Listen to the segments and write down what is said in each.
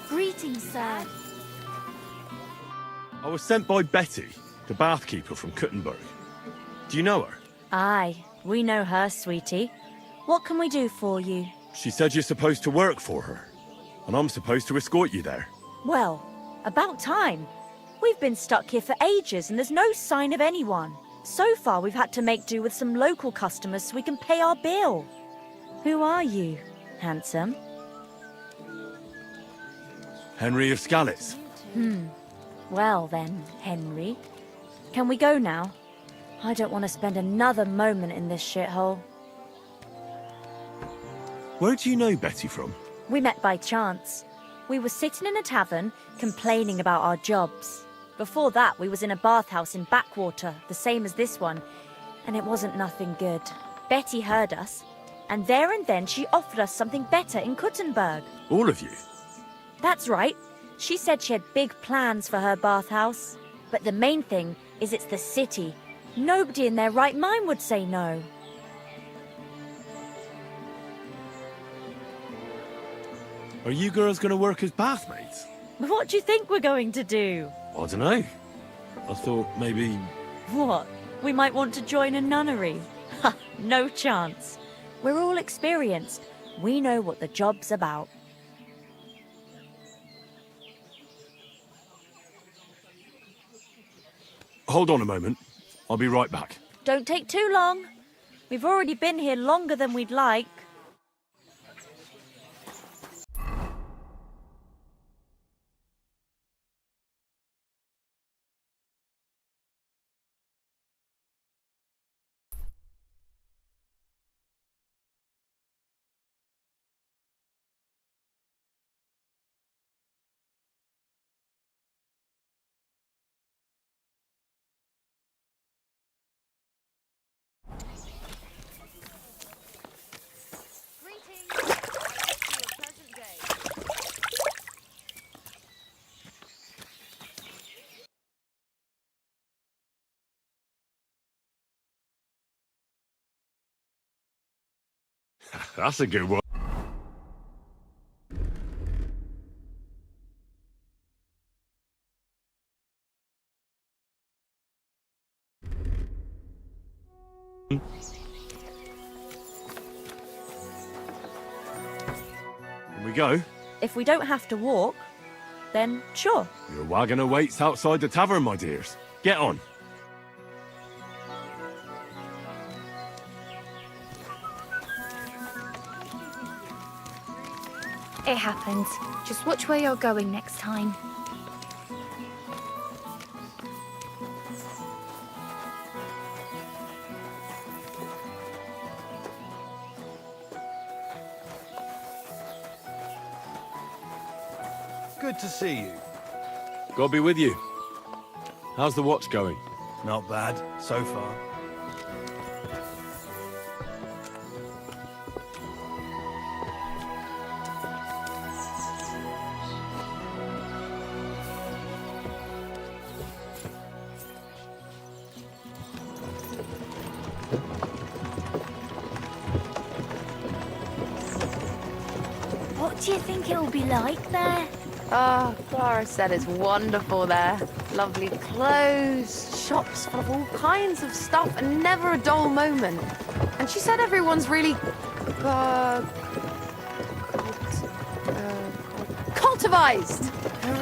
Greetings, sir. I was sent by Betty, the bathkeeper from Kuttenberg. Do you know her? Aye, we know her, sweetie. What can we do for you? She said you're supposed to work for her, and I'm supposed to escort you there. Well, about time. We've been stuck here for ages and there's no sign of anyone. So far we've had to make do with some local customers so we can pay our bill. Who are you, handsome? Henry of Skalitz. Well then, Henry. Can we go now? I don't want to spend another moment in this shithole. Where do you know Betty from? We met by chance. We were sitting in a tavern, complaining about our jobs. Before that, we was in a bathhouse in Backwater, the same as this one, and it wasn't nothing good. Betty heard us, and there and then she offered us something better in Kuttenberg. All of you? That's right. She said she had big plans for her bathhouse. But the main thing is it's the city. Nobody in their right mind would say no. Are you girls going to work as bathmaids? What do you think we're going to do? I don't know. I thought maybe... What? We might want to join a nunnery? Ha! No chance. We're all experienced. We know what the job's about. Hold on a moment. I'll be right back. Don't take too long. We've already been here longer than we'd like. That's a good one. Here we go. If we don't have to walk, then sure. Your wagon awaits outside the tavern, my dears. Get on. It happened. Just watch where you're going next time. Good to see you. God be with you. How's the watch going? Not bad, so far. What do you think it'll be like there? Oh, Clara said it's wonderful there. Lovely clothes, shops full of all kinds of stuff, and never a dull moment. And she said everyone's really... cultivized!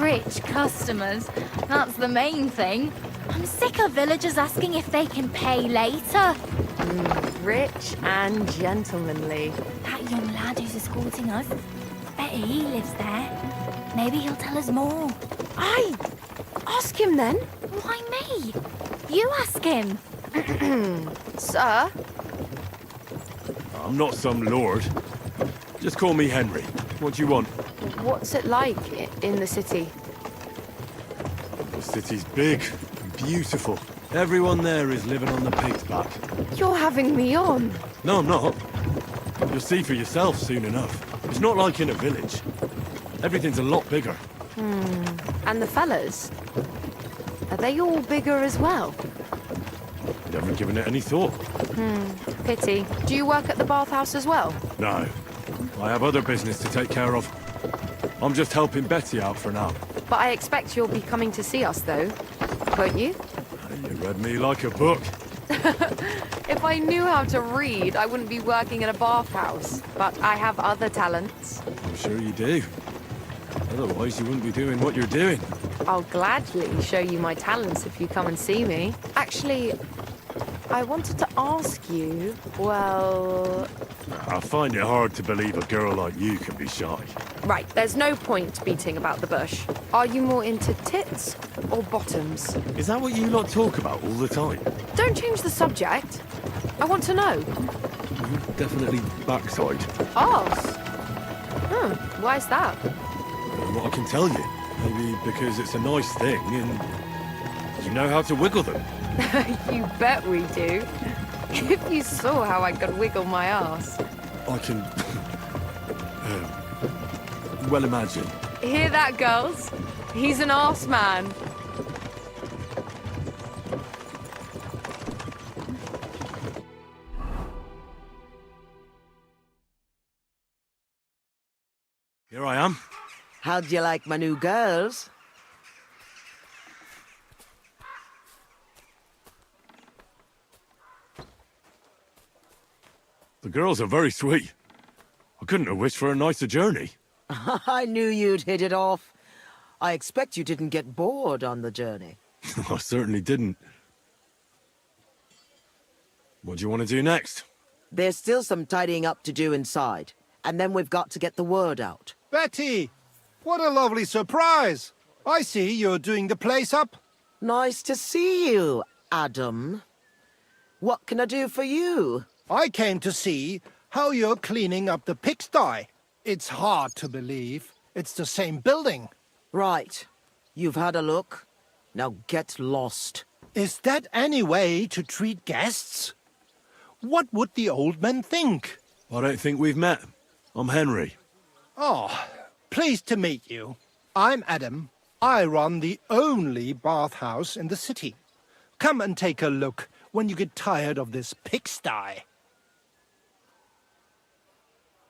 Rich customers. That's the main thing. I'm sick of villagers asking if they can pay later. rich and gentlemanly. That young lad who's escorting us. Bet he lives there. Maybe he'll tell us more. Aye, ask him then. Why me? You ask him. Sir? I'm not some lord. Just call me Henry. What do you want? What's it like in the city? The city's big and beautiful. Everyone there is living on the pig's back. You're having me on. No, I'm not. You'll see for yourself soon enough. It's not like in a village. Everything's a lot bigger. And the fellas? Are they all bigger as well? Never given it any thought. Pity. Do you work at the bathhouse as well? No. I have other business to take care of. I'm just helping Betty out for now. But I expect you'll be coming to see us, though. Won't you? You read me like a book. If I knew how to read, I wouldn't be working in a bathhouse. But I have other talents. I'm sure you do. Otherwise, you wouldn't be doing what you're doing. I'll gladly show you my talents if you come and see me. Actually, I wanted to ask you, well... I find it hard to believe a girl like you can be shy. Right, there's no point beating about the bush. Are you more into tits or bottoms? Is that what you lot talk about all the time? Don't change the subject. I want to know. Definitely backside. Arse? Why's that? What I can tell you. Maybe because it's a nice thing and you know how to wiggle them. You bet we do. If you saw how I could wiggle my ass. I can... well imagine. Hear that, girls? He's an arse man. Here I am. How'd you like my new girls? The girls are very sweet. I couldn't have wished for a nicer journey. I knew you'd hit it off. I expect you didn't get bored on the journey. I certainly didn't. What do you want to do next? There's still some tidying up to do inside, and then we've got to get the word out. Betty! What a lovely surprise! I see you're doing the place up. Nice to see you, Adam. What can I do for you? I came to see how you're cleaning up the pigsty. It's hard to believe. It's the same building. Right. You've had a look. Now get lost. Is that any way to treat guests? What would the old men think? I don't think we've met. I'm Henry. Oh, pleased to meet you. I'm Adam. I run the only bathhouse in the city. Come and take a look when you get tired of this pigsty.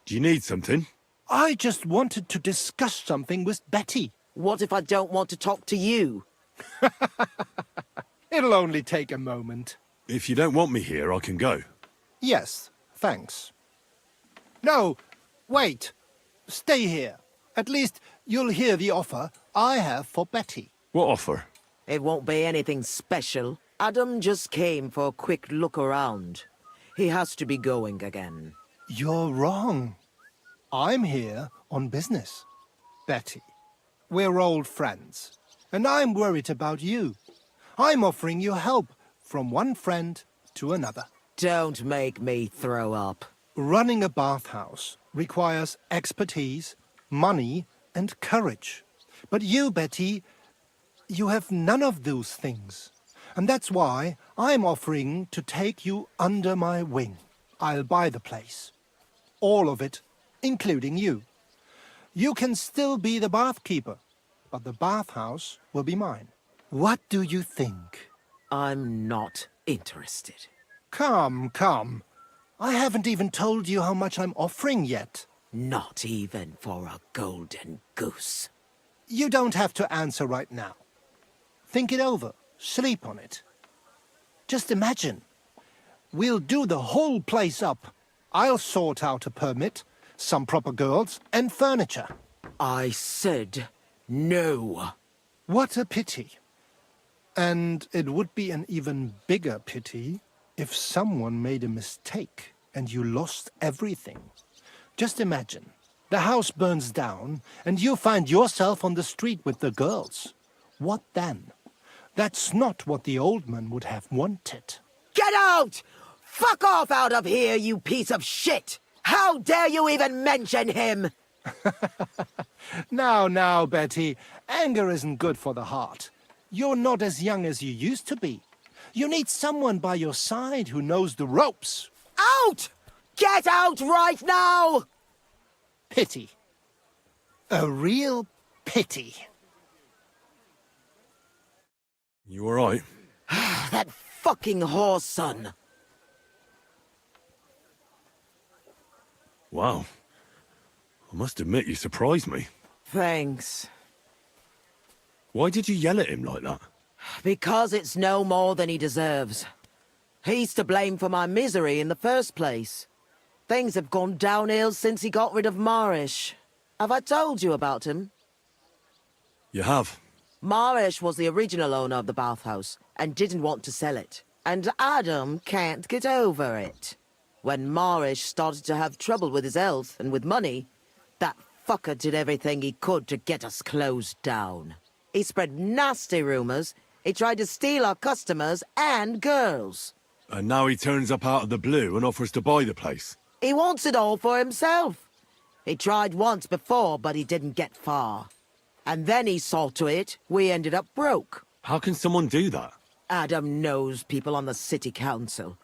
Do you need something? I just wanted to discuss something with Betty. What if I don't want to talk to you? It'll only take a moment. If you don't want me here, I can go. Yes, thanks. No, wait. Stay here. At least you'll hear the offer I have for Betty. What offer? It won't be anything special. Adam just came for a quick look around. He has to be going again. You're wrong. I'm here on business. Betty, we're old friends, and I'm worried about you. I'm offering you help from one friend to another. Don't make me throw up. Running a bathhouse requires expertise, money, and courage. But you, Betty, you have none of those things. And that's why I'm offering to take you under my wing. I'll buy the place. All of it, including you. You can still be the bathkeeper, but the bathhouse will be mine. What do you think? I'm not interested. Come, come. I haven't even told you how much I'm offering yet. Not even for a golden goose. You don't have to answer right now. Think it over. Sleep on it. Just imagine. We'll do the whole place up. I'll sort out a permit, some proper girls, and furniture. I said no. What a pity. And it would be an even bigger pity if someone made a mistake and you lost everything. Just imagine, the house burns down and you find yourself on the street with the girls. What then? That's not what the old man would have wanted. Get out! Fuck off out of here, you piece of shit! How dare you even mention him? Now, Betty, anger isn't good for the heart. You're not as young as you used to be. You need someone by your side who knows the ropes. Out! Get out right now! Pity. A real pity. You alright? That fucking whore's son. Wow. I must admit, you surprised me. Thanks. Why did you yell at him like that? Because it's no more than he deserves. He's to blame for my misery in the first place. Things have gone downhill since he got rid of Marish. Have I told you about him? You have. Marish was the original owner of the bathhouse and didn't want to sell it. And Adam can't get over it. When Marish started to have trouble with his health and with money, that fucker did everything he could to get us closed down. He spread nasty rumors. He tried to steal our customers and girls. And now he turns up out of the blue and offers to buy the place. He wants it all for himself. He tried once before, but he didn't get far. And then he saw to it we ended up broke. How can someone do that? Adam knows people on the city council.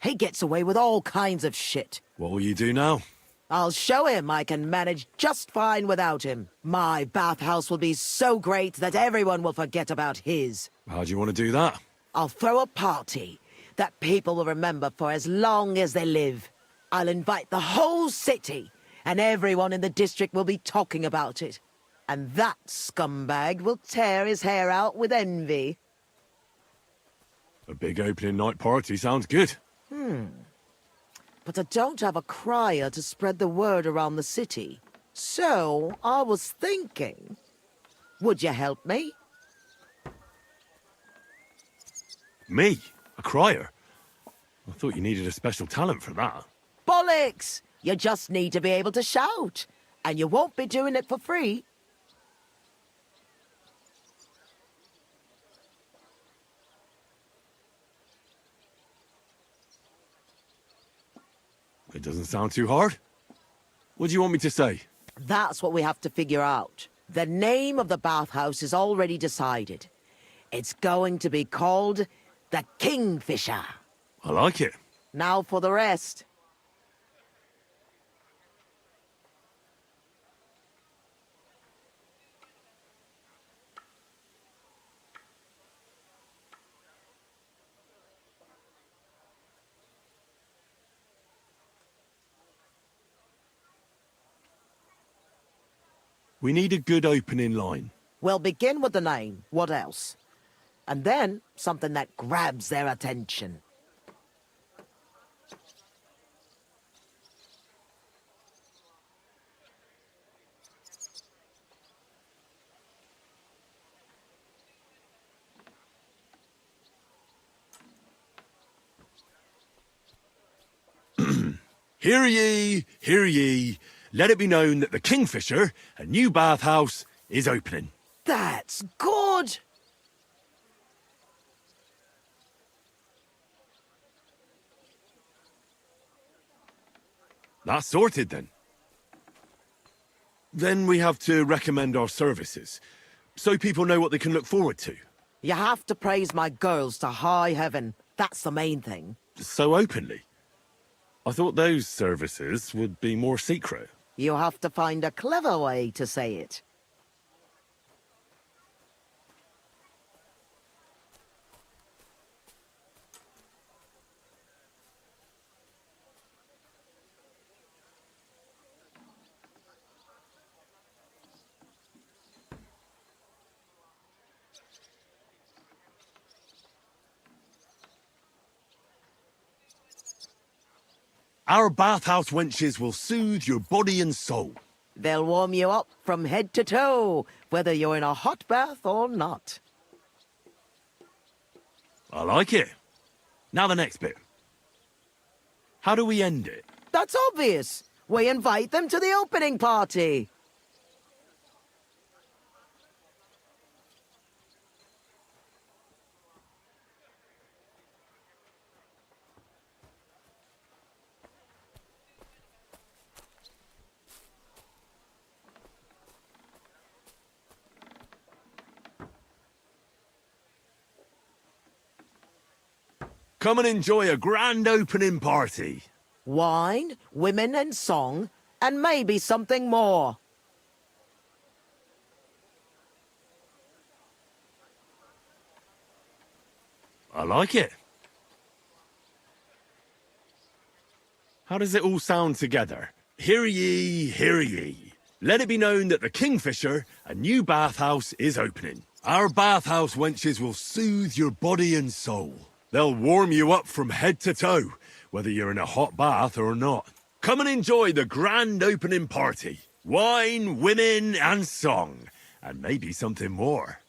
He gets away with all kinds of shit. What will you do now? I'll show him I can manage just fine without him. My bathhouse will be so great that everyone will forget about his. How do you want to do that? I'll throw a party that people will remember for as long as they live. I'll invite the whole city, and everyone in the district will be talking about it. And that scumbag will tear his hair out with envy. A big opening night party sounds good. But I don't have a crier to spread the word around the city. So, I was thinking, would you help me? Me? A crier? I thought you needed a special talent for that. Bollocks! You just need to be able to shout. And you won't be doing it for free. It doesn't sound too hard. What do you want me to say? That's what we have to figure out. The name of the bathhouse is already decided. It's going to be called the Kingfisher. I like it. Now for the rest. We need a good opening line. We'll begin with the name. What else? And then something that grabs their attention. Hear ye, hear ye. Let it be known that the Kingfisher, a new bathhouse, is opening. That's good! That's sorted then. Then we have to recommend our services, so people know what they can look forward to. You have to praise my girls to high heaven. That's the main thing. So openly. I thought those services would be more secret. You have to find a clever way to say it. Our bathhouse wenches will soothe your body and soul. They'll warm you up from head to toe, whether you're in a hot bath or not. I like it. Now the next bit. How do we end it? That's obvious. We invite them to the opening party. Come and enjoy a grand opening party. Wine, women and song, and maybe something more. I like it. How does it all sound together? Hear ye, hear ye. Let it be known that the Kingfisher, a new bathhouse, is opening. Our bathhouse wenches will soothe your body and soul. They'll warm you up from head to toe, whether you're in a hot bath or not. Come and enjoy the grand opening party. Wine, women, and song. And maybe something more.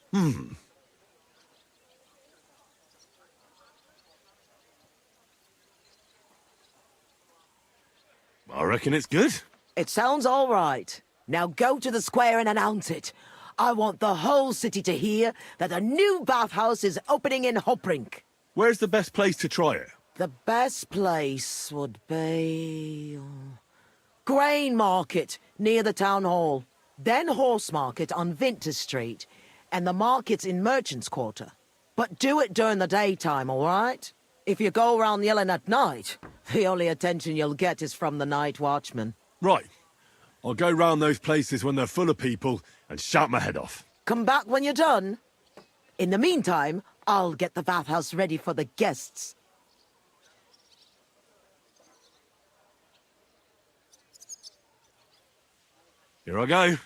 I reckon it's good. It sounds all right. Now go to the square and announce it. I want the whole city to hear that a new bathhouse is opening in Hopbrink. Where's the best place to try it? The best place would be... Grain Market, near the town hall. Then Horse Market on Vinter Street. And the markets in Merchants Quarter. But do it during the daytime, all right? If you go around yelling at night, the only attention you'll get is from the night watchman. Right. I'll go round those places when they're full of people and shout my head off. Come back when you're done. In the meantime, I'll get the bathhouse ready for the guests. Here I go.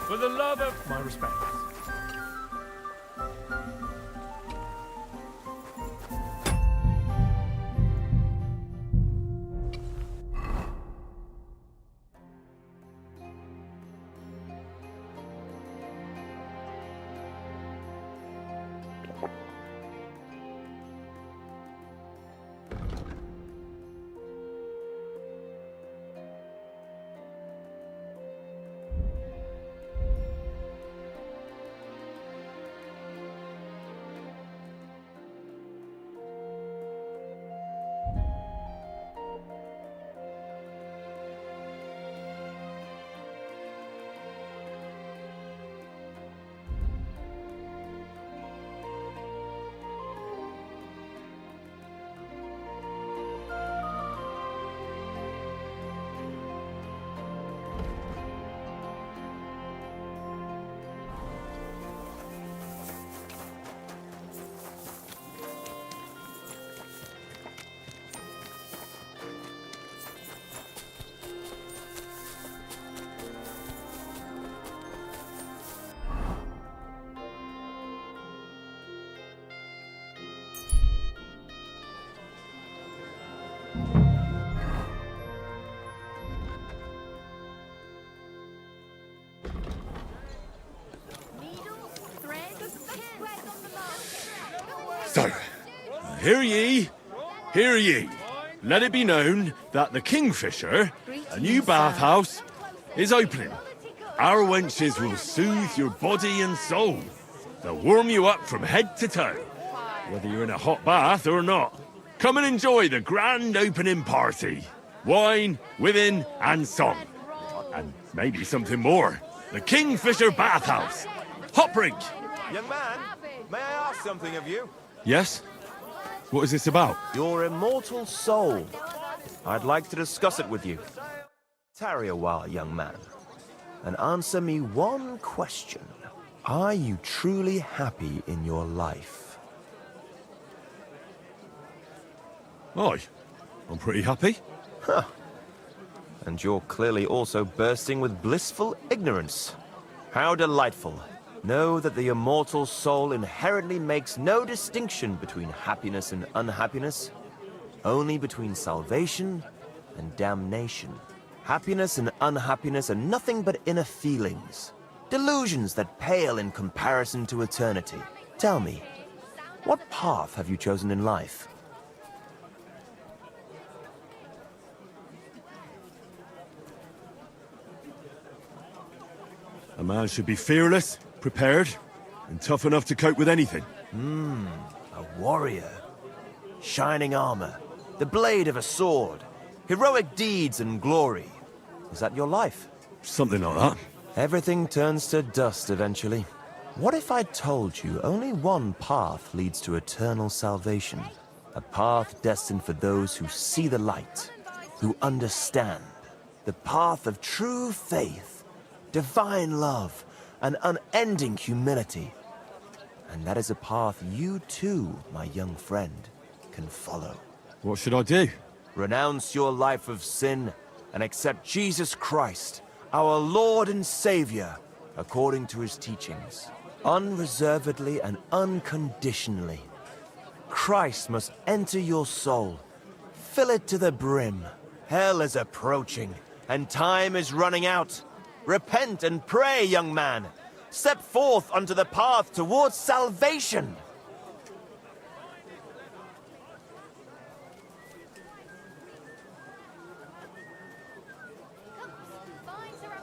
For the love of my respects. So, hear ye, hear ye. Let it be known that the Kingfisher, a new bathhouse, is opening. Our wenches will soothe your body and soul. They'll warm you up from head to toe, whether you're in a hot bath or not. Come and enjoy the grand opening party. Wine, women, and song. And maybe something more. The Kingfisher Bathhouse. Hop rink. Young man, may I ask something of you? Yes? What is this about? Your immortal soul. I'd like to discuss it with you. Tarry a while, young man, and answer me one question. Are you truly happy in your life? Aye, I'm pretty happy. Huh. And you're clearly also bursting with blissful ignorance. How delightful. Know that the immortal soul inherently makes no distinction between happiness and unhappiness, only between salvation and damnation. Happiness and unhappiness are nothing but inner feelings, delusions that pale in comparison to eternity. Tell me, what path have you chosen in life? A man should be fearless, prepared, and tough enough to cope with anything. A warrior. Shining armor, the blade of a sword, heroic deeds and glory. Is that your life? Something like that. Everything turns to dust eventually. What if I told you only one path leads to eternal salvation? A path destined for those who see the light, who understand. The path of true faith, divine love, and unending humility. And that is a path you too, my young friend, can follow. What should I do? Renounce your life of sin and accept Jesus Christ, our Lord and Savior, according to his teachings, unreservedly and unconditionally. Christ must enter your soul. Fill it to the brim. Hell is approaching, and time is running out. Repent and pray, young man. Step forth onto the path towards salvation.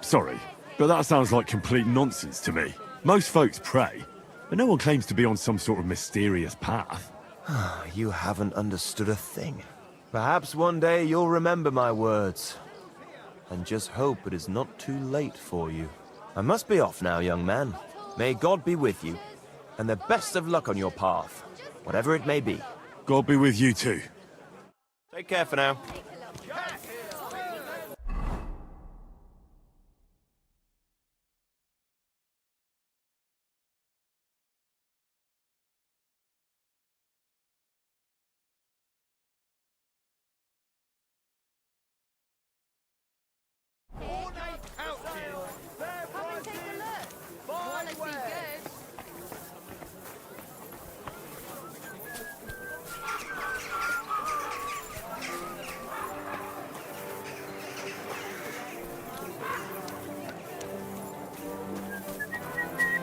Sorry, but that sounds like complete nonsense to me. Most folks pray, but no one claims to be on some sort of mysterious path. You haven't understood a thing. Perhaps one day you'll remember my words. And just hope it is not too late for you. I must be off now, young man. May God be with you, and the best of luck on your path, whatever it may be. God be with you too. Take care for now.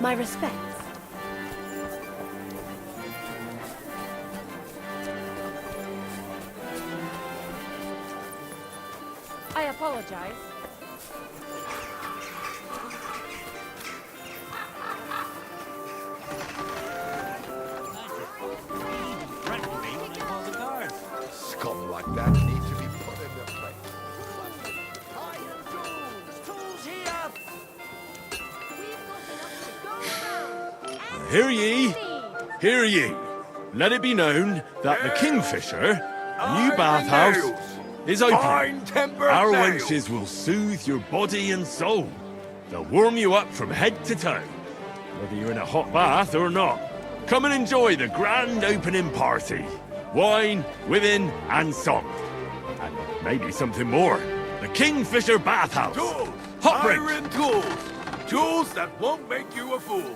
My respects. I apologize. Scum like that need to be put in their place. Hear ye, hear ye. Let it be known that the Kingfisher, a new bathhouse, is open. Our wenches will soothe your body and soul. They'll warm you up from head to toe, whether you're in a hot bath or not. Come and enjoy the grand opening party. Wine, women, and song. And maybe something more. The Kingfisher Bathhouse. Tools! Hot rink. Iron tools! Tools that won't make you a fool.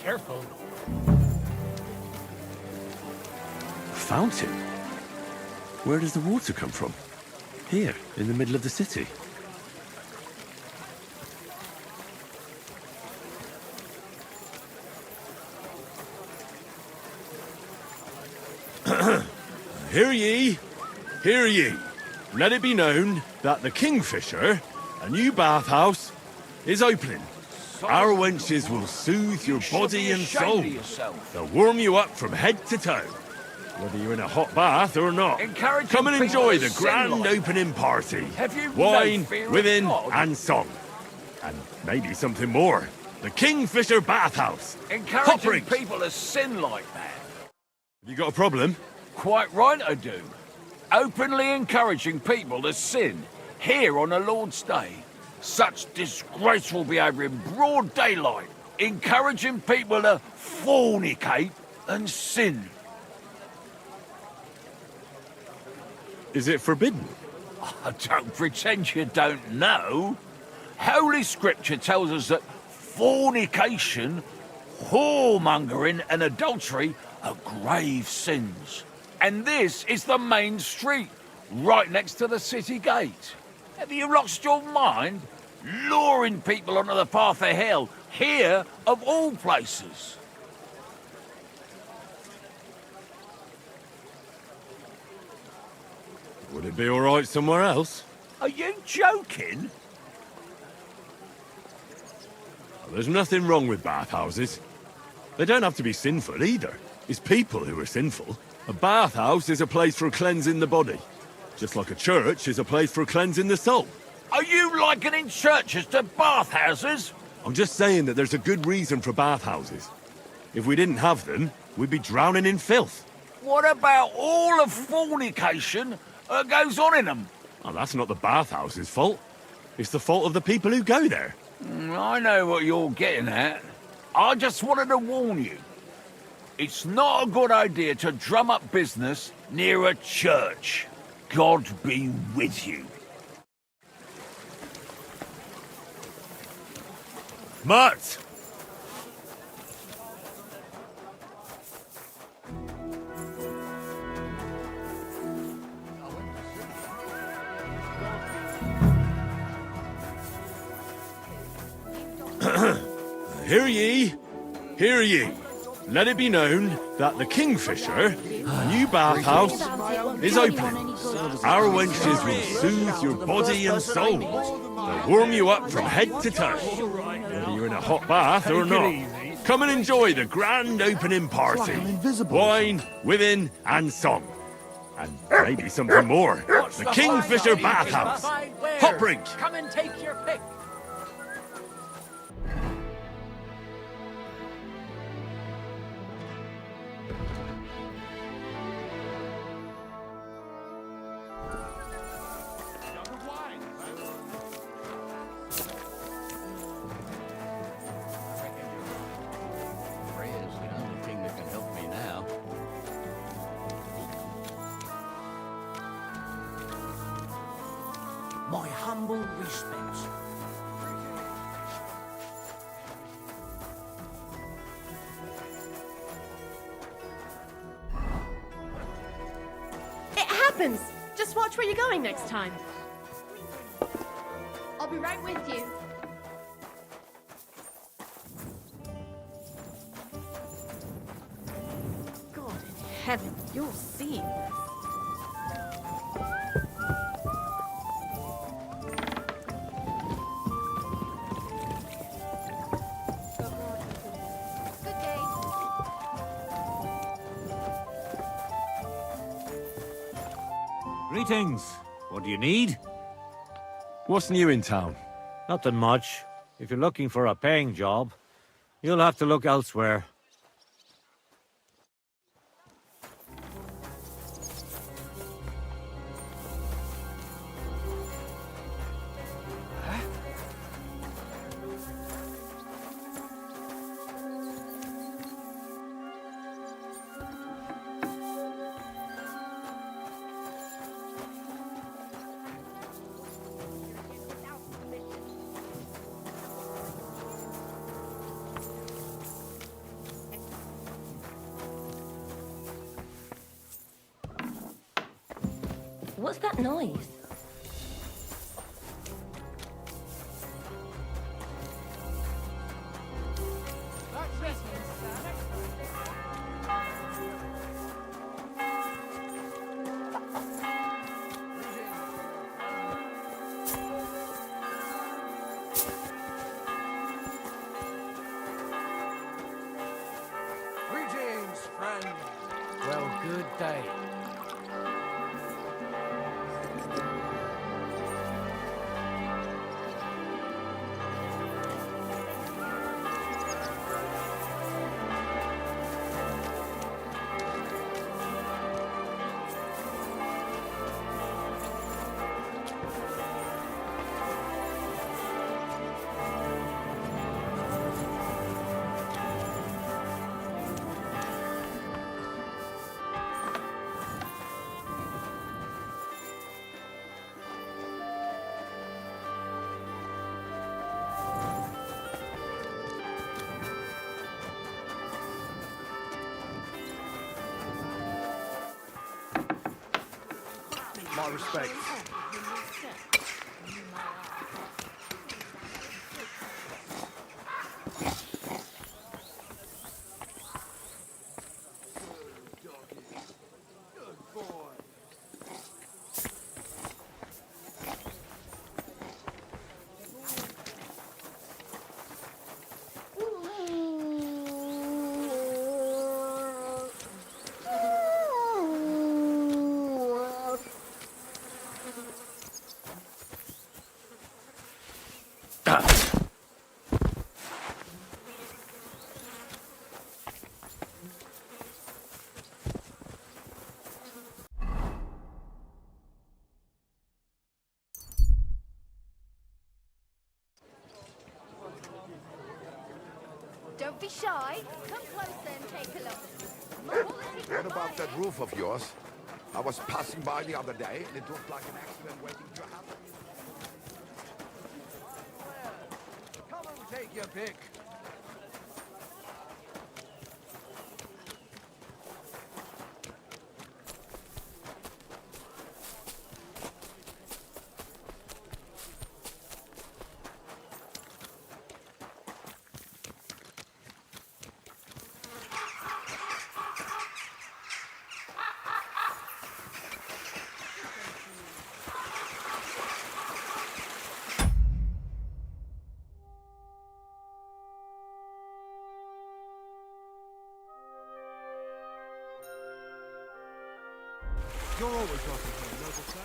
Careful. Fountain? Where does the water come from? Here, in the middle of the city. Hear ye, hear ye. Let it be known that the Kingfisher, a new bathhouse, is opening. Our wenches will soothe your body and soul. They'll warm you up from head to toe, whether you're in a hot bath or not. Come and enjoy the grand opening party. Wine, women, and song. And maybe something more. The Kingfisher Bathhouse. Encouraging people to sin like that. Have you got a problem? Quite right I do. Openly encouraging people to sin here on a Lord's Day. Such disgraceful behaviour in broad daylight. Encouraging people to fornicate and sin. Is it forbidden? I don't pretend you don't know. Holy Scripture tells us that fornication, whoremongering and adultery are grave sins. And this is the main street, right next to the city gate. Have you lost your mind? Luring people onto the path of hell, here of all places. Would it be all right somewhere else? Are you joking? There's nothing wrong with bathhouses. They don't have to be sinful either. It's people who are sinful. A bathhouse is a place for cleansing the body, just like a church is a place for cleansing the soul. Are you likening churches to bathhouses? I'm just saying that there's a good reason for bathhouses. If we didn't have them, we'd be drowning in filth. What about all the fornication that goes on in them? Oh, that's not the bathhouse's fault. It's the fault of the people who go there. I know what you're getting at. I just wanted to warn you. It's not a good idea to drum up business near a church. God be with you. Mutt! Hear ye, hear ye. Let it be known that the Kingfisher, a new bathhouse, is opening. Our wenches will soothe your body and soul. They'll warm you up from head to toe, whether you're in a hot bath or not. Come and enjoy the grand opening party. Wine, women, and song. And maybe something more. The Kingfisher Bathhouse. Hot drink. Come and take your pick. My humble respects. It happens! Just watch where you're going next time. I'll be right with you. God in heaven, you're seeing this. Good day. Greetings. What do you need? What's new in town? Nothing much. If you're looking for a paying job, you'll have to look elsewhere. What's that noise? good day. My respect. Don't be shy. Come closer and take a look. What about that roof of yours? I was passing by the other day, and it looked like an accident waiting to happen. Come and take your pick. You're always welcome here, noble sir.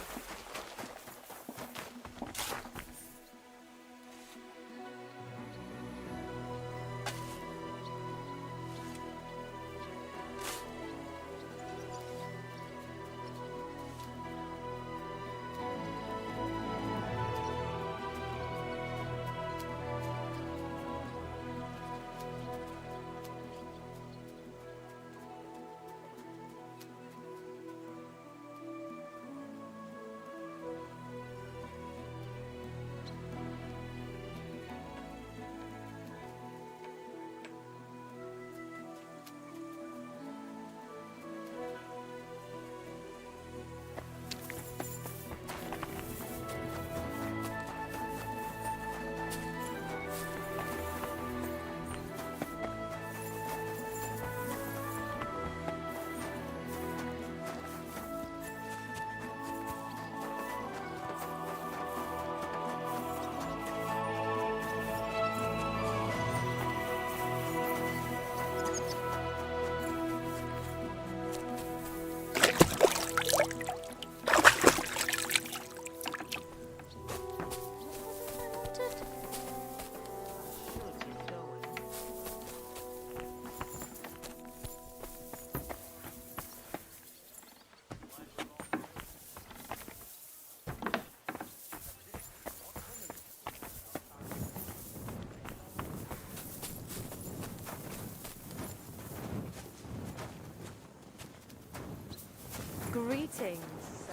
Greetings, sir.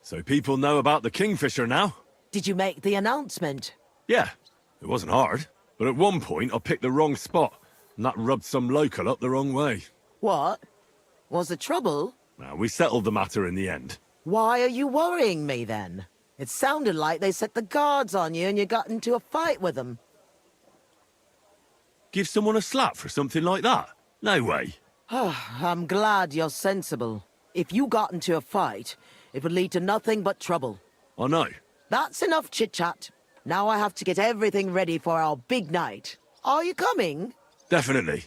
So people know about the Kingfisher now? Did you make the announcement? Yeah, it wasn't hard. But at one point I picked the wrong spot, and that rubbed some local up the wrong way. What? Was there trouble? Now, we settled the matter in the end. Why are you worrying me then? It sounded like they set the guards on you and you got into a fight with them. Give someone a slap for something like that? No way. I'm glad you're sensible. If you got into a fight, it would lead to nothing but trouble. I know. That's enough chit-chat. Now I have to get everything ready for our big night. Are you coming? Definitely.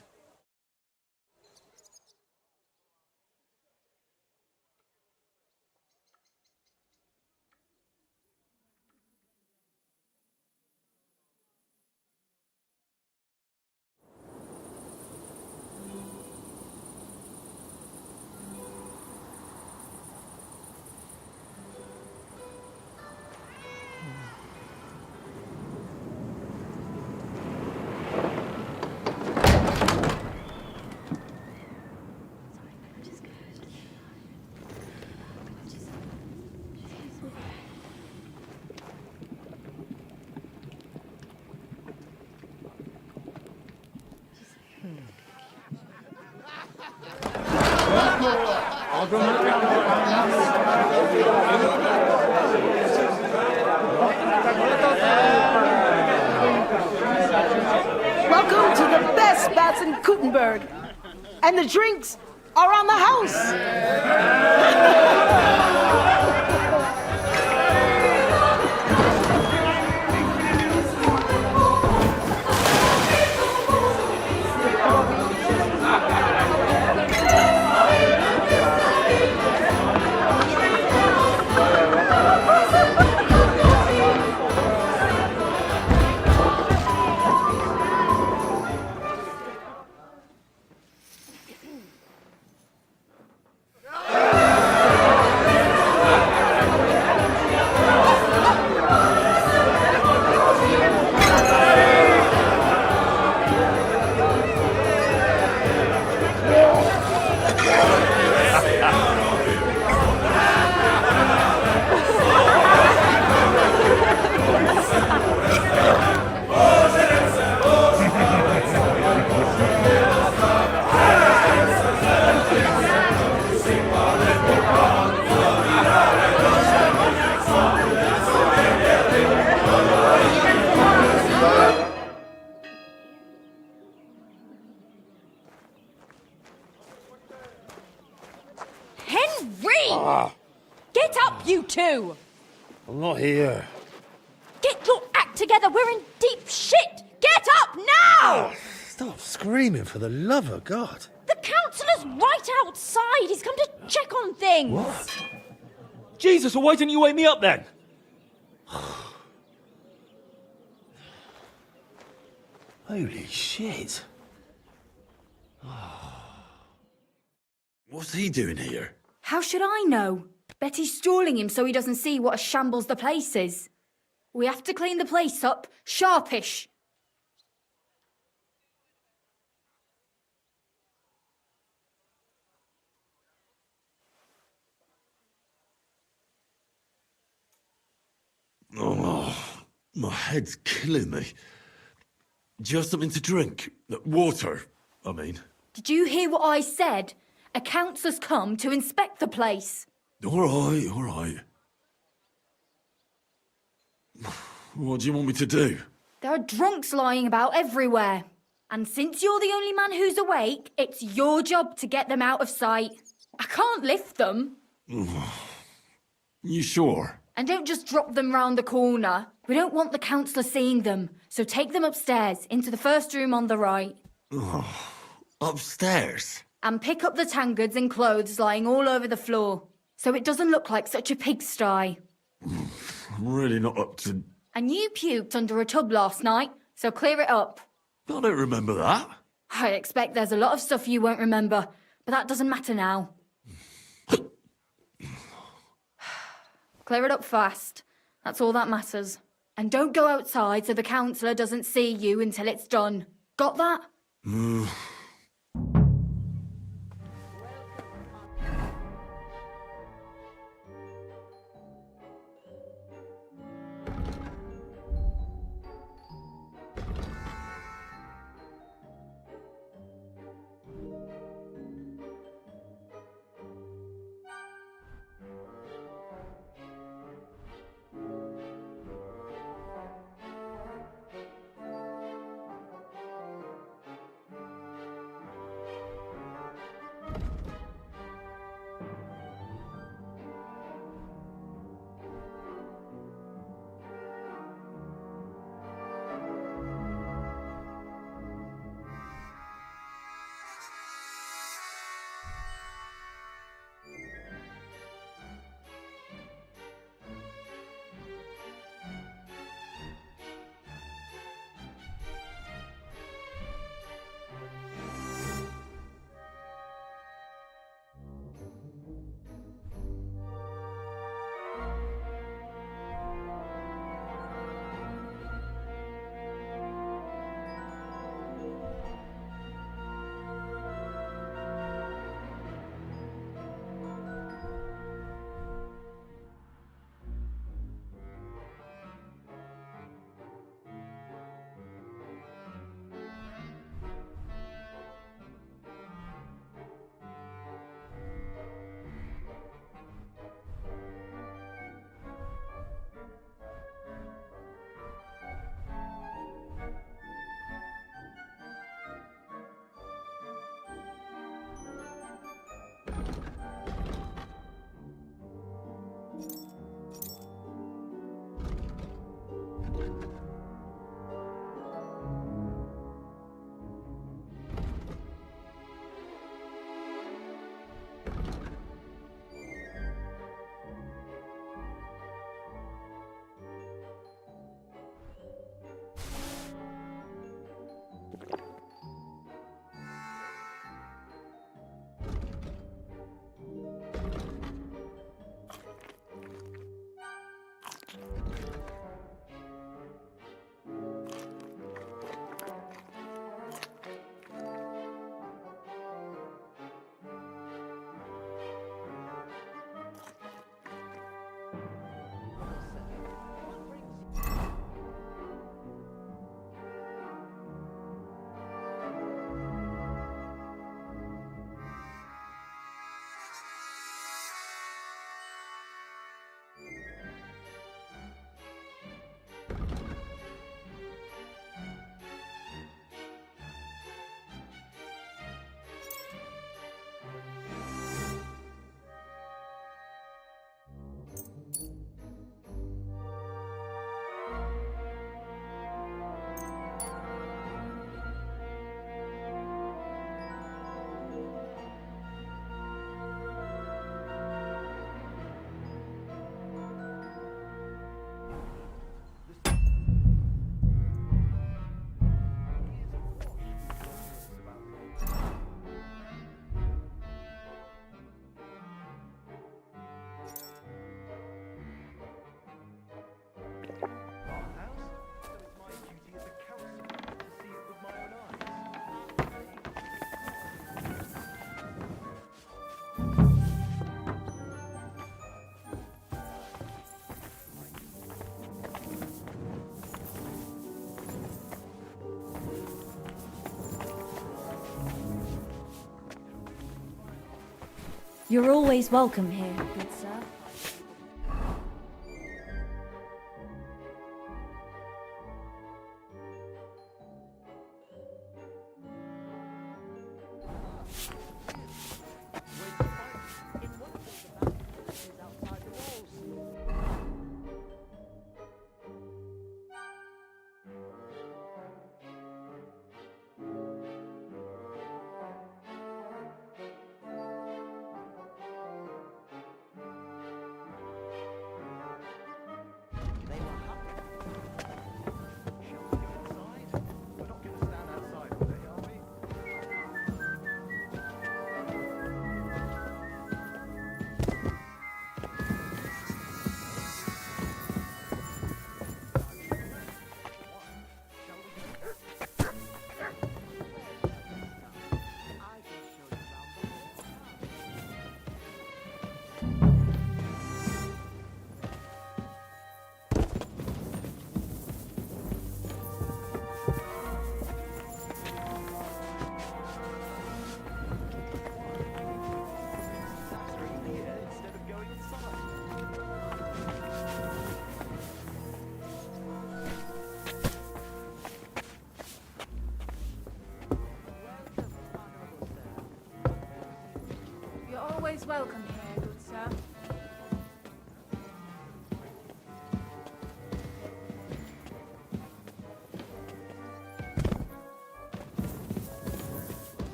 Welcome to the best bats in Gutenberg. And the drinks are on the house. Henry! Get up, you two! I'm not here. Get your act together, we're in deep shit! Get up now! Stop screaming, for the love of God. The councillor's right outside. He's come to check on things. What? Jesus, well, why didn't you wake me up then? Holy shit. What's he doing here? How should I know? Betty's stalling him so he doesn't see what a shambles the place is. We have to clean the place up, sharpish. Oh, my head's killing me. Do you have something to drink? Water, I mean. Did you hear what I said? A councillor's come to inspect the place. All right, all right. What do you want me to do? There are drunks lying about everywhere. And since you're the only man who's awake, it's your job to get them out of sight. I can't lift them. You sure? And don't just drop them round the corner. We don't want the councillor seeing them. So take them upstairs, into the first room on the right. Upstairs? And pick up the tankards and clothes lying all over the floor. So it doesn't look like such a pigsty. I'm really not up to... And you puked under a tub last night, so clear it up. I don't remember that. I expect there's a lot of stuff you won't remember, but that doesn't matter now. Clear it up fast. That's all that matters. And don't go outside so the councillor doesn't see you until it's done. Got that? You're always welcome here, good sir. You're always welcome here, good sir.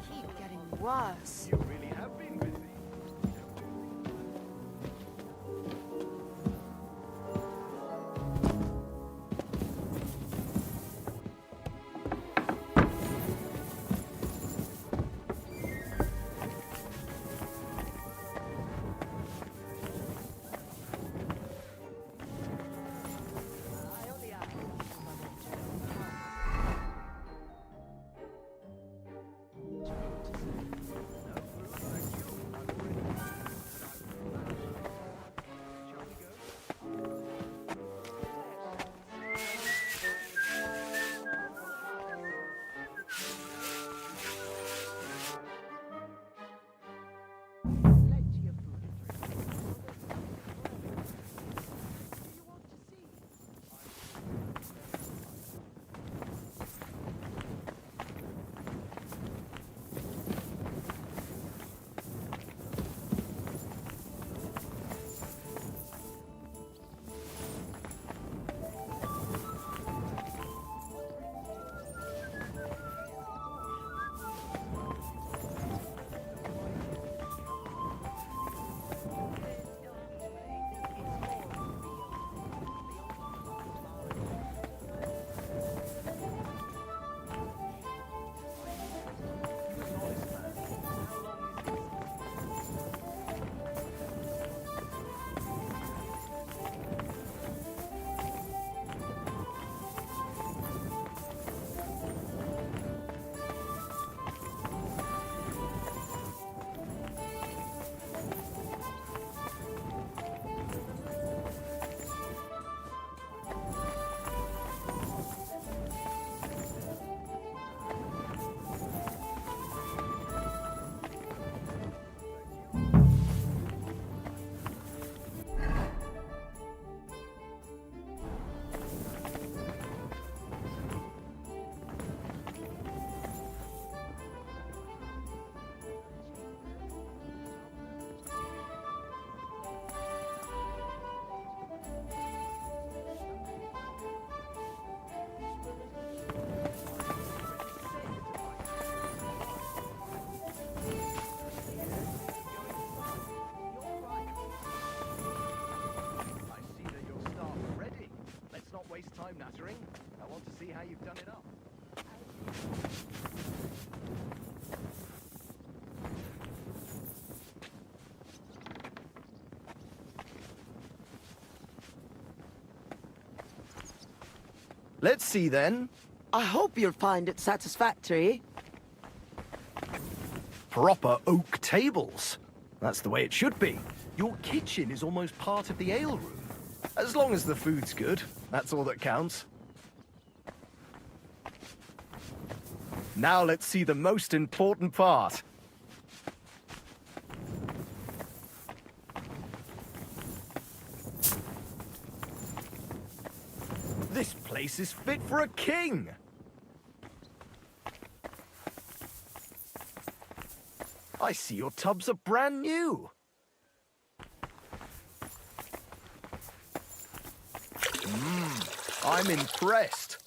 Keep getting worse. You really have been busy. waste time nattering. I want to see how you've done it up. Let's see then. I hope you'll find it satisfactory. Proper oak tables. That's the way it should be. Your kitchen is almost part of the ale room. As long as the food's good, that's all that counts. Now let's see the most important part. This place is fit for a king! I see your tubs are brand new. I'm impressed.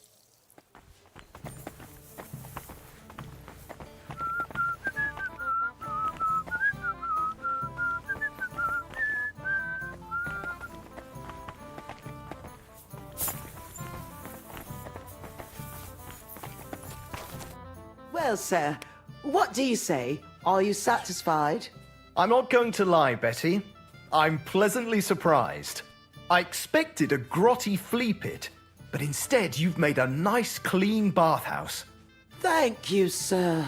Well, sir, what do you say? Are you satisfied? I'm not going to lie, Betty. I'm pleasantly surprised. I expected a grotty flea pit, but instead you've made a nice, clean bathhouse. Thank you, sir.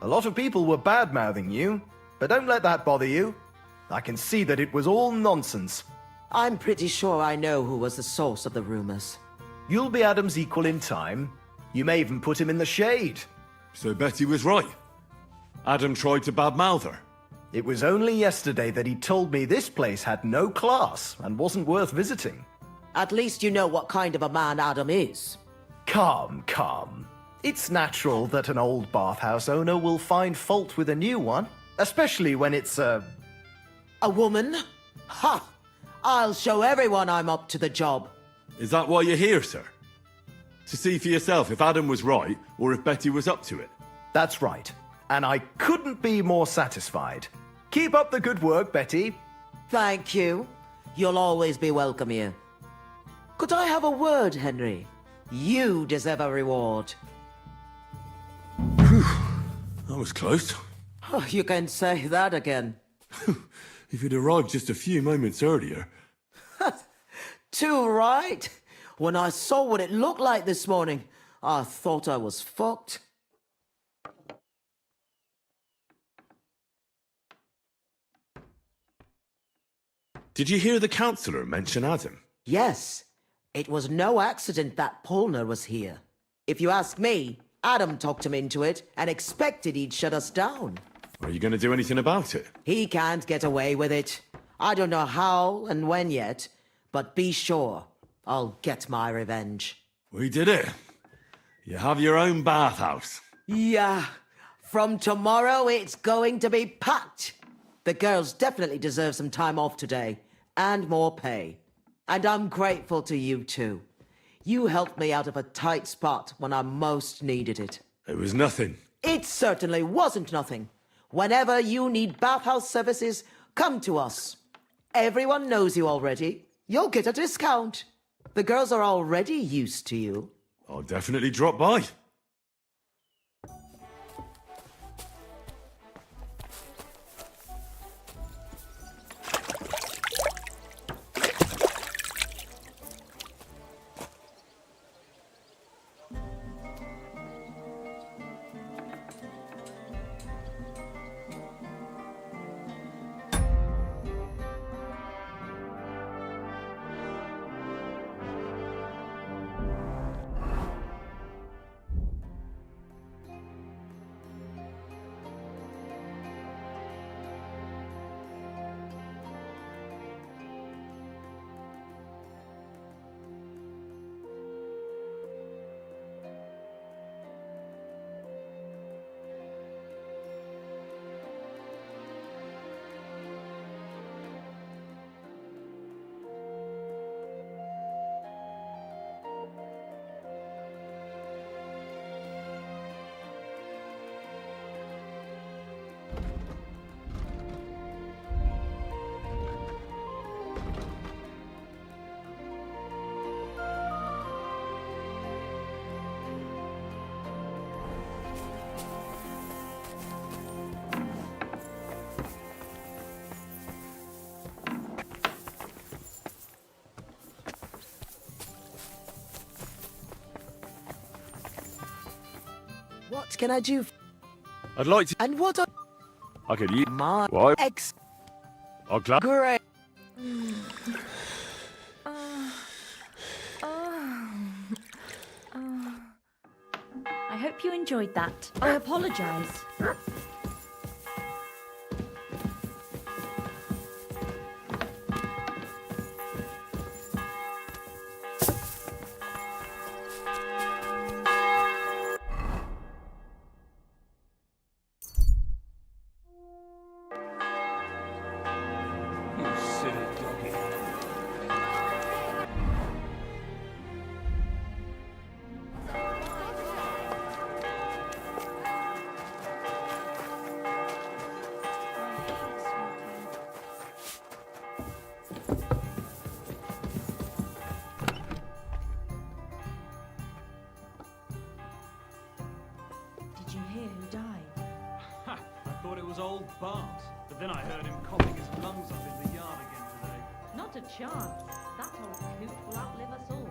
A lot of people were bad-mouthing you, but don't let that bother you. I can see that it was all nonsense. I'm pretty sure I know who was the source of the rumors. You'll be Adam's equal in time. You may even put him in the shade. So Betty was right. Adam tried to badmouth her. It was only yesterday that he told me this place had no class and wasn't worth visiting. At least you know what kind of a man Adam is. Calm. It's natural that an old bathhouse owner will find fault with a new one, especially when it's A woman? Ha! I'll show everyone I'm up to the job. Is that why you're here, sir? To see for yourself if Adam was right or if Betty was up to it? That's right. And I couldn't be more satisfied. Keep up the good work, Betty. Thank you. You'll always be welcome here. Could I have a word, Henry? You deserve a reward. That was close. Oh, you can say that again. If you'd arrived just a few moments earlier. Too right. When I saw what it looked like this morning, I thought I was fucked. Did you hear the councillor mention Adam? Yes. It was no accident that Polner was here. If you ask me, Adam talked him into it and expected he'd shut us down. Are you going to do anything about it? He can't get away with it. I don't know how and when yet, but be sure I'll get my revenge. We did it. You have your own bathhouse. Yeah. From tomorrow, it's going to be packed. The girls definitely deserve some time off today, and more pay. And I'm grateful to you too. You helped me out of a tight spot when I most needed it. It was nothing. It certainly wasn't nothing. Whenever you need bathhouse services, come to us. Everyone knows you already. You'll get a discount. The girls are already used to you. I'll definitely drop by. What can I do? I'd like to. And what are I could use my Why? ex? I'll glad. Great. I hope you enjoyed that. I apologise. You silly doggy. Did you hear who died? Ha! I thought it was old Bart, but then I heard him coughing his lungs up in the yard again today. Not a chance. That old coot will outlive us all.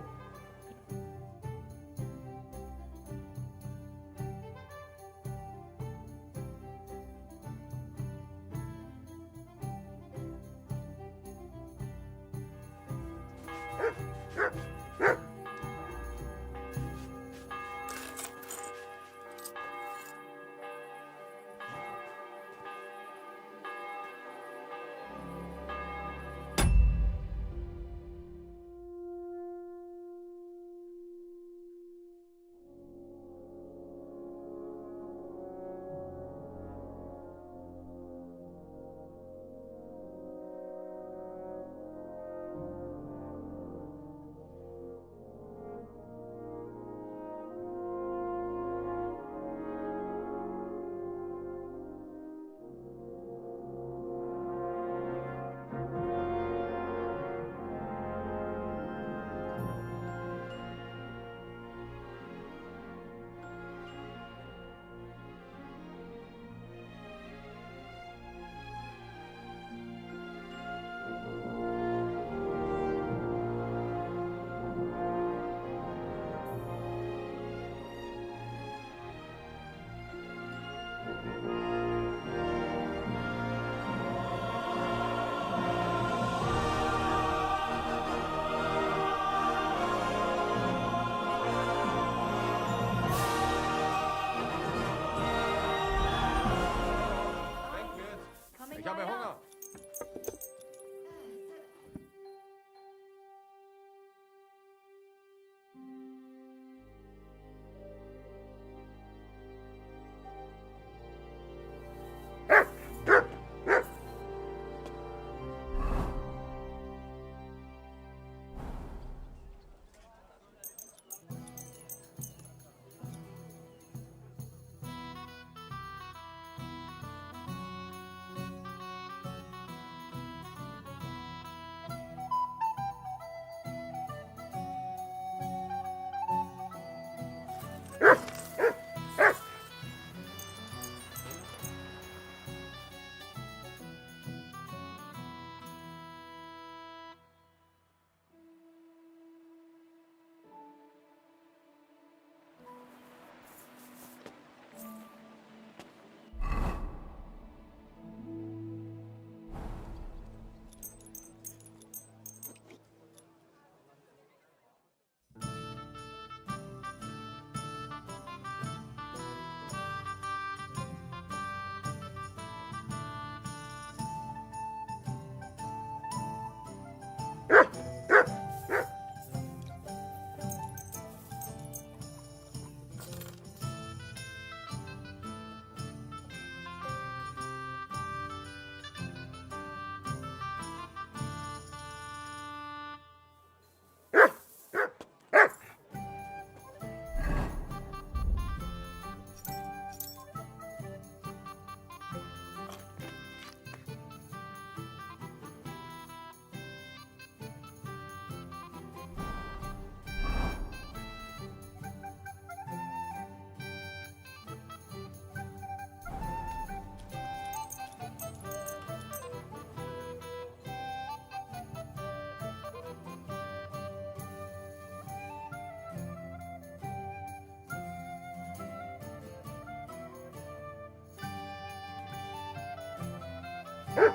Good.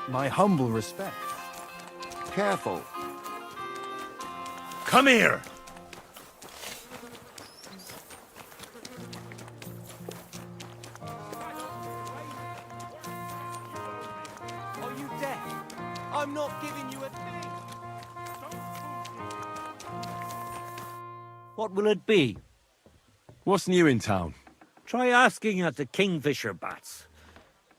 My humble respect. Careful. Come here! Are you deaf? I'm not giving you a thing. What will it be? What's new in town? Try asking at the Kingfisher Bats.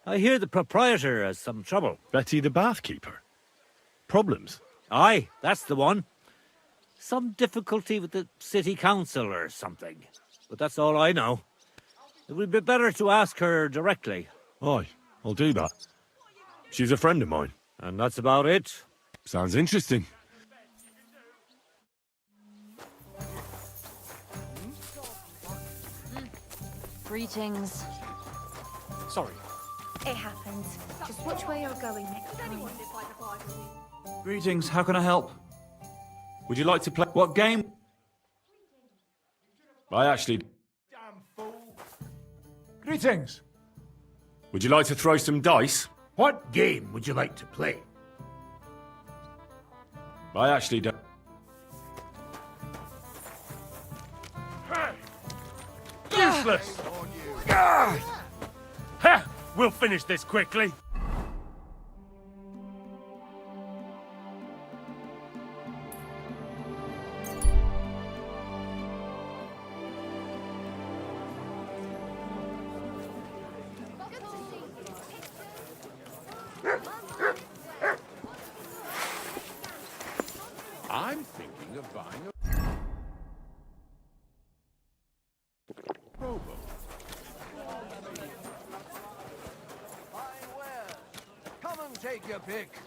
I hear the proprietor has some trouble. Betty the bathkeeper? Problems? Aye, that's the one. Some difficulty with the city council or something. But that's all I know. It would be better to ask her directly. Aye, I'll do that. She's a friend of mine. And that's about it. Sounds interesting. Greetings. Sorry. It happens. Just watch where you're going next time. Greetings, how can I help? Would you like to play? What game? I actually... Greetings. Would you like to throw some dice? What game would you like to play? I actually don't... Useless! Ha! We'll finish this quickly. I'm thinking of buying a rowboat. Come and take your pick.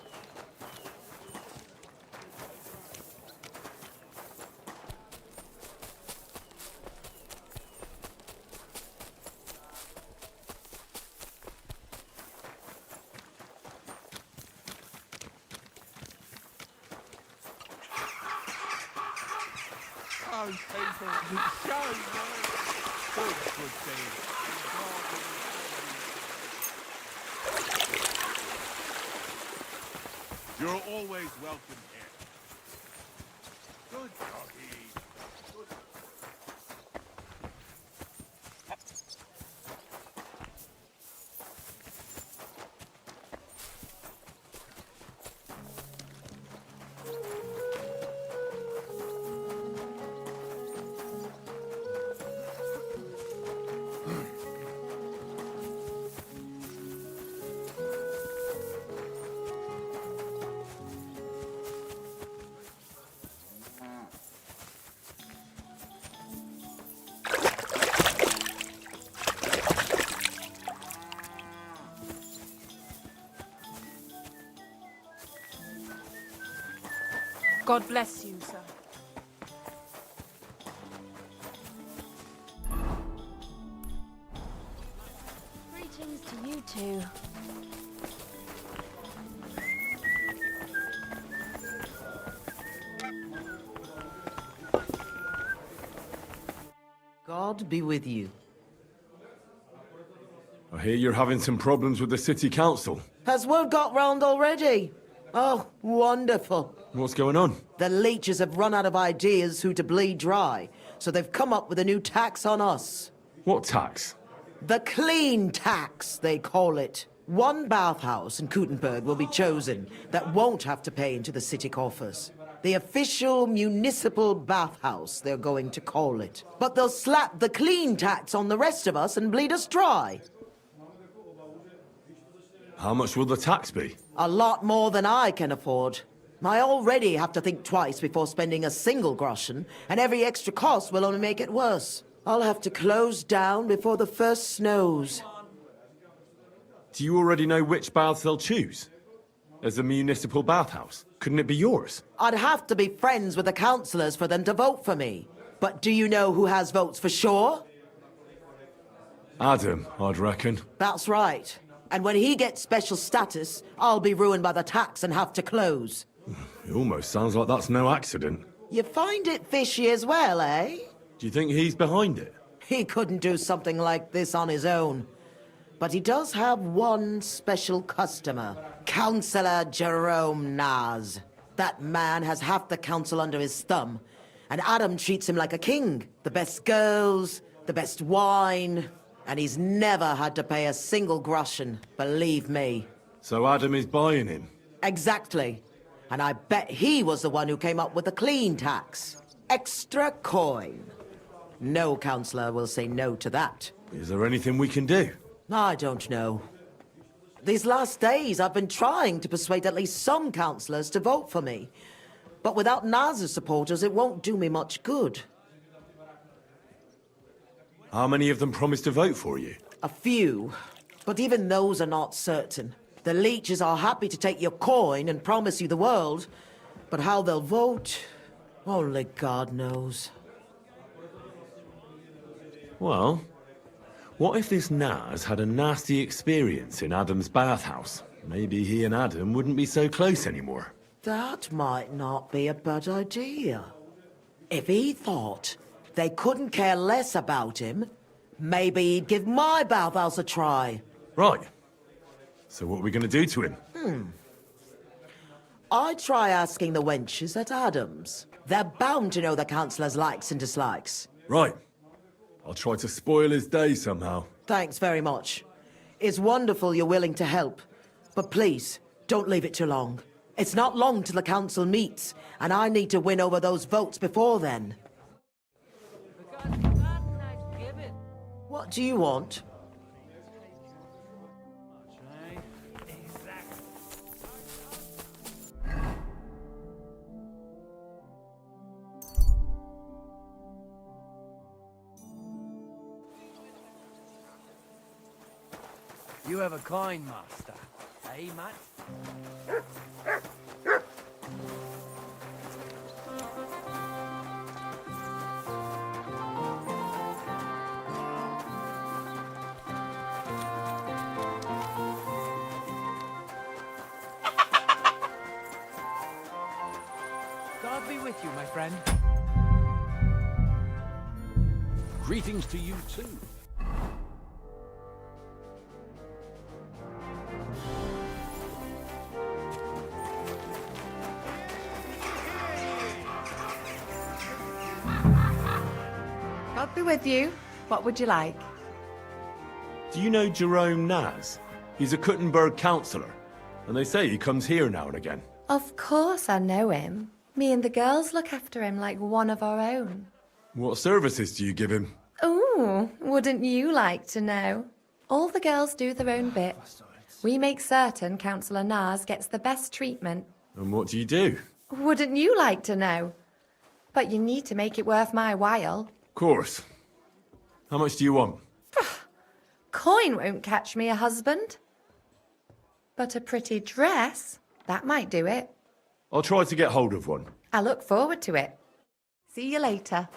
Oh, people, it's so nice. Good thing. You're always welcome here. Good doggy. God bless you, sir. Greetings to you two. God be with you. I hear you're having some problems with the city council. Has word got round already? Oh, wonderful. What's going on? The leeches have run out of ideas who to bleed dry, so they've come up with a new tax on us. What tax? The clean tax, they call it. One bathhouse in Kuttenberg will be chosen that won't have to pay into the city coffers. The official municipal bathhouse, they're going to call it. But they'll slap the clean tax on the rest of us and bleed us dry. How much will the tax be? A lot more than I can afford. I already have to think twice before spending a single groschen, and every extra cost will only make it worse. I'll have to close down before the first snows. Do you already know which baths they'll choose? As a municipal bathhouse? Couldn't it be yours? I'd have to be friends with the councillors for them to vote for me. But do you know who has votes for sure? Adam, I'd reckon. That's right. And when he gets special status, I'll be ruined by the tax and have to close. It almost sounds like that's no accident. You find it fishy as well, eh? Do you think he's behind it? He couldn't do something like this on his own. But he does have one special customer. Councillor Jerome Naz. That man has half the council under his thumb. And Adam treats him like a king. The best girls, the best wine. And he's never had to pay a single groschen, believe me. So Adam is buying him? Exactly. And I bet he was the one who came up with the clean tax. Extra coin. No councillor will say no to that. Is there anything we can do? I don't know. These last days, I've been trying to persuade at least some councillors to vote for me. But without Naz's supporters, it won't do me much good. How many of them promised to vote for you? A few. But even those are not certain. The leeches are happy to take your coin and promise you the world. But how they'll vote, only God knows. Well, what if this Naz had a nasty experience in Adam's bathhouse? Maybe he and Adam wouldn't be so close anymore. That might not be a bad idea. If he thought they couldn't care less about him, maybe he'd give my bathhouse a try. Right. So what are we going to do to him? I'd try asking the wenches at Adams. They're bound to know the councillor's likes and dislikes. Right. I'll try to spoil his day somehow. Thanks very much. It's wonderful you're willing to help. But please, don't leave it too long. It's not long till the council meets, and I need to win over those votes before then. What do you want? You have a coin, master. Eh, mate? God be with you, my friend. Greetings to you too. God be with you. What would you like? Do you know Jerome Naz? He's a Kuttenberg councillor, and they say he comes here now and again. Of course I know him. Me and the girls look after him like one of our own. What services do you give him? Ooh, wouldn't you like to know? All the girls do their own bit. We make certain Councillor Naz gets the best treatment. And what do you do? Wouldn't you like to know? But you need to make it worth my while. Of course. How much do you want? Coin won't catch me a husband. But a pretty dress, that might do it. I'll try to get hold of one. I look forward to it. See you later.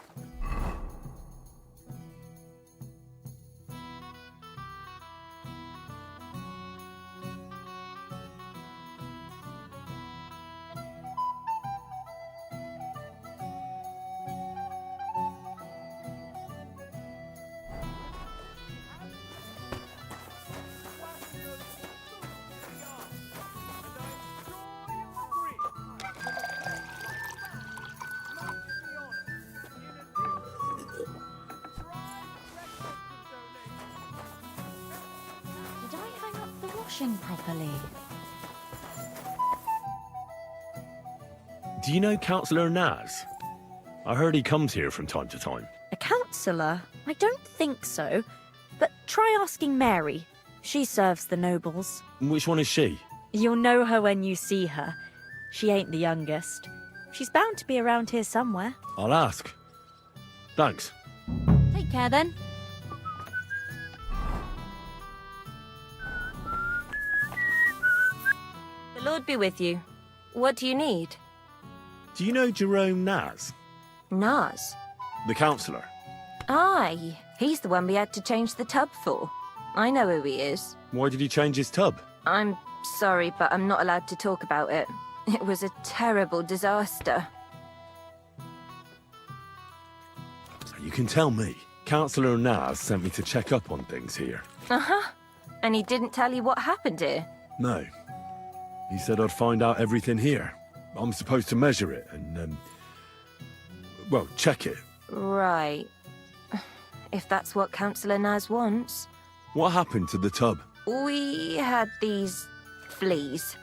Did I hang up the washing properly? Do you know Councillor Naz? I heard he comes here from time to time. A councillor? I don't think so. But try asking Mary. She serves the nobles. Which one is she? You'll know her when you see her. She ain't the youngest. She's bound to be around here somewhere. I'll ask. Thanks. Take care then. The Lord be with you. What do you need? Do you know Jerome Naz? Naz? The councillor? Aye, he's the one we had to change the tub for. I know who he is. Why did he change his tub? I'm sorry, but I'm not allowed to talk about it. It was a terrible disaster. You can tell me. Councillor Naz sent me to check up on things here. Uh-huh. And he didn't tell you what happened here? No. He said I'd find out everything here. I'm supposed to measure it and, well, check it. Right. If that's what Councillor Naz wants. What happened to the tub? We had these fleas.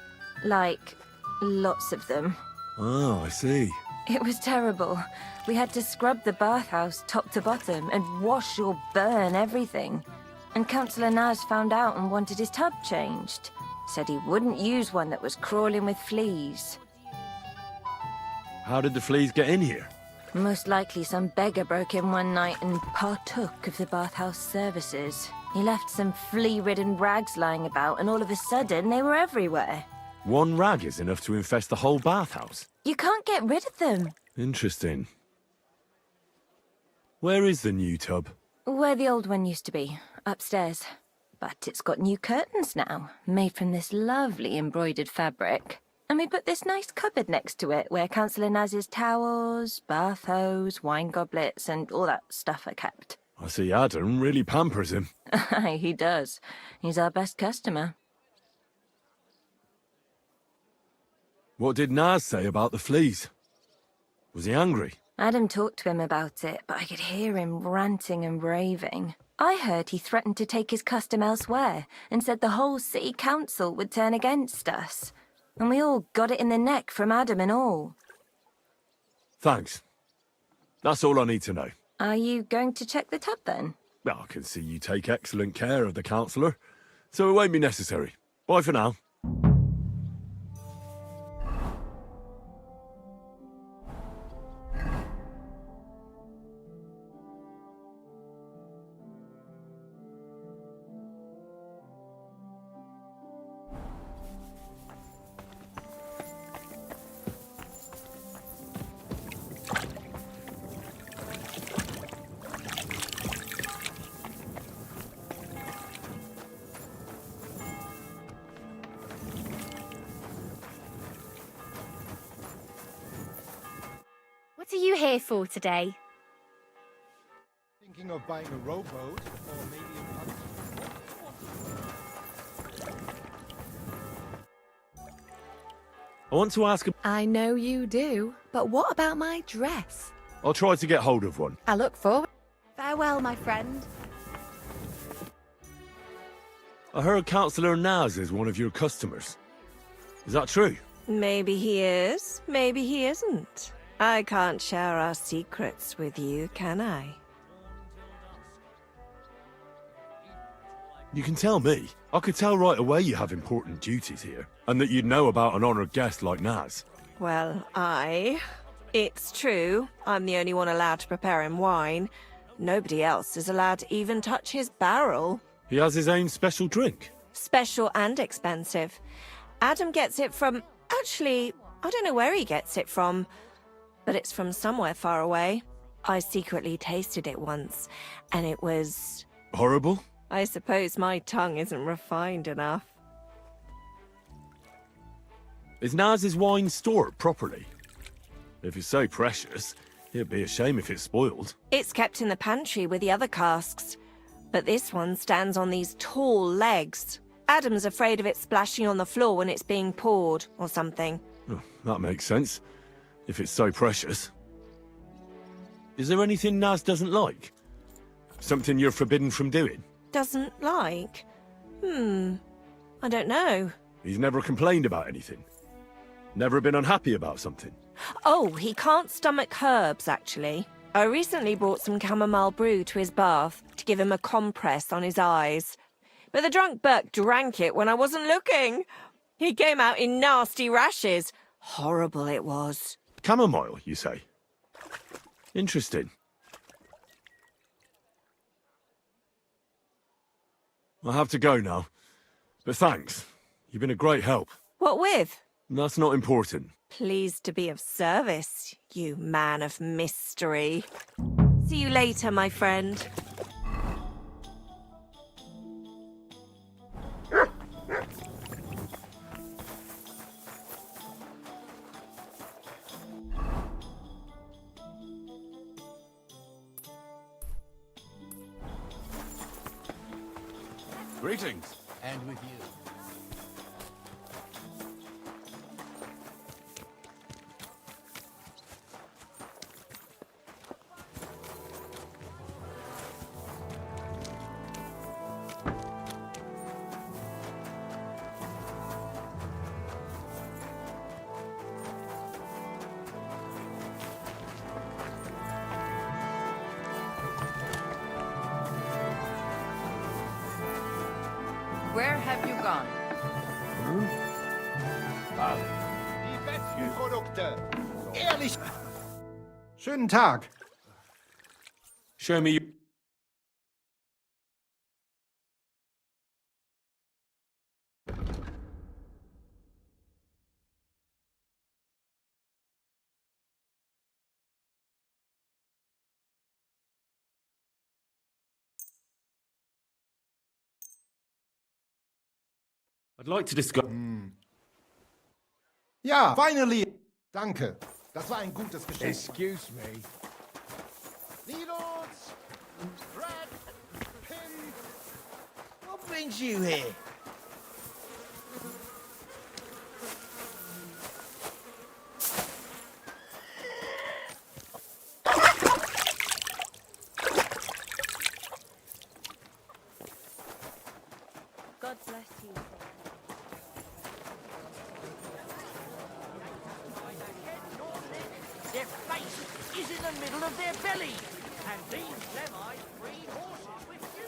Like, lots of them. Oh, I see. It was terrible. We had to scrub the bathhouse top to bottom and wash or burn everything. And Councillor Naz found out and wanted his tub changed. Said he wouldn't use one that was crawling with fleas. How did the fleas get in here? Most likely some beggar broke in one night and partook of the bathhouse services. He left some flea-ridden rags lying about, and all of a sudden they were everywhere. One rag is enough to infest the whole bathhouse. You can't get rid of them. Interesting. Where is the new tub? Where the old one used to be, upstairs. But it's got new curtains now, made from this lovely embroidered fabric. And we put this nice cupboard next to it, where Councillor Naz's towels, bath hose, wine goblets, and all that stuff are kept. I see Adam really pampers him. Aye, he does. He's our best customer. What did Naz say about the fleas? Was he angry? Adam talked to him about it, but I could hear him ranting and raving. I heard he threatened to take his custom elsewhere, and said the whole city council would turn against us. And we all got it in the neck from Adam and all. Thanks. That's all I need to know. Are you going to check the tub then? Well, I can see you take excellent care of the councillor, so it won't be necessary. Bye for now. What are you here for today? Thinking of buying a rowboat or maybe I want to ask... I know you do, but what about my dress? I'll try to get hold of one. I look forward. Farewell, my friend. I heard Councillor Naz is one of your customers. Is that true? Maybe he is, maybe he isn't. I can't share our secrets with you, can I? You can tell me. I could tell right away you have important duties here, and that you'd know about an honoured guest like Naz. Well, it's true. I'm the only one allowed to prepare him wine. Nobody else is allowed to even touch his barrel. He has his own special drink. Special and expensive. Adam gets it from... Actually, I don't know where he gets it from, but it's from somewhere far away. I secretly tasted it once, and it was... Horrible? I suppose my tongue isn't refined enough. Is Naz's wine stored properly? If it's so precious, it'd be a shame if it's spoiled. It's kept in the pantry with the other casks, but this one stands on these tall legs. Adam's afraid of it splashing on the floor when it's being poured, or something. Oh, that makes sense, if it's so precious. Is there anything Naz doesn't like? Something you're forbidden from doing? Doesn't like? I don't know. He's never complained about anything? Never been unhappy about something? Oh, he can't stomach herbs, actually. I recently brought some chamomile brew to his bath to give him a compress on his eyes. But the drunk Burke drank it when I wasn't looking. He came out in nasty rashes. Horrible it was. Chamomile, you say? Interesting. I'll have to go now. But thanks. You've been a great help. What with? That's not important. Pleased to be of service, you man of mystery. See you later, my friend. Greetings. And with you. Where have you gone? Die Produkte. Ehrlich. Schönen Tag. Show me. I'd like to discuss. Ja, finally. Danke. Das war ein gutes Geschenk. Excuse me. Needles! Thread! Pin! What brings you here? God bless you. Their face is in the middle of their belly, and these Levi breed horses with you.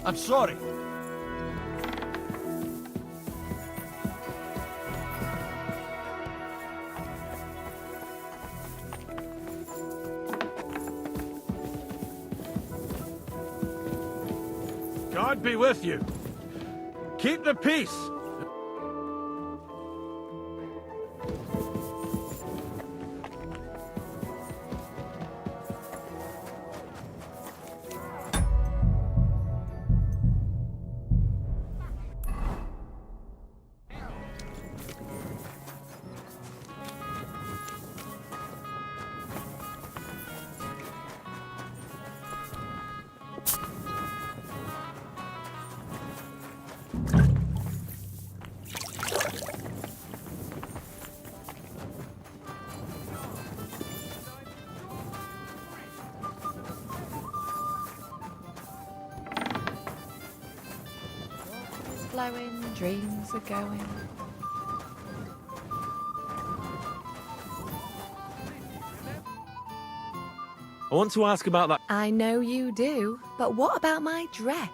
I'm sorry. God be with you. Keep the peace. Flowing, dreams are going. I want to ask about that. I know you do, but what about my dress?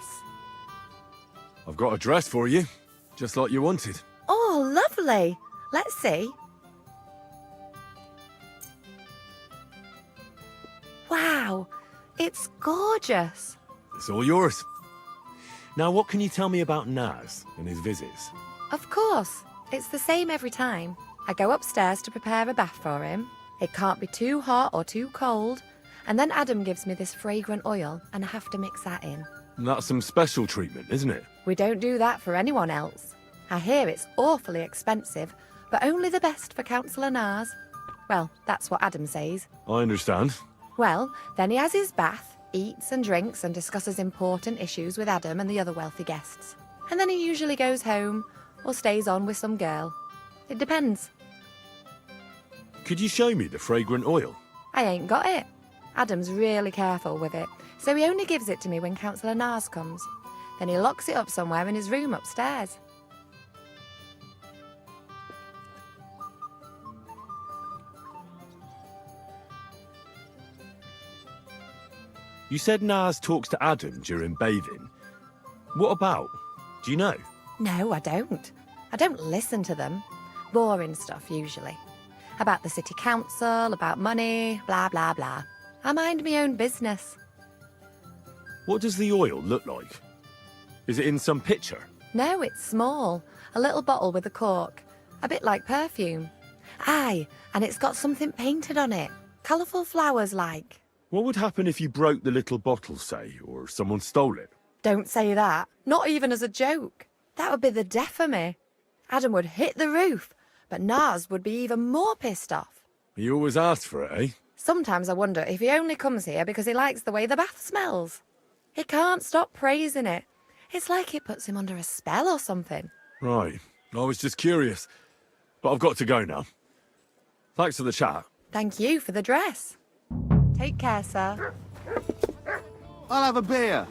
I've got a dress for you, just like you wanted. Oh, lovely. Let's see. Wow, it's gorgeous. It's all yours. Now, what can you tell me about Naz and his visits? Of course, it's the same every time. I go upstairs to prepare a bath for him. It can't be too hot or too cold. And then Adam gives me this fragrant oil, and I have to mix that in. That's some special treatment, isn't it? We don't do that for anyone else. I hear it's awfully expensive, but only the best for Councillor Naz. Well, that's what Adam says. I understand. Well, then he has his bath, eats and drinks and discusses important issues with Adam and the other wealthy guests. And then he usually goes home or stays on with some girl. It depends. Could you show me the fragrant oil? I ain't got it. Adam's really careful with it, so he only gives it to me when Councillor Nars comes. Then he locks it up somewhere in his room upstairs. You said Nars talks to Adam during bathing. What about? Do you know? No, I don't. I don't listen to them. Boring stuff, usually. About the city council, about money, blah, blah, blah. I mind my own business. What does the oil look like? Is it in some pitcher? No, it's small. A little bottle with a cork. A bit like perfume. Aye, and it's got something painted on it. Colourful flowers like. What would happen if you broke the little bottle, say, or someone stole it? Don't say that. Not even as a joke. That would be the death of me. Adam would hit the roof, but Nars would be even more pissed off. You always ask for it, eh? Sometimes I wonder if he only comes here because he likes the way the bath smells. He can't stop praising it. It's like it puts him under a spell or something. Right. I was just curious. But I've got to go now. Thanks for the chat. Thank you for the dress. Take care, sir. I'll have a beer.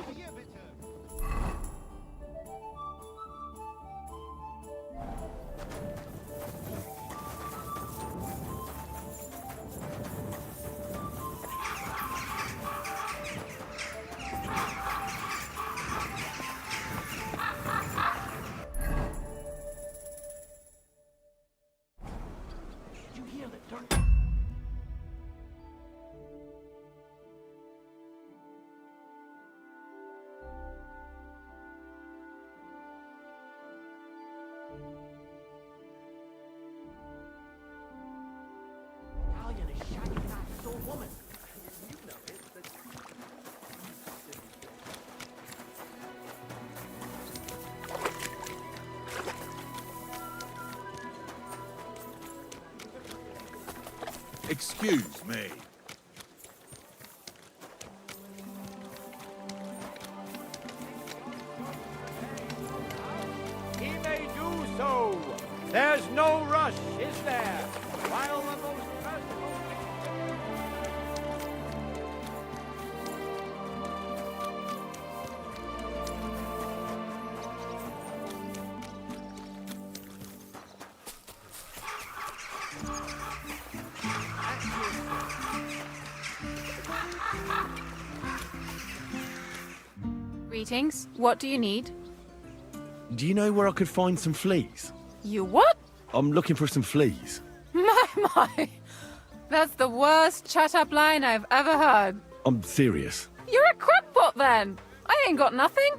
Excuse me. He may do so. There's no rush, is there? While the most merciful... Greetings. What do you need? Do you know where I could find some fleas? You what? I'm looking for some fleas. My. That's the worst shut-up line I've ever heard. I'm serious. You're a crackpot then. I ain't got nothing.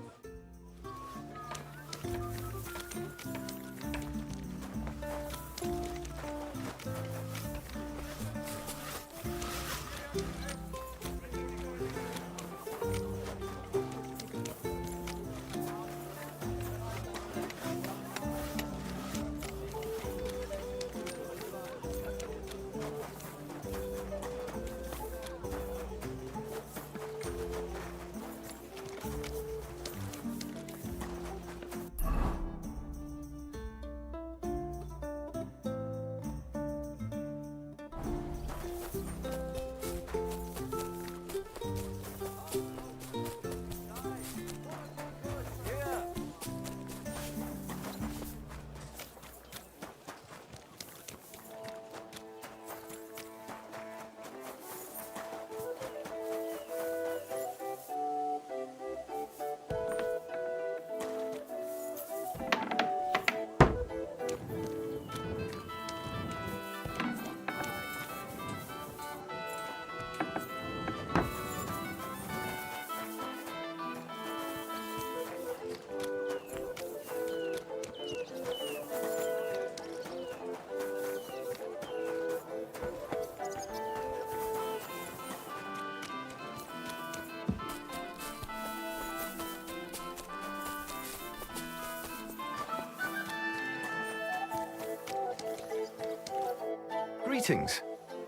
Greetings.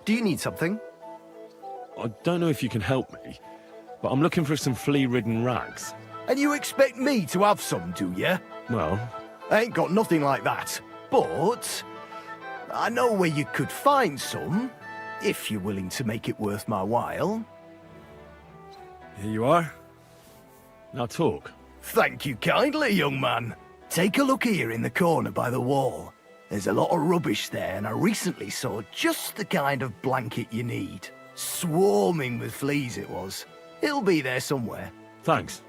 Do you need something? I don't know if you can help me, but I'm looking for some flea-ridden rags. And you expect me to have some, do you? Well, I ain't got nothing like that. But I know where you could find some, if you're willing to make it worth my while. Here you are. Now talk. Thank you kindly, young man. Take a look here in the corner by the wall. There's a lot of rubbish there, and I recently saw just the kind of blanket you need. Swarming with fleas it was. It'll be there somewhere. Thanks.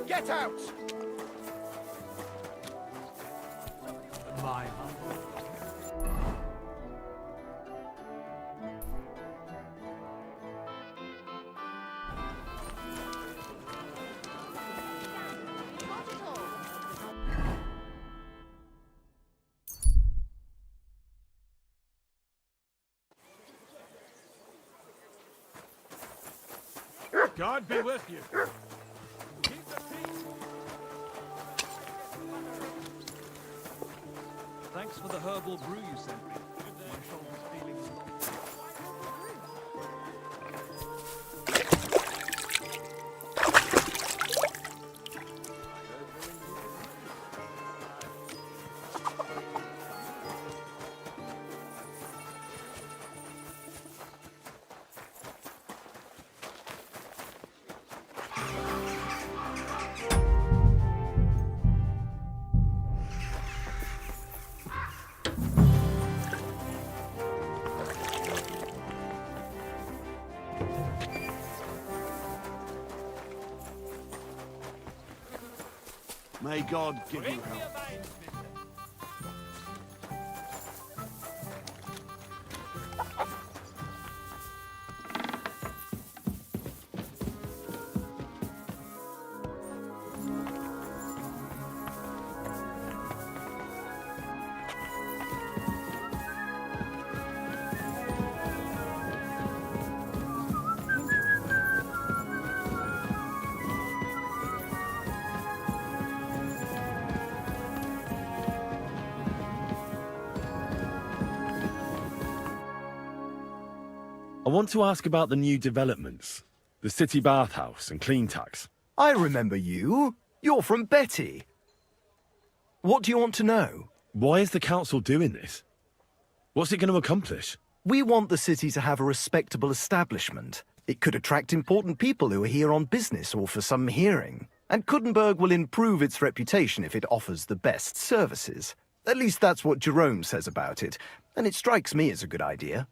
Get out! My God be with you. Thanks for the herbal brew you sent me. My shoulder's feeling... May God give you help. I want to ask about the new developments. The city bathhouse and clean tax. I remember you. You're from Betty. What do you want to know? Why is the council doing this? What's it going to accomplish? We want the city to have a respectable establishment. It could attract important people who are here on business or for some hearing. And Kuddenberg will improve its reputation if it offers the best services. At least that's what Jerome says about it, and it strikes me as a good idea.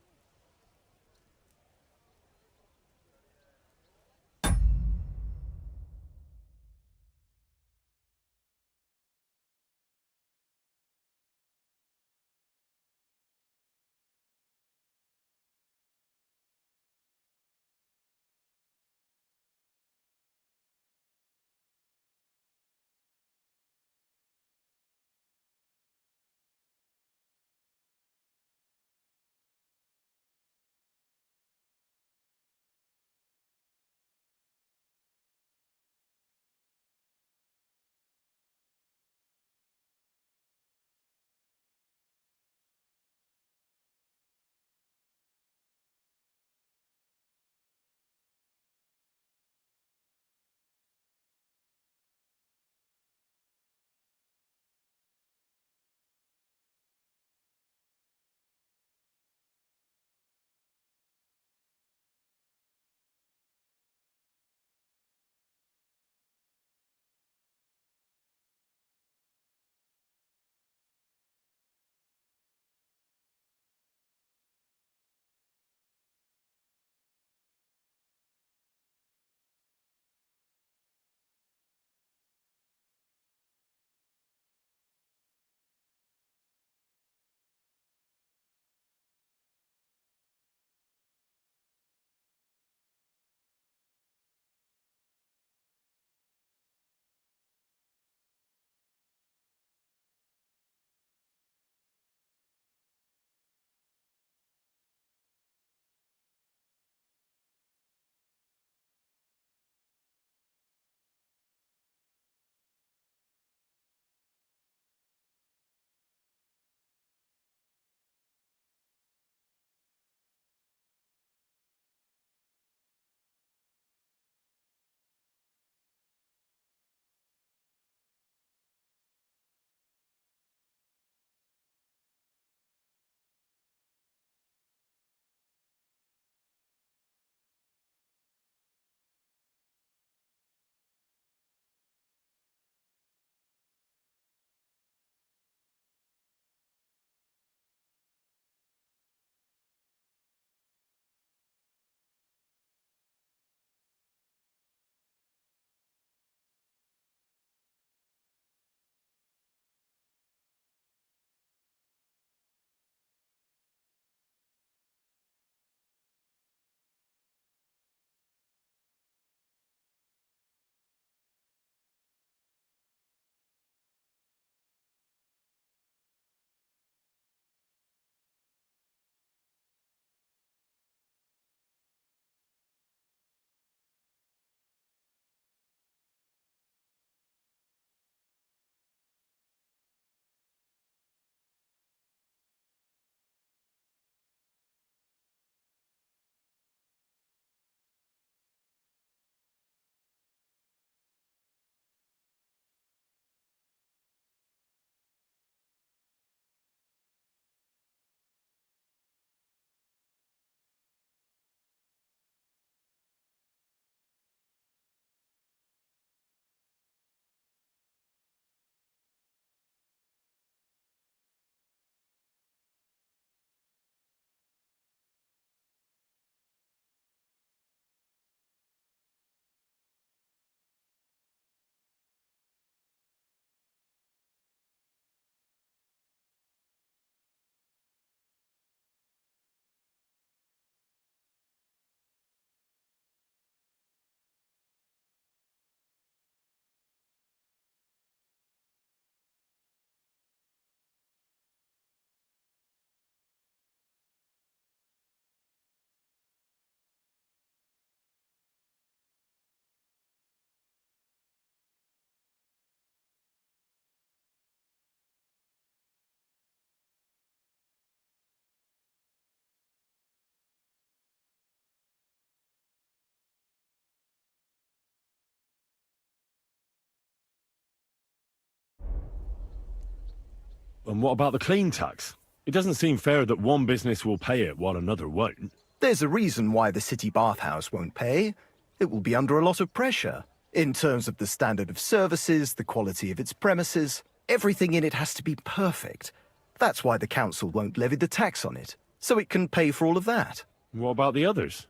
And what about the clean tax? It doesn't seem fair that one business will pay it while another won't. There's a reason why the city bathhouse won't pay. It will be under a lot of pressure. In terms of the standard of services, the quality of its premises, everything in it has to be perfect. That's why the council won't levy the tax on it, so it can pay for all of that. What about the others?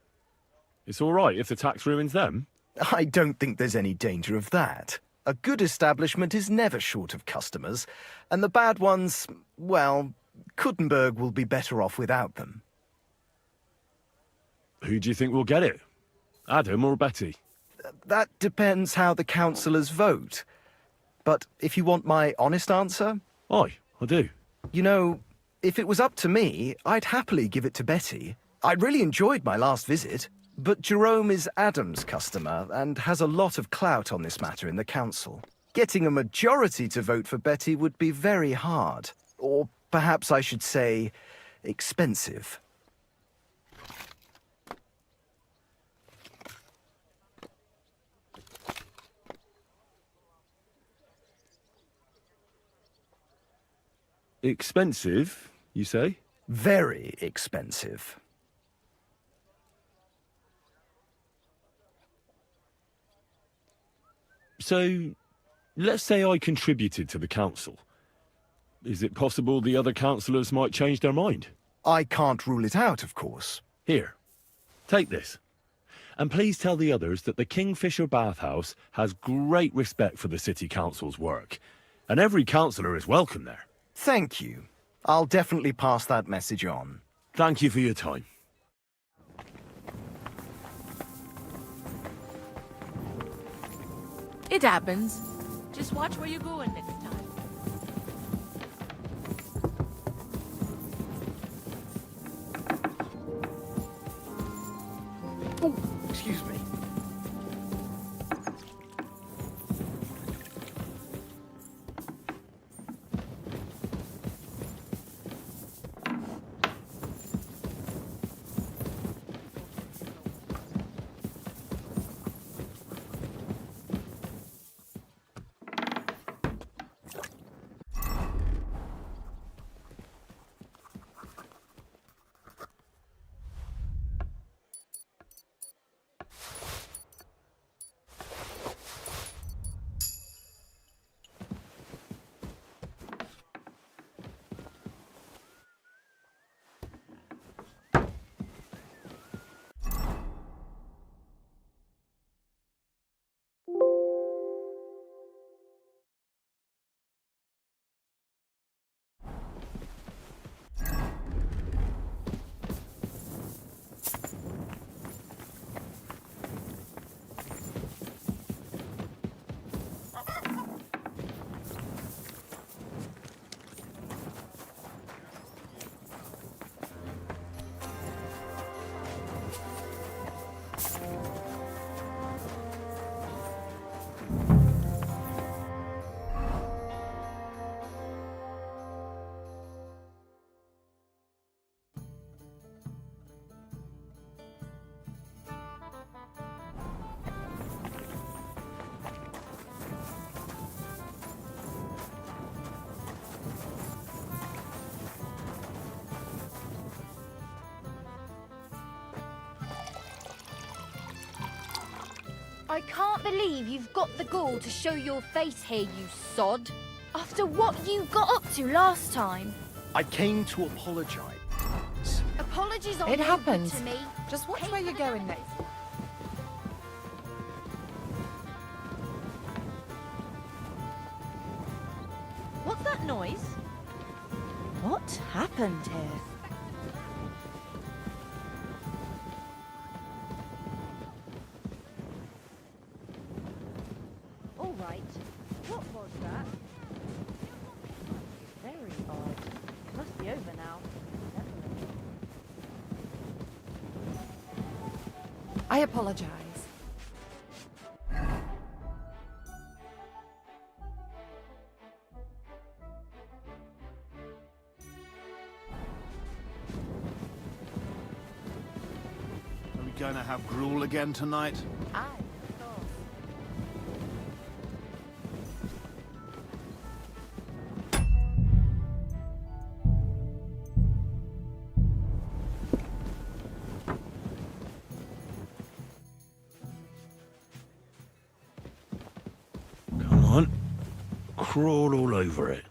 It's all right if the tax ruins them? I don't think there's any danger of that. A good establishment is never short of customers, and the bad ones, well, Kuttenberg will be better off without them. Who do you think will get it? Adam or Betty? That depends how the councillors vote. But if you want my honest answer... Aye, I do. You know, if it was up to me, I'd happily give it to Betty. I really enjoyed my last visit. But Jerome is Adam's customer and has a lot of clout on this matter in the council. Getting a majority to vote for Betty would be very hard. Or perhaps I should say, expensive. Expensive, you say? Very expensive. So, let's say I contributed to the council. Is it possible the other councillors might change their mind? I can't rule it out, of course. Here, take this. And please tell the others that the Kingfisher Bathhouse has great respect for the City Council's work. And every councillor is welcome there. Thank you. I'll definitely pass that message on. Thank you for your time. It happens. Just watch where you're going next time. Oh, excuse me. I can't believe you've got the gall to show your face here, you sod. After what you got up to last time. I came to apologize. Apologies on It you, happens. but to me. Just watch where you're going next. What's that noise? What happened here? All right. What was that? Very odd. Must be over now. Definitely. I apologize. Are we going to have gruel again tonight? Aye. crawl all over it.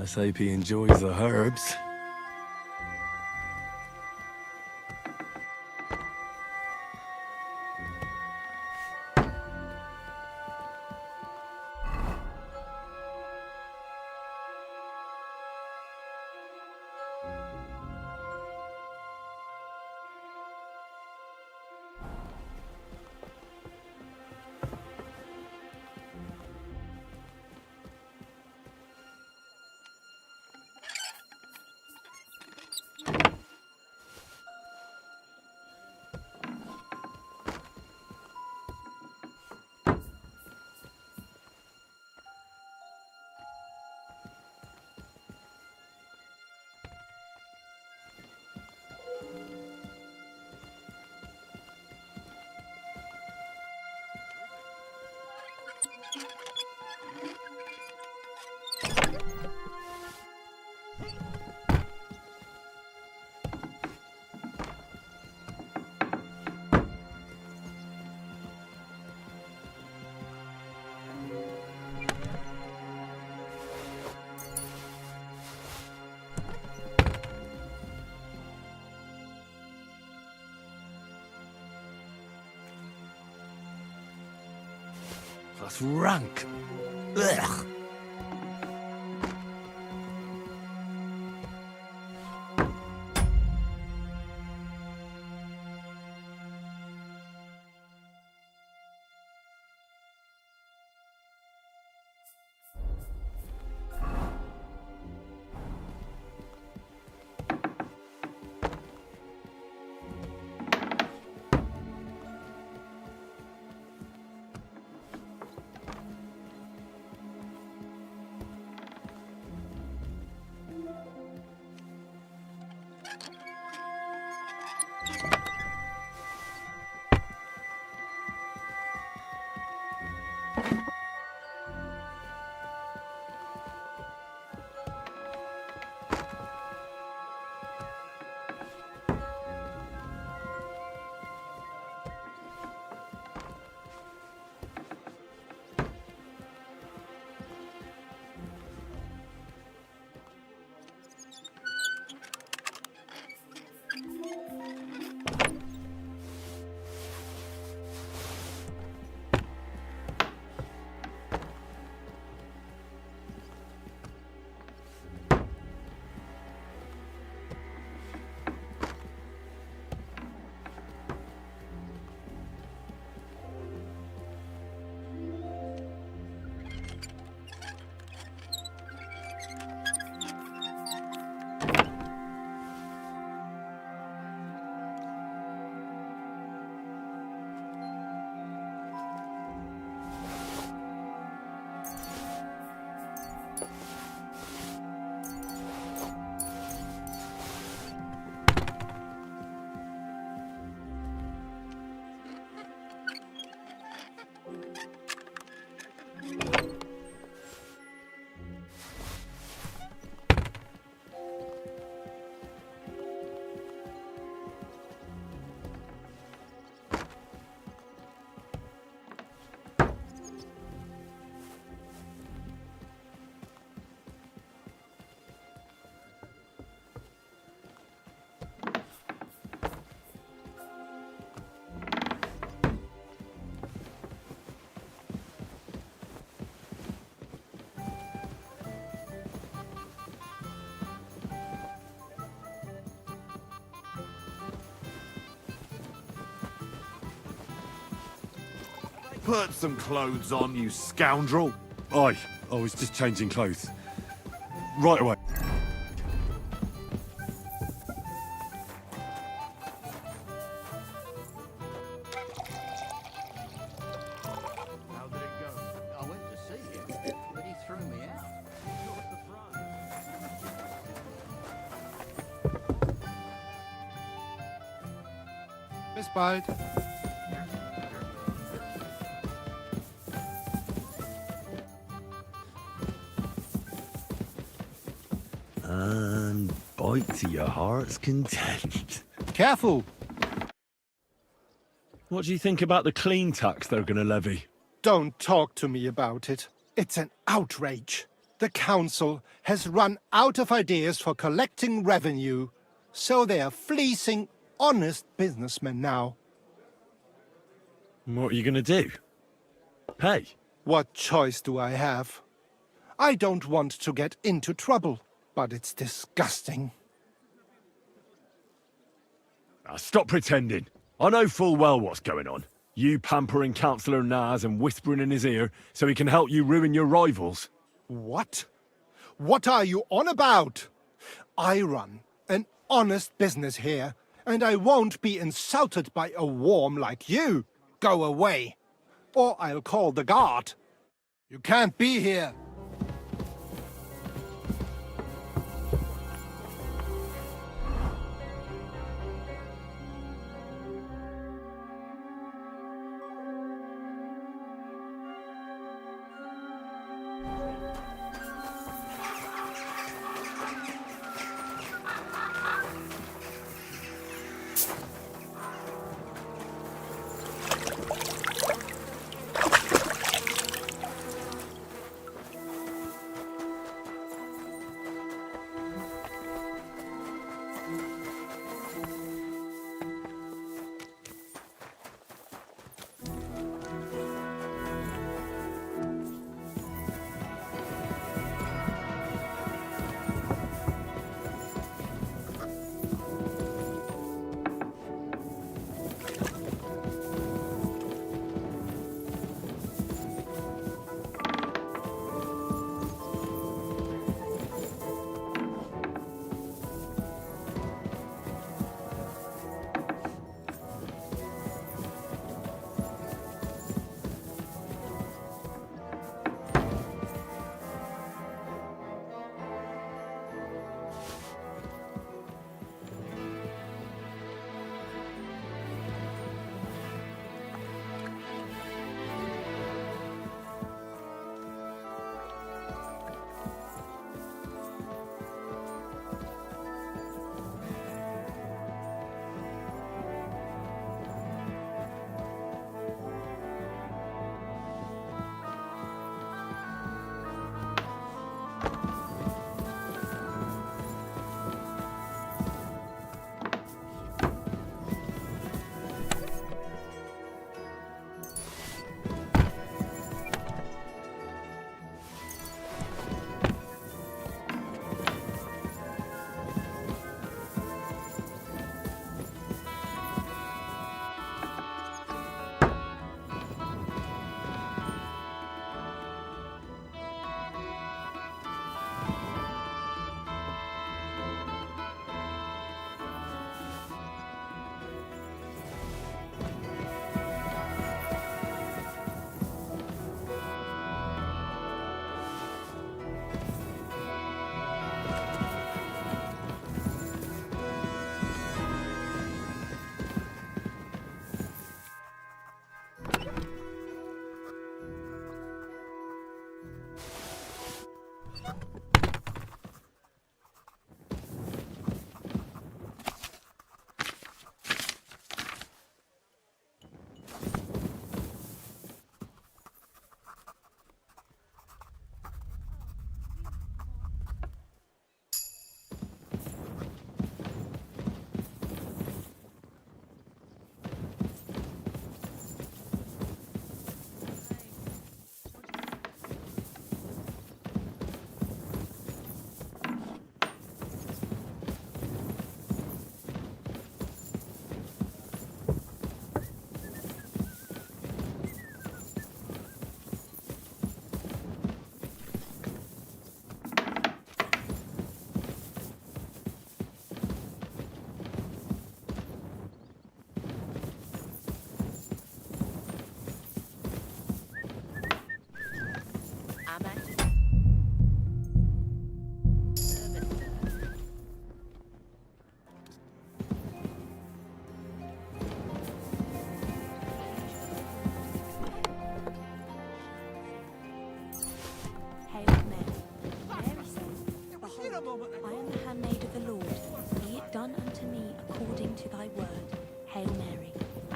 Let's hope he enjoys the herbs. That's rank. Ugh. Put some clothes on, you scoundrel. I was just changing clothes. Right away. How did it go? I went to see him, but he threw me out. Bis bald. And bite to your heart's content. Careful. What do you think about the clean tax they're going to levy? Don't talk to me about it. It's an outrage. The council has run out of ideas for collecting revenue, so they are fleecing honest businessmen now. What are you going to do? Pay? What choice do I have? I don't want to get into trouble, but it's disgusting. Now stop pretending. I know full well what's going on. You pampering Councillor Naz and whispering in his ear so he can help you ruin your rivals. What? What are you on about? I run an honest business here, and I won't be insulted by a worm like you. Go away, or I'll call the guard. You can't be here.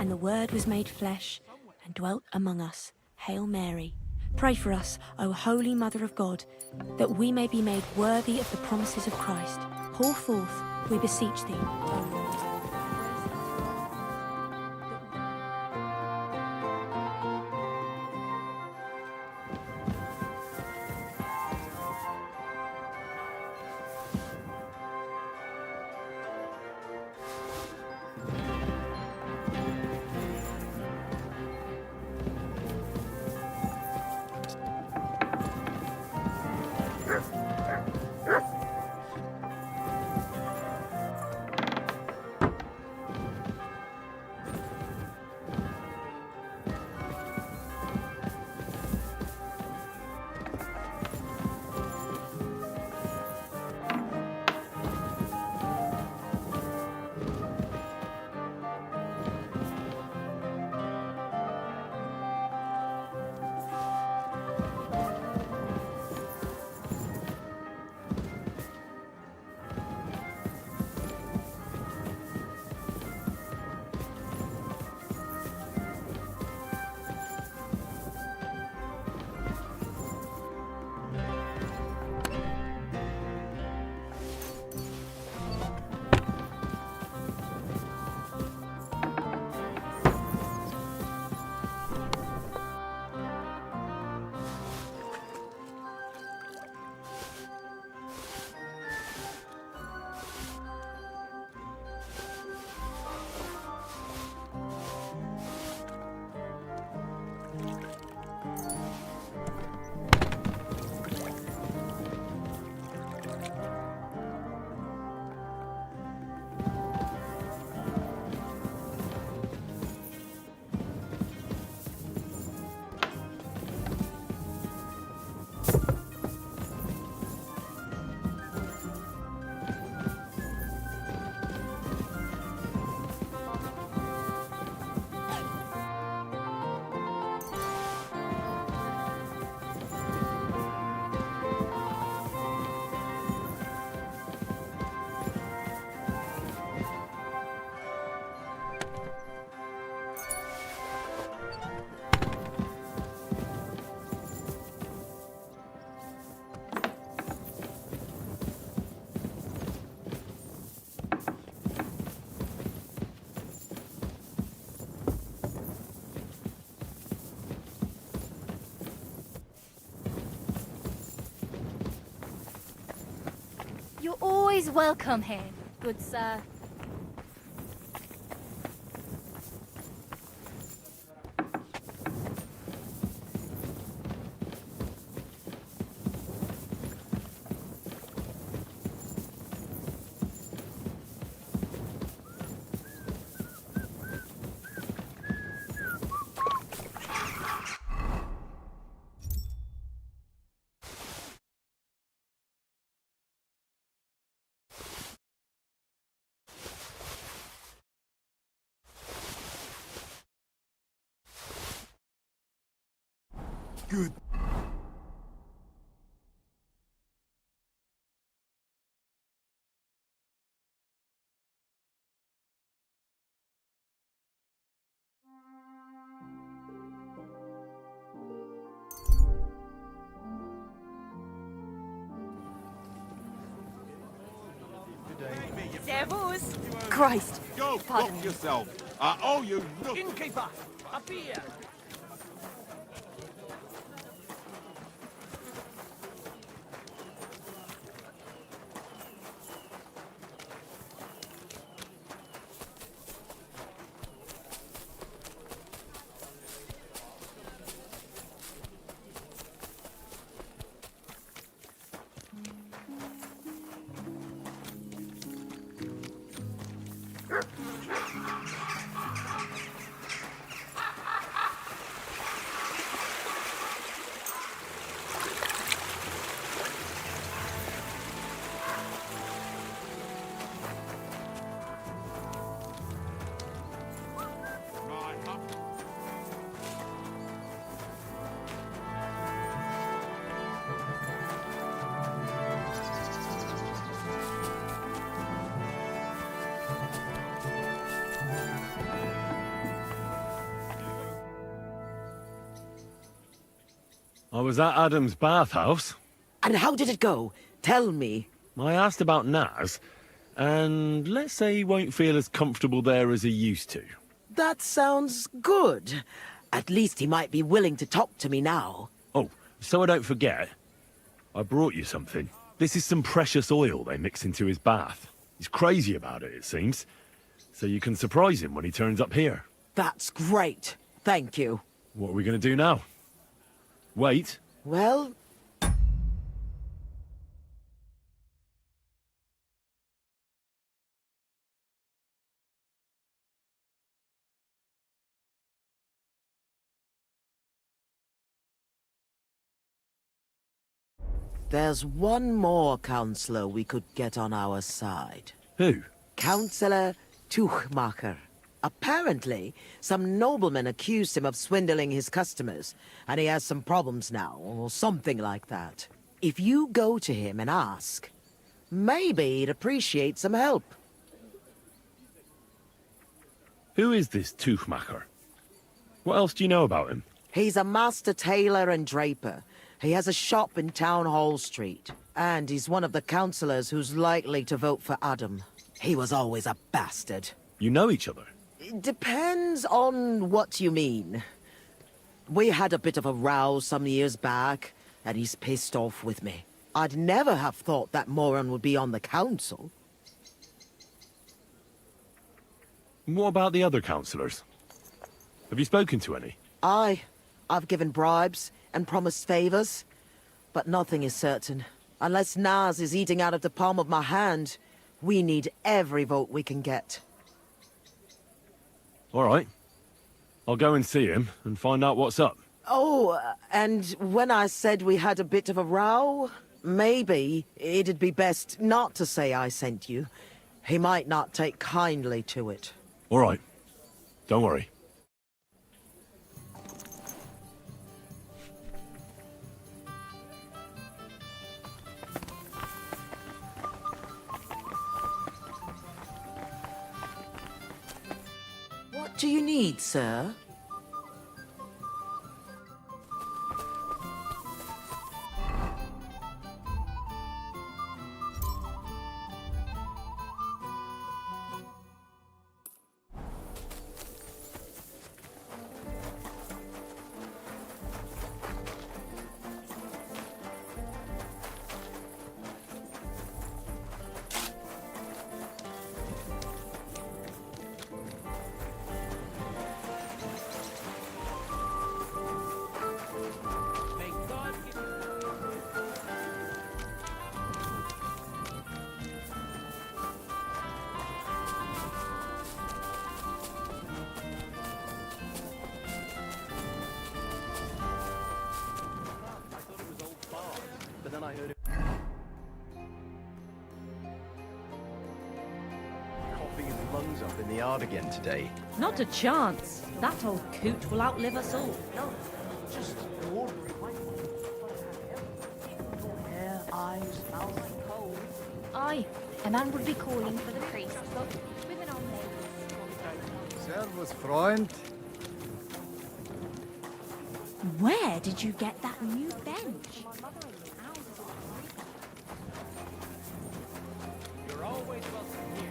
And the Word was made flesh and dwelt among us. Hail Mary. Pray for us, O Holy Mother of God, that we may be made worthy of the promises of Christ. Pour forth, we beseech thee, O Lord. You're always welcome here, good sir. Good. Servus. Christ. Go, Pardon fuck yourself. I owe you nothing. Innkeeper, a beer. I was at Adam's bathhouse. And how did it go? Tell me. I asked about Naz, and let's say he won't feel as comfortable there as he used to. That sounds good. At least he might be willing to talk to me now. Oh, so I don't forget, I brought you something. This is some precious oil they mix into his bath. He's crazy about it, it seems. So you can surprise him when he turns up here. That's great. Thank you. What are we going to do now? Wait. Well... There's one more councillor we could get on our side. Who? Councillor Tuchmacher. Apparently, some nobleman accused him of swindling his customers, and he has some problems now, or something like that. If you go to him and ask, maybe he'd appreciate some help. Who is this Tuchmacher? What else do you know about him? He's a master tailor and draper. He has a shop in Town Hall Street, and he's one of the councillors who's likely to vote for Adam. He was always a bastard. You know each other? It depends on what you mean. We had a bit of a row some years back, and he's pissed off with me. I'd never have thought that moron would be on the council. What about the other councillors? Have you spoken to any? I've given bribes and promised favors, but nothing is certain. Unless Naz is eating out of the palm of my hand, we need every vote we can get. All right. I'll go and see him and find out what's up. Oh, and when I said we had a bit of a row, maybe it'd be best not to say I sent you. He might not take kindly to it. All right. Don't worry. What do you need, sir? Coughing his lungs up in the yard again today. Not a chance. That old coot will outlive us all. Just an ordinary white one. Hair, eyes, mouth, and cold. Aye, a man would be calling for the priest, but with an old name. Servus, Freund. Where did you get that new bench? You're always welcome here.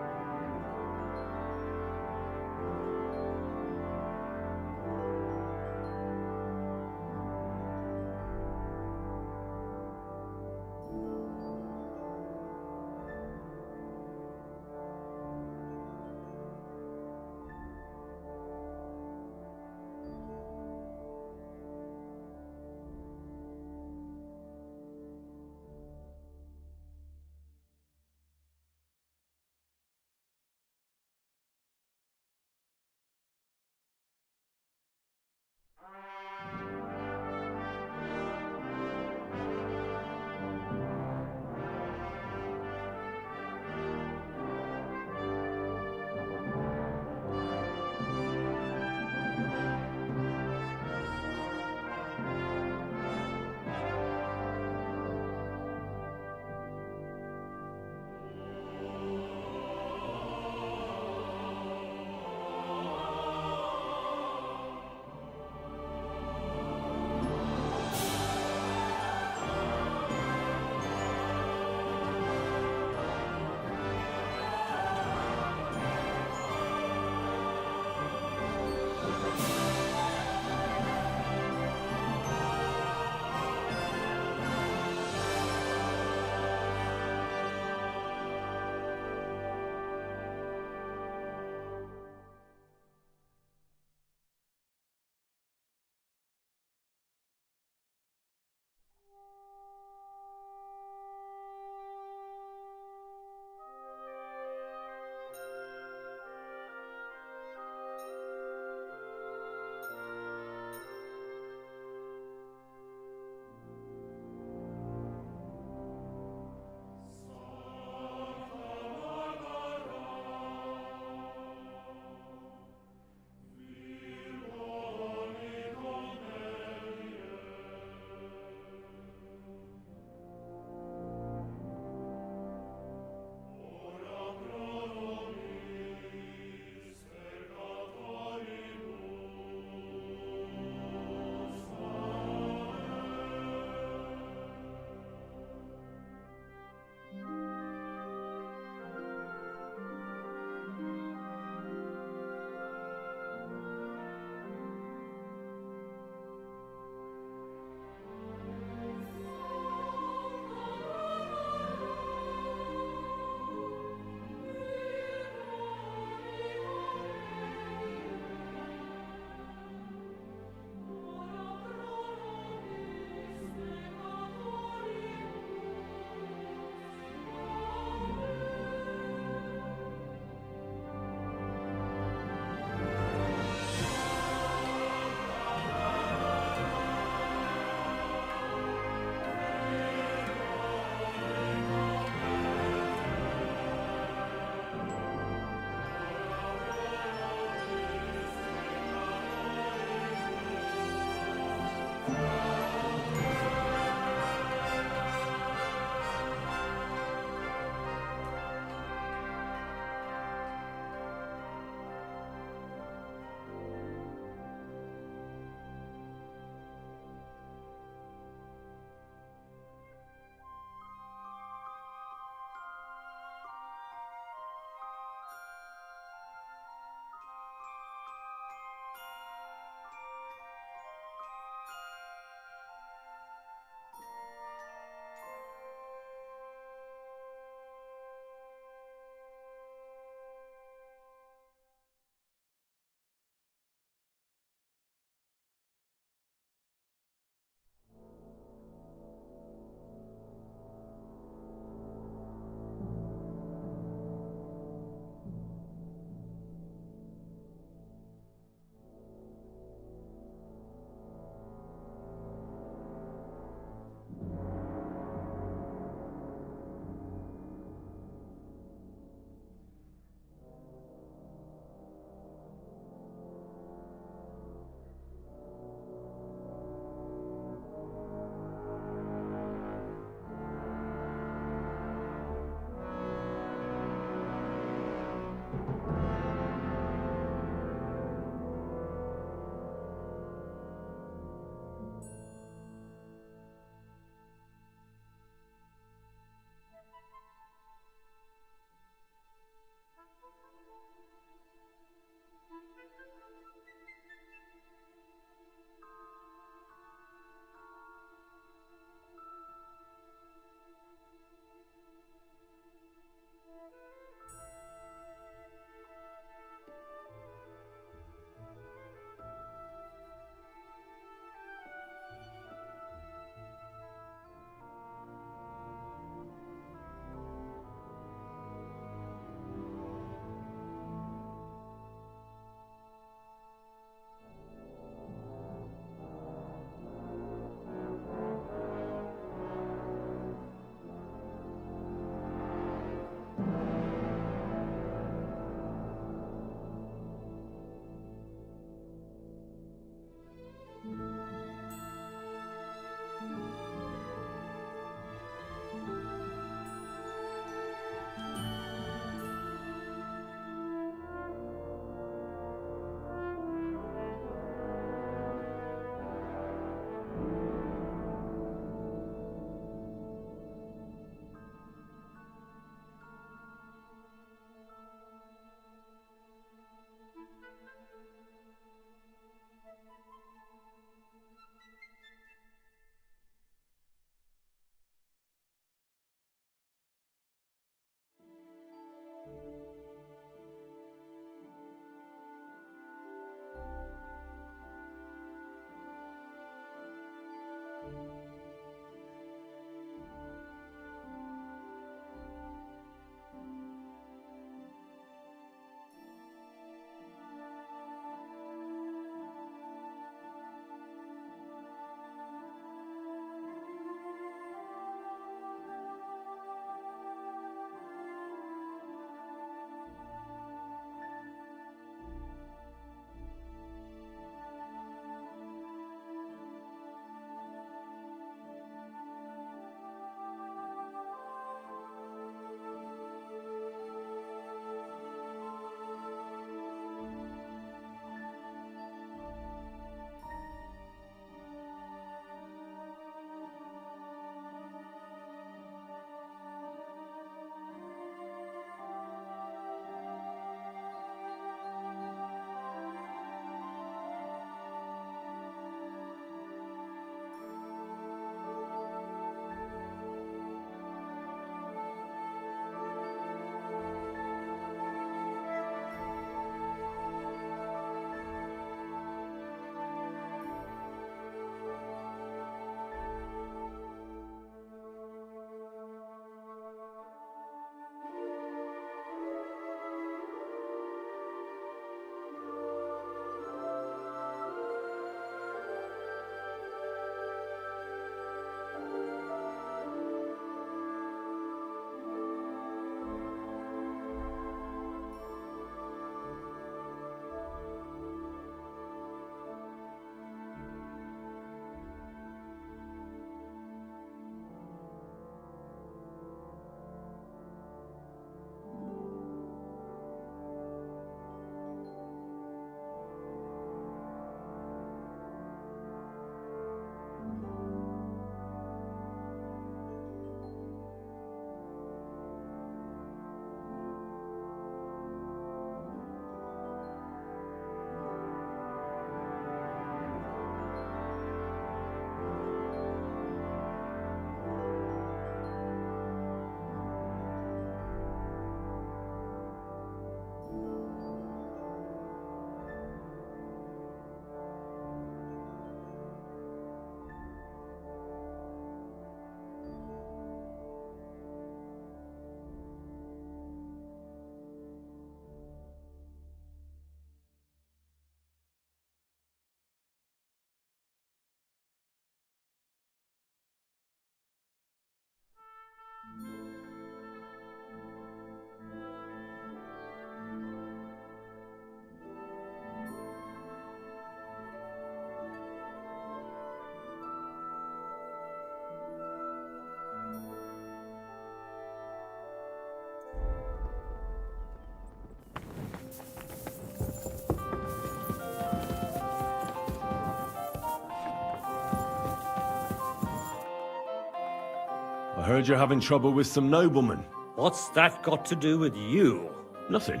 heard you're having trouble with some noblemen. What's that got to do with you? Nothing.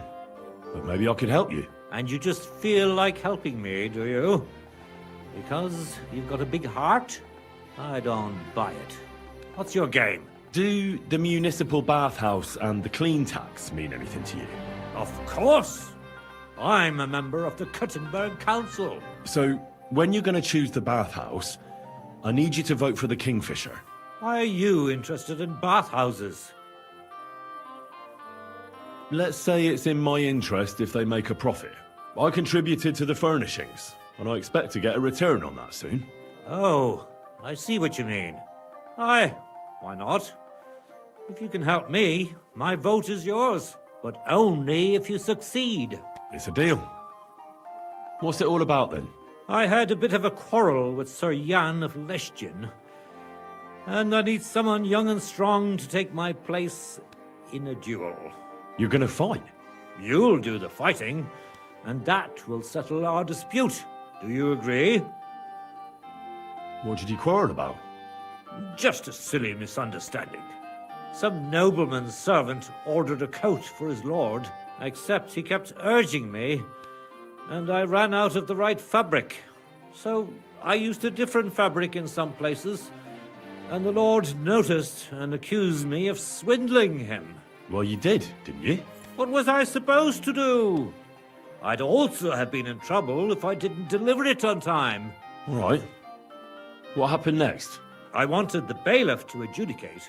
But maybe I could help you. And you just feel like helping me, do you? Because you've got a big heart? I don't buy it. What's your game? Do the municipal bathhouse and the clean tax mean anything to you? Of course! I'm a member of the Kuttenberg Council. So, when you're going to choose the bathhouse, I need you to vote for the Kingfisher. Why are you interested in bathhouses? Let's say it's in my interest if they make a profit. I contributed to the furnishings, and I expect to get a return on that soon. Oh, I see what you mean. Aye, why not? If you can help me, my vote is yours. But only if you succeed. It's a deal. What's it all about then? I had a bit of a quarrel with Sir Jan of Leschin, and I need someone young and strong to take my place in a duel. You're gonna fight? You'll do the fighting, and that will settle our dispute. Do you agree? What did you quarrel about? Just a silly misunderstanding. Some nobleman's servant ordered a coat for his lord, except he kept urging me, and I ran out of the right fabric. So I used a different fabric in some places, and the lord noticed and accused me of swindling him. Well, you did, didn't you? What was I supposed to do? I'd also have been in trouble if I didn't deliver it on time. All right. What happened next? I wanted the bailiff to adjudicate,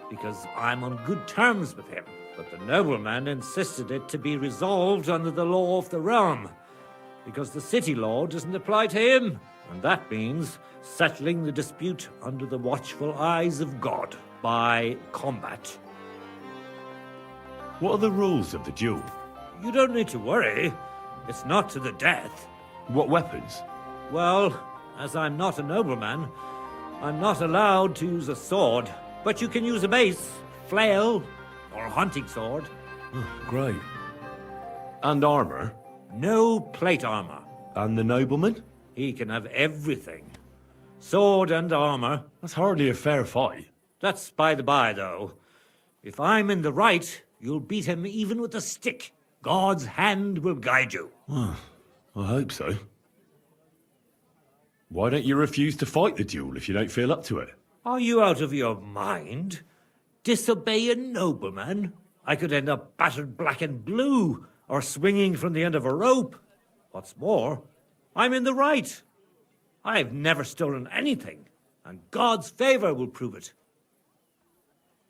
because I'm on good terms with him. But the nobleman insisted it to be resolved under the law of the realm, because the city law doesn't apply to him. And that means settling the dispute under the watchful eyes of God, by combat. What are the rules of the duel? You don't need to worry. It's not to the death. What weapons? Well, as I'm not a nobleman, I'm not allowed to use a sword. But you can use a mace, flail, or a hunting sword. Oh, great. And armor? No plate armor. And the nobleman? He can have everything. Sword and armor. That's hardly a fair fight. That's by the by, though. If I'm in the right, you'll beat him even with a stick. God's hand will guide you. Well, I hope so. Why don't you refuse to fight the duel if you don't feel up to it? Are you out of your mind? Disobey a nobleman? I could end up battered black and blue, or swinging from the end of a rope. What's more, I'm in the right. I've never stolen anything, and God's favor will prove it.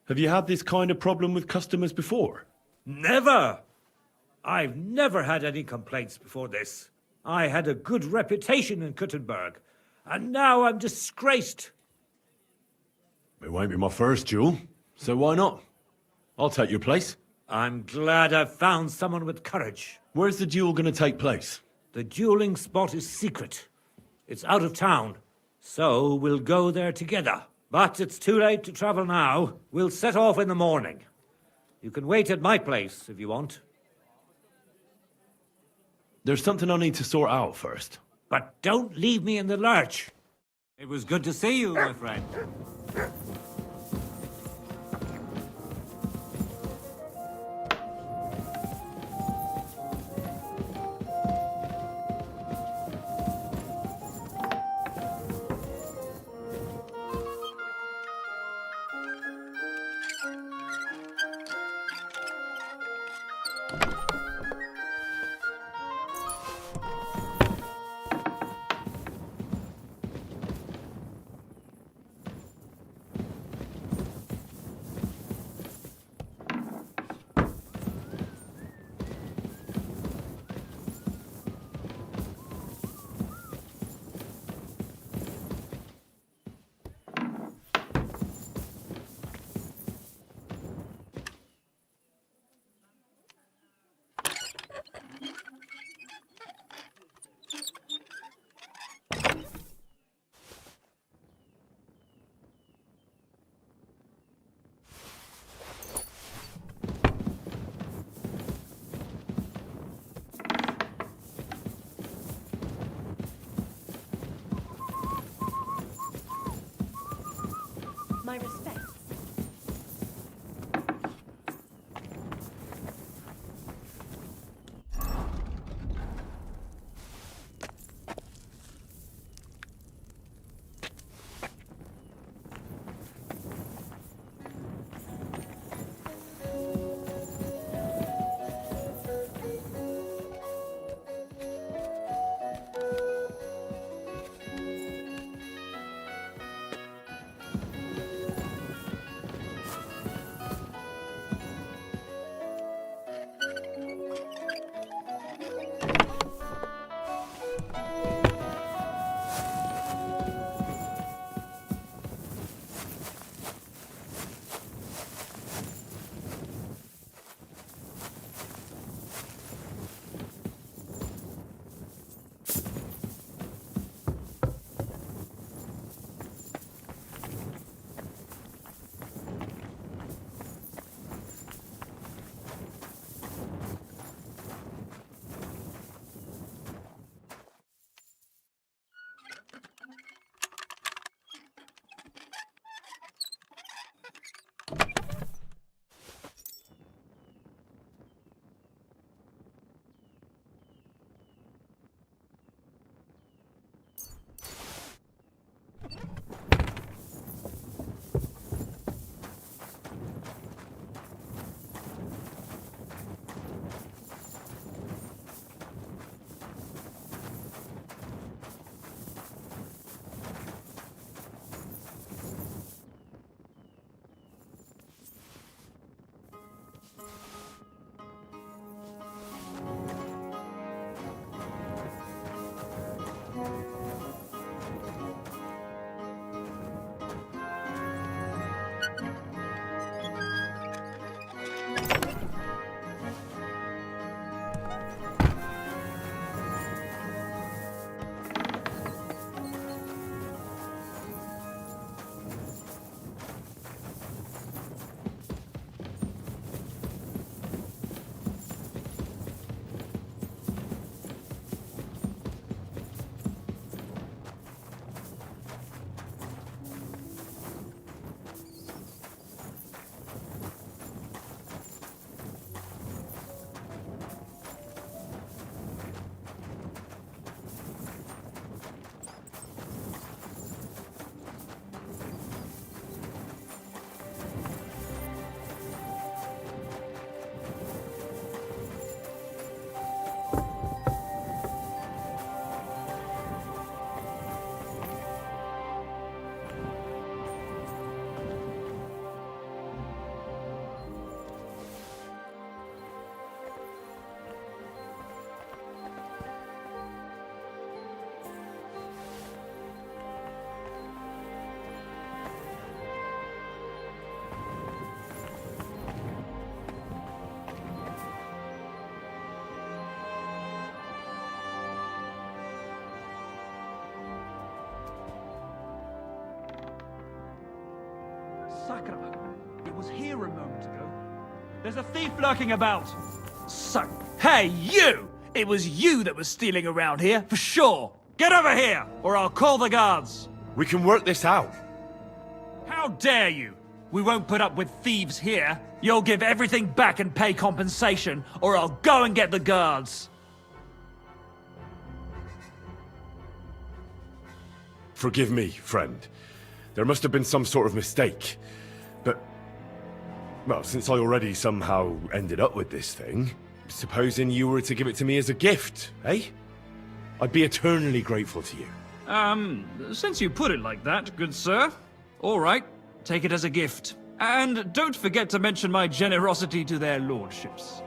Have you had this kind of problem with customers before? Never! I've never had any complaints before this. I had a good reputation in Kuttenberg, and now I'm disgraced. It won't be my first duel, so why not? I'll take your place. I'm glad I've found someone with courage. Where's the duel going to take place? The dueling spot is secret. It's out of town, so we'll go there together. But it's too late to travel now. We'll set off in the morning. You can wait at my place if you want. There's something I need to sort out first. But don't leave me in the lurch. It was good to see you, my friend. Sakura. It was here a moment ago. There's a thief lurking about. So, hey, you! It was you that was stealing around here, for sure. Get over here, or I'll call the guards. We can work this out. How dare you? We won't put up with thieves here. You'll give everything back and pay compensation, or I'll go and get the guards. Forgive me, friend. There must have been some sort of mistake. But, well, since I already somehow ended up with this thing, supposing you were to give it to me as a gift, eh? I'd be eternally grateful to you. Since you put it like that, good sir. All right, take it as a gift. And don't forget to mention my generosity to their lordships.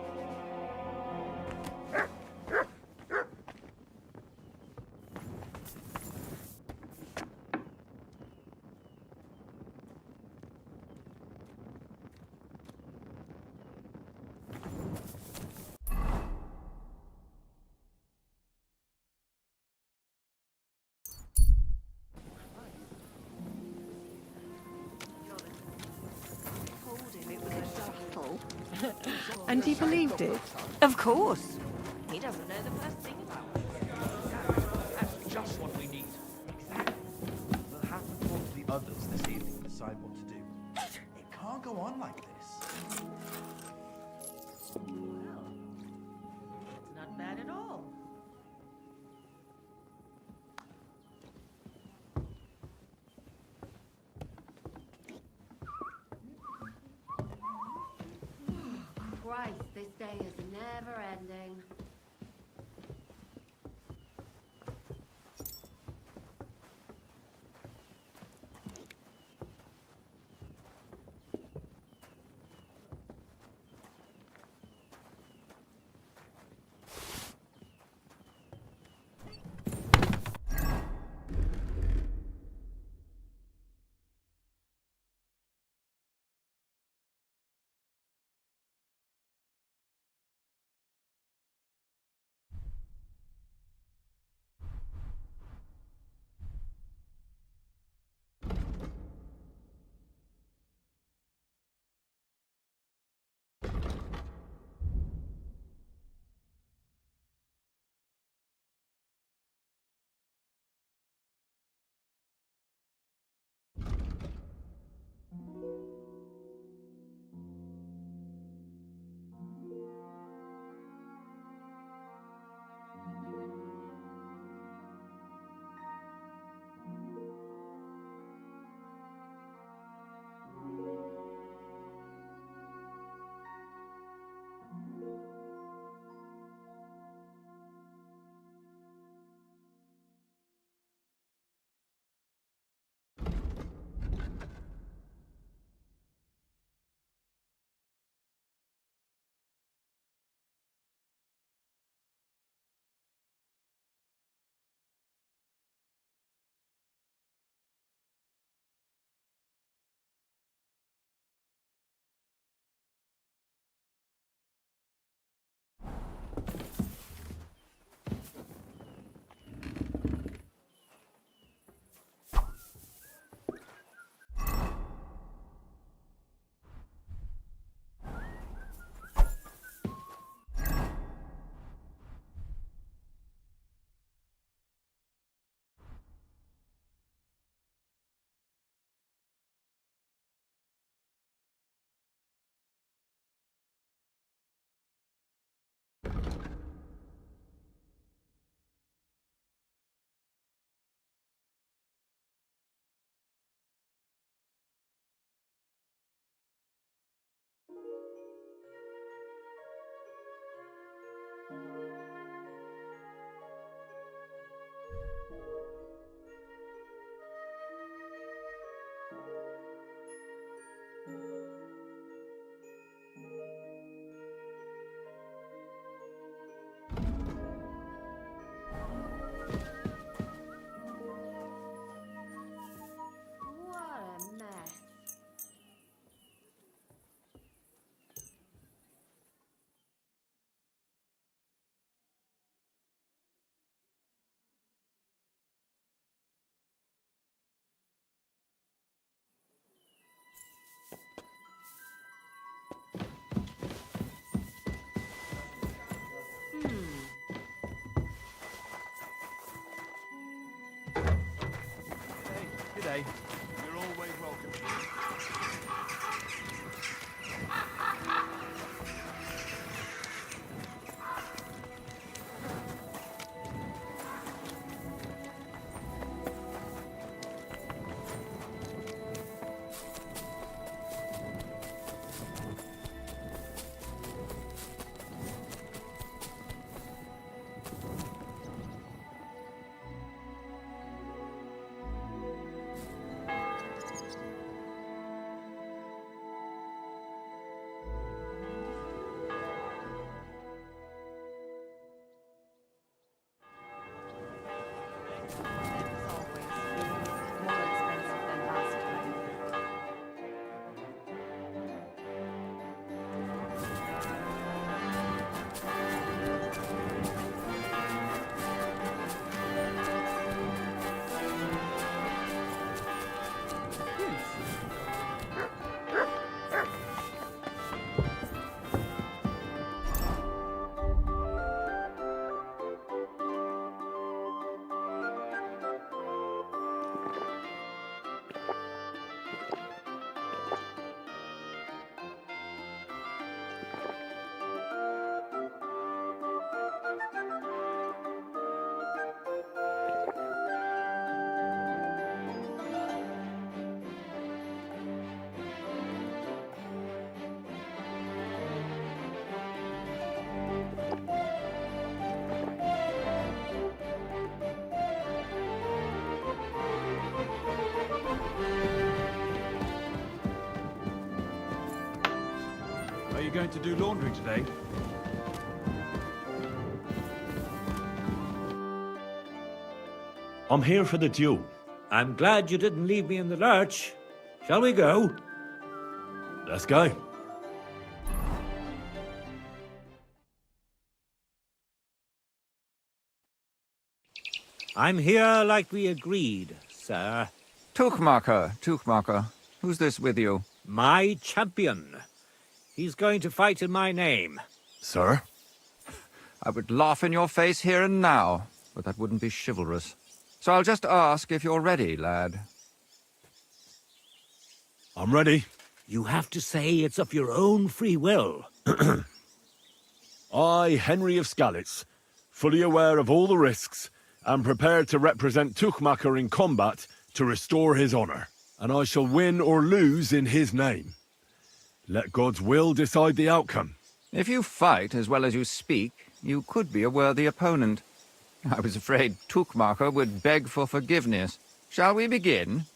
And he believed it? Of course. He doesn't know the first thing about it. That's just what we need. Exactly. We'll have to talk to the others this evening and decide what to do. It can't go on like this. Well, it's not bad at all. Christ, this day is never ending. stay. You're always welcome here. Are you going to do laundry today? I'm here for the duel. I'm glad you didn't leave me in the lurch. Shall we go? Let's go. I'm here like we agreed, sir. Tuchmacher. Who's this with you? My champion. He's going to fight in my name. Sir? I would laugh in your face here and now, but that wouldn't be chivalrous. So I'll just ask if you're ready, lad. I'm ready. You have to say it's of your own free will. I, Henry of Skalitz, fully aware of all the risks, am prepared to represent Tuchmacher in combat to restore his honor, and I shall win or lose in his name. Let God's will decide the outcome. If you fight as well as you speak, you could be a worthy opponent. I was afraid Tuchmacher would beg for forgiveness. Shall we begin?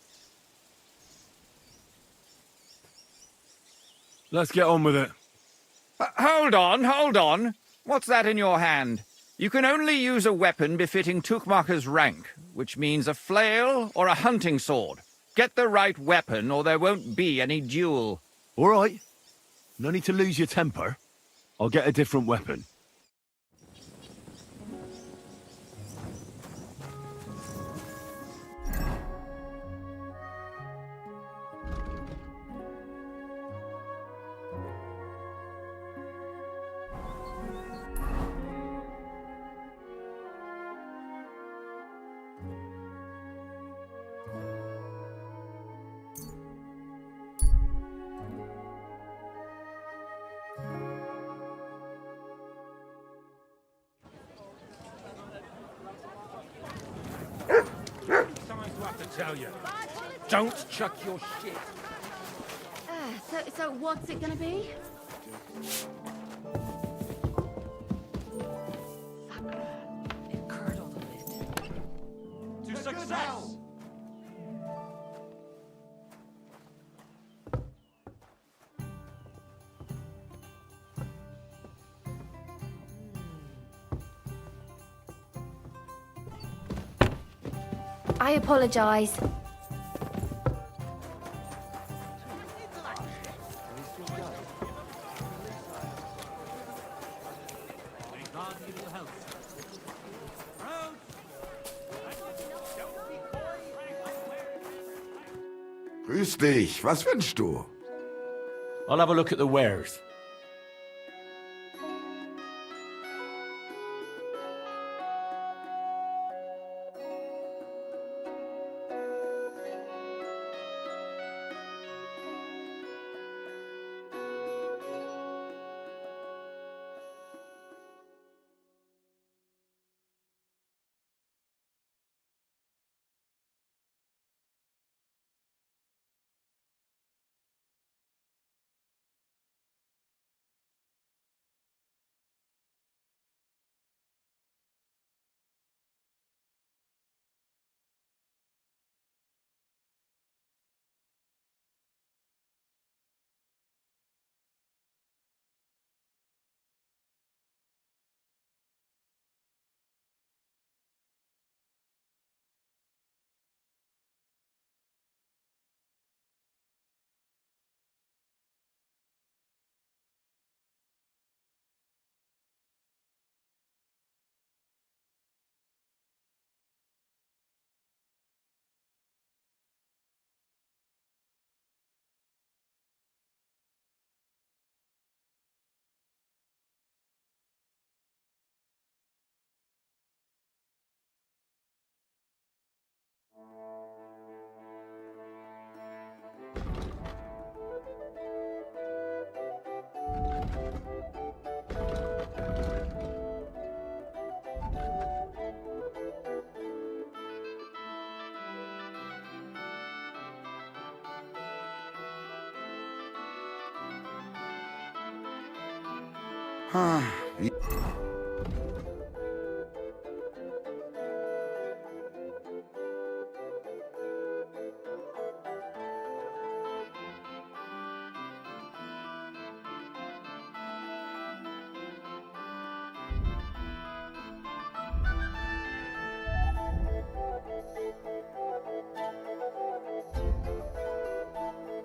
Let's get on with it. Hold on. What's that in your hand? You can only use a weapon befitting Tuchmacher's rank, which means a flail or a hunting sword. Get the right weapon, or there won't be any duel. All right. No need to lose your temper. I'll get a different weapon. Tell you, don't chuck your shit. So what's it gonna be? It curdled a bit. To success! I apologize. Grüß dich. Was wünschst du? I'll have a look at the wares.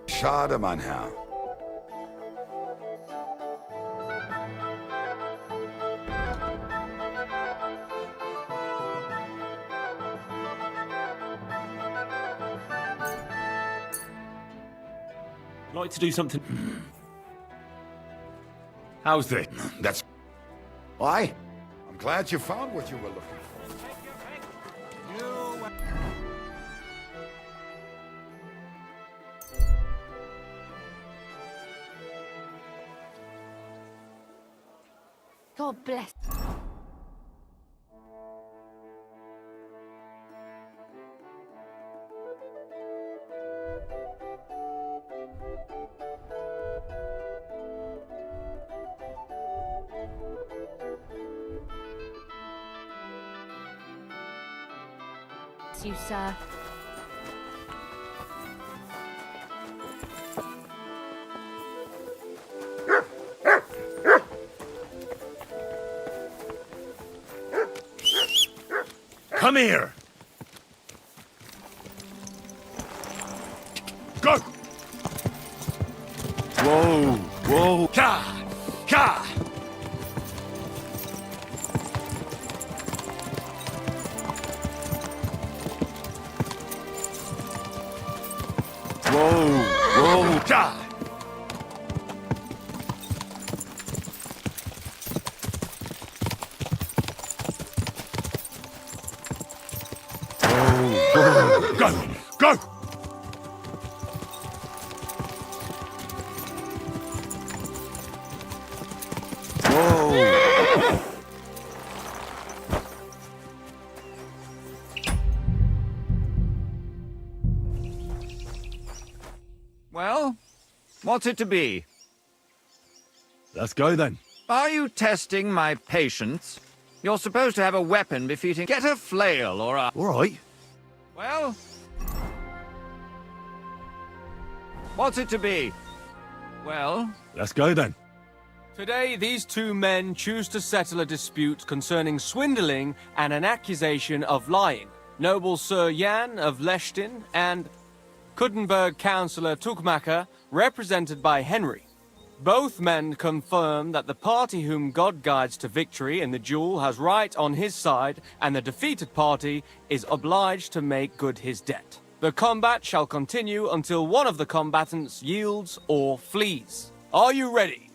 Schade, mein Herr. Like to do something. How's this? That's... Why? I'm glad you found what you were looking for. God bless. You, sir. Come here! Go! Whoa! Whoa! Ka! Ka! Whoa! Whoa! Ka! Go! Go! Whoa! Well, what's it to be? Let's go then. Are you testing my patience? You're supposed to have a weapon befitting... Get a flail or a... All right. Well? What's it to be? Well? Let's go then. Today, these two men choose to settle a dispute concerning swindling and an accusation of lying. Noble Sir Jan of Leshtin and Kuttenberg Councillor Tukmacher, represented by Henry. Both men confirm that the party whom God guides to victory in the duel has right on his side, and the defeated party is obliged to make good his debt. The combat shall continue until one of the combatants yields or flees. Are you ready?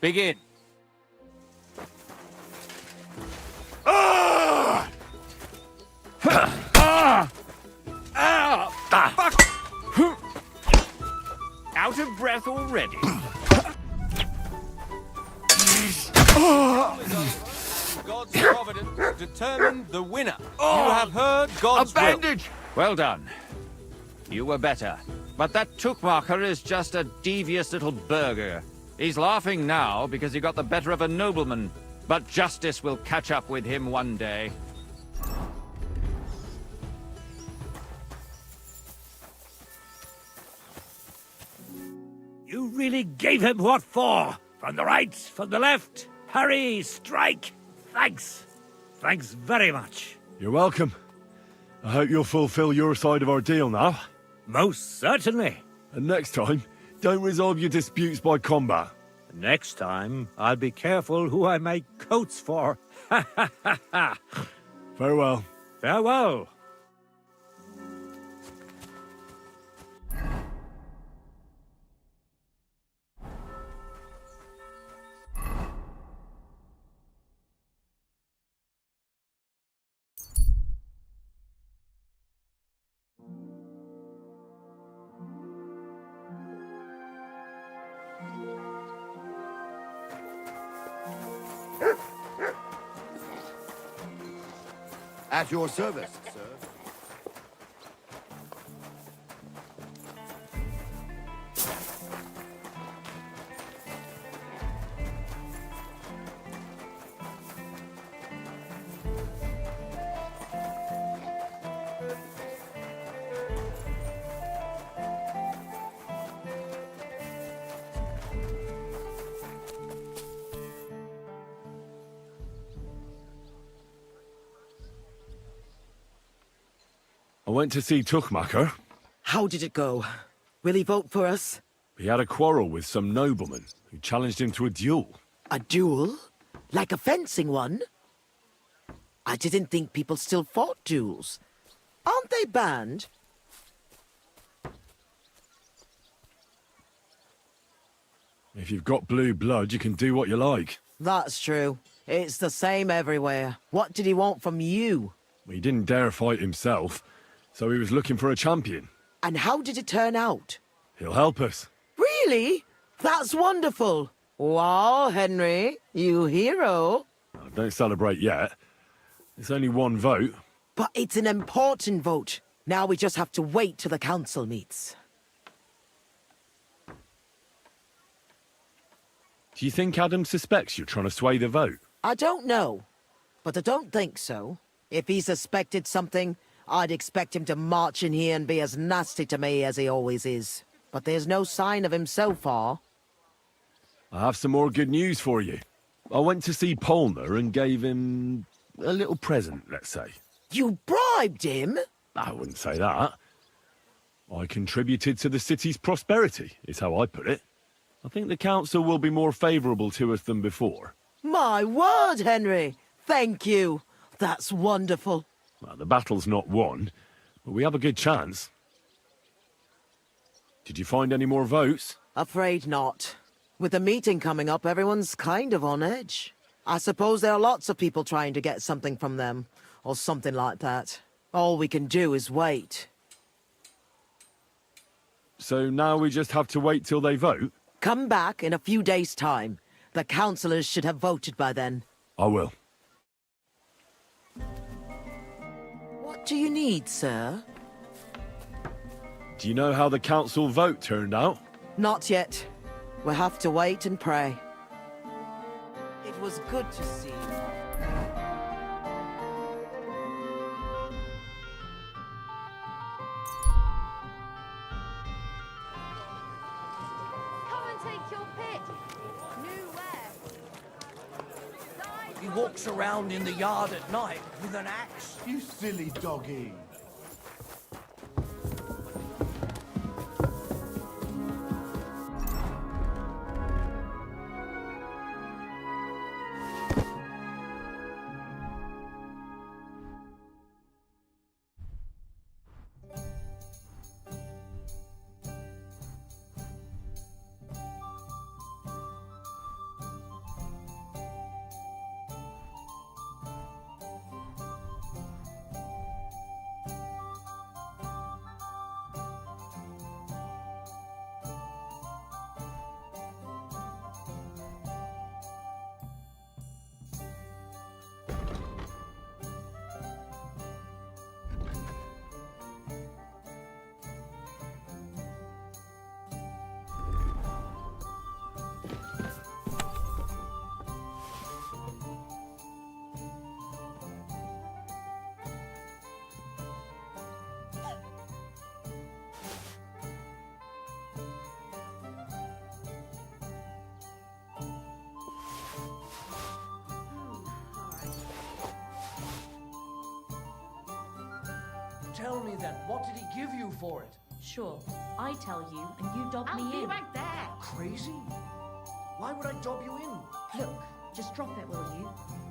Begin. Ah! Ah! Ah! Fuck! Out of breath already. God's providence determined the winner. You have heard God's A bandage! Well done. You were better. But that Tukmacher is just a devious little burger. He's laughing now because he got the better of a nobleman. But justice will catch up with him one day. You really gave him what for? From the right, from the left? Hurry, strike! Thanks. Thanks very much. You're welcome. I hope you'll fulfill your side of our deal now. Most certainly. And next time, don't resolve your disputes by combat. Next time, I'll be careful who I make coats for. Ha ha ha ha! Farewell. Farewell. At your service, sir. I went to see Tuchmacher. How did it go? Will he vote for us? He had a quarrel with some nobleman who challenged him to a duel. A duel? Like a fencing one? I didn't think people still fought duels. Aren't they banned? If you've got blue blood, you can do what you like. That's true. It's the same everywhere. What did he want from you? He didn't dare fight himself, so he was looking for a champion. And how did it turn out? He'll help us. Really? That's wonderful. Wow, Henry, you hero. Don't celebrate yet. It's only one vote. But it's an important vote. Now we just have to wait till the council meets. Do you think Adam suspects you're trying to sway the vote? I don't know, but I don't think so. If he suspected something, I'd expect him to march in here and be as nasty to me as he always is. But there's no sign of him so far. I have some more good news for you. I went to see Polner and gave him a little present, let's say. You bribed him? I wouldn't say that. I contributed to the city's prosperity, is how I put it. I think the council will be more favourable to us than before. My word, Henry! Thank you. That's wonderful. Well, the battle's not won, but we have a good chance. Did you find any more votes? Afraid not. With the meeting coming up, everyone's kind of on edge. I suppose there are lots of people trying to get something from them, or something like that. All we can do is wait. So now we just have to wait till they vote? Come back in a few days' time. The councillors should have voted by then. I will. What do you need, sir? Do you know how the council vote turned out? Not yet. We'll have to wait and pray. It was good to see you. Come and take your pick. New where? He walks around in the yard at night with an axe. You silly doggy. Tell me then, what did he give you for it? Sure, I tell you, and you dob I'll me be in. right there. Crazy? Why would I dob you in? Look, just drop it, will you?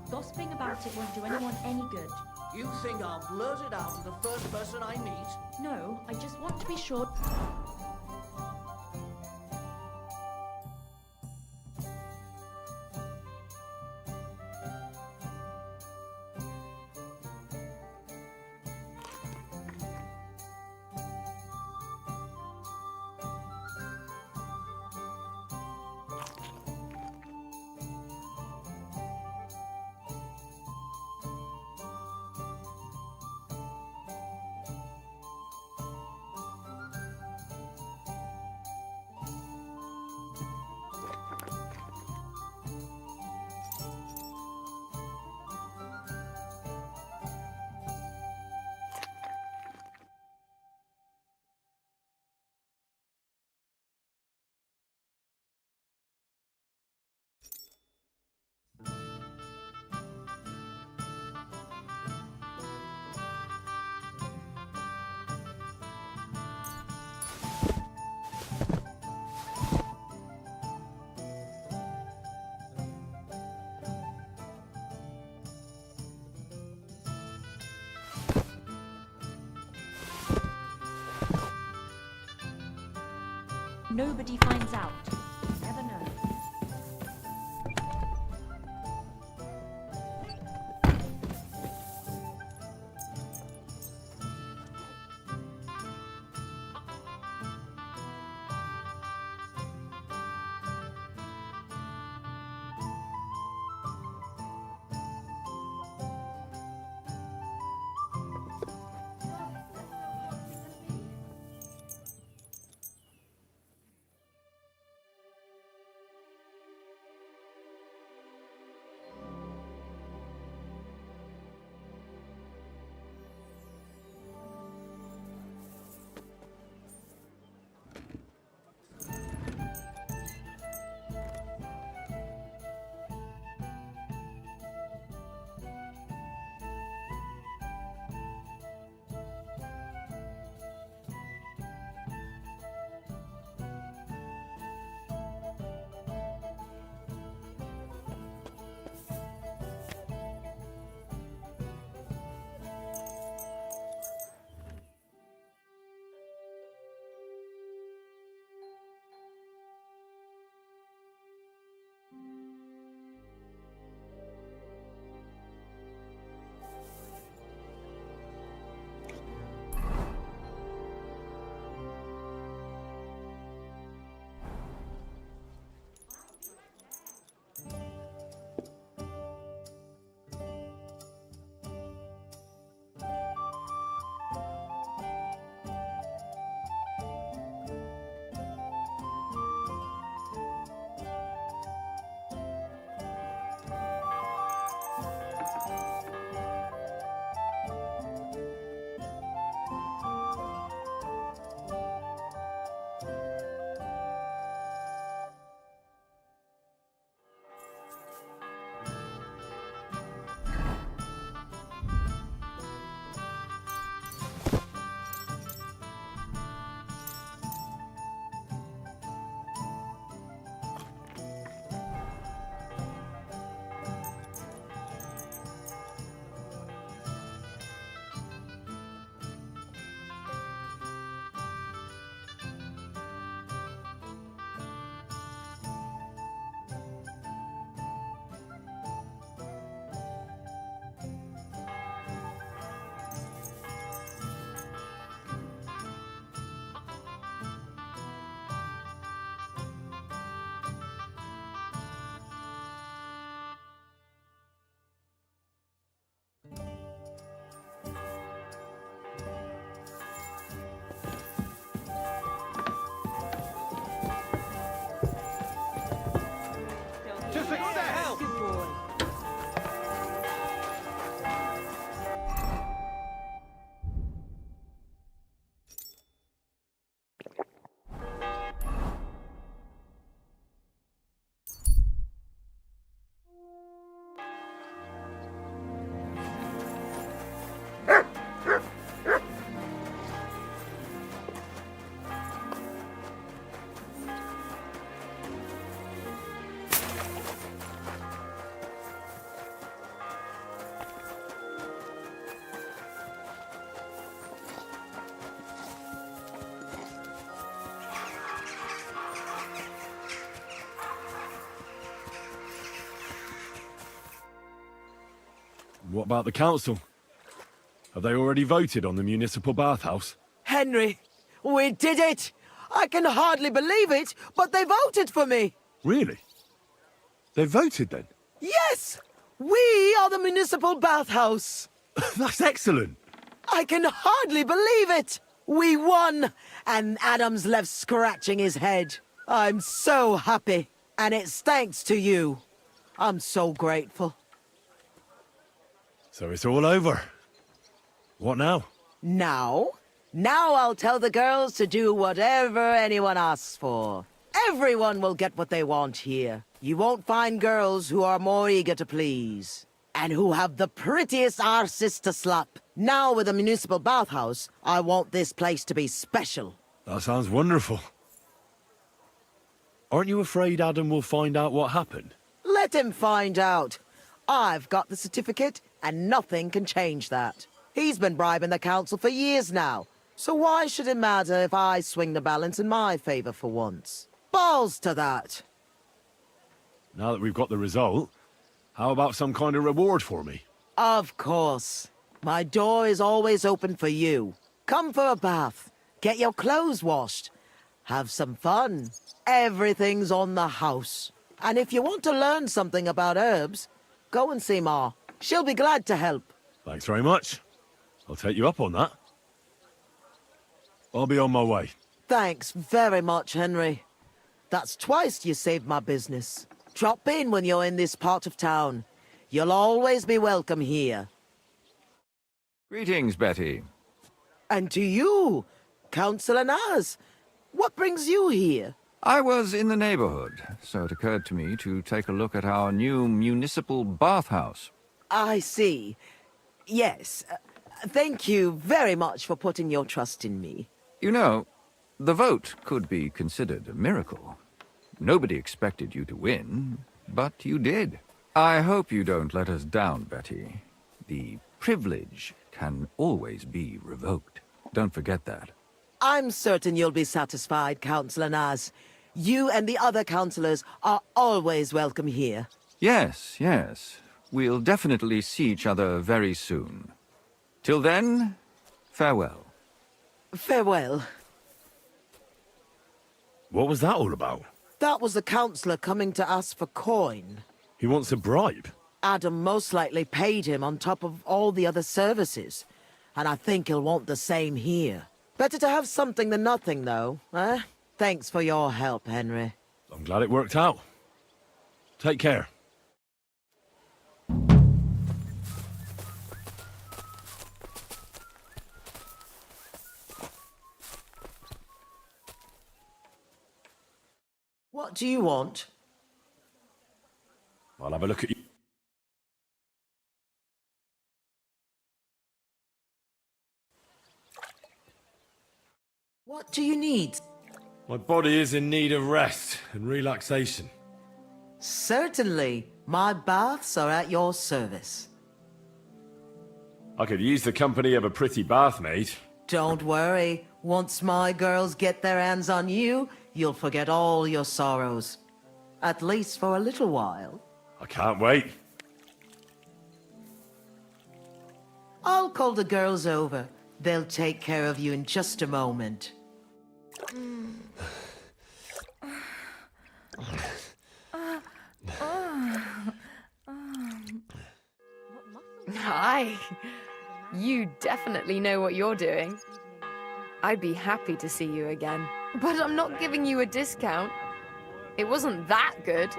Gossiping about it won't do anyone any good. You think I'll blurt it out to the first person I meet? No, I just want to be sure. nobody finds out. You never know. What about the council? Have they already voted on the municipal bathhouse? Henry, we did it! I can hardly believe it, but they voted for me! Really? They voted then? Yes! We are the municipal bathhouse! That's excellent! I can hardly believe it! We won! And Adam's left scratching his head. I'm so happy. And it's thanks to you. I'm so grateful. So it's all over. What now? Now I'll tell the girls to do whatever anyone asks for. Everyone will get what they want here. You won't find girls who are more eager to please. And who have the prettiest arses to slap. Now with the municipal bathhouse, I want this place to be special. That sounds wonderful. Aren't you afraid Adam will find out what happened? Let him find out. I've got the certificate, and nothing can change that. He's been bribing the council for years now, So why should it matter if I swing the balance in my favor for once? Balls to that! Now that we've got the result, how about some kind of reward for me? Of course. My door is always open for you. Come for a bath. Get your clothes washed. Have some fun. Everything's on the house. And if you want to learn something about herbs, go and see Ma. She'll be glad to help. Thanks very much. I'll take you up on that. I'll be on my way. Thanks very much, Henry. That's twice you saved my business. Drop in when you're in this part of town. You'll always be welcome here. Greetings, Betty. And to you, Councillor Naz. What brings you here? I was in the neighborhood, so it occurred to me to take a look at our new municipal bathhouse. I see. Yes. Thank you very much for putting your trust in me. You know, the vote could be considered a miracle. Nobody expected you to win, but you did. I hope you don't let us down, Betty. The privilege can always be revoked. Don't forget that. I'm certain you'll be satisfied, Councillor Naz. You and the other councillors are always welcome here. Yes, yes. We'll definitely see each other very soon. Till then, farewell. Farewell. What was that all about? That was the councillor coming to ask for coin. He wants a bribe. Adam most likely paid him on top of all the other services. And I think he'll want the same here. Better to have something than nothing, though, eh? Thanks for your help, Henry. I'm glad it worked out. Take care. What do you want? I'll have a look at you. What do you need? My body is in need of rest and relaxation. Certainly. My baths are at your service. I could use the company of a pretty bath maid. Don't worry. Once my girls get their hands on you, you'll forget all your sorrows. At least for a little while. I can't wait. I'll call the girls over. They'll take care of you in just a moment. Hi. You definitely know what you're doing. I'd be happy to see you again. But I'm not giving you a discount. It wasn't that good.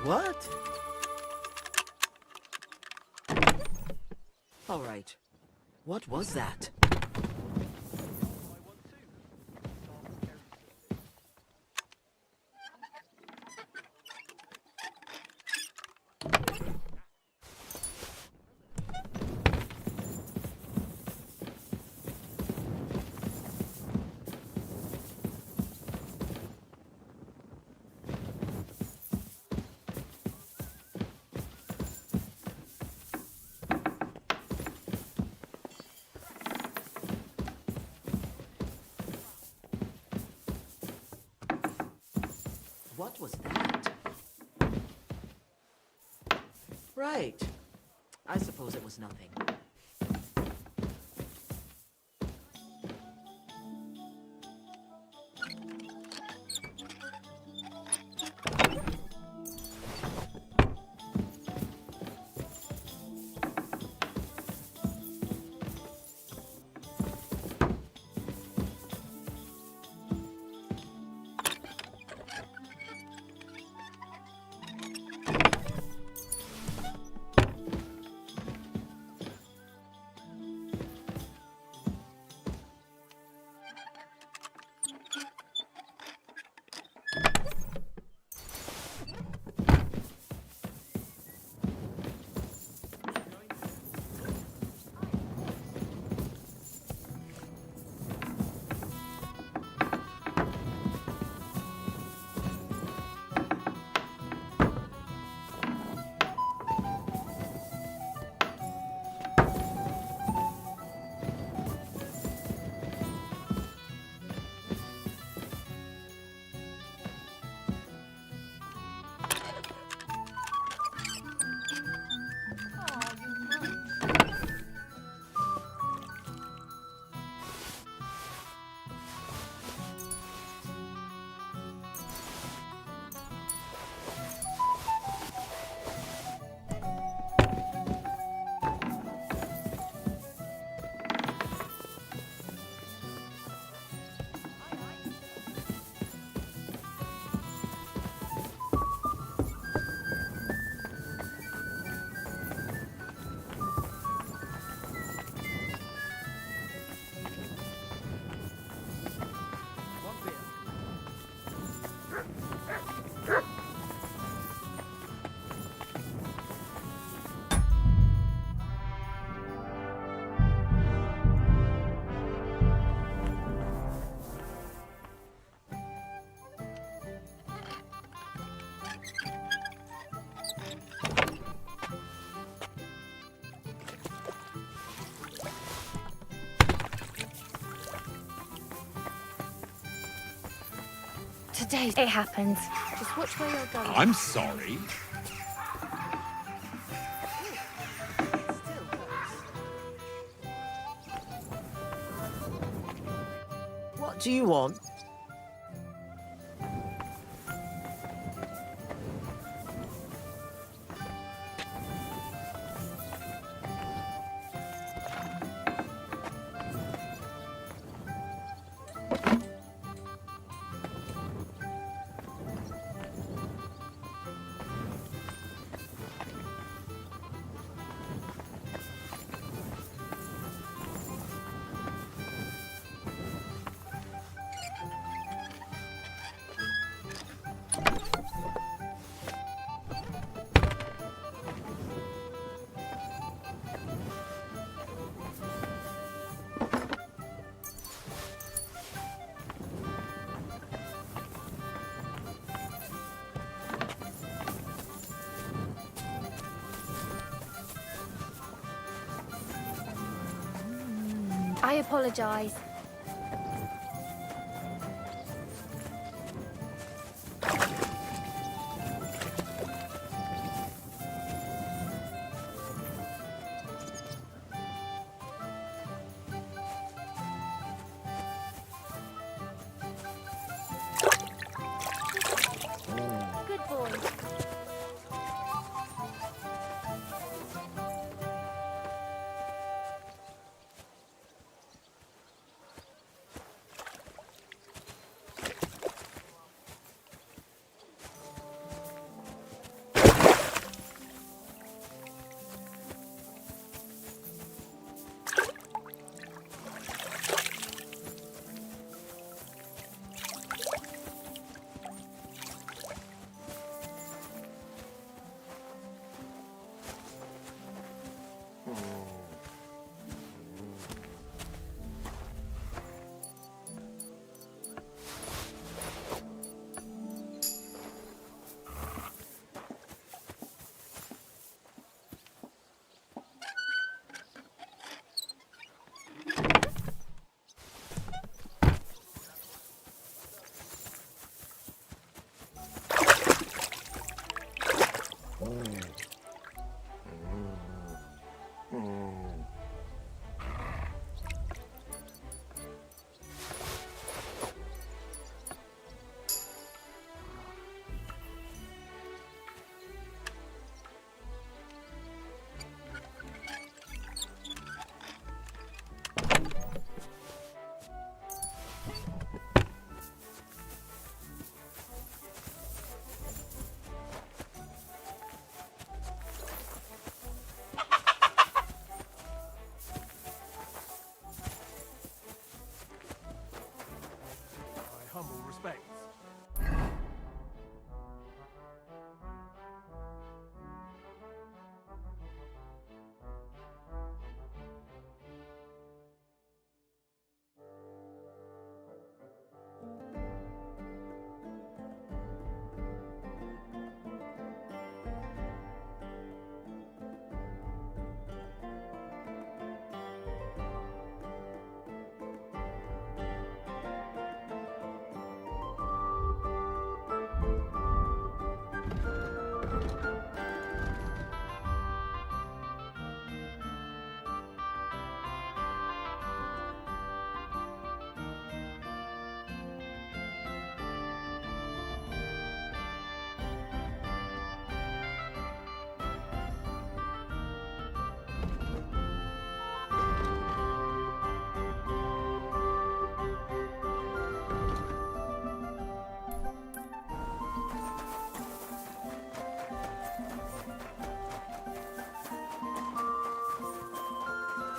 What? All right. What was that? What was that? Right. I suppose it was nothing. Today it happens. Just watch where you're going. I'm sorry. What do you want? I apologize. Good boy.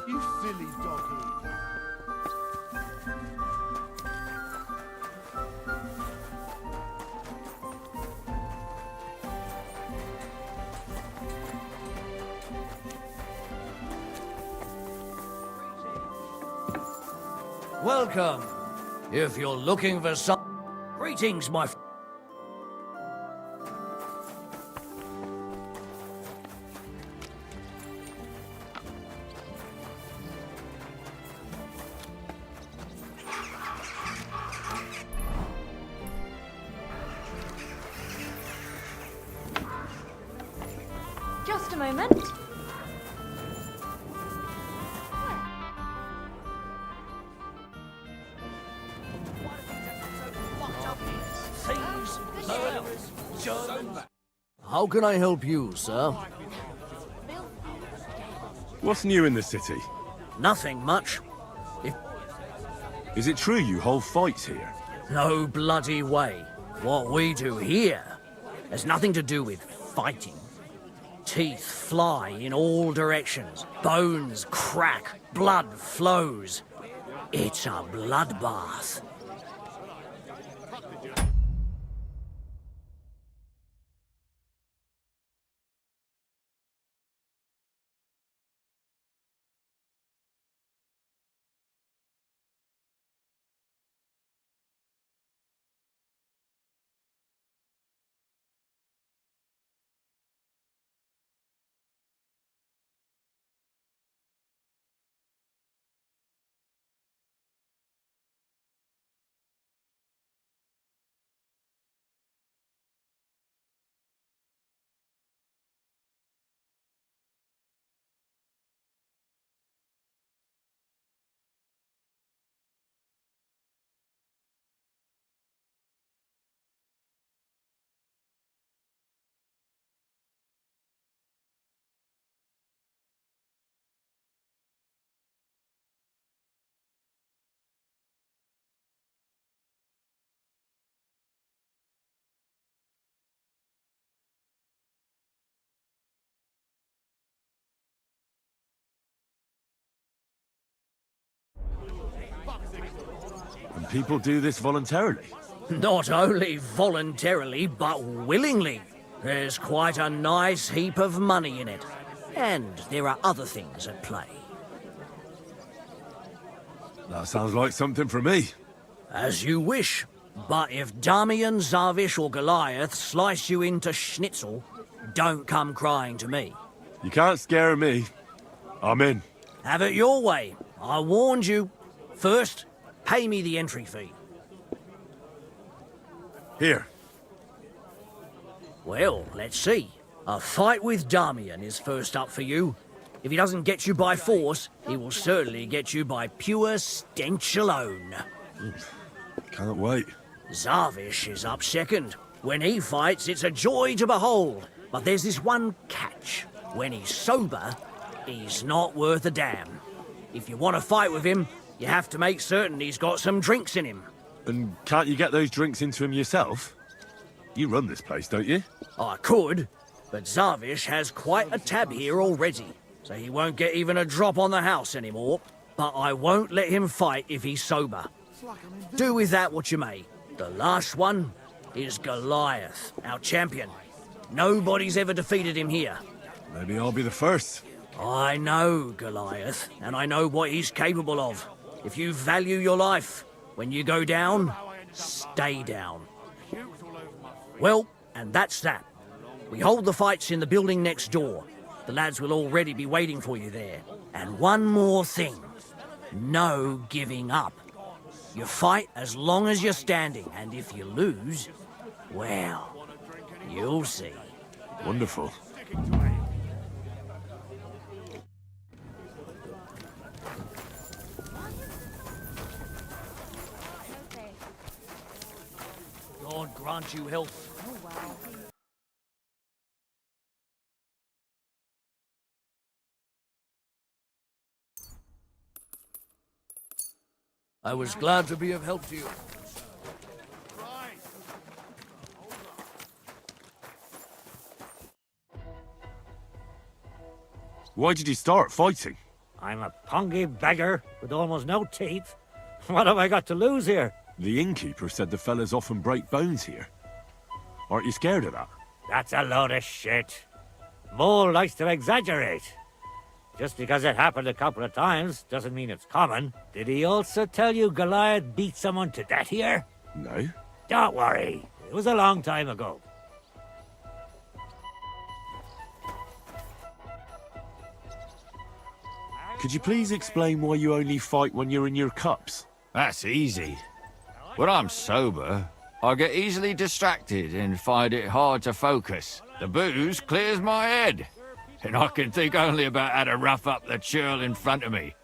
You silly doggy. Welcome. If you're looking for some... Greetings, my... Just a moment. How can I help you, sir? What's new in the city? Nothing much. Is it true you hold fights here? No bloody way. What we do here has nothing to do with fighting. Teeth fly in all directions. Bones crack. Blood flows. It's a bloodbath. And people do this voluntarily? Not only voluntarily, but willingly. There's quite a nice heap of money in it. And there are other things at play. That sounds like something for me. As you wish. But if Damian, Zavish or Goliath slice you into schnitzel, don't come crying to me. You can't scare me. I'm in. Have it your way. I warned you. First, pay me the entry fee. Here. Well, let's see. A fight with Damian is first up for you. If he doesn't get you by force, he will certainly get you by pure stench alone. Can't wait. Zavish is up second. When he fights, it's a joy to behold. But there's this one catch. When he's sober, he's not worth a damn. If you want to fight with him, you have to make certain he's got some drinks in him. And can't you get those drinks into him yourself? You run this place, don't you? I could, but Zavish has quite a tab here already, so he won't get even a drop on the house anymore. But I won't let him fight if he's sober. Do with that what you may. The last one is Goliath, our champion. Nobody's ever defeated him here. Maybe I'll be the first. I know Goliath, and I know what he's capable of. If you value your life, when you go down, stay down. Well, and that's that. We hold the fights in the building next door. The lads will already be waiting for you there. And one more thing. No giving up. You fight as long as you're standing, and if you lose, well, you'll see. Wonderful. God grant you health. I was glad to be of help to you. Why did you start fighting? I'm a pongy beggar with almost no teeth. What have I got to lose here? The innkeeper said the fellas often break bones here. Aren't you scared of that? That's a load of shit. Mole likes to exaggerate. Just because it happened a couple of times doesn't mean it's common. Did he also tell you Goliath beat someone to death here? No. Don't worry. It was a long time ago. Could you please explain why you only fight when you're in your cups? That's easy. When I'm sober, I get easily distracted and find it hard to focus. The booze clears my head, and I can think only about how to rough up the churl in front of me.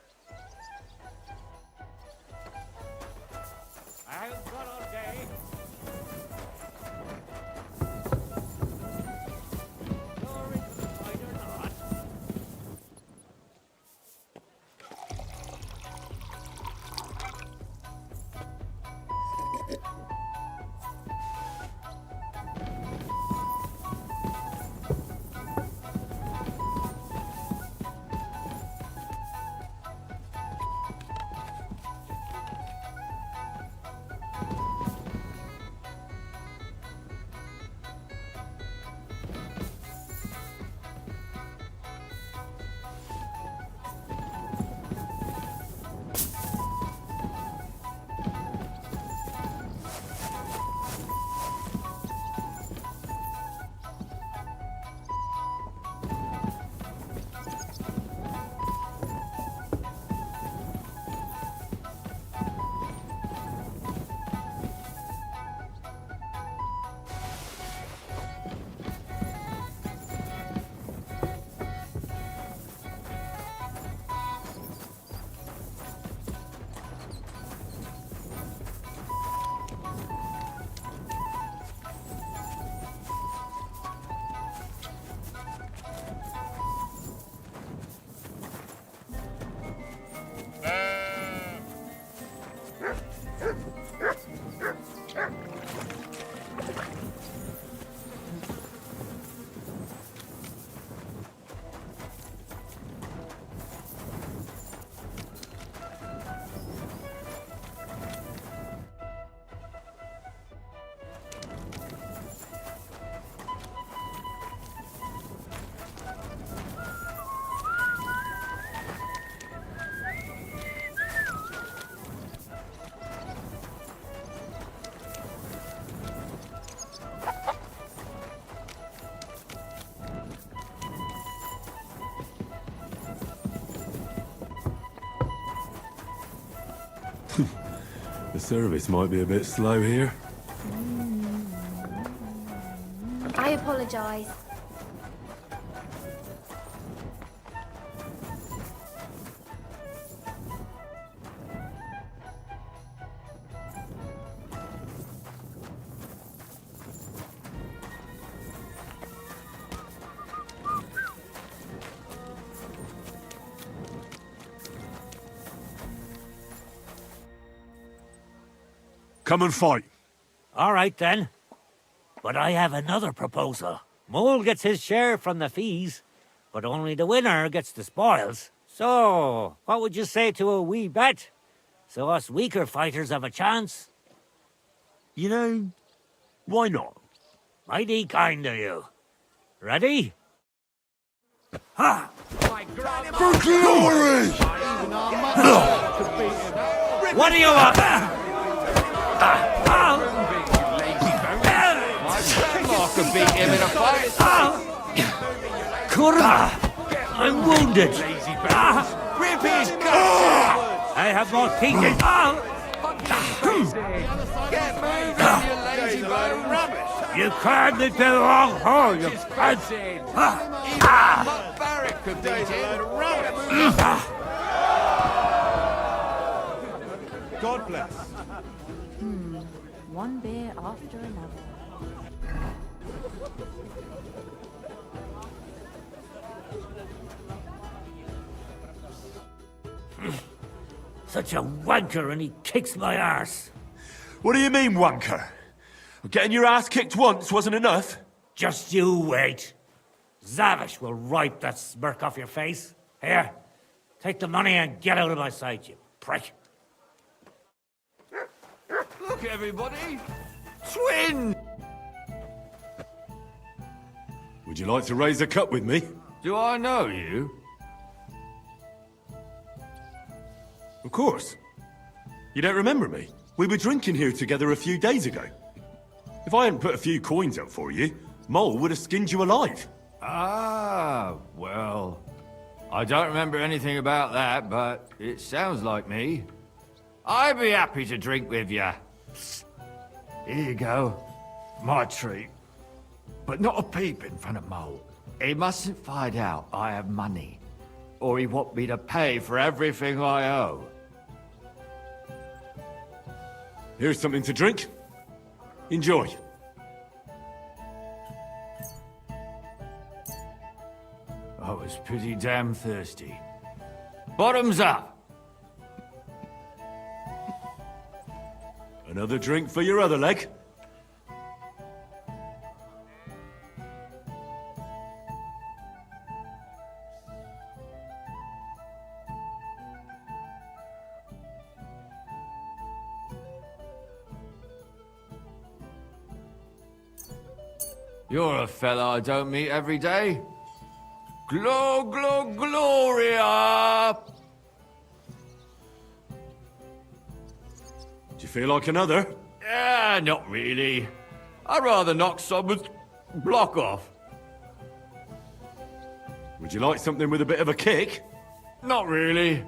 The service might be a bit slow here. I apologise. Come and fight. All right, then. But I have another proposal. Mole gets his share from the fees, but only the winner gets the spoils. So, what would you say to a wee bet? So us weaker fighters have a chance? You know, why not? Mighty kind of you. Ready? Ha! For glory! What do you want? I could beat him in a fight. Kurma! I'm wounded. Rip his guts! I have more teeth. Get moving, you lazy bone rubbish! You climbed into the wrong hole, you cunt! Even Mutt Barrett could beat him. God bless. One beer after another. Such a wanker, and he kicks my arse. What do you mean, wanker? Getting your ass kicked once wasn't enough? Just you wait. Zavish will wipe that smirk off your face. Here, Take the money and get out of my sight, you prick. Look, everybody! Twin! Would you like to raise a cup with me? Do I know you? Of course. You don't remember me? We were drinking here together a few days ago. If I hadn't put a few coins up for you, Mole would have skinned you alive. Ah, well... I don't remember anything about that, but it sounds like me. I'd be happy to drink with you. Here you go. My treat. But not a peep in front of Mole. He mustn't find out I have money, or he want me to pay for everything I owe. Here's something to drink. Enjoy. I was pretty damn thirsty. Bottoms up! Another drink for your other leg. You're a fella I don't meet every day. Gloria! Do you feel like another? Not really. I'd rather knock someone's block off. Would you like something with a bit of a kick? Not really.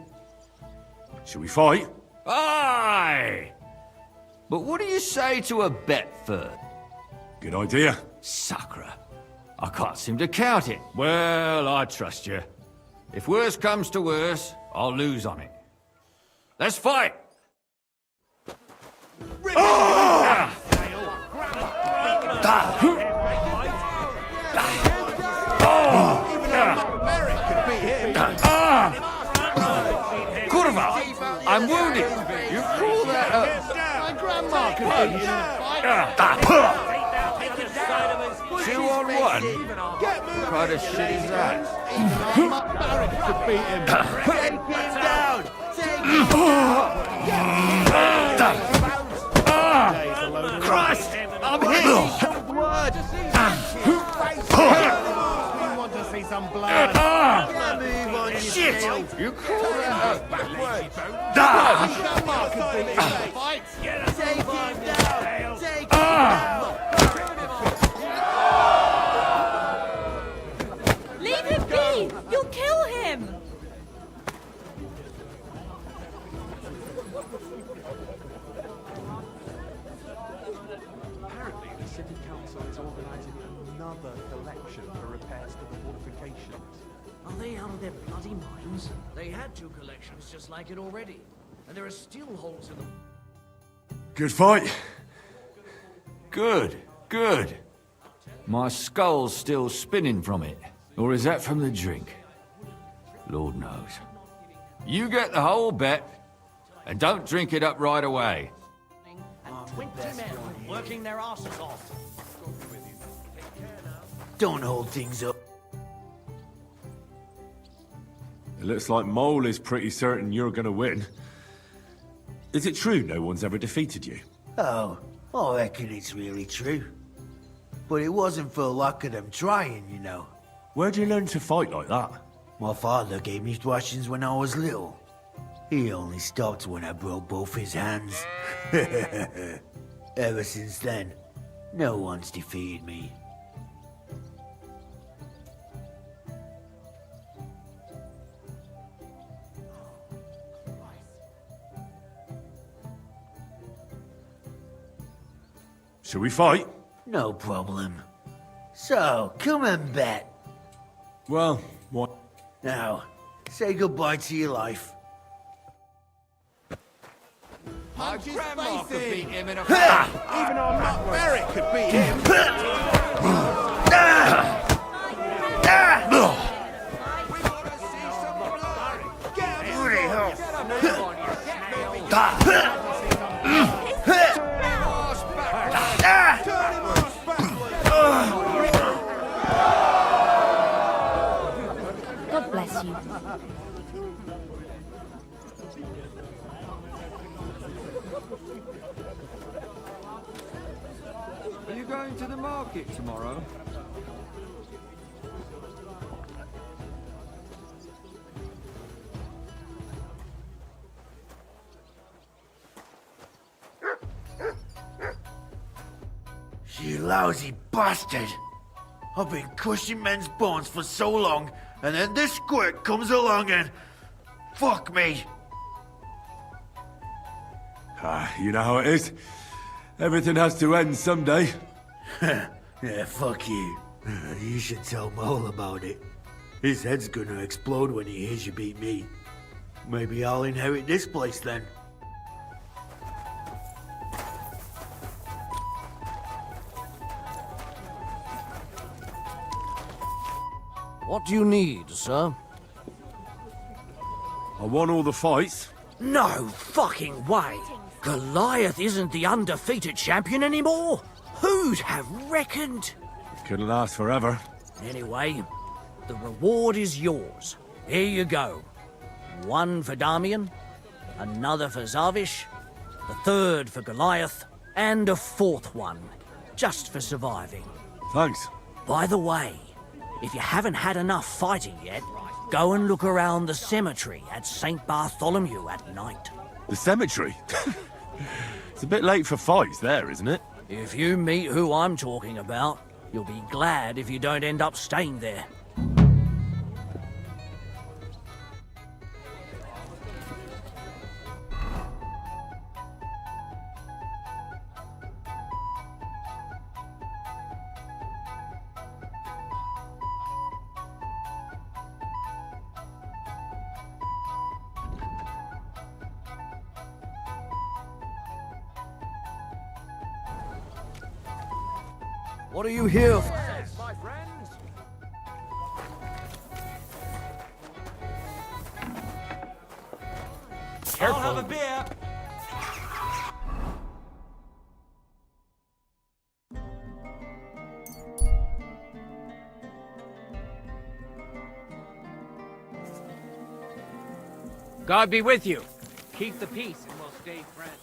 Shall we fight? Aye! But what do you say to a bet first? Good idea. Sacre. I can't seem to count it. Well, I trust you. If worse comes to worse, I'll lose on it. Let's fight! Curva! I'm wounded! You call that a... My grandma could beat you in a fight. 2 on 1? What kind of shit is that? Barrett could beat him. Take him down! Christ! I'm hit! Blood! We want to see some blood. Move on, Shit! You call that a... Grandma could beat him in a fight. Take him down! Take him down! Leave him be! You'll kill him! Apparently, the city council is organising another collection for repairs to the fortifications. Are they out of their bloody minds? They had 2 collections just like it already, and there are still holes in them. Good fight. Good, good. My skull's still spinning from it. Or is that from the drink? Lord knows. You get the whole bet, and don't drink it up right away. And 20 men working their asses off. Don't hold things up. It looks like Mole is pretty certain you're gonna win. Is it true no one's ever defeated you? Oh, I reckon it's really true. But it wasn't for luck of them trying, you know. Where'd you learn to fight like that? My father gave me thrashings when I was little. He only stopped when I broke both his hands. Ever since then, no one's defeated me. Shall we fight? No problem. So, come and bet. Well, what? Now, say goodbye to your life. My grandma could beat him in a Even our Matt Barrett could beat him. God bless you. Are you going to the market tomorrow? You lousy bastard! I've been crushing men's bones for so long, and then this squirt comes along and... fuck me! You know how it is. Everything has to end someday. Yeah, fuck you. You should tell Mole about it. His head's gonna explode when he hears you beat me. Maybe I'll inherit this place then. What do you need, sir? I won all the fights. No fucking way! Goliath isn't the undefeated champion anymore? Who'd have reckoned? Couldn't last forever. Anyway, the reward is yours. Here you go. One for Damian, another for Zavish, the third for Goliath, and a fourth one, just for surviving. Thanks. By the way, if you haven't had enough fighting yet, go and look around the cemetery at St. Bartholomew at night. The cemetery? It's a bit late for fights there, isn't it? If you meet who I'm talking about, you'll be glad if you don't end up staying there. What are you here for? My friends? I'll have a beer. God be with you. Keep the peace and we'll stay friends.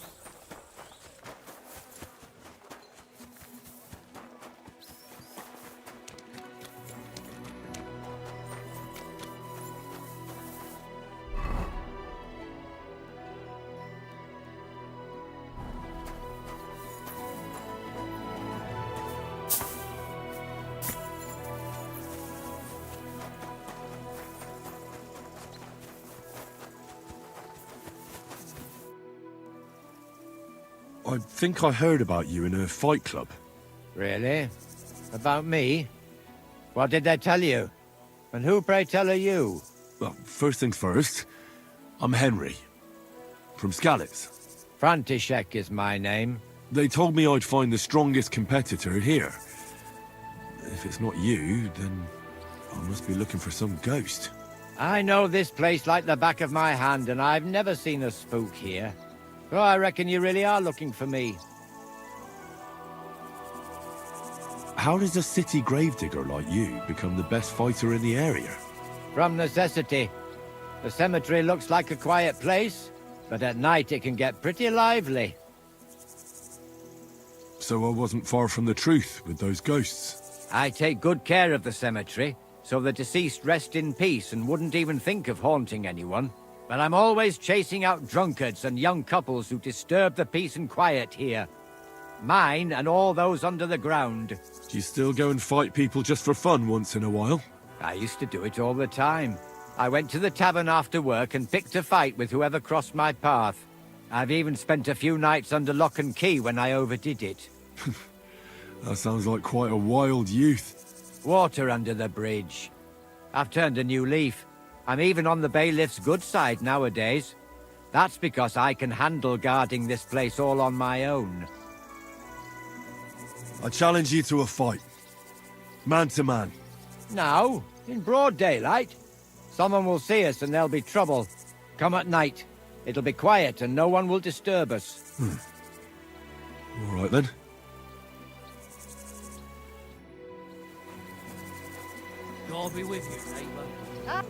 I think I heard about you in a fight club. Really? About me? What did they tell you? And who, pray tell, are you? Well, first things first, I'm Henry. From Skalitz. František is my name. They told me I'd find the strongest competitor here. If it's not you, then I must be looking for some ghost. I know this place like the back of my hand, and I've never seen a spook here. So I reckon you really are looking for me. How does a city gravedigger like you become the best fighter in the area? From necessity. The cemetery looks like a quiet place, but at night it can get pretty lively. So I wasn't far from the truth with those ghosts. I take good care of the cemetery, so the deceased rest in peace and wouldn't even think of haunting anyone. But I'm always chasing out drunkards and young couples who disturb the peace and quiet here. Mine and all those under the ground. Do you still go and fight people just for fun once in a while? I used to do it all the time. I went to the tavern after work and picked a fight with whoever crossed my path. I've even spent a few nights under lock and key when I overdid it. That sounds like quite a wild youth. Water under the bridge. I've turned a new leaf. I'm even on the bailiff's good side nowadays. That's because I can handle guarding this place all on my own. I challenge you to a fight. Man to man. Now, in broad daylight. Someone will see us and there'll be trouble. Come at night. It'll be quiet and no one will disturb us. All right then. God be with you, neighbor.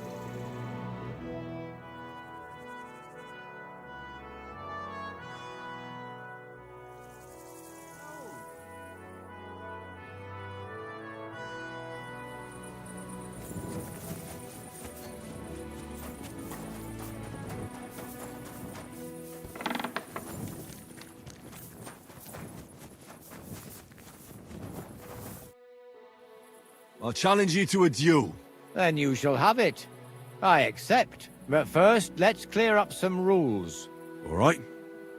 I'll challenge you to a duel. Then you shall have it. I accept. But first, let's clear up some rules. All right.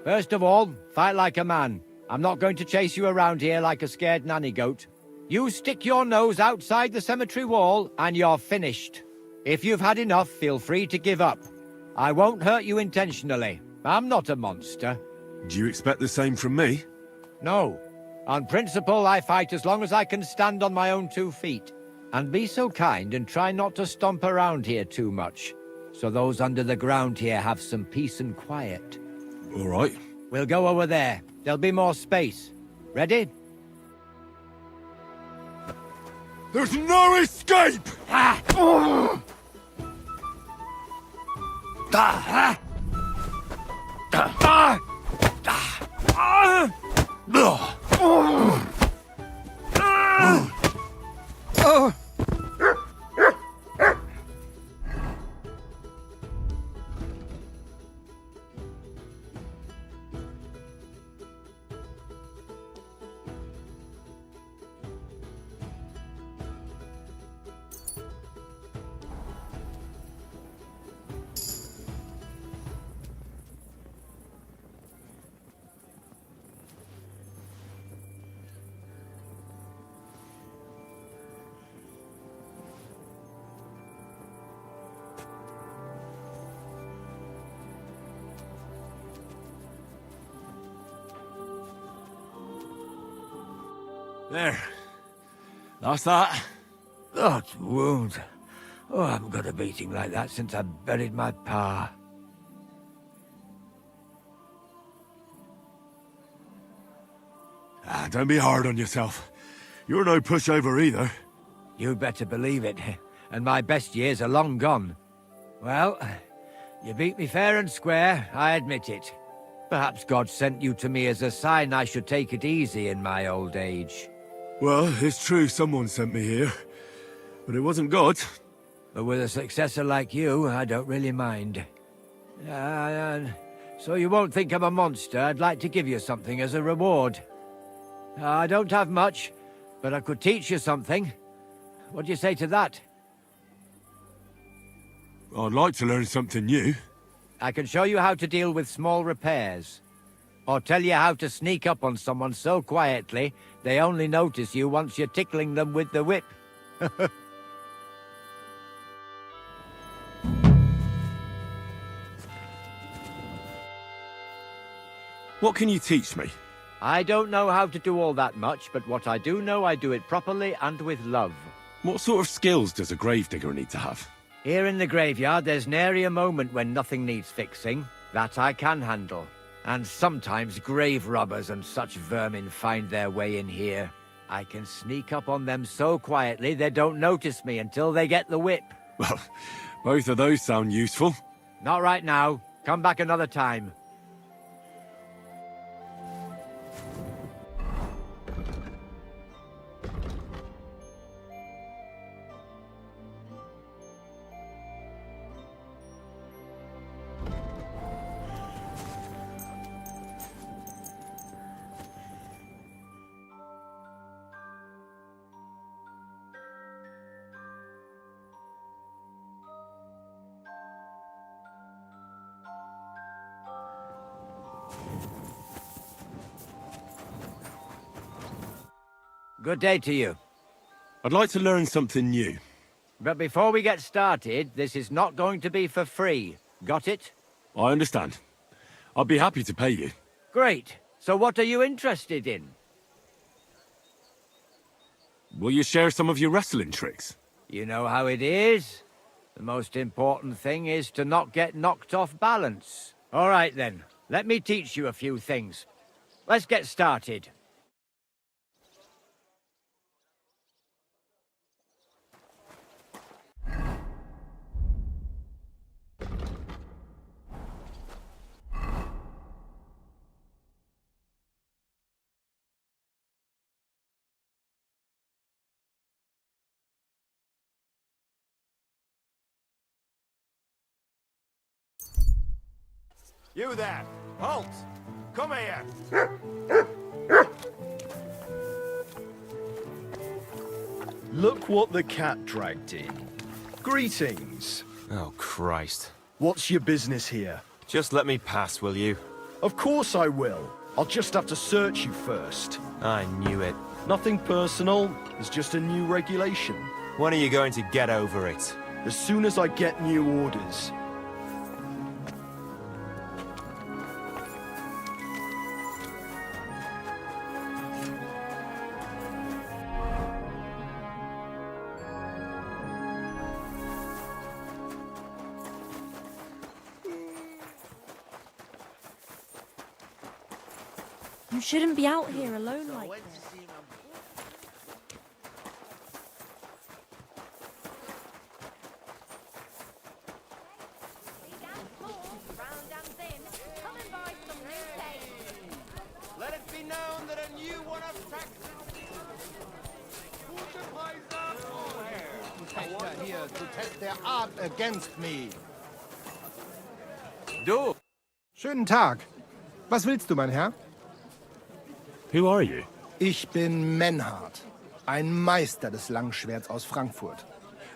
First of all, fight like a man. I'm not going to chase you around here like a scared nanny goat. You stick your nose outside the cemetery wall, and you're finished. If you've had enough, feel free to give up. I won't hurt you intentionally. I'm not a monster. Do you expect the same from me? No. On principle, I fight as long as I can stand on my own 2 feet. And be so kind and try not to stomp around here too much, so those under the ground here have some peace and quiet. All right. We'll go over there. There'll be more space. Ready? There's no escape! Ah! Ah! Ah! There. That's that. That wound. Oh, I haven't got a beating like that since I buried my pa. Don't be hard on yourself. You're no pushover either. You better believe it. And my best years are long gone. Well, you beat me fair and square, I admit it. Perhaps God sent you to me as a sign I should take it easy in my old age. Well, it's true someone sent me here. But it wasn't God. But with a successor like you, I don't really mind. So you won't think I'm a monster. I'd like to give you something as a reward. I don't have much, but I could teach you something. What do you say to that? I'd like to learn something new. I can show you how to deal with small repairs. Or tell you how to sneak up on someone so quietly, they only notice you once you're tickling them with the whip. What can you teach me? I don't know how to do all that much, but what I do know, I do it properly and with love. What sort of skills does a gravedigger need to have? Here in the graveyard, there's nary a moment when nothing needs fixing. That I can handle. And sometimes grave robbers and such vermin find their way in here. I can sneak up on them so quietly they don't notice me until they get the whip. Well, both of those sound useful. Not right now. Come back another time. Good day to you. I'd like to learn something new. But before we get started, this is not going to be for free. Got it? I understand. I'd be happy to pay you. Great. So what are you interested in? Will you share some of your wrestling tricks? You know how it is. The most important thing is to not get knocked off balance. All right then. Let me teach you a few things. Let's get started. You there! Halt! Come here! Look what the cat dragged in. Greetings. Oh, Christ. What's your business here? Just let me pass, will you? Of course I will. I'll just have to search you first. I knew it. Nothing personal. It's just a new regulation. When are you going to get over it? As soon as I get new orders. You shouldn't be out here alone like this. Let it be known that a new one of Fechter here to test their art against me. Du! Schönen Tag. Was willst du, mein Herr? Who are you? Ich bin Menhard, ein Meister des Langschwerts aus Frankfurt.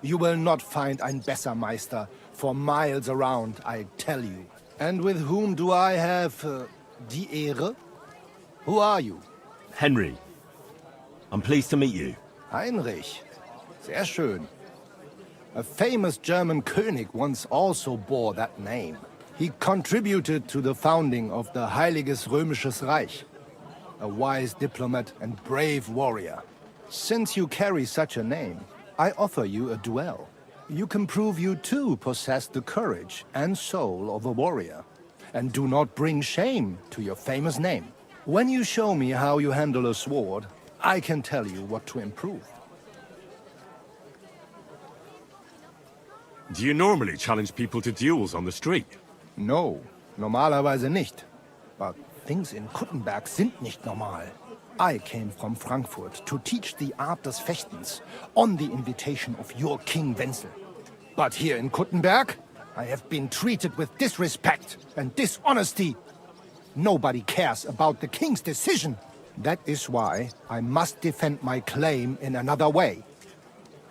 You will not find ein besser Meister for miles around, I tell you. And with whom do I have die Ehre? Who are you? Henry. I'm pleased to meet you. Heinrich. Sehr schön. A famous German König once also bore that name. He contributed to the founding of the Heiliges Römisches Reich. A wise diplomat and brave warrior. Since you carry such a name, I offer you a duel. You can prove you too possess the courage and soul of a warrior, and do not bring shame to your famous name. When you show me how you handle a sword, I can tell you what to improve. Do you normally challenge people to duels on the street? No, normalerweise nicht. But things in Kuttenberg sind nicht normal. I came from Frankfurt to teach the art des Fechtens on the invitation of your King Wenzel. But here in Kuttenberg, I have been treated with disrespect and dishonesty. Nobody cares about the king's decision. That is why I must defend my claim in another way.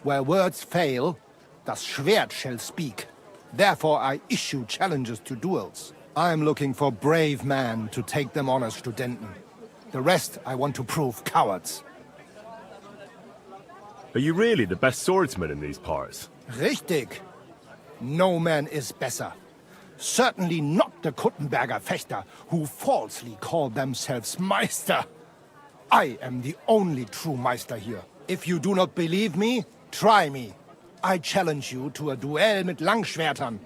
Where words fail, das Schwert shall speak. Therefore I issue challenges to duels. I am looking for brave men to take them on as Studenten. The rest I want to prove cowards. Are you really the best swordsman in these parts? Richtig. No man is besser. Certainly not the Kuttenberger Fechter, who falsely call themselves Meister. I am the only true Meister here. If you do not believe me, try me. I challenge you to a duel mit Langschwertern.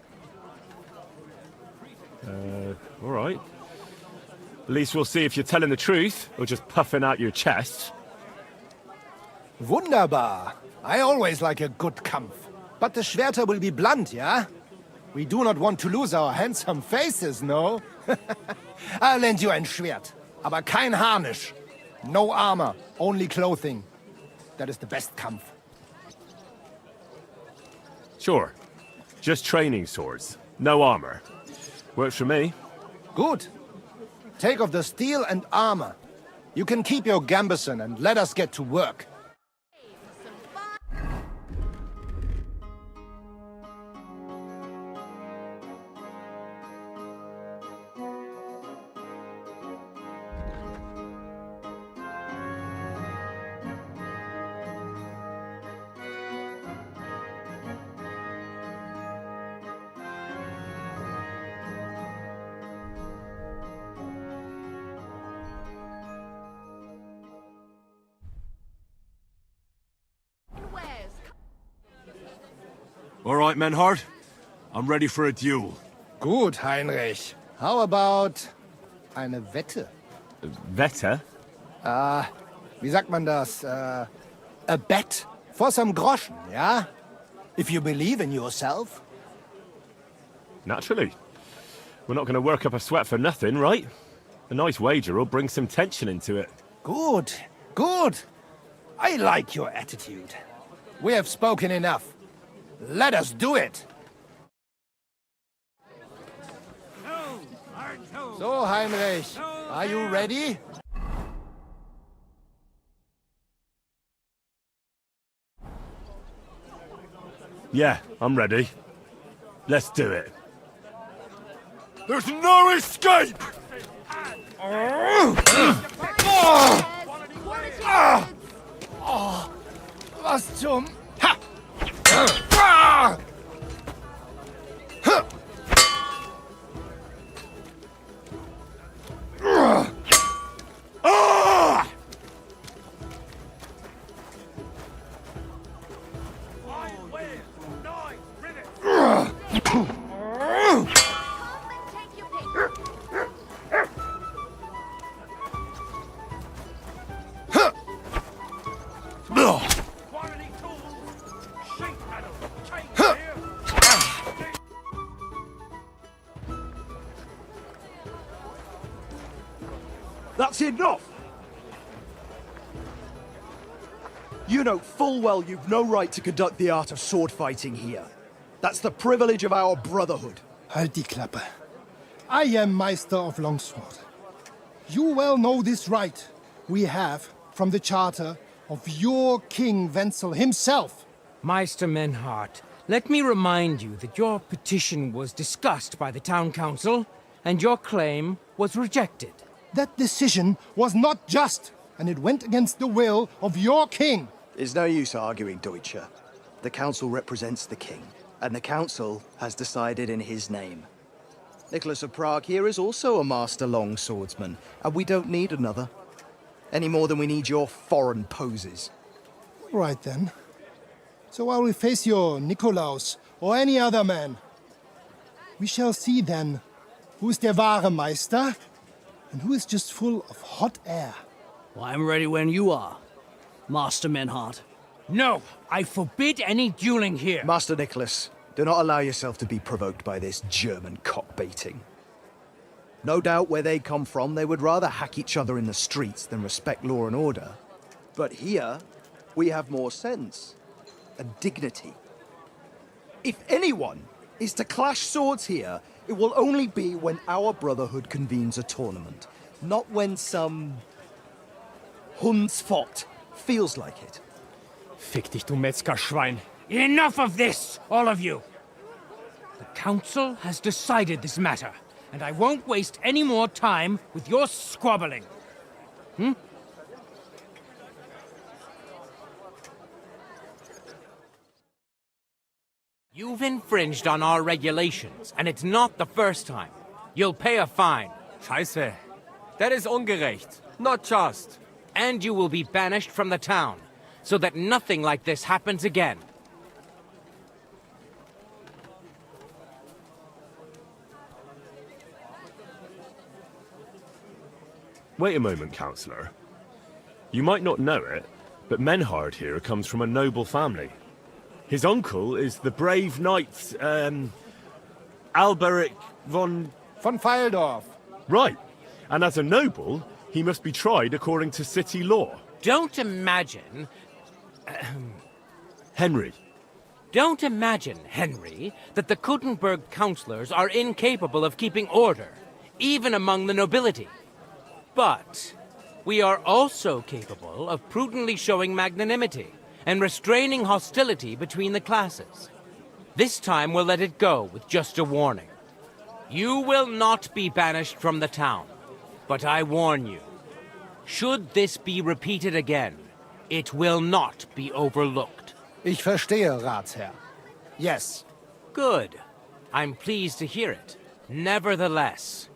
All right. At least we'll see if you're telling the truth, or just puffing out your chest. Wunderbar. I always like a good Kampf. But the Schwerter will be blunt, yeah? We do not want to lose our handsome faces, no? I'll lend you ein Schwert, aber kein Harnisch. No armor, only clothing. That is the best Kampf. Sure. Just training swords. No armor. Works for me. Good. Take off the steel and armor. You can keep your gambeson and let us get to work. All right, Menhard. I'm ready for a duel. Gut, Heinrich. How about eine Wette? Wette? Wie sagt man das? A bet for some groschen, yeah? If you believe in yourself. Naturally. We're not going to work up a sweat for nothing, right? A nice wager will bring some tension into it. Good, good. I like your attitude. We have spoken enough. Let us do it. So, Heinrich, are you ready? Yeah, I'm ready. Let's do it. There's no escape! Was zum... That's enough! You know full well you've no right to conduct the art of sword fighting here. That's the privilege of our brotherhood. Halt die Klappe. I am Meister of Longsword. You well know this right we have from the charter of your King Wenzel himself. Meister Menhart, let me remind you that your petition was discussed by the town council, and your claim was rejected. That decision was not just, and it went against the will of your king. There's no use arguing, Deutscher. The council represents the king, and the council has decided in his name. Nicholas of Prague here is also a master longswordsman, and we don't need another. Any more than we need your foreign poses. Right then. So I will face your Nikolaus or any other man. We shall see then who is der wahre Meister and who is just full of hot air. Well, I'm ready when you are, Master Menhart. No, I forbid any dueling here. Master Nicholas, do not allow yourself to be provoked by this German cock-baiting. No doubt where they come from, they would rather hack each other in the streets than respect law and order. But here, we have more sense and dignity. If anyone is to clash swords here, it will only be when our brotherhood convenes a tournament, not when some Hundsfott feels like it. Fick dich, du Metzgerschwein. Enough of this, all of you! The council has decided this matter, and I won't waste any more time with your squabbling. You've infringed on our regulations, and it's not the first time. You'll pay a fine. Scheiße. That is ungerecht. Not just. And you will be banished from the town, so that nothing like this happens again. Wait a moment, Counselor. You might not know it, but Menhard here comes from a noble family. His uncle is the brave knight, Alberic von Fyeldorf. Right. And as a noble, he must be tried according to city law. Don't imagine... Henry. Don't imagine, Henry, that the Kuttenberg councillors are incapable of keeping order, even among the nobility. But we are also capable of prudently showing magnanimity and restraining hostility between the classes. This time we'll let it go with just a warning. You will not be banished from the town, but I warn you, should this be repeated again, it will not be overlooked. Ich verstehe, Ratsherr. Yes. Good. I'm pleased to hear it. Nevertheless,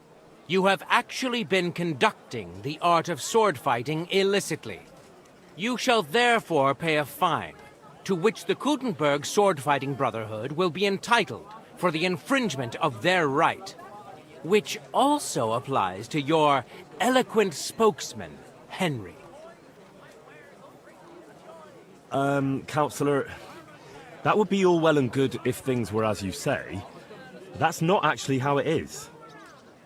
you have actually been conducting the art of sword fighting illicitly. You shall therefore pay a fine, to which the Kuttenberg Sword-Fighting Brotherhood will be entitled for the infringement of their right, which also applies to your eloquent spokesman, Henry. Counselor, that would be all well and good if things were as you say. That's not actually how it is.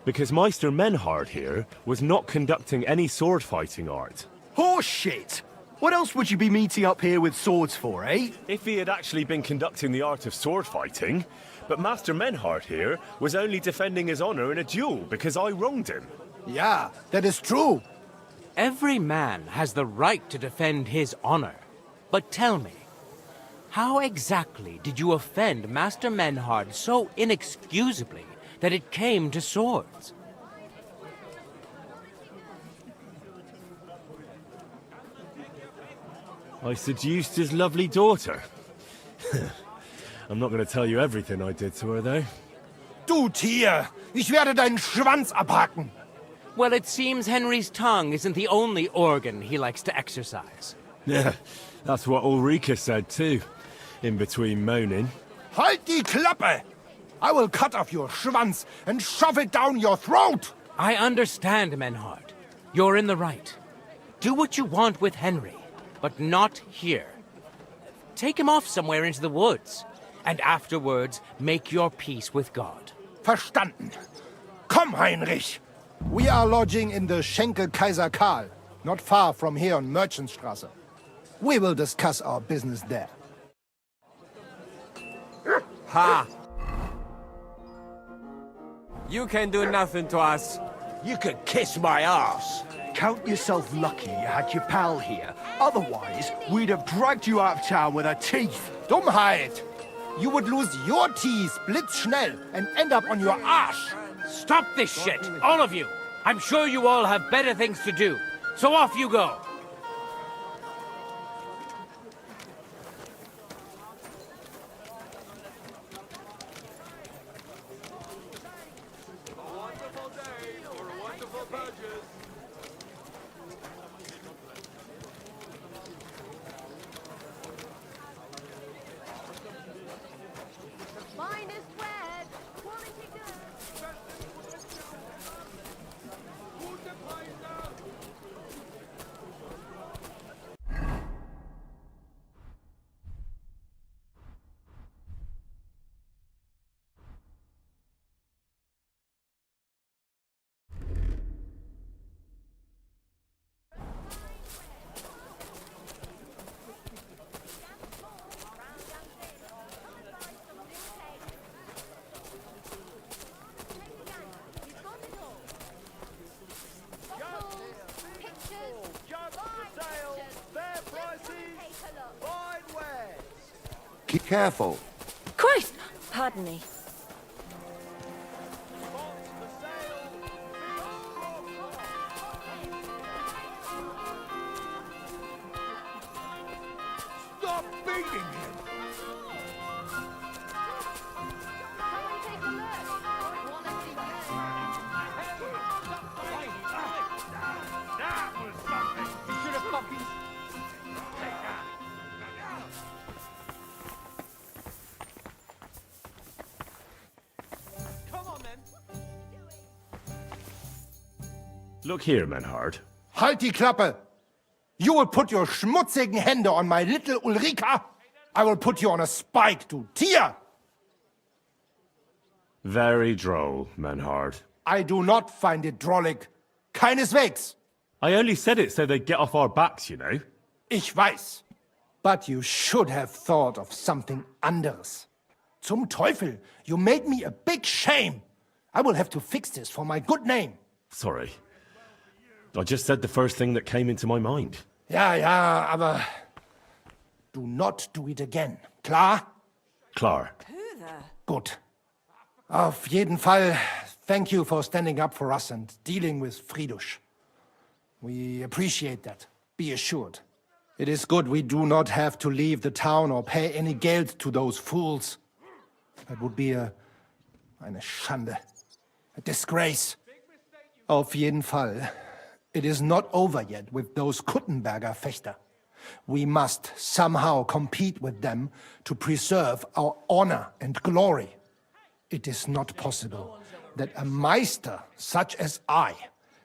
Because Meister Menhard here was not conducting any sword-fighting art. Horseshit! What else would you be meeting up here with swords for, eh? If he had actually been conducting the art of sword fighting, but Master Menhard here was only defending his honor in a duel because I wronged him. Yeah, that is true. Every man has the right to defend his honor. But tell me, How exactly did you offend Master Menhard so inexcusably that it came to swords? I seduced his lovely daughter. I'm not going to tell you everything I did to her, though. Du Tier! Ich werde deinen Schwanz abhacken! Well, it seems Henry's tongue isn't the only organ he likes to exercise. Yeah, that's what Ulrika said, too. In between moaning. Halt die Klappe! I will cut off your Schwanz and shove it down your throat! I understand, Menhard. You're in the right. Do what you want with Henry, but not here. Take him off somewhere into the woods, and afterwards make your peace with God. Verstanden. Komm, Heinrich! We are lodging in the Schenkel Kaiser Karl, not far from here on Merchantstrasse. We will discuss our business there. Ha! You can do nothing to us. You could kiss my ass. Count yourself lucky you had your pal here. Otherwise, we'd have dragged you out of town with our teeth. Dummheit! You would lose your teeth blitzschnell and end up on your arse. Stop this shit, all of you! I'm sure you all have better things to do, so off you go! Be careful. Christ! Pardon me. Stop beating him! That was something! You should have fucking... Look here, Menhard. Halt die Klappe! You will put your schmutzigen Hände on my little Ulrika! I will put you on a spike, du Tier! Very droll, Menhard. I do not find it drollig. Keineswegs. I only said it so they'd get off our backs, you know. Ich weiß. But you should have thought of something anderes. Zum Teufel, you made me a big shame. I will have to fix this for my good name. Sorry. I just said the first thing that came into my mind. Ja, aber... Do not do it again. Klar? Klar. Gut. Auf jeden Fall, thank you for standing up for us and dealing with Fridush. We appreciate that, be assured. It is good we do not have to leave the town or pay any geld to those fools. That would be eine Schande. A disgrace. Auf jeden Fall, it is not over yet with those Kuttenberger Fechter. We must somehow compete with them to preserve our honor and glory. It is not possible that a Meister such as I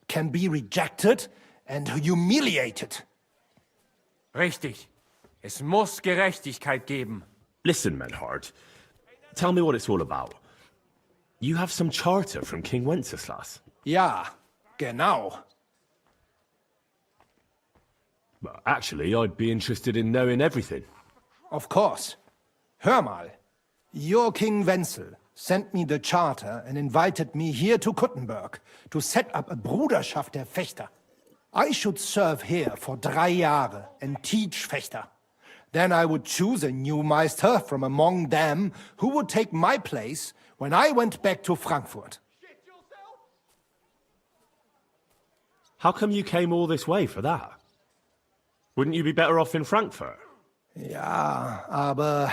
can be rejected and humiliated. Richtig. Es muss Gerechtigkeit geben. Listen, Menhard. Tell me what it's all about. You have some charter from King Wenceslas. Ja, genau. Well, actually, I'd be interested in knowing everything. Of course. Hör mal. Your King Wenzel sent me the charter and invited me here to Kuttenberg to set up a Bruderschaft der Fechter. I should serve here for 3 Jahre and teach Fechter. Then I would choose a new Meister from among them who would take my place when I went back to Frankfurt. How come you came all this way for that? Wouldn't you be better off in Frankfurt? Ja, aber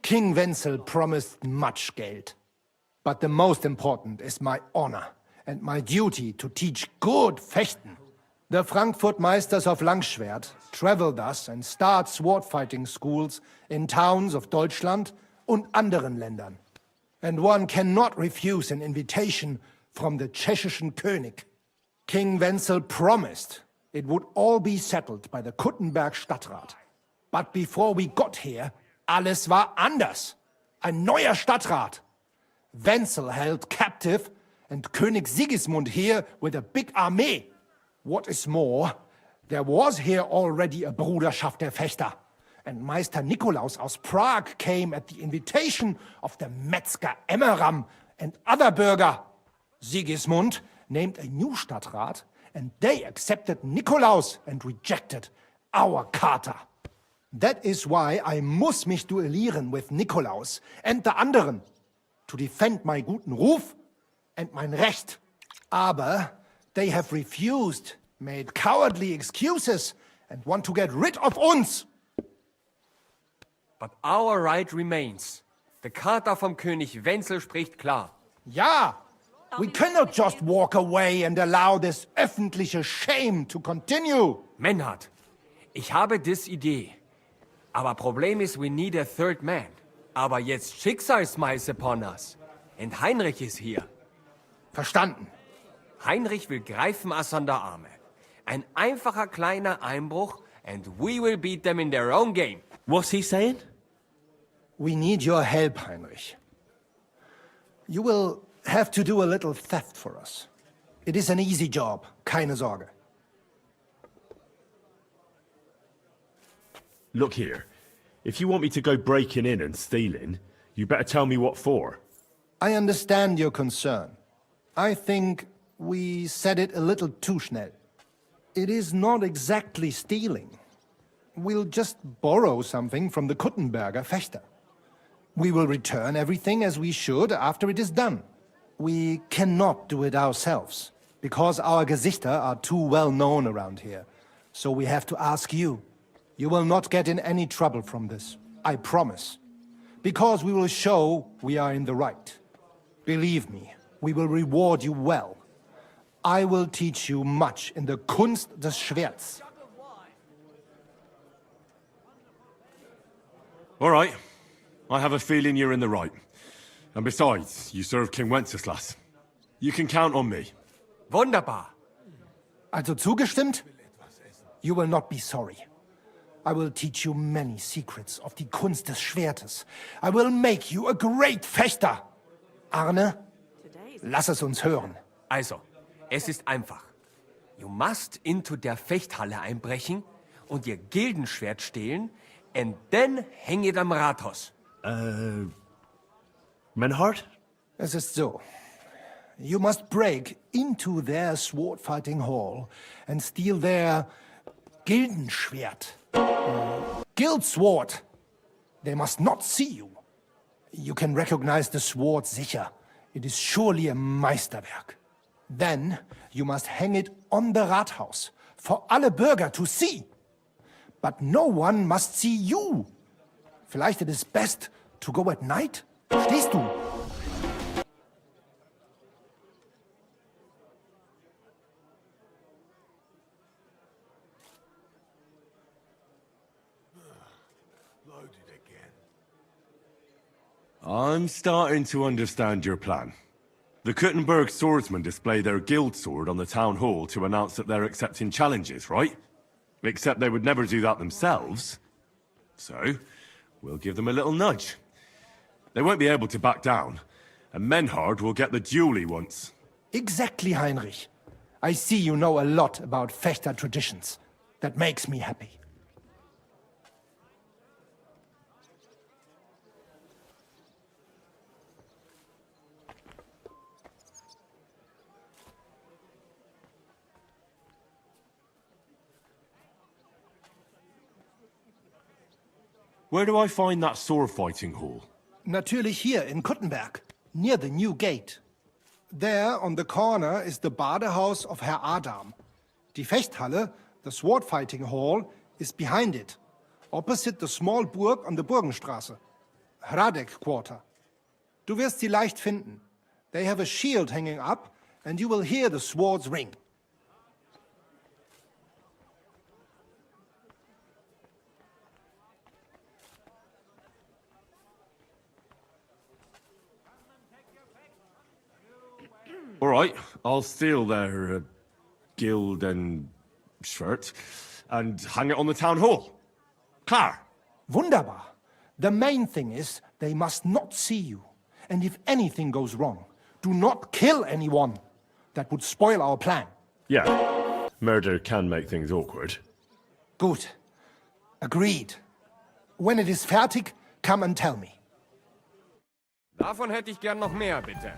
King Wenzel promised much Geld. But the most important is my honor and my duty to teach good Fechten. The Frankfurt Meisters of Langschwert travel thus and start sword fighting schools in towns of Deutschland und anderen Ländern. And one cannot refuse an invitation from the tschechischen König. King Wenzel promised it would all be settled by the Kuttenberg Stadtrat. But before we got here, alles war anders. Ein neuer Stadtrat. Wenzel held captive and König Sigismund here with a big army. What is more, there was here already a Bruderschaft der Fechter, and Meister Nikolaus aus Prague came at the invitation of the Metzger Emmeram and other Bürger. Sigismund named a new Stadtrat, and they accepted Nikolaus and rejected our Charta. That is why I muss mich duellieren with Nikolaus and the anderen, to defend my guten Ruf and mein Recht. Aber they have refused, made cowardly excuses, and want to get rid of uns. But our right remains. The Charta vom König Wenzel spricht klar. Ja, we cannot just walk away and allow this öffentliche shame to continue. Menhard, ich habe dis Idee. Aber Problem ist, we need a third man. Aber jetzt Schicksalsmeis upon us. Und Heinrich ist hier. Verstanden. Heinrich will greifen us an der Arme. Ein einfacher kleiner Einbruch and we will beat them in their own game. What's he saying? We need your help, Heinrich. You will have to do a little theft for us. It is an easy job, keine Sorge. Look here. If you want me to go breaking in and stealing, you better tell me what for. I understand your concern. I think we said it a little too schnell. It is not exactly stealing. We'll just borrow something from the Kuttenberger Fechter. We will return everything as we should after it is done. We cannot do it ourselves, because our Gesichter are too well known around here. So we have to ask you. You will not get in any trouble from this, I promise. Because we will show we are in the right. Believe me, we will reward you well. I will teach you much in the Kunst des Schwerts. All right. I have a feeling you're in the right. And besides, you serve King Wenceslas. You can count on me. Wunderbar. Also zugestimmt? You will not be sorry. I will teach you many secrets of die Kunst des Schwertes. I will make you a great Fechter. Arne, lass es uns hören. Also, es ist einfach. You must into der Fechthalle einbrechen und ihr Gildenschwert stehlen and then hang it am Rathaus. Menhard? Es ist so. You must break into their sword fighting hall and steal their Gildenschwert. Guild sword. They must not see you. You can recognize the sword sicher. It is surely a Meisterwerk. Then you must hang it on the Rathaus for alle Bürger to see. But no one must see you. Vielleicht it is best to go at night? Stehst du? I'm starting to understand your plan. The Kuttenberg swordsmen display their guild sword on the town hall to announce that they're accepting challenges, right? Except they would never do that themselves. So, we'll give them a little nudge. They won't be able to back down, and Menhard will get the duel he wants. Exactly, Heinrich. I see you know a lot about Fechter traditions. That makes me happy. Where do I find that sword fighting hall? Natürlich hier in Kuttenberg, near the new gate. There, on the corner, is the Badehaus of Herr Adam. Die Fechthalle, the sword fighting hall, is behind it, opposite the small Burg on the Burgenstraße. Hradek Quarter. Du wirst sie leicht finden. They have a shield hanging up, and you will hear the swords ring. All right, I'll steal their guild and shirt and hang it on the town hall. Klar. Wunderbar. The main thing is they must not see you. And if anything goes wrong, do not kill anyone. That would spoil our plan. Yeah, murder can make things awkward. Gut. Agreed. When it is fertig, come and tell me. Davon hätte ich gern noch mehr, bitte.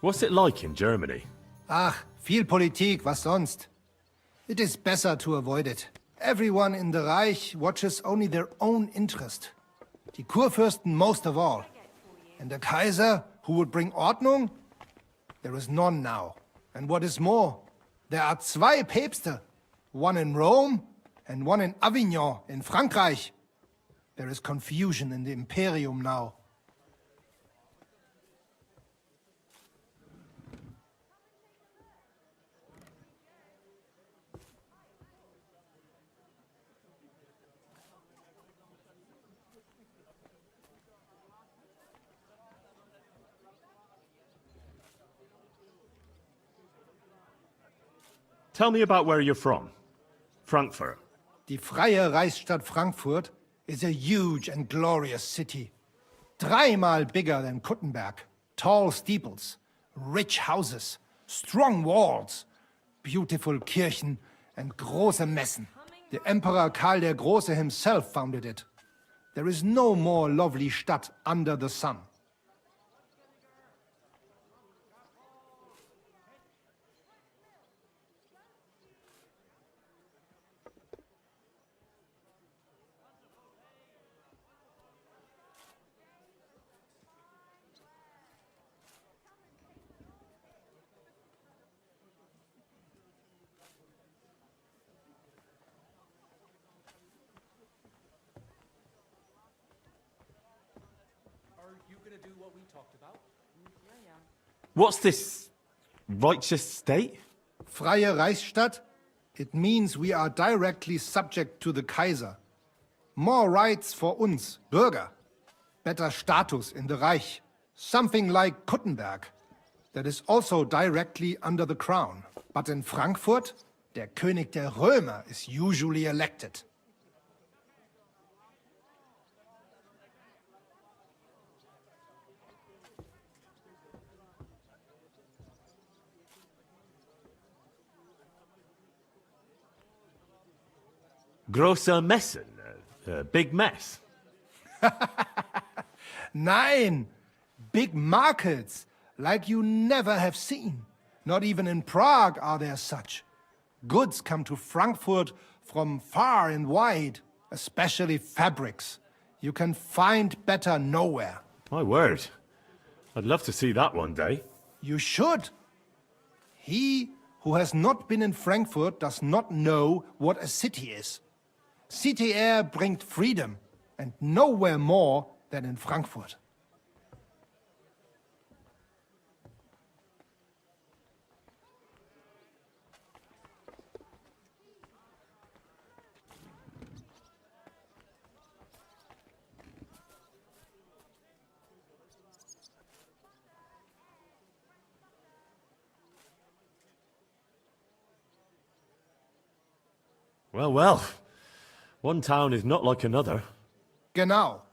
What's it like in Germany? Ach, viel Politik, was sonst? It is better to avoid it. Everyone in the Reich watches only their own interest. Die Kurfürsten most of all. And the Kaiser, who would bring Ordnung? There is none now. And what is more, there are zwei Päpste. One in Rome and one in Avignon in Frankreich. There is confusion in the Imperium now. Tell me about where you're from. Frankfurt. Die freie Reichsstadt Frankfurt is a huge and glorious city. Dreimal bigger than Kuttenberg. Tall steeples, rich houses, strong walls. beautiful Kirchen, and große Messen. The Emperor Karl der Große himself founded it. There is no more lovely Stadt under the sun. What's this righteous state? Freie Reichsstadt? It means we are directly subject to the Kaiser. More rights for uns, Bürger. Better status in the Reich. Something like Kuttenberg. That is also directly under the crown. But in Frankfurt, der König der Römer is usually elected. Große Messen, big mess. Nein! Big markets, like you never have seen. Not even in Prague are there such. Goods come to Frankfurt from far and wide, especially fabrics. You can find better nowhere. My word. I'd love to see that one day. You should. He who has not been in Frankfurt does not know what a city is. City air brings freedom, and nowhere more than in Frankfurt. Well, well. One town is not like another. Genau.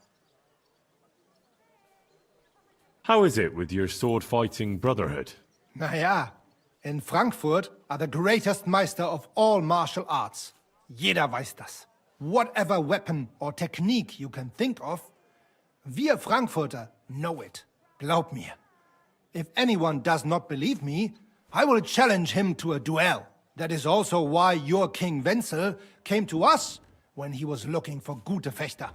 How is it with your sword-fighting brotherhood? Naja, in Frankfurt are the greatest Meister of all martial arts. Jeder weiß das. Whatever weapon or technique you can think of, wir Frankfurter know it. Glaub mir. If anyone does not believe me, I will challenge him to a duel. That is also why your King Wenzel came to us when he was looking for gute Fechter.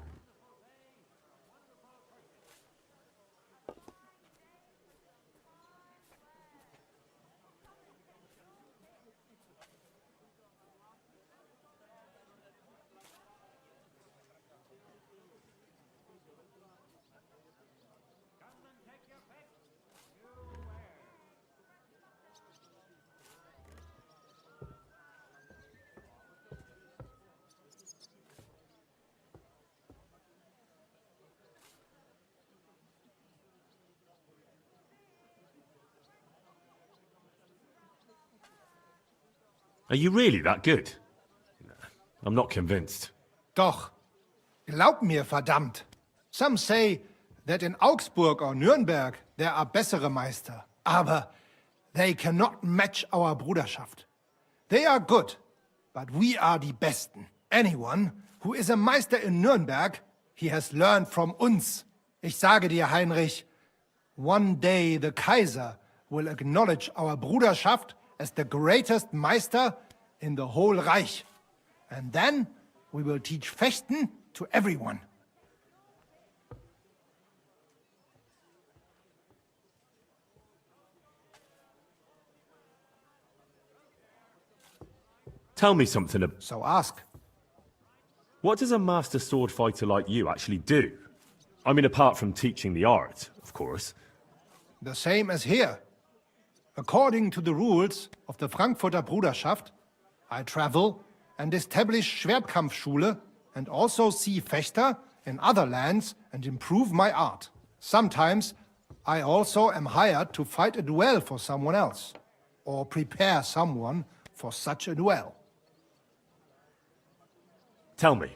Are you really that good? I'm not convinced. Doch. Glaub mir, verdammt. Some say that in Augsburg or Nürnberg there are bessere Meister. Aber they cannot match our Bruderschaft. They are good, but we are die Besten. Anyone who is a Meister in Nürnberg, he has learned from uns. Ich sage dir, Heinrich, one day the Kaiser will acknowledge our Bruderschaft as the greatest Meister in the whole Reich. And then we will teach Fechten to everyone. Tell me something. So ask. What does a master sword fighter like you actually do? I mean, apart from teaching the art, of course. The same as here. According to the rules of the Frankfurter Bruderschaft, I travel and establish Schwertkampfschule and also see Fechter in other lands and improve my art. Sometimes I also am hired to fight a duel for someone else or prepare someone for such a duel. Tell me,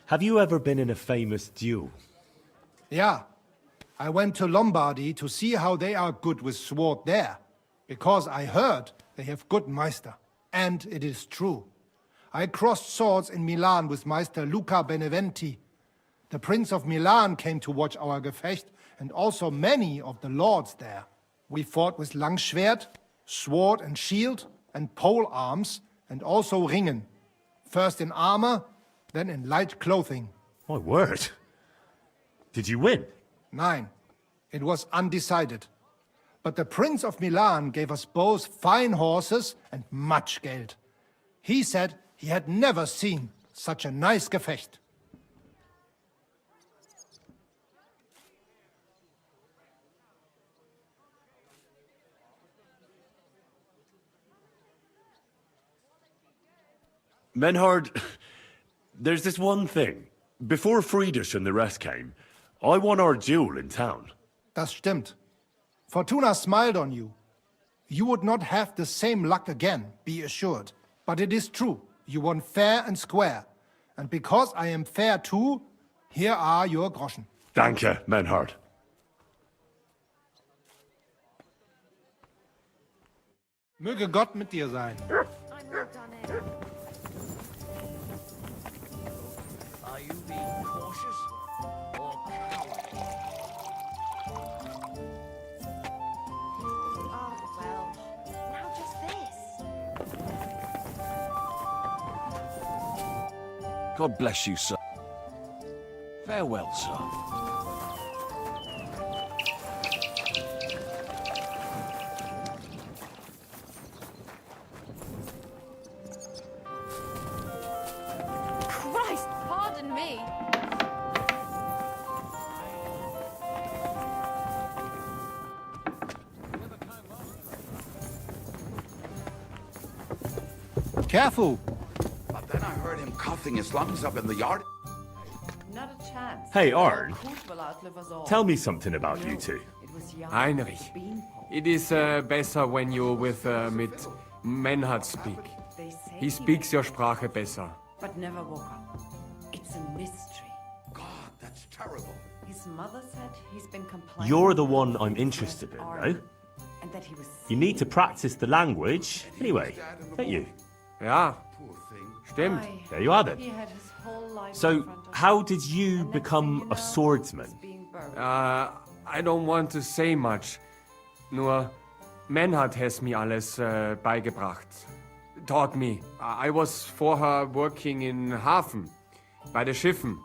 have you ever been in a famous duel? Yeah, I went to Lombardy to see how they are good with sword there, because I heard they have good Meister. And it is true. I crossed swords in Milan with Meister Luca Beneventi. The Prince of Milan came to watch our Gefecht, and also many of the lords there. We fought with Langschwert, sword and shield, and pole arms, and also ringen. First in armor, then in light clothing. My word. Did you win? Nein, it was undecided. But the Prince of Milan gave us both fine horses and much Geld. He said he had never seen such a nice Gefecht. Menhard, there's this one thing. Before Friedrich and the rest came, I won our duel in town. Das stimmt. Fortuna smiled on you. You would not have the same luck again, be assured. But it is true, you won fair and square. And because I am fair too, here are your Groschen. Danke, Menhard. Möge Gott mit dir sein. Are you being cautious or cowardly? Oh, well, now just this. God bless you, sir. Farewell, sir. Christ, pardon me. Careful! But then I heard him coughing his lungs up in the yard. Not a chance. Hey, Arn. Kurt will outlive us all. Tell me something about you two. It was young. Heinrich, it is besser when you with mit Menhard speak. They say He speaks your Sprache besser. but never woke up. It's a mystery. God, that's terrible. His mother said he's been complaining. You're the one I'm interested in, though. And that he was You need to practice the language anyway, don't you? Ja, stimmt. There you are then. He had his whole life in So, front of how did you become a swordsman? being buried. I don't want to say much. Nur Menhard has me alles beigebracht. Taught me. I was vorher working in Hafen, bei den Schiffen.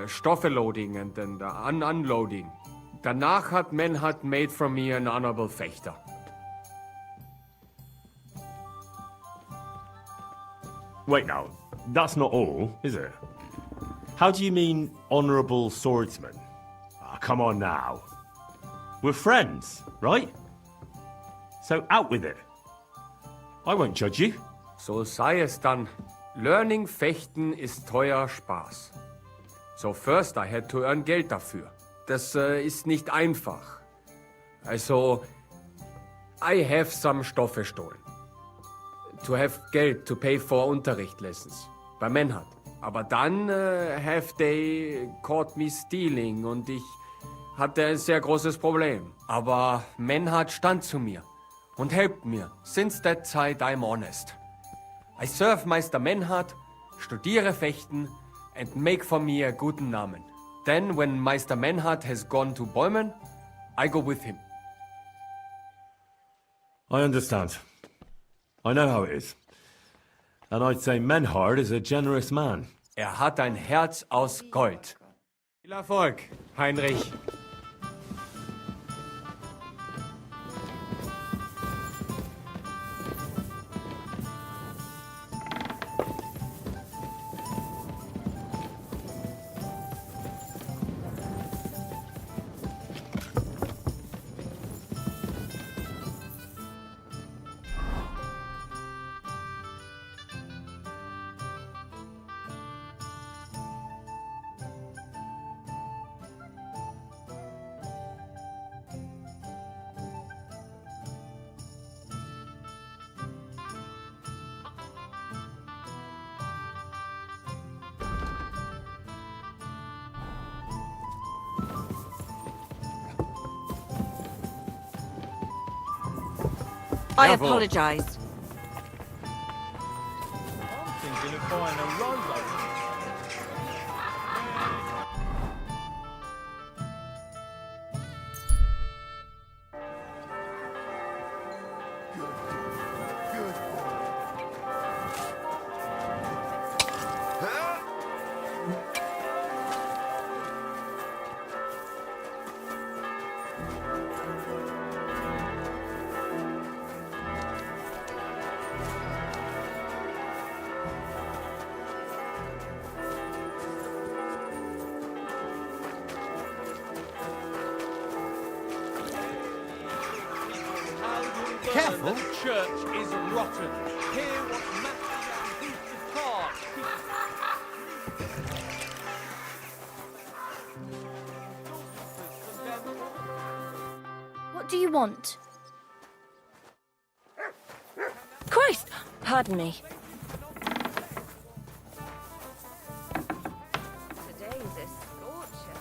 Stoffe loading and then unloading. Danach hat Menhard made from me an honorable fechter. Wait now, that's not all, is it? How do you mean honourable swordsman? Ah, come on now. We're friends, right? So out with it. I won't judge you. So sei es dann. Learning fechten ist teuer Spaß. So first I had to earn Geld dafür. Das ist nicht einfach. Also, I have some Stoffe stolen. To have Geld to pay for Unterricht lessons. Bei Menhard. Aber dann have they caught me stealing und ich hatte ein sehr großes Problem. Aber Menhard stand zu mir und helpt mir. Since that time I'm honest. I serve Meister Menhard, studiere Fechten and make for me a guten Namen. Then when Meister Menhard has gone to Bäumen, I go with him. I understand. I know how it is. And I'd say Menhard is a generous man. Hat ein Herz aus Gold. Viel Erfolg, Heinrich. I Jawohl. apologize. Careful. The church is rotten. Hear what Matthew and Boots of cards. What do you want? Christ! Pardon me. Today's a scorcher.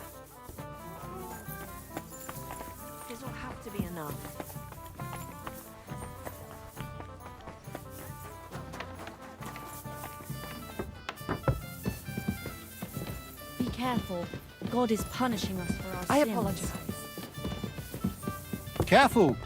This'll have to be enough. Be careful. God is punishing us for our I sins. apologize. Careful!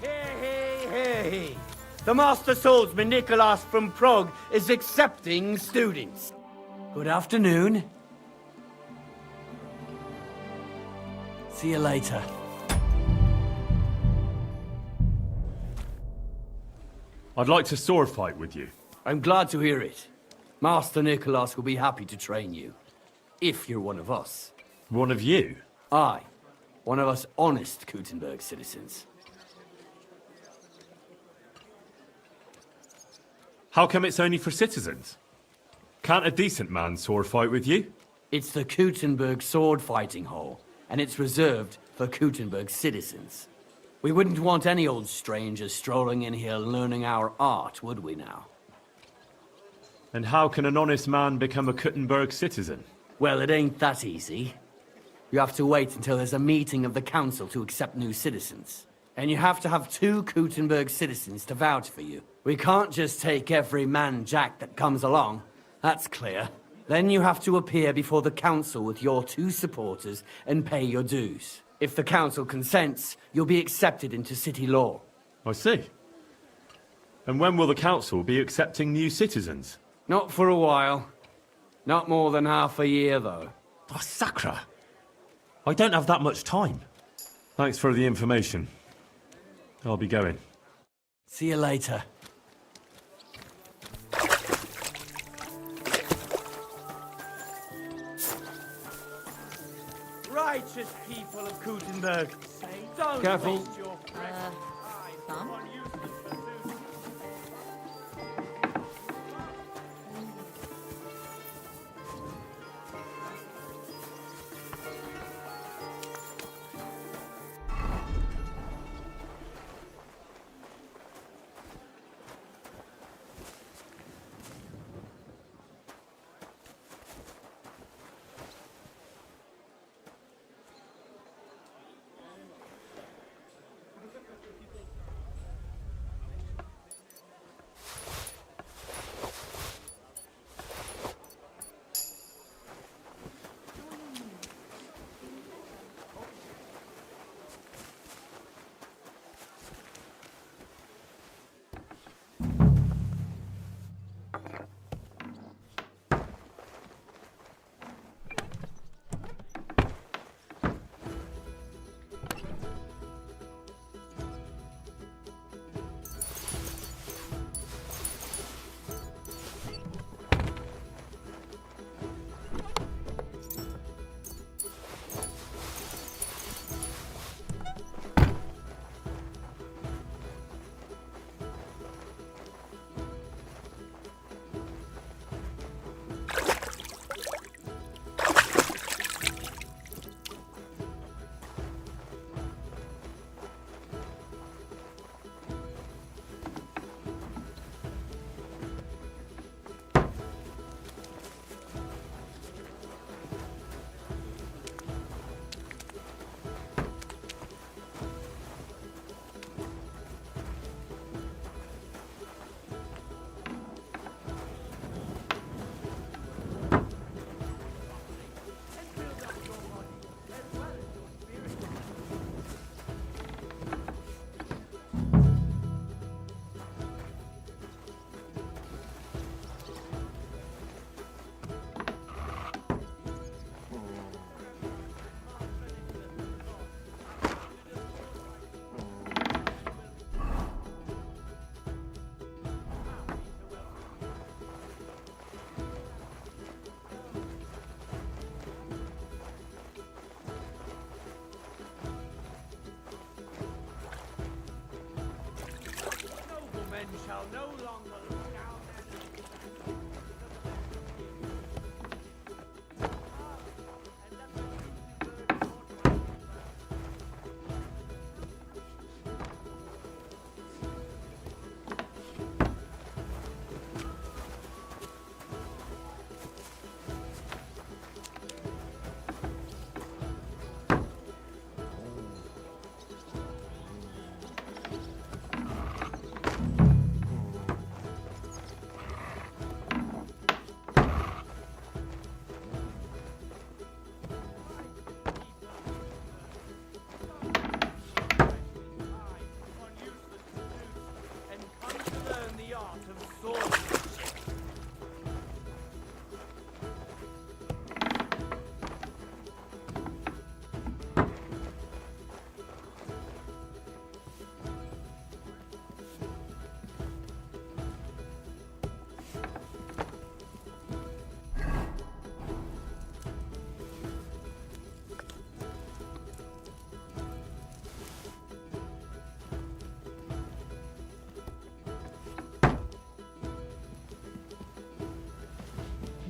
Hey! The Master Swordsman Nicholas from Prague is accepting students. Good afternoon. See you later. I'd like to sword fight with you. I'm glad to hear it. Master Nicholas will be happy to train you. If you're one of us. One of you? Aye. One of us honest Kuttenberg citizens. How come it's only for citizens? Can't a decent man sword fight with you? It's the Kuttenberg sword fighting hall, and it's reserved for Kuttenberg citizens. We wouldn't want any old strangers strolling in here learning our art, would we now? And how can an honest man become a Kuttenberg citizen? Well, it ain't that easy. You have to wait until there's a meeting of the council to accept new citizens. And you have to have 2 Kuttenberg citizens to vouch for you. We can't just take every man jack that comes along. That's clear. Then you have to appear before the council with your 2 supporters and pay your dues. If the council consents, you'll be accepted into city law. I see. And when will the council be accepting new citizens? Not for a while. Not more than half a year, though. Oh, Sakra! I don't have that much time. Thanks for the information. I'll be going. See you later. Righteous people of Kuttenberg, don't Careful. waste your precious time on useless pursuits.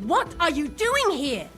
What are you doing here?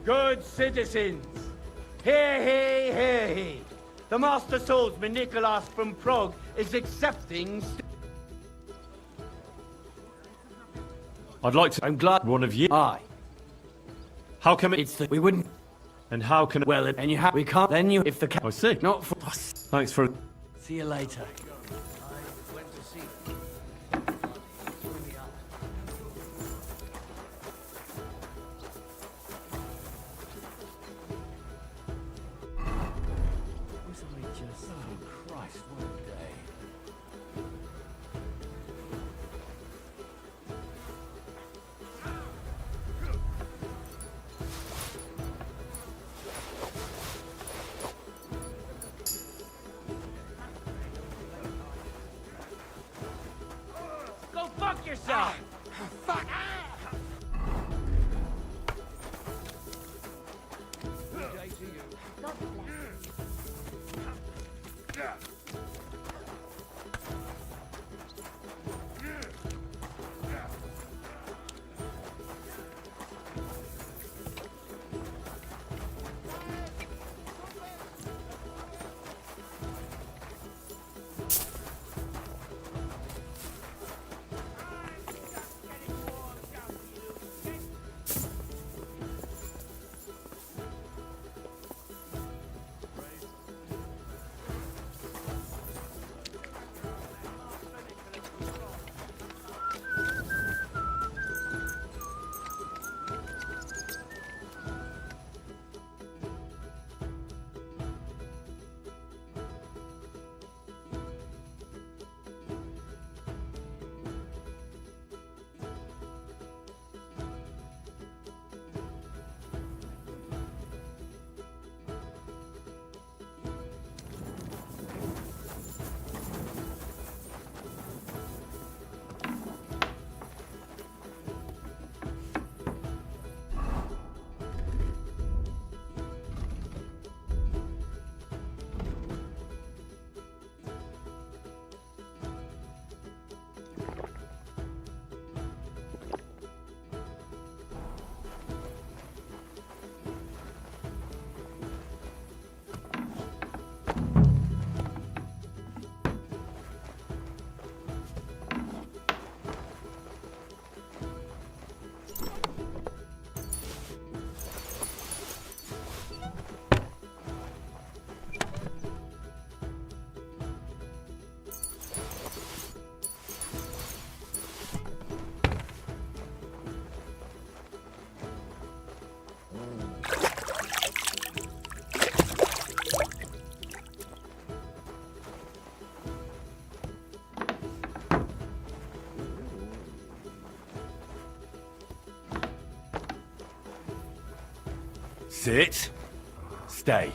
Good citizens, hear he, hear he. The Master Swordsman Nicholas from Prague is accepting... I'd like to... I'm glad one of you... Aye. How come It's the... We wouldn't... And how can... Well, and you have... We can't... Then you... If the... I see. Not for... Thanks for... See you later. Go fuck yourself! Fuck! Sit. Stay.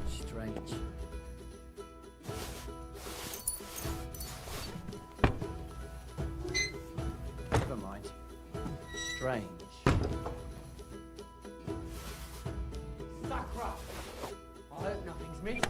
Strange. strange. Sakra! I hope nothing's missing.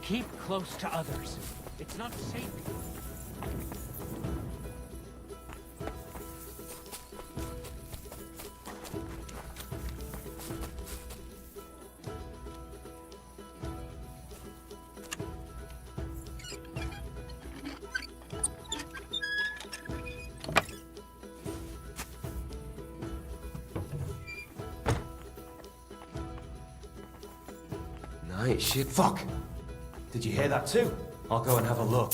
Keep close to others. It's not safe. Nice shit. Fuck! Did you hear that too? I'll go and have a look.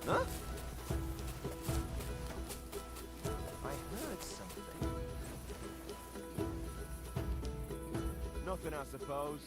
Huh? I heard something. Nothing, I suppose.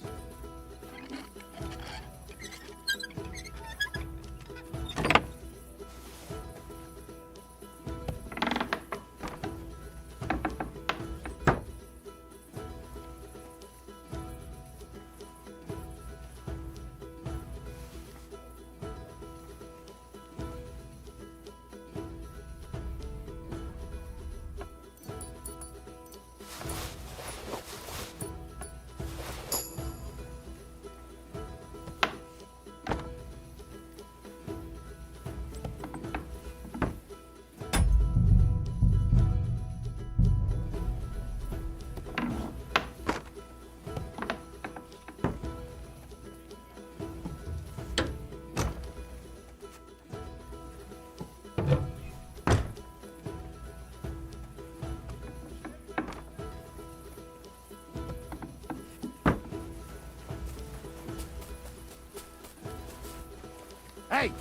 Hey!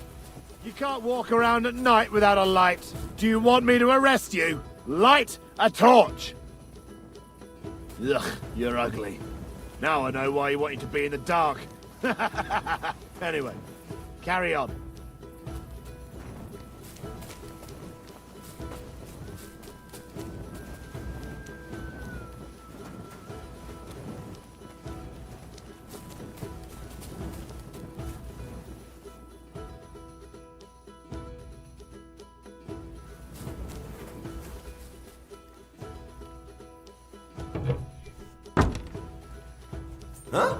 You can't walk around at night without a light. Do you want me to arrest you? Light a torch! Ugh, you're ugly. Now I know why you wanted to be in the dark. Anyway, carry on. Huh?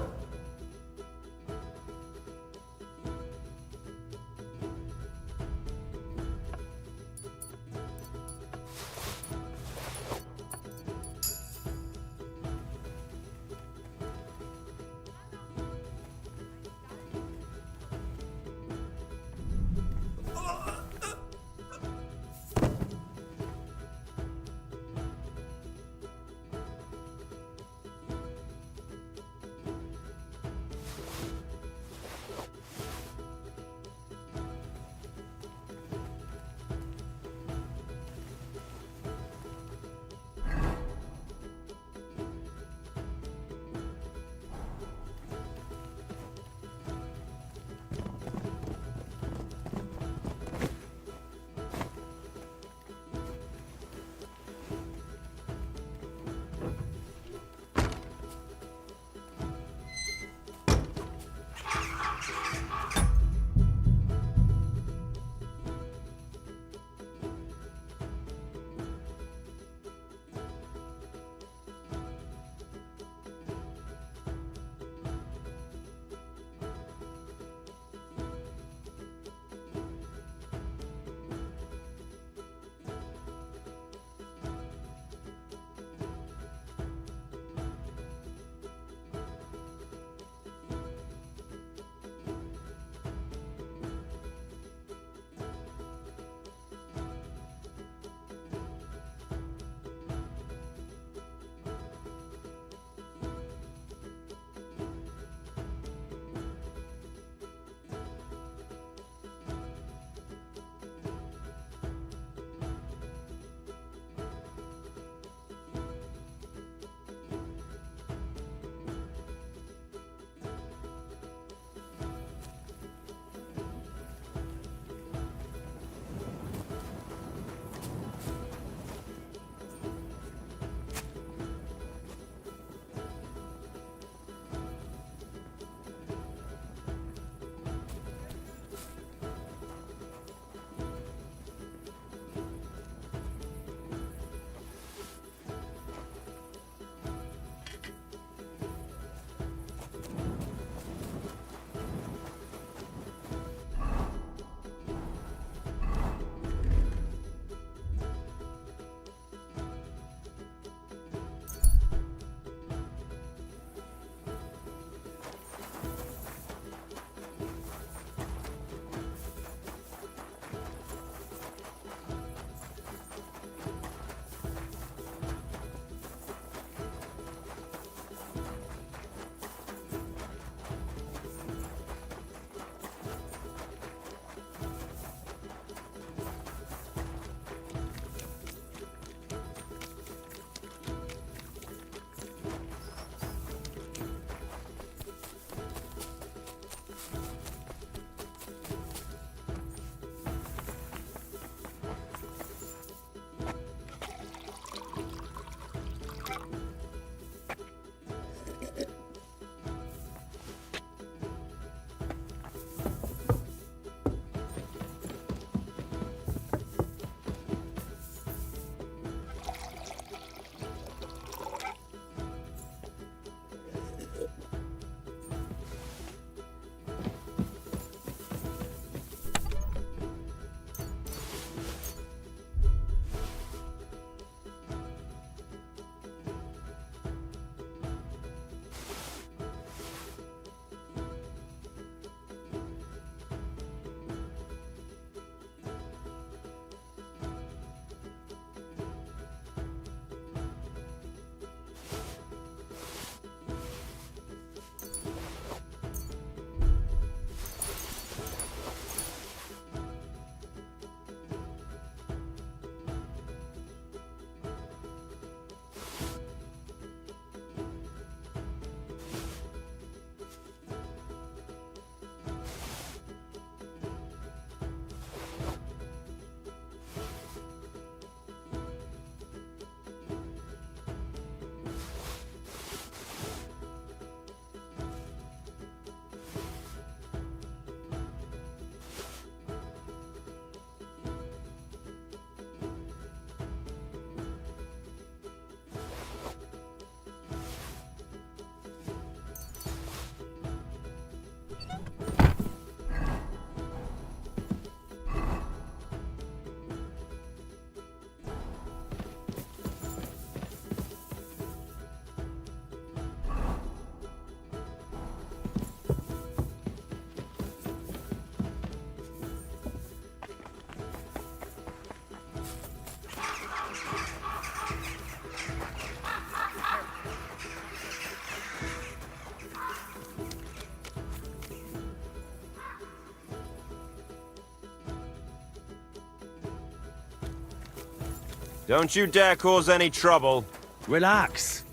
Don't you dare cause any trouble. Relax.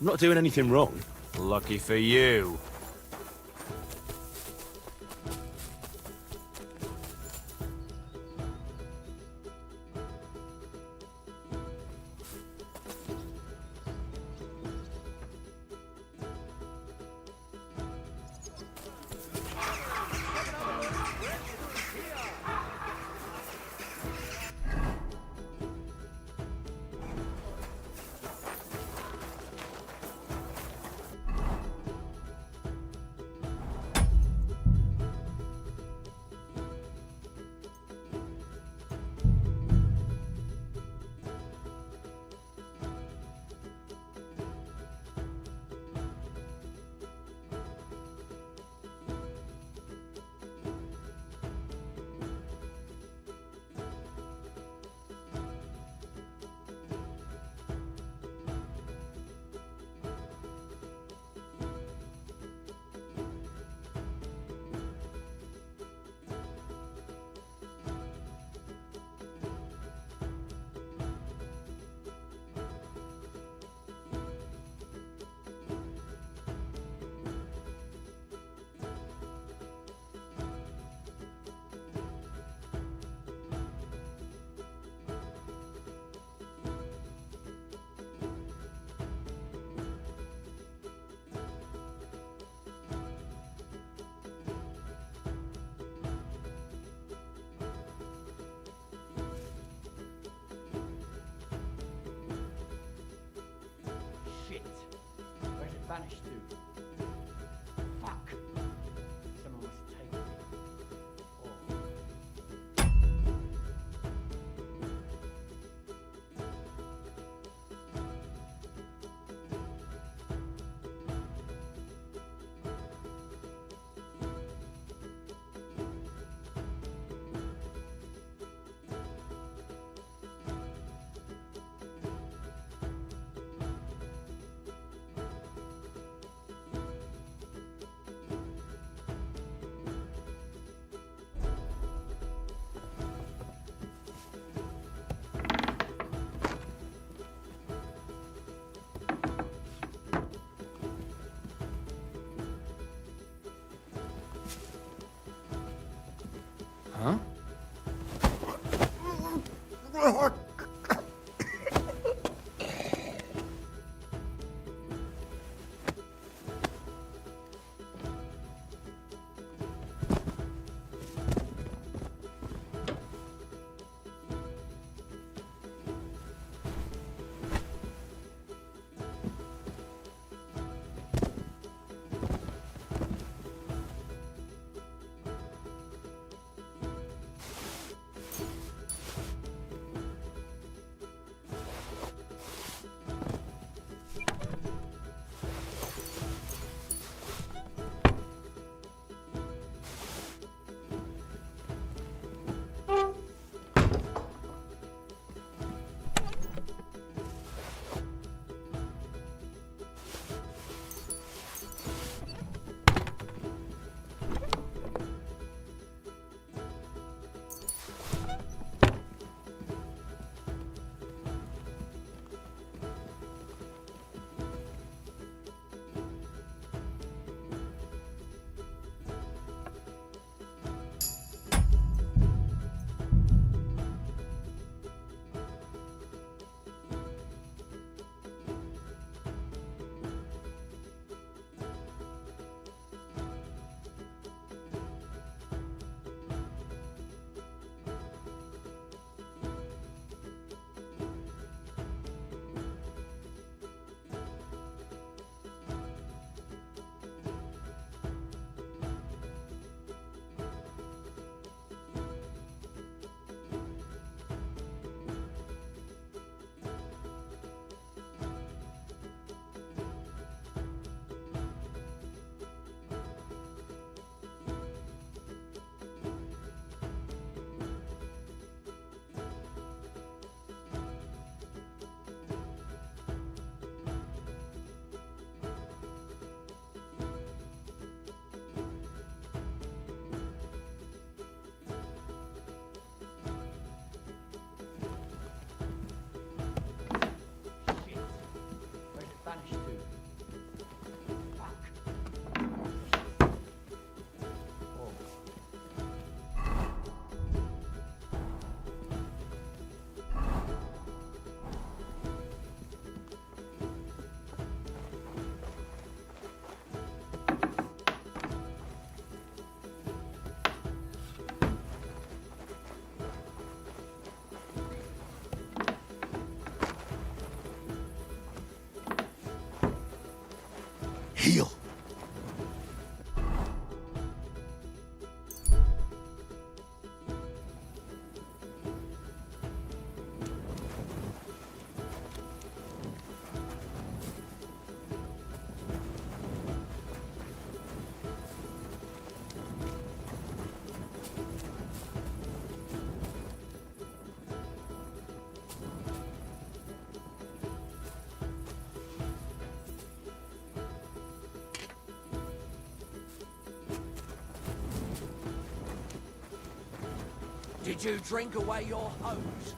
I'm not doing anything wrong. Lucky for you. Shit. Where's it vanished to? Fuck. Someone must have taken it. Huh? Did you drink away your hose?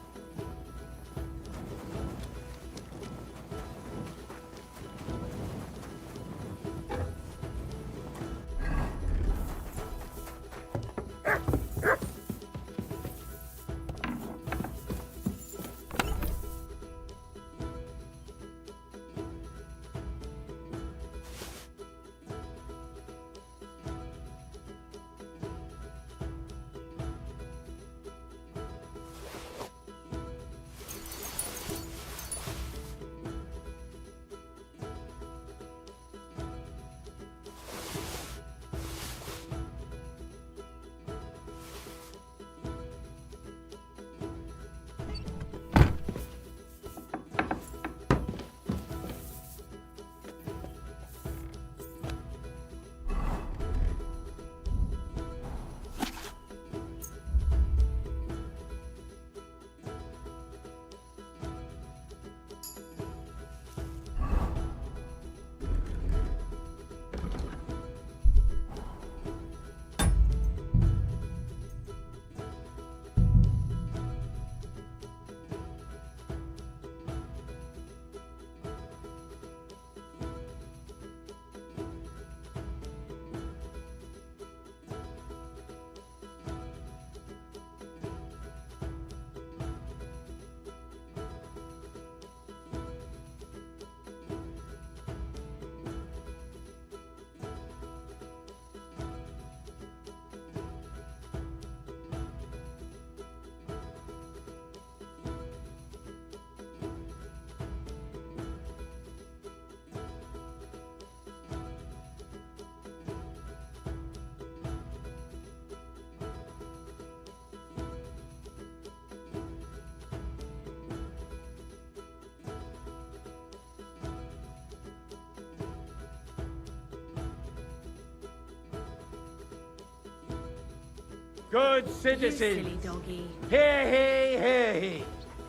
Good citizens. silly doggy. Hear he, hear he.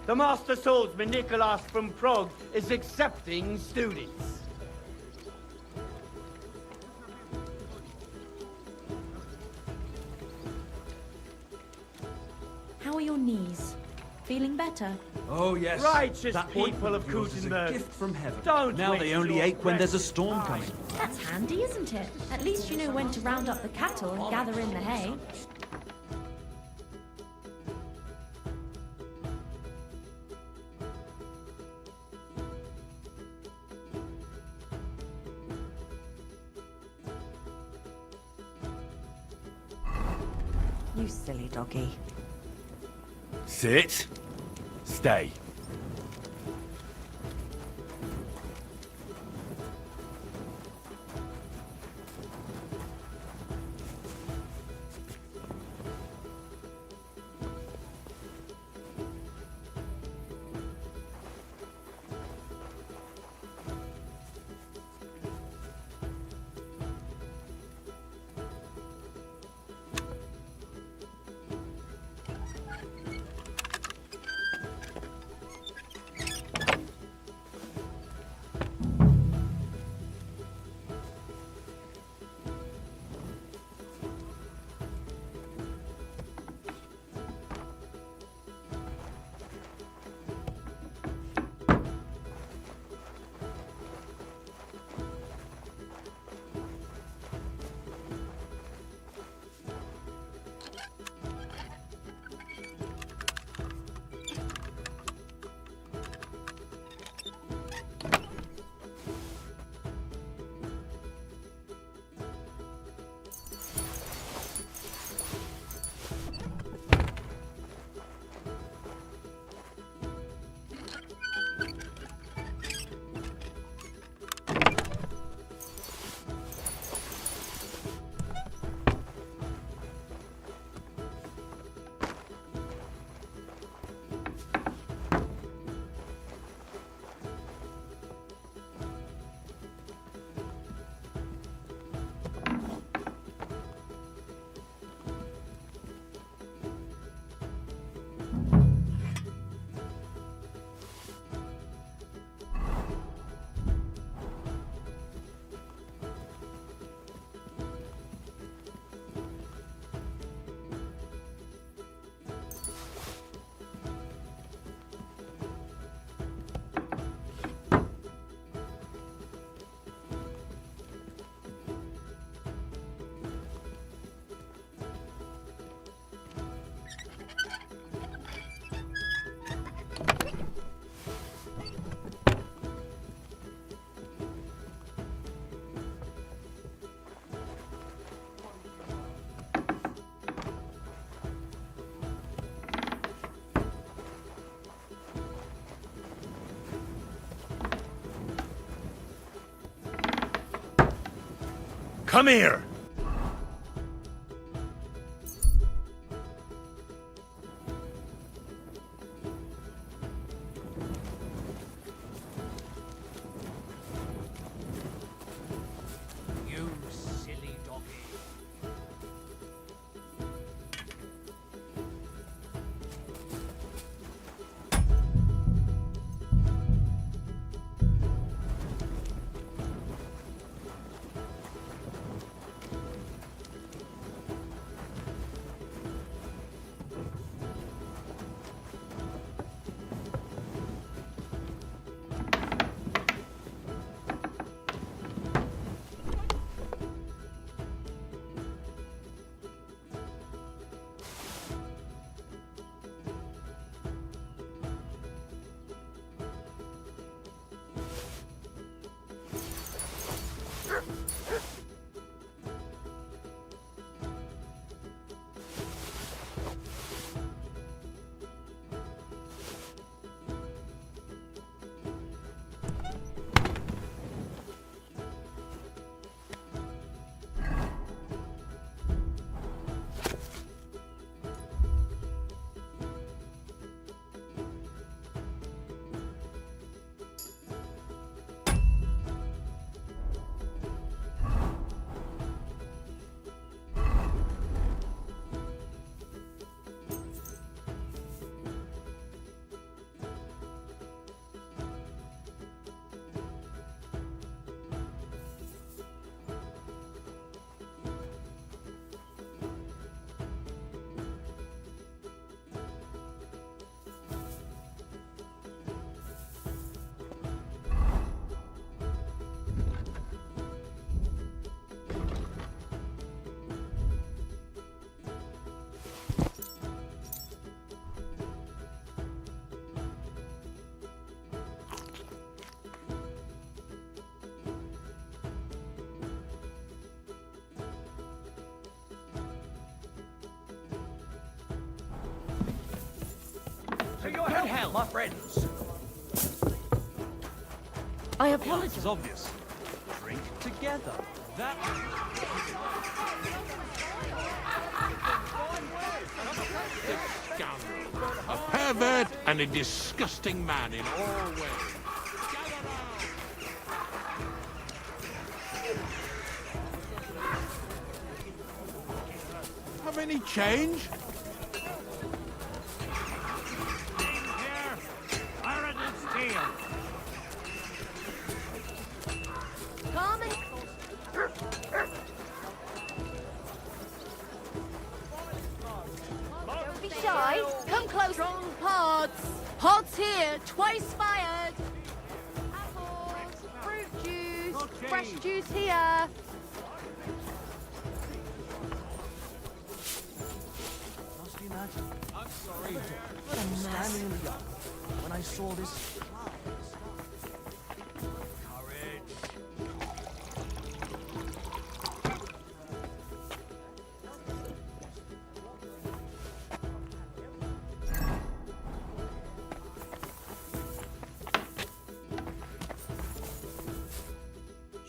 The Master Swordsman Nicholas from Prague is accepting students. How are your knees? Feeling better? Oh, yes. Righteous That people ointment of yours is a Kuttenberg. gift from heaven. Don't Now waste they only your ache when there's a precious storm time. coming. That's handy, isn't it? At least you know when to round up the cattle and gather in the hay. You silly doggy. Sit. Stay. Come here! You silly doggy. To your help, my friends. I The apologize. answer's obvious. Drink together. That. A pervert and a disgusting man in all ways. Have any change? Don't be shy. Come close. Strong pods. Pods here. Twice fired. Apples, fruit juice, fresh juice here. Must you imagine? I'm sorry. What a mess. Standing in the yard when I saw this.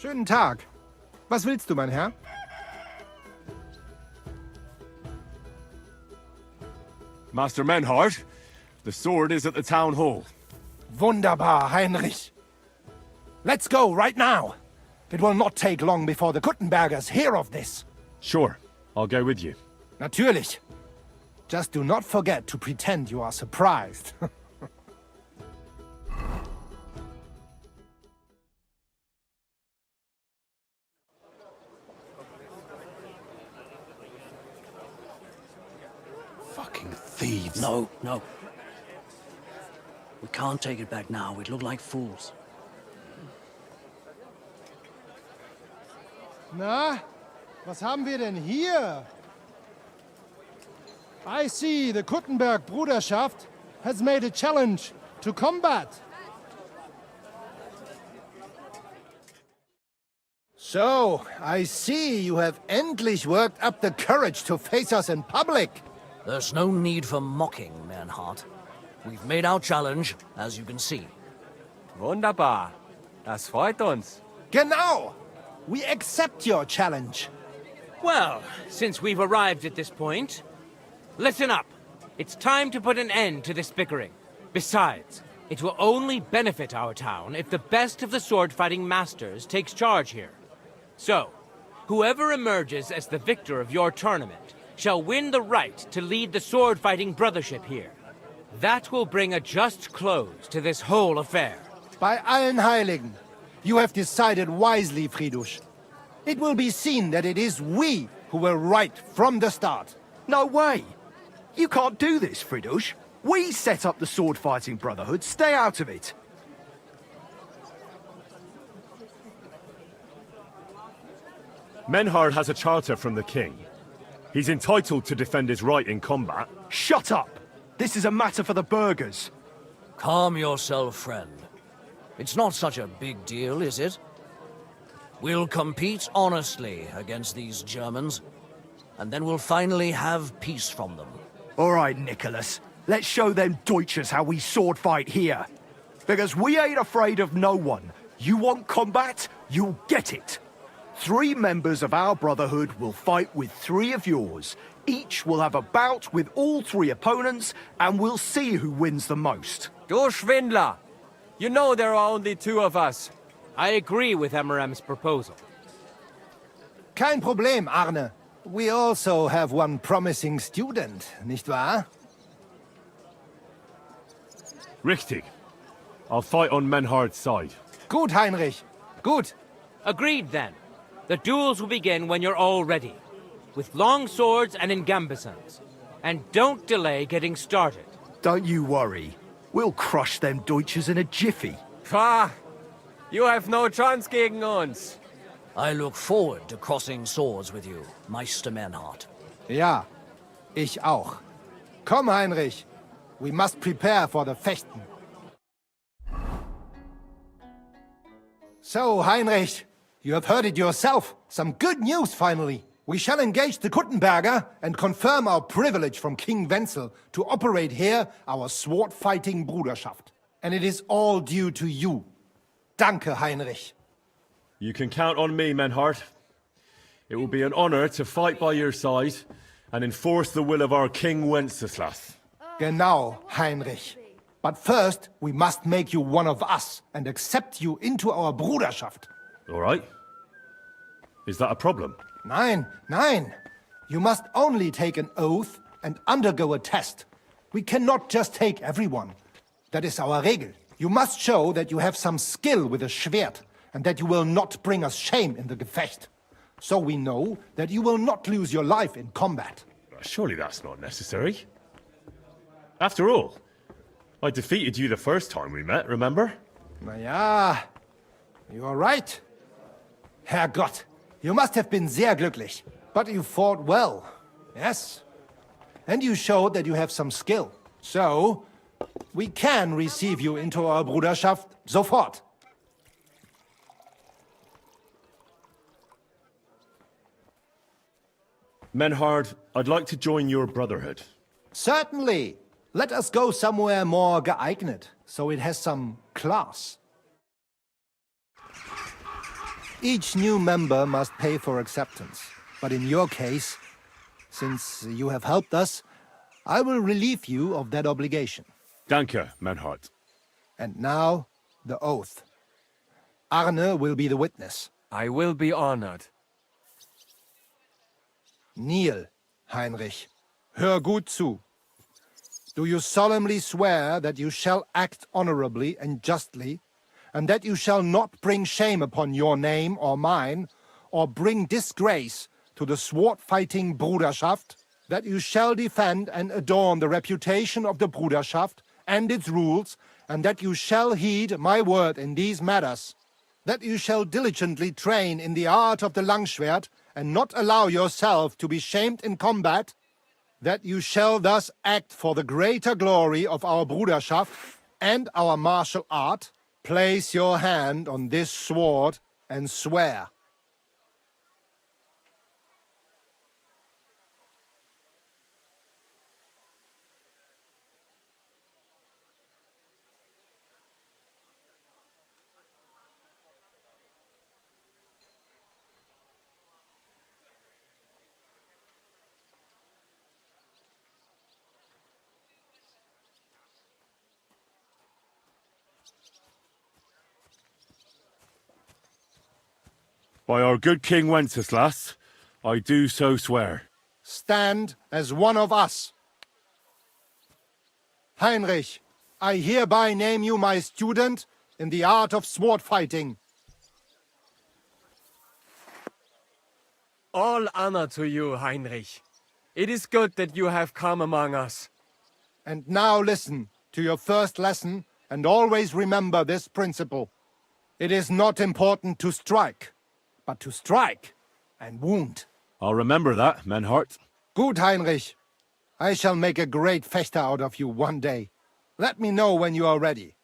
Schönen Tag. Was willst du, mein Herr? Master Menhart, the sword is at the town hall. Wunderbar, Heinrich. Let's go right now. It will not take long before the Kuttenbergers hear of this. Sure, I'll go with you. Natürlich. Just do not forget to pretend you are surprised. Fucking thieves. No, no. We can't take it back now. We'd look like fools. Na, was haben wir denn hier? I see the Kuttenberg Bruderschaft has made a challenge to combat. So, I see you have endlich worked up the courage to face us in public. There's no need for mocking, Mernhardt. We've made our challenge, as you can see. Wunderbar. Das freut uns. Genau. We accept your challenge. Well, since we've arrived at this point, listen up. It's time to put an end to this bickering. Besides, it will only benefit our town if the best of the sword-fighting masters takes charge here. So, whoever emerges as the victor of your tournament shall win the right to lead the sword-fighting brothership here. That will bring a just close to this whole affair. By allen Heiligen, you have decided wisely, Fridush. It will be seen that it is we who were right from the start. No way! You can't do this, Fridush. We set up the sword-fighting brotherhood. Stay out of it. Menhard has a charter from the king. He's entitled to defend his right in combat. Shut up! This is a matter for the burghers. Calm yourself, friend. It's not such a big deal, is it? We'll compete honestly against these Germans, and then we'll finally have peace from them. All right, Nicholas. Let's show them Deutschers how we sword fight here. Because we ain't afraid of no one. You want combat? You'll get it. 3 members of our brotherhood will fight with 3 of yours. Each will have a bout with all 3 opponents, and we'll see who wins the most. Du Schwindler! You know there are only 2 of us. I agree with Emerem's proposal. Kein Problem, Arne. We also have one promising student, nicht wahr? Richtig. I'll fight on Menhard's side. Gut, Heinrich. Gut. Agreed, then. The duels will begin when you're all ready, with long swords and in gambesons. And don't delay getting started. Don't you worry. We'll crush them Deutschers in a jiffy. Pah! You have no chance gegen uns. I look forward to crossing swords with you, Meister Menhard. Ja, ich auch. Komm, Heinrich. We must prepare for the Fechten. So, Heinrich, you have heard it yourself. Some good news, finally. We shall engage the Kuttenberger and confirm our privilege from King Wenzel to operate here our sword-fighting Bruderschaft. And it is all due to you. Danke, Heinrich. You can count on me, Menhard. It will be an honor to fight by your side and enforce the will of our King Wenceslas. Genau, Heinrich. But first, we must make you one of us and accept you into our Bruderschaft. All right. Is that a problem? Nein, nein. You must only take an oath and undergo a test. We cannot just take everyone. That is our Regel. You must show that you have some skill with a Schwert and that you will not bring us shame in the Gefecht. So we know that you will not lose your life in combat. Surely that's not necessary. After all, I defeated you the first time we met, remember? Na ja, you are right. Herrgott, you must have been sehr glücklich. But you fought well, yes. And you showed that you have some skill. So, we can receive you into our Bruderschaft sofort. Menhard, I'd like to join your brotherhood. Certainly. Let us go somewhere more geeignet, so it has some class. Each new member must pay for acceptance. But in your case, since you have helped us, I will relieve you of that obligation. Danke, Menhard. And now, the oath. Arne will be the witness. I will be honored. Kneel, Heinrich. Hör gut zu. Do you solemnly swear that you shall act honorably and justly, and that you shall not bring shame upon your name or mine, or bring disgrace to the sword-fighting Bruderschaft, that you shall defend and adorn the reputation of the Bruderschaft and its rules, and that you shall heed my word in these matters, that you shall diligently train in the art of the Langschwert, and not allow yourself to be shamed in combat, that you shall thus act for the greater glory of our Bruderschaft and our martial art, place your hand on this sword and swear. By our good King Wenceslas, I do so swear. Stand as one of us. Heinrich, I hereby name you my student in the art of sword fighting. All honor to you, Heinrich. It is good that you have come among us. And now listen to your first lesson and always remember this principle. It is not important to strike, but to strike and wound. I'll remember that, Menhart. Good, Heinrich. I shall make a great fechter out of you one day. Let me know when you are ready.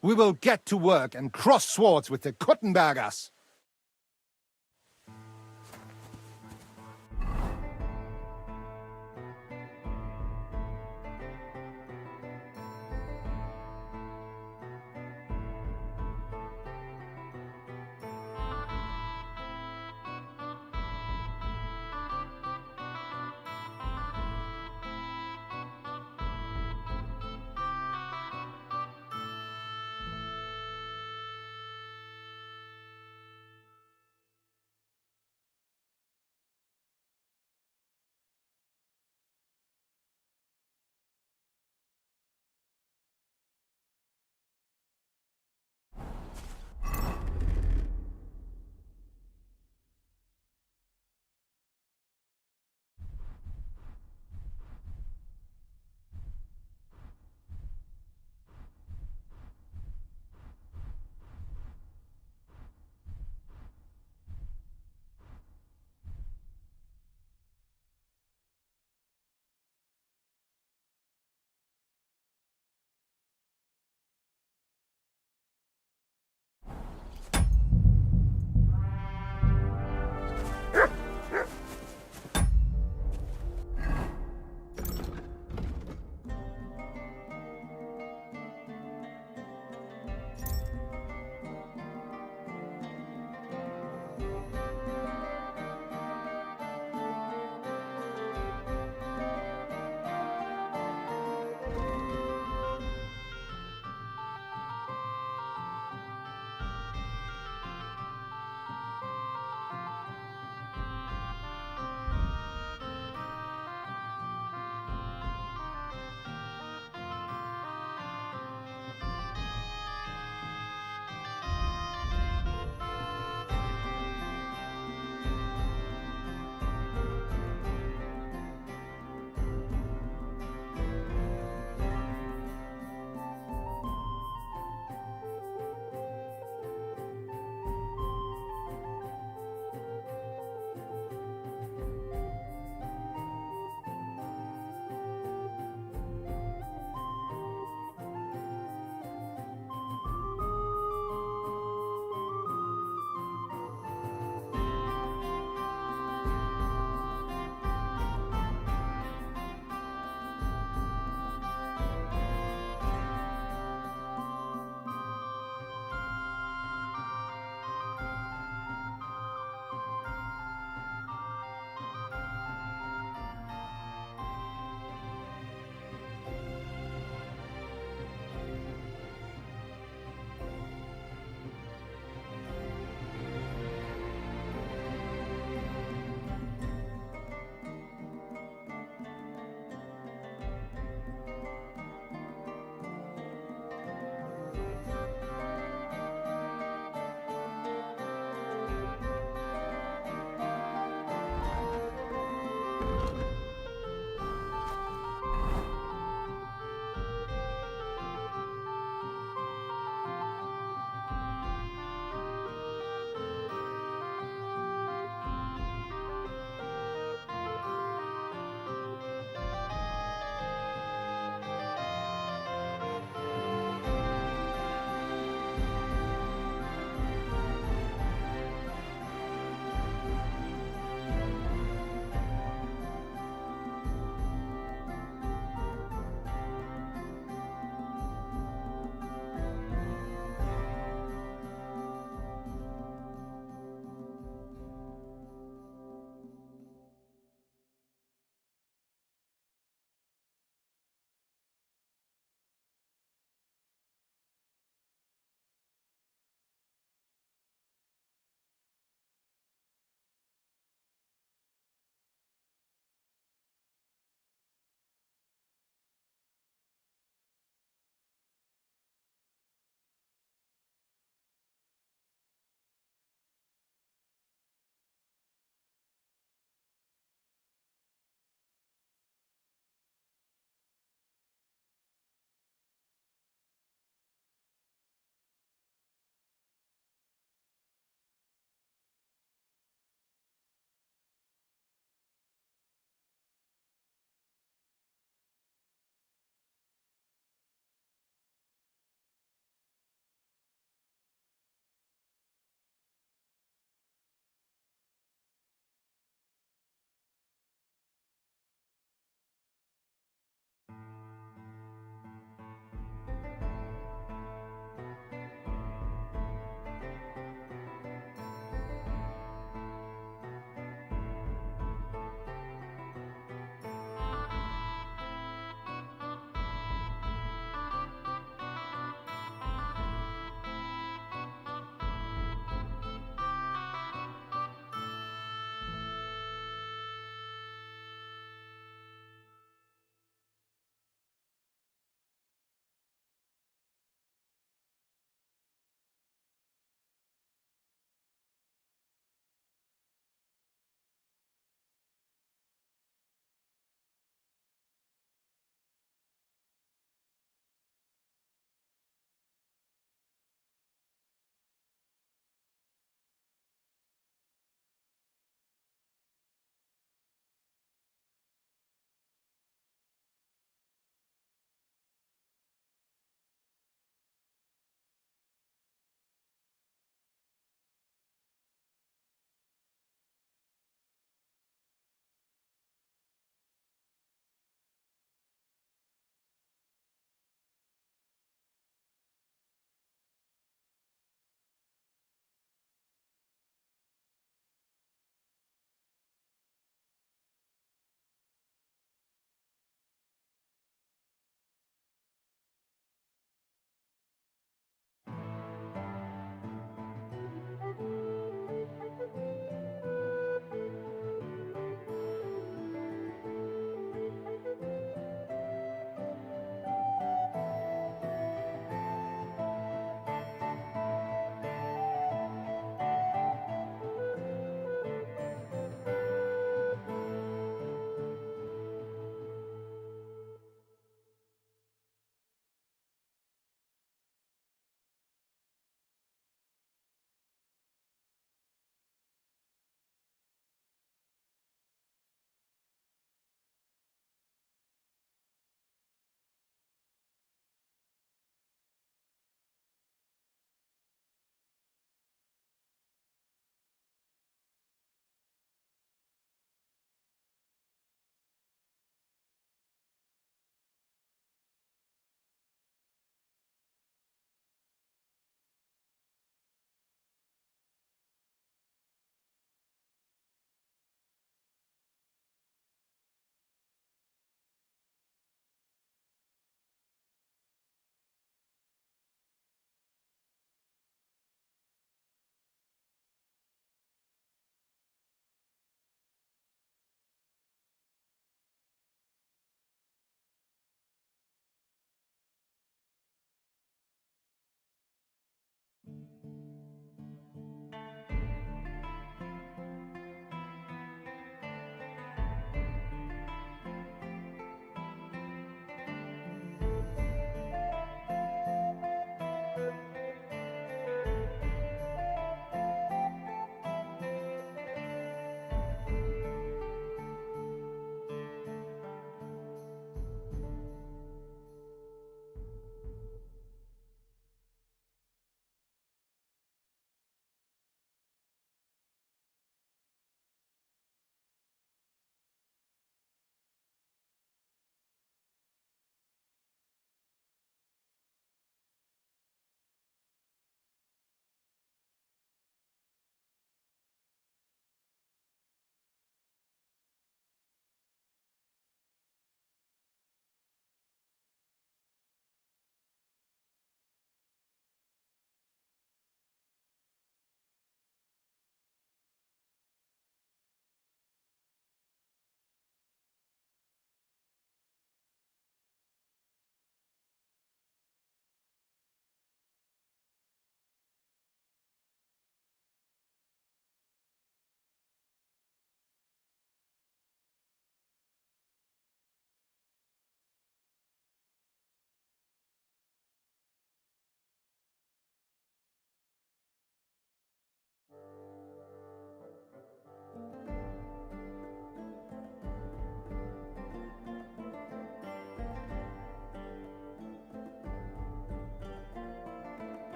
We will get to work and cross swords with the Kuttenbergers.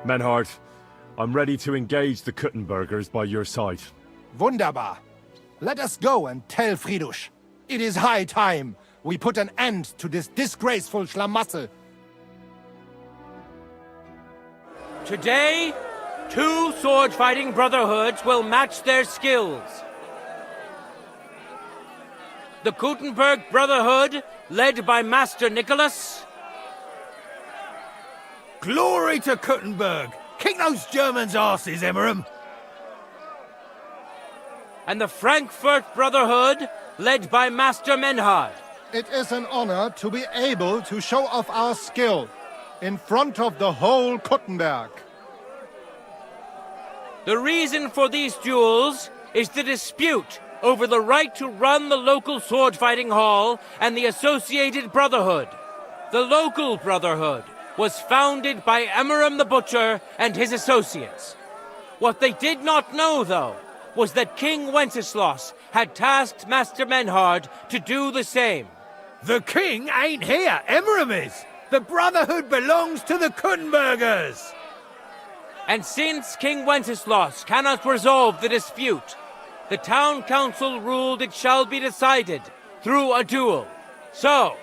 Menhart, I'm ready to engage the Kuttenbergers by your side. Wunderbar. Let us go and tell Fridusch. It is high time we put an end to this disgraceful schlamassel. Today, 2 sword-fighting brotherhoods will match their skills. The Kuttenberg Brotherhood, led by Master Nicholas. Glory to Kuttenberg! Kick those Germans' asses, Emmeram! And the Frankfurt Brotherhood, led by Master Menhard. It is an honor to be able to show off our skill in front of the whole Kuttenberg. The reason for these duels is the dispute over the right to run the local sword-fighting hall and the associated brotherhood. The local brotherhood was founded by Emmeram the Butcher and his associates. What they did not know, though, was that King Wenceslas had tasked Master Menhard to do the same. The king ain't here, Emmeram is! The Brotherhood belongs to the Kuttenbergers! And since King Wenceslas cannot resolve the dispute, the town council ruled it shall be decided through a duel. So,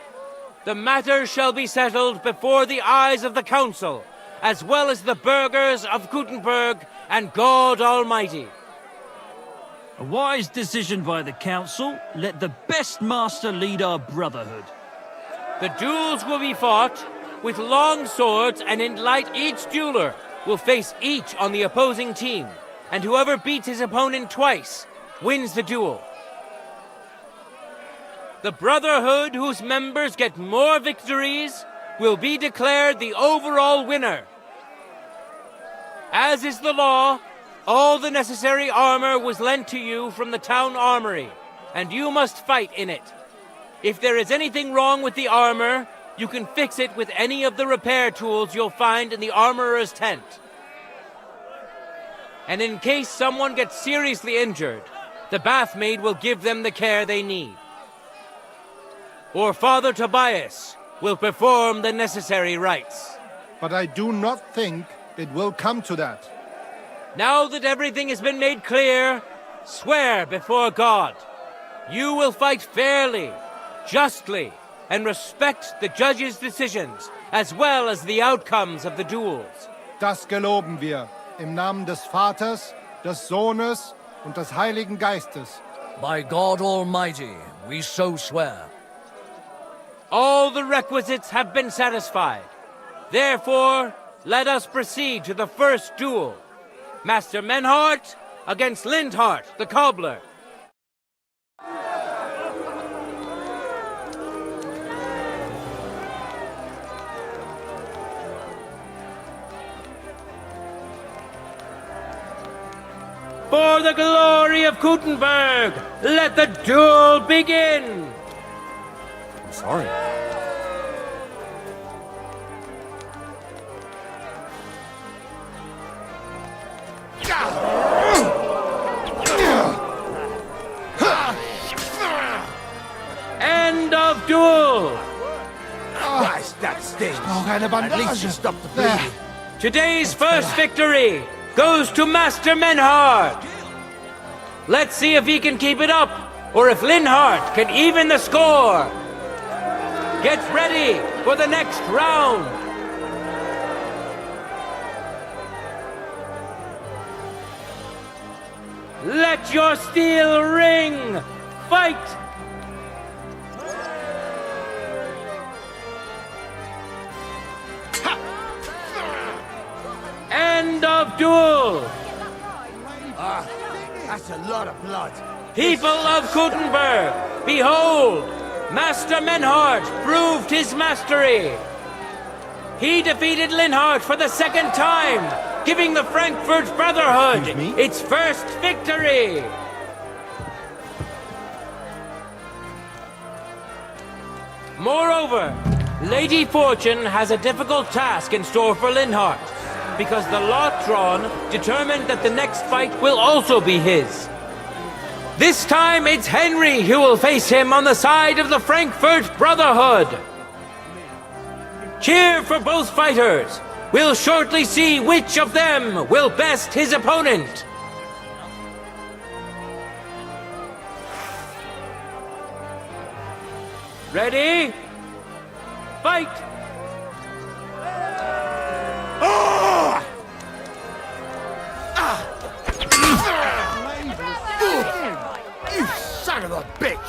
the matter shall be settled before the eyes of the council, as well as the burghers of Kuttenberg and God Almighty. A wise decision by the council. Let the best master lead our brotherhood. The duels will be fought with long swords, and in light each dueler will face each on the opposing team, and whoever beats his opponent twice wins the duel. The brotherhood whose members get more victories will be declared the overall winner. As is the law, all the necessary armor was lent to you from the town armory, and you must fight in it. If there is anything wrong with the armor, you can fix it with any of the repair tools you'll find in the armorer's tent. And in case someone gets seriously injured, the bathmaid will give them the care they need. Or Father Tobias will perform the necessary rites. But I do not think it will come to that. Now that everything has been made clear, swear before God. You will fight fairly, justly, and respect the judge's decisions, as well as the outcomes of the duels. Das geloben wir, im Namen des Vaters, des Sohnes und des Heiligen Geistes. By God Almighty, we so swear. All the requisites have been satisfied. Therefore, let us proceed to the first duel. Master Menhart against Lindhart, the cobbler. For the glory of Kuttenberg, let the duel begin! I'm sorry. End of duel! Christ, that stings. At least you stopped the bleeding. Today's first victory goes to Master Menhart. Let's see if he can keep it up, or if Linhart can even the score. Get ready for the next round. Let your steel ring. Fight! End of duel! That's a lot of blood. People of Kuttenberg, behold! Master Menhart proved his mastery. He defeated Linhart for the second time, giving the Frankfurt Brotherhood its first victory. Moreover, Lady Fortune has a difficult task in store for Linhart, because the lot drawn determined that the next fight will also be his. This time it's Henry who will face him on the side of the Frankfurt Brotherhood. Cheer for both fighters. We'll shortly see which of them will best his opponent. Ready? Fight! You son of a bitch!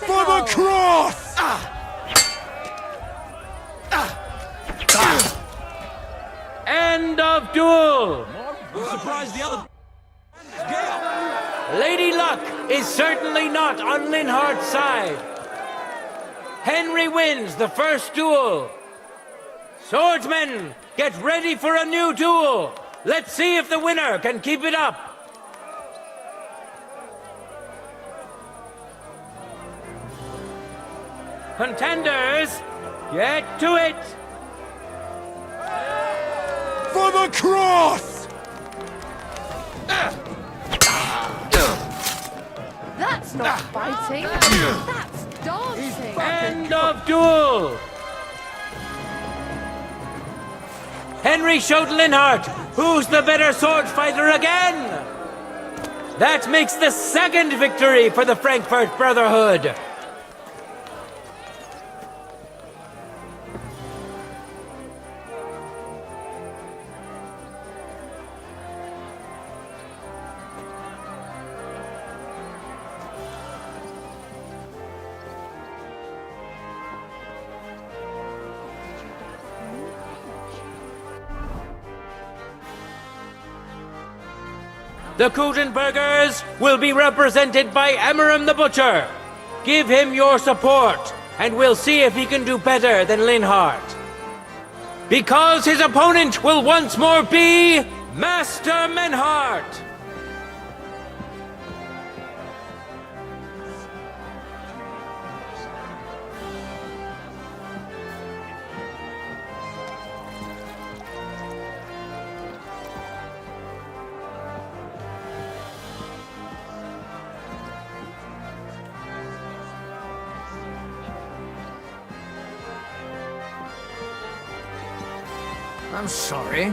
For the cross! End of duel! I'm surprised the other... Lady Luck is certainly not on Linhart's side. Henry wins the first duel. Swordsmen, get ready for a new duel. Let's see if the winner can keep it up. Contenders, get to it. For the cross! That's not fighting. That's dancing. End of duel. Henry showed Linhart who's the better sword fighter again. That makes the second victory for the Frankfurt Brotherhood. The Kuttenbergers will be represented by Emmeram the Butcher. Give him your support, and we'll see if he can do better than Linhardt. Because his opponent will once more be Master Menhart! I'm sorry.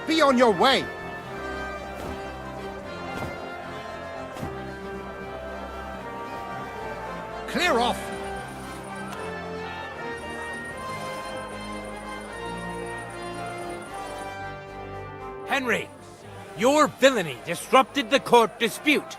Be on your way! Clear off! Henry, your villainy disrupted the court dispute.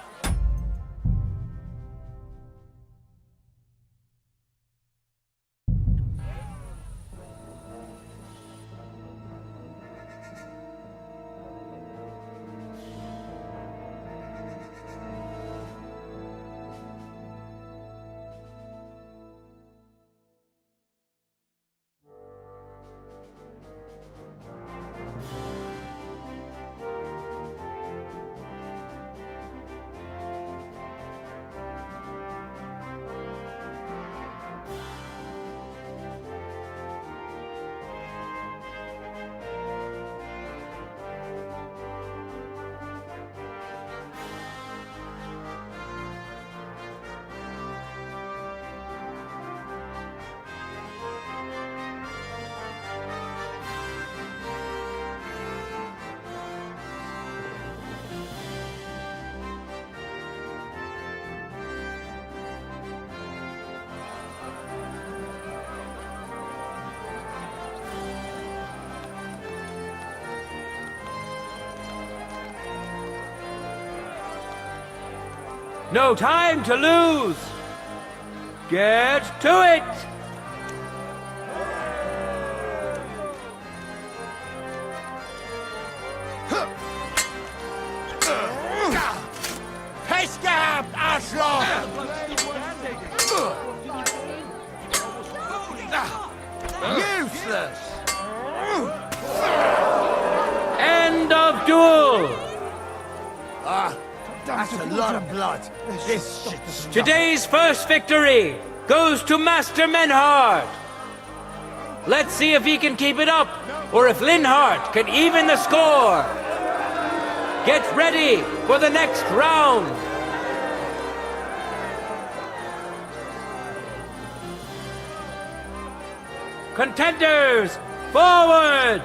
No time to lose! Get to it! Pech gehabt, Arschloch! Useless! End of duel! That's a lot of blood. This shit's Today's first victory goes to Master Menhart. Let's see if he can keep it up, or if Linhardt can even the score. Get ready for the next round. Contenders, forward!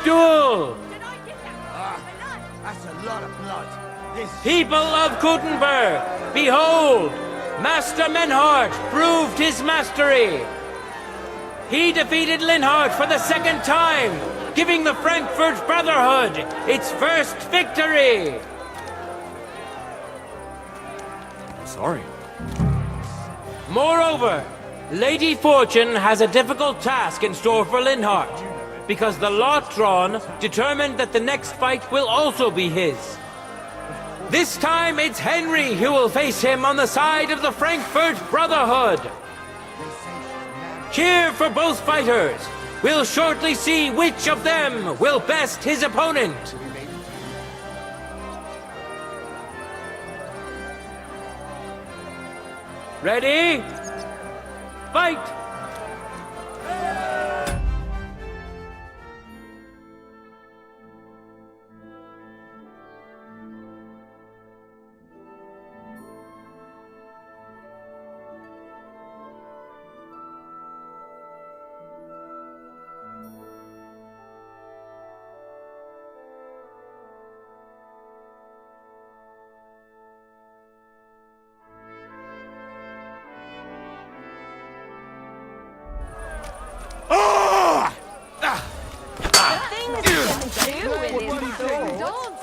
duel! That's a lot of blood. People of Kuttenberg, behold! Master Menhart proved his mastery! He defeated Linhart for the second time, giving the Frankfurt Brotherhood its first victory! Sorry. Moreover, Lady Fortune has a difficult task in store for Linhart, because the lot drawn determined that the next fight will also be his. This time it's Henry who will face him on the side of the Frankfurt Brotherhood. Cheer for both fighters. We'll shortly see which of them will best his opponent. Ready? Fight!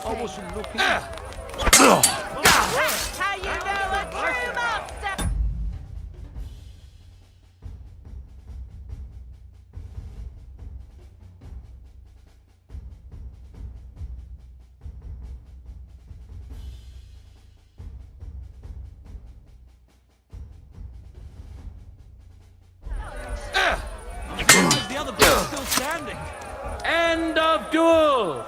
I wasn't looking. How you know a true master? The other bloke's still standing. End of duel!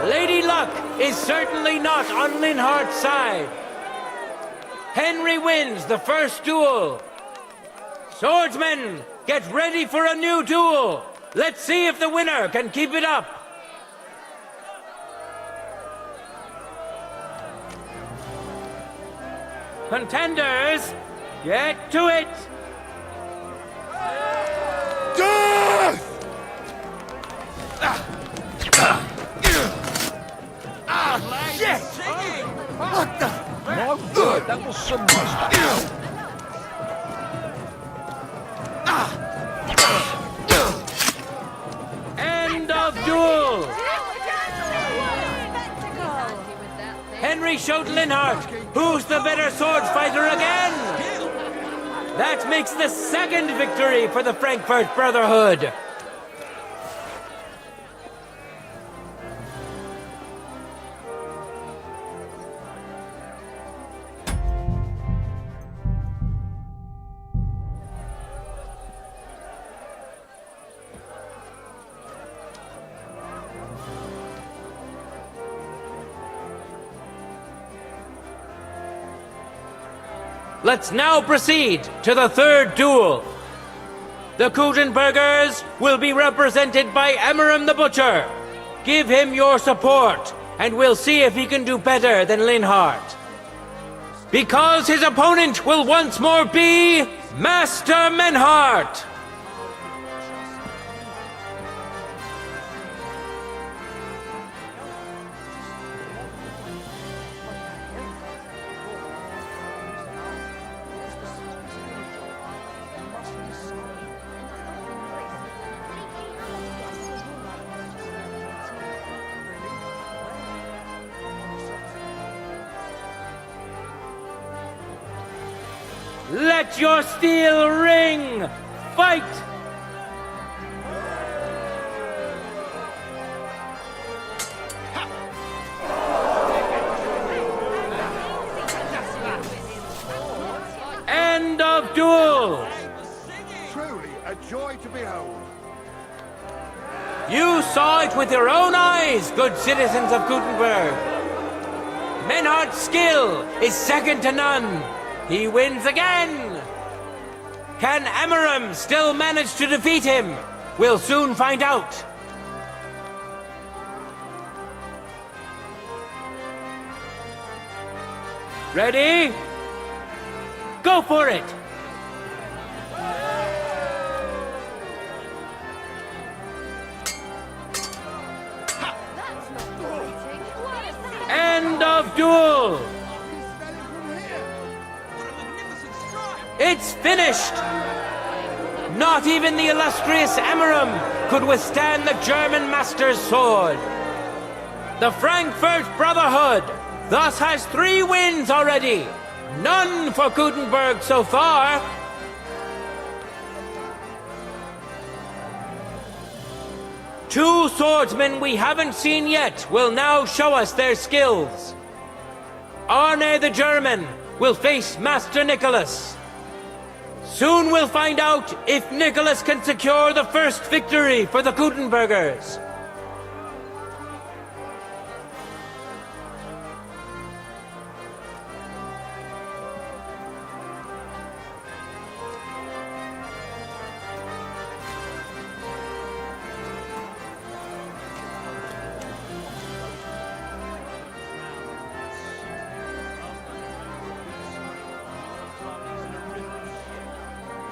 Lady Luck is certainly not on Linhart's side. Henry wins the first duel. Swordsmen, get ready for a new duel. Let's see if the winner can keep it up. Contenders, get to it. Shit! What the? No good. That was some mustard. End of duel. Henry showed Linhart who's the better sword fighter again. That makes the second victory for the Frankfurt Brotherhood. Let's now proceed to the third duel. The Kuttenbergers will be represented by Emmeram the Butcher. Give him your support, and we'll see if he can do better than Linhart. Because his opponent will once more be Master Menhart. Let your steel ring! Fight! End of duel! Truly a joy to behold. You saw it with your own eyes, good citizens of Kuttenberg. Menhart's skill is second to none. He wins again! Can Emmeram still manage to defeat him? We'll soon find out. Ready? Go for it! of duel! It's finished! Not even the illustrious Emmeram could withstand the German master's sword. The Frankfurt Brotherhood thus has 3 wins already. None for Gutenberg so far. Two swordsmen we haven't seen yet will now show us their skills. Arne the German will face Master Nicholas. Soon we'll find out if Nicholas can secure the first victory for the Gutenbergers.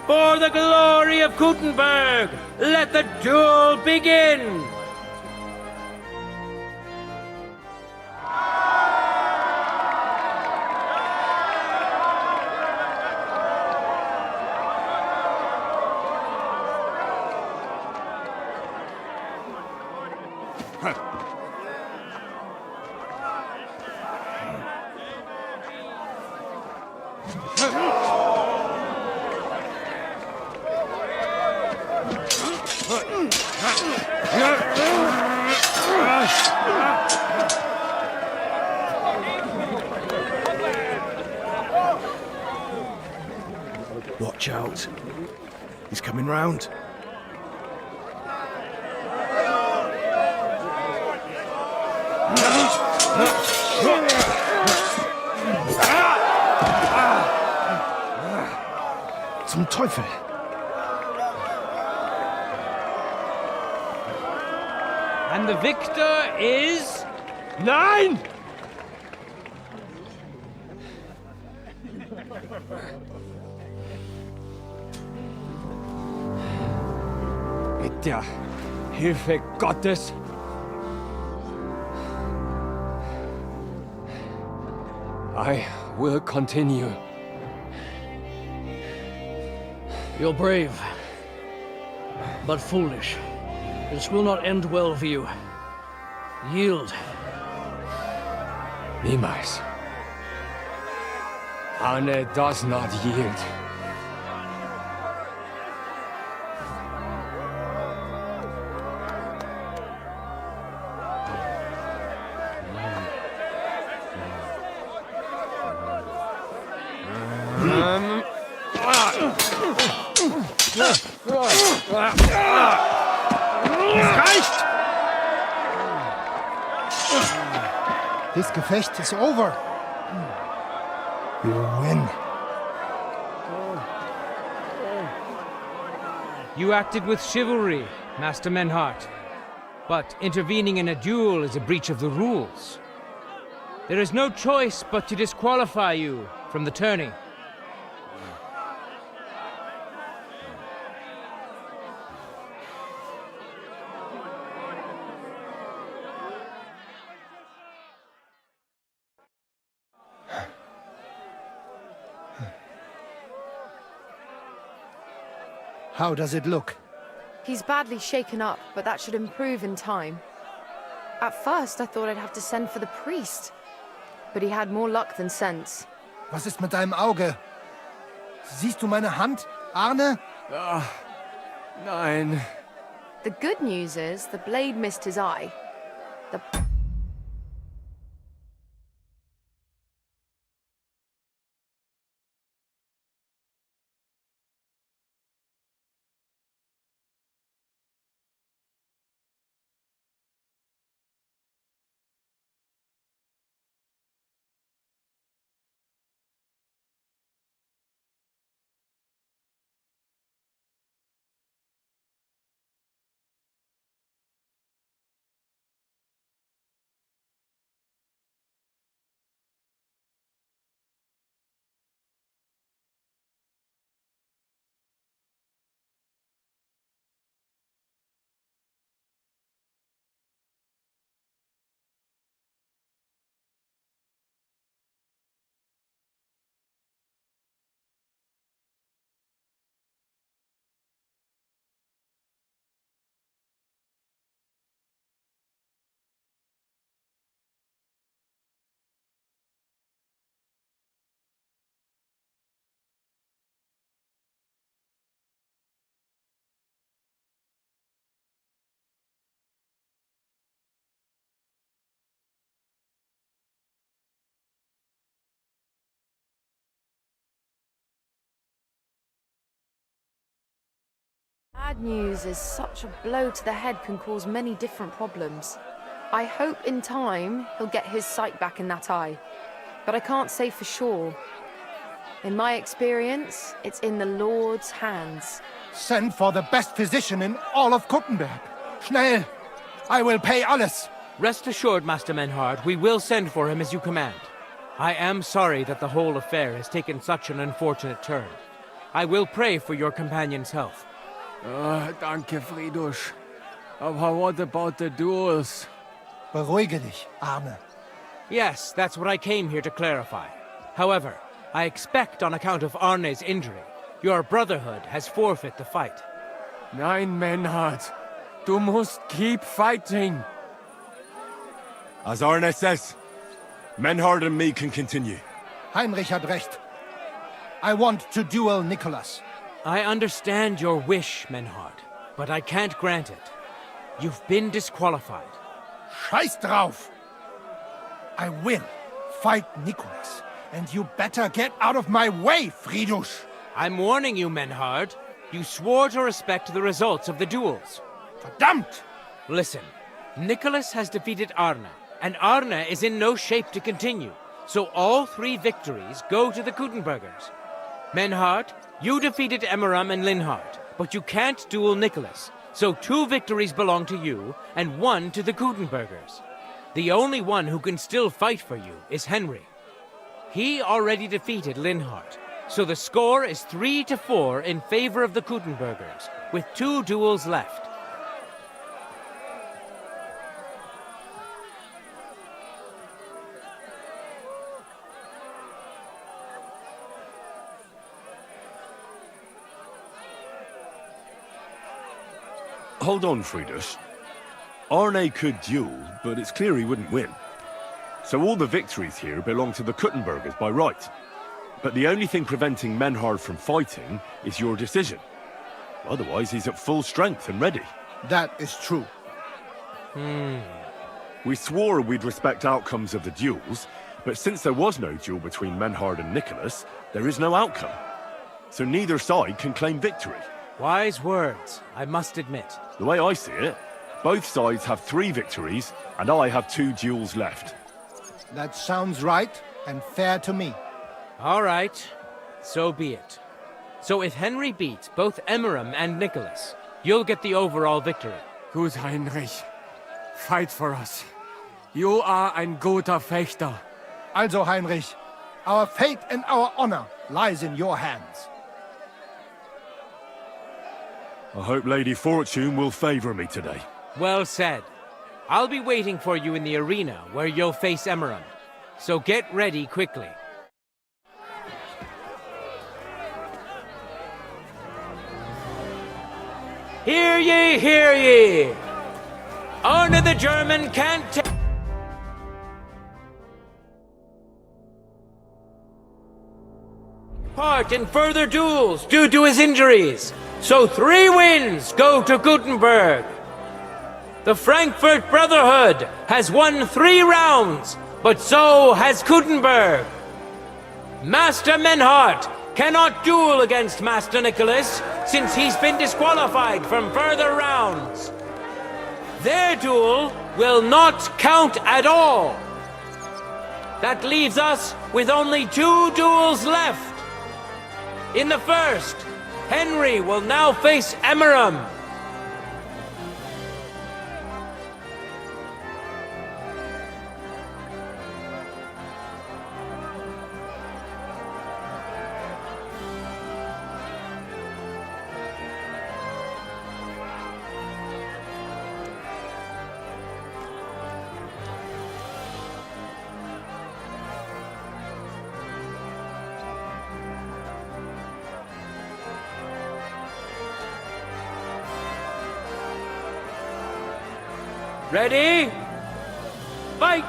For the glory of Gutenberg, let the duel begin! Watch out. He's coming round. Zum Teufel! And the victor is... Nein! Mit der Hilfe Gottes I will continue. You're brave, but foolish. This will not end well for you. Yield. Niemals. Arne does not yield. Reicht! This Gefecht is over. We will win. You acted with chivalry, Master Menhart. But intervening in a duel is a breach of the rules. There is no choice but to disqualify you from the tourney. How does it look? He's badly shaken up, but that should improve in time. At first, I thought I'd have to send for the priest, but he had more luck than sense. Was ist mit deinem Auge? Siehst du meine Hand, Arne? Nein. The good news is the blade missed his eye. The bad news is such a blow to the head can cause many different problems. I hope in time he'll get his sight back in that eye, but I can't say for sure. In my experience, it's in the Lord's hands. Send for the best physician in all of Kuttenberg. Schnell! I will pay alles. Rest assured, Master Menhard, we will send for him as you command. I am sorry that the whole affair has taken such an unfortunate turn. I will pray for your companion's health. Danke, Friedrich. Aber what about the duels? Beruhige dich, Arne. Yes, that's what I came here to clarify. However, I expect on account of Arne's injury, your brotherhood has forfeit the fight. Nein, Menhard. Du musst keep fighting. As Arne says, Menhard and me can continue. Heinrich had recht. I want to duel Nicholas. I understand your wish, Menhard, but I can't grant it. You've been disqualified. Scheiß drauf! I will fight Nicholas, and you better get out of my way, Friedrich! I'm warning you, Menhard. You swore to respect the results of the duels. Verdammt! Listen, Nicholas has defeated Arne, and Arne is in no shape to continue, so all 3 victories go to the Kuttenbergers. Menhard, you defeated Emmeram and Linhard, but you can't duel Nicholas, so 2 victories belong to you, and 1 to the Kuttenbergers. The only one who can still fight for you is Henry. He already defeated Linhard, so the score is 3-4 in favor of the Kuttenbergers, with 2 duels left. Hold on, Friedrich. Arne could duel, but it's clear he wouldn't win. So all the victories here belong to the Kuttenbergers by right. But the only thing preventing Menhard from fighting is your decision. Otherwise, he's at full strength and ready. That is true. We swore we'd respect outcomes of the duels, but since there was no duel between Menhard and Nicholas, there is no outcome. So neither side can claim victory. Wise words, I must admit. The way I see it, both sides have 3 victories, and I have 2 duels left. That sounds right and fair to me. All right, so be it. So if Henry beats both Emmeram and Nicholas, you'll get the overall victory. Gut, Heinrich. Fight for us. You are ein guter Fechter. Also, Heinrich, our fate and our honor lies in your hands. I hope Lady Fortune will favor me today. Well said. I'll be waiting for you in the arena where you'll face Emmeram. So get ready quickly. Hear ye, hear ye! Arne the German can't take part in further duels due to his injuries. So 3 wins go to Kuttenberg. The Frankfurt Brotherhood has won 3 rounds, but so has Kuttenberg. Master Menhard cannot duel against Master Nicholas since he's been disqualified from further rounds. Their duel will not count at all. That leaves us with only 2 duels left. In the first, Henry will now face Emmeram. Ready? Fight!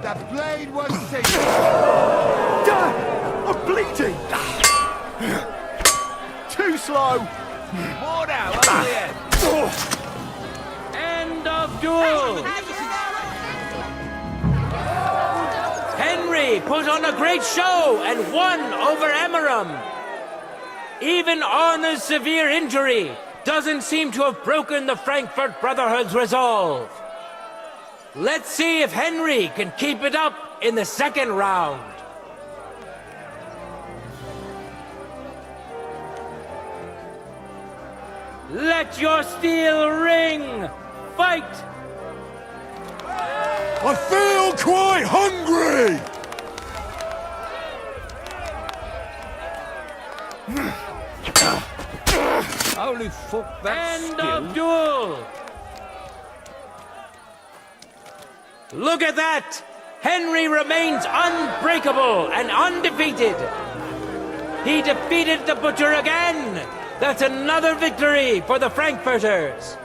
That blade was safe. I'm bleeding! Too slow! More now, over here. End of duel! put on a great show and won over Emeram. Even Arna's severe injury doesn't seem to have broken the Frankfurt Brotherhood's resolve. Let's see if Henry can keep it up in the second round. Let your steel ring! Fight! I feel quite hungry! Holy fuck, that's End of duel! Look at that! Henry remains unbreakable and undefeated. He defeated the Butcher again! That's another victory for the Frankfurters!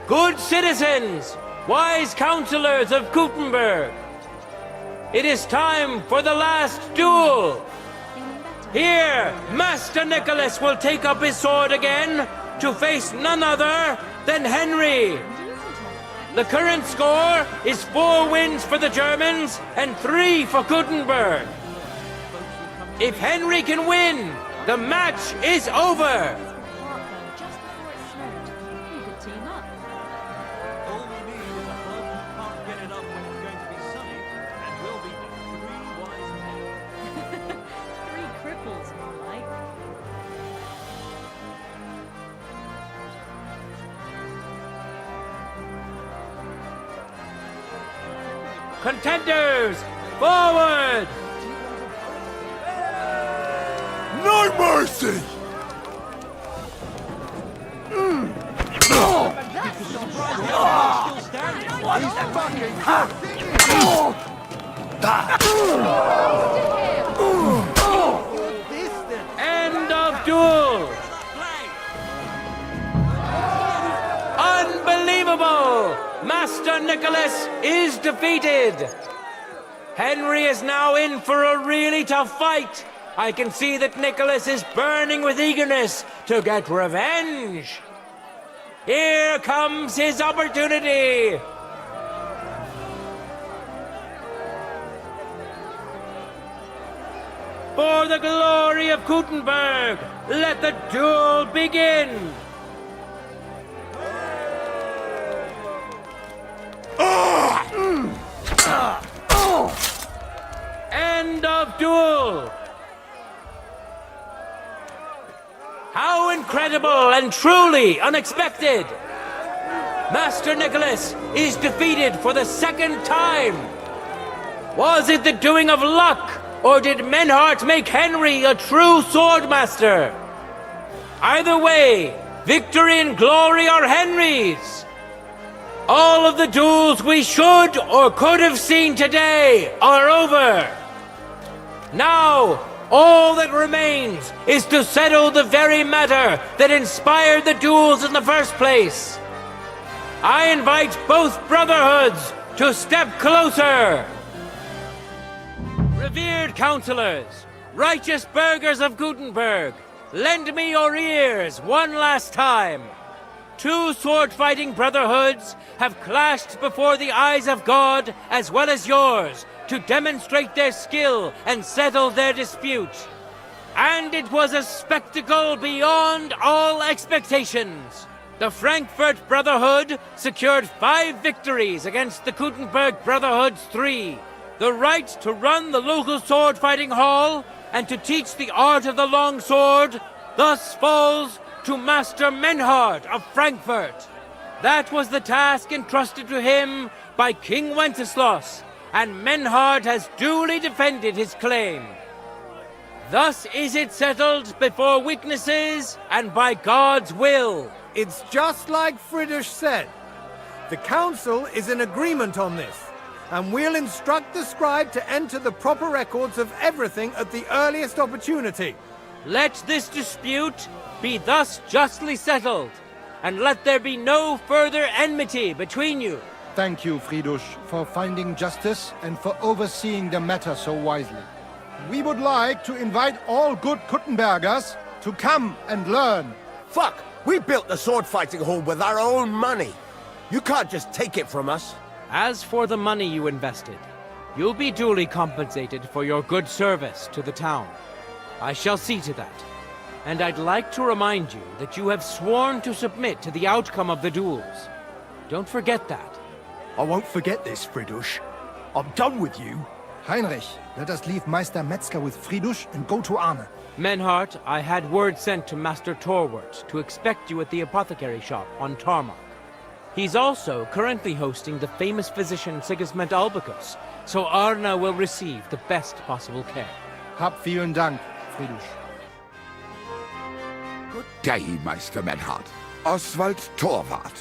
Good citizens, wise counselors of Gutenberg, it is time for the last duel! Here, Master Nicholas will take up his sword again to face none other than Henry. The current score is 4 wins for the Germans and 3 for Gutenberg. If Henry can win, the match is over. Contenders, forward! No mercy! End of duel! Unbelievable! Master Nicholas is defeated! Henry is now in for a really tough fight. I can see that Nicholas is burning with eagerness to get revenge. Here comes his opportunity! For the glory of Gutenberg, let the duel begin! End of duel! How incredible and truly unexpected! Master Nicholas is defeated for the second time! Was it the doing of luck, or did Menhart make Henry a true swordmaster? Either way, victory and glory are Henry's! All of the duels we should or could have seen today are over! Now, all that remains is to settle the very matter that inspired the duels in the first place. I invite both brotherhoods to step closer. Revered counselors, righteous burghers of Gutenberg, lend me your ears one last time. 2 sword-fighting brotherhoods have clashed before the eyes of God as well as yours to demonstrate their skill and settle their dispute. And it was a spectacle beyond all expectations. The Frankfurt Brotherhood secured 5 victories against the Gutenberg Brotherhood's 3. The right to run the local sword-fighting hall and to teach the art of the long sword thus falls to Master Menhart of Frankfurt. That was the task entrusted to him by King Wenceslas, and Menhart has duly defended his claim. Thus is it settled before witnesses and by God's will. It's just like Friedrich said. The council is in agreement on this, and we'll instruct the scribe to enter the proper records of everything at the earliest opportunity. Let this dispute be thus justly settled, and let there be no further enmity between you. Thank you, Friedrich, for finding justice and for overseeing the matter so wisely. We would like to invite all good Kuttenbergers to come and learn. Fuck! We built the sword fighting hall with our own money. You can't just take it from us. As for the money you invested, you'll be duly compensated for your good service to the town. I shall see to that. And I'd like to remind you that you have sworn to submit to the outcome of the duels. Don't forget that. I won't forget this, Fridush. I'm done with you. Heinrich, let us leave Meister Metzger with Fridush and go to Arne. Menhart, I had word sent to Master Torwart to expect you at the apothecary shop on Tarmac. He's also currently hosting the famous physician Sigismund Albicus, so Arne will receive the best possible care. Hab vielen Dank, Fridush. Good day, Meister Menhart. Oswald Torwart,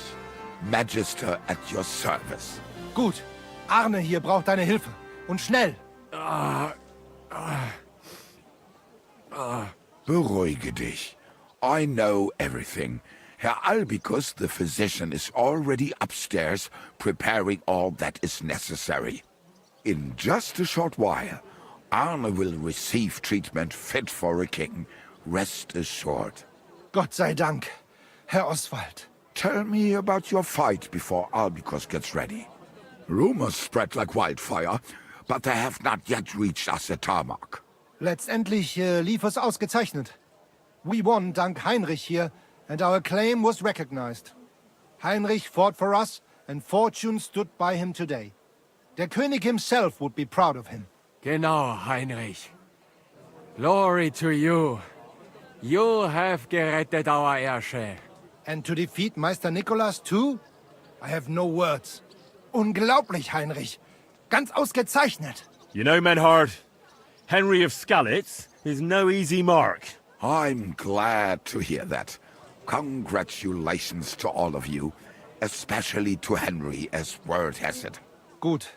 Magister at your service. Gut. Arne hier braucht deine Hilfe. Und schnell. Beruhige dich. I know everything. Herr Albicus, the physician, is already upstairs preparing all that is necessary. In just a short while, Arne will receive treatment fit for a king. Rest assured. Gott sei Dank, Herr Oswald. Tell me about your fight before Albicus gets ready. Rumors spread like wildfire, but they have not yet reached us at Tarmac. Letztendlich lief es ausgezeichnet. We won dank Heinrich hier, and our claim was recognized. Heinrich fought for us, and fortune stood by him today. Der König himself would be proud of him. Genau, Heinrich. Glory to you. You have gerettet our Herrscher. And to defeat Meister Nicholas too? I have no words. Unglaublich, Heinrich. Ganz ausgezeichnet. You know, Menhart, Henry of Skalitz is no easy mark. I'm glad to hear that. Congratulations to all of you, especially to Henry, as word has it. Gut.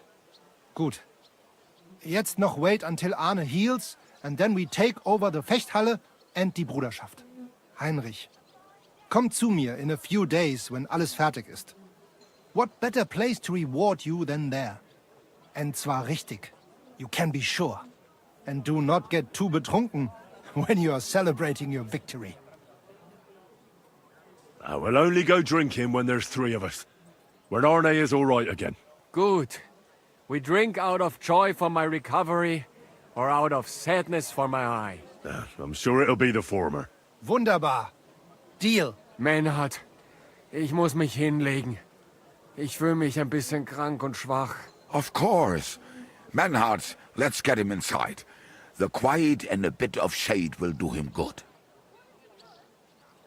Gut. Jetzt noch wait until Arne heals, and then we take over the Fechthalle and die Bruderschaft. Heinrich, komm zu mir in a few days, when alles fertig ist. What better place to reward you than there? And zwar richtig. You can be sure. And do not get too betrunken when you are celebrating your victory. I will only go drinking when there's three of us. When Arne is all right again. Good. We drink out of joy for my recovery, or out of sadness for my eye. I'm sure it'll be the former. Wunderbar. Deal. Menhart, ich muss mich hinlegen. Ich fühle mich ein bisschen krank und schwach. Of course. Menhart, let's get him inside. The quiet and a bit of shade will do him good.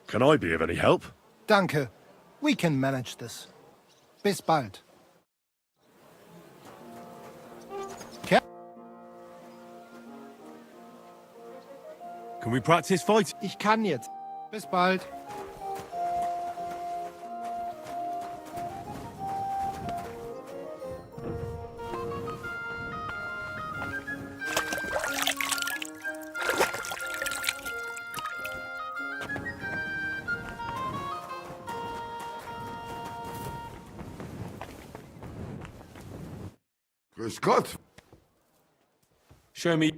Can I be of any help? Danke. We can manage this. Bis bald. Can we practice fight? Ich kann jetzt. Bis bald. Grüß Gott. Show me.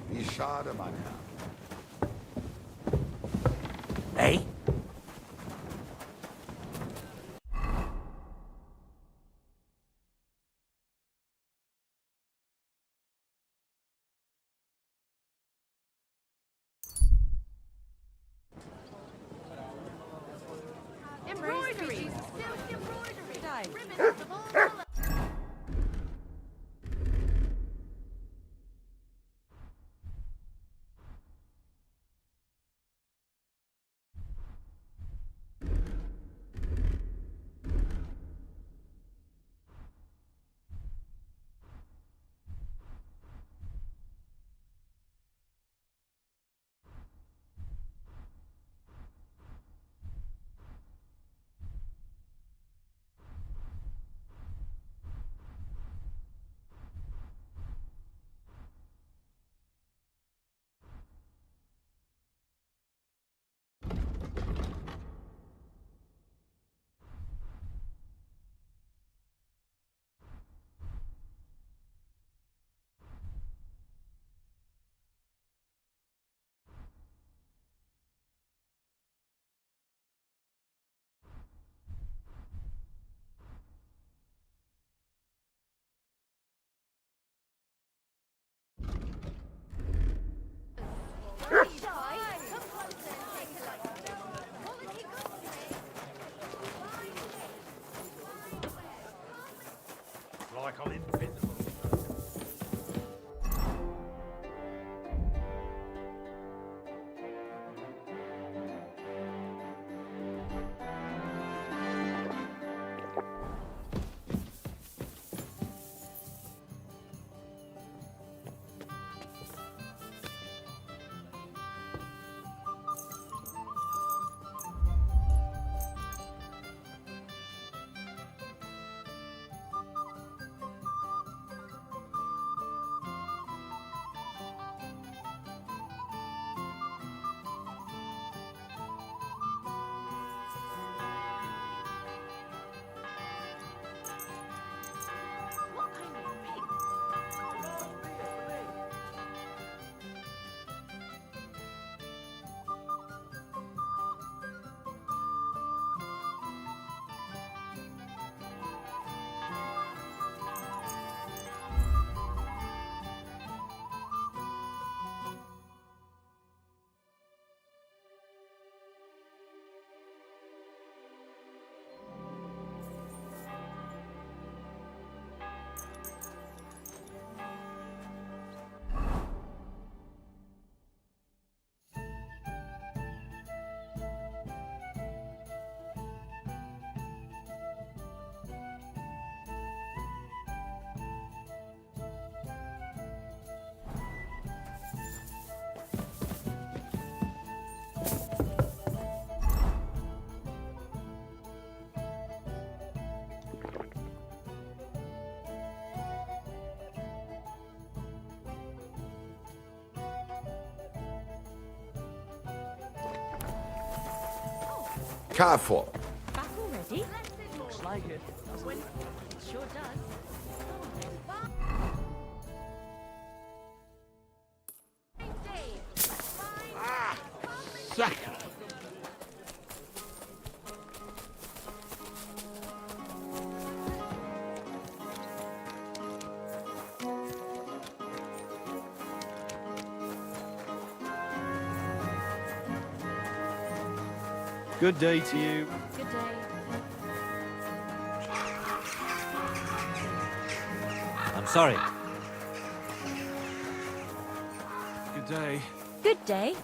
Wie schade, mein Herr. Hey? Embroidery! Careful. Back already? Looks like it, doesn't it? It sure does. Second. Good day to you. Good day. I'm sorry. Good day. Good day.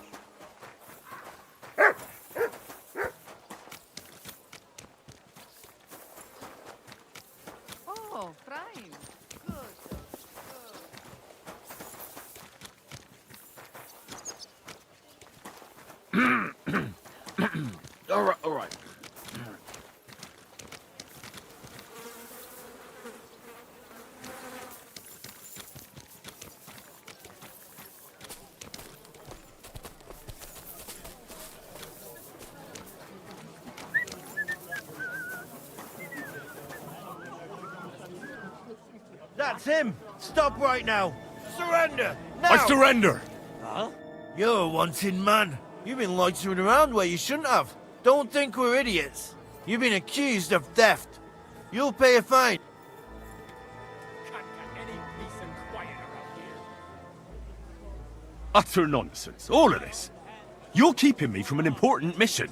Oh, fine. All right, all right. That's him. Stop right now. Surrender. Now. I surrender. Huh? You're a wanted man. You've been loitering around where you shouldn't have. Don't think we're idiots. You've been accused of theft. You'll pay a fine. Utter nonsense, all of this. You're keeping me from an important mission.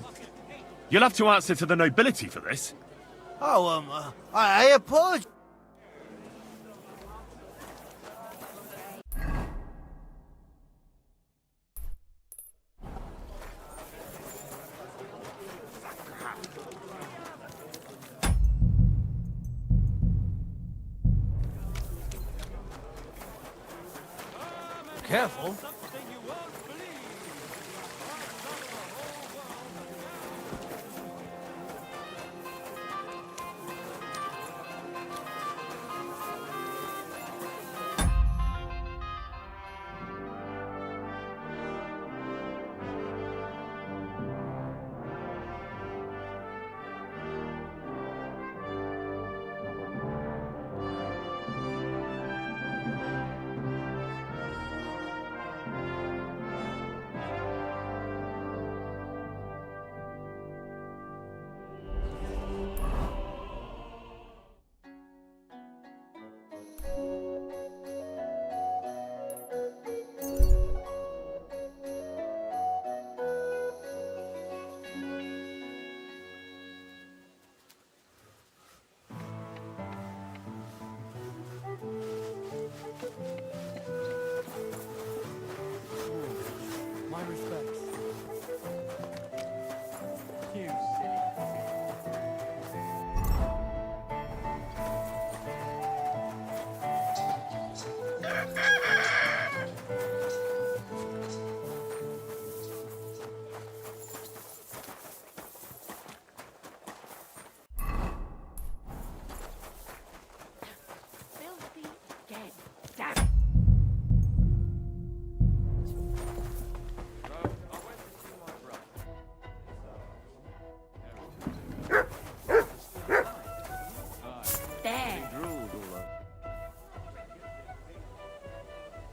You'll have to answer to the nobility for this. Oh, I apologize. Careful.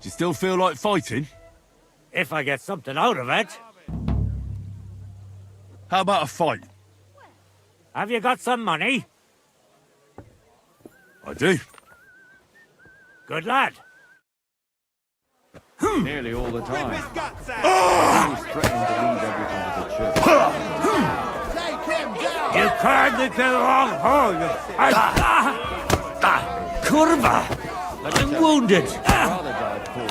Do you still feel like fighting? If I get something out of it. How about a fight? Have you got some money? I do. Good lad. Nearly all the time. He was threatening to leave everything to the church. You can't get wrong hole. Kurva! I'm wounded. Father died poor.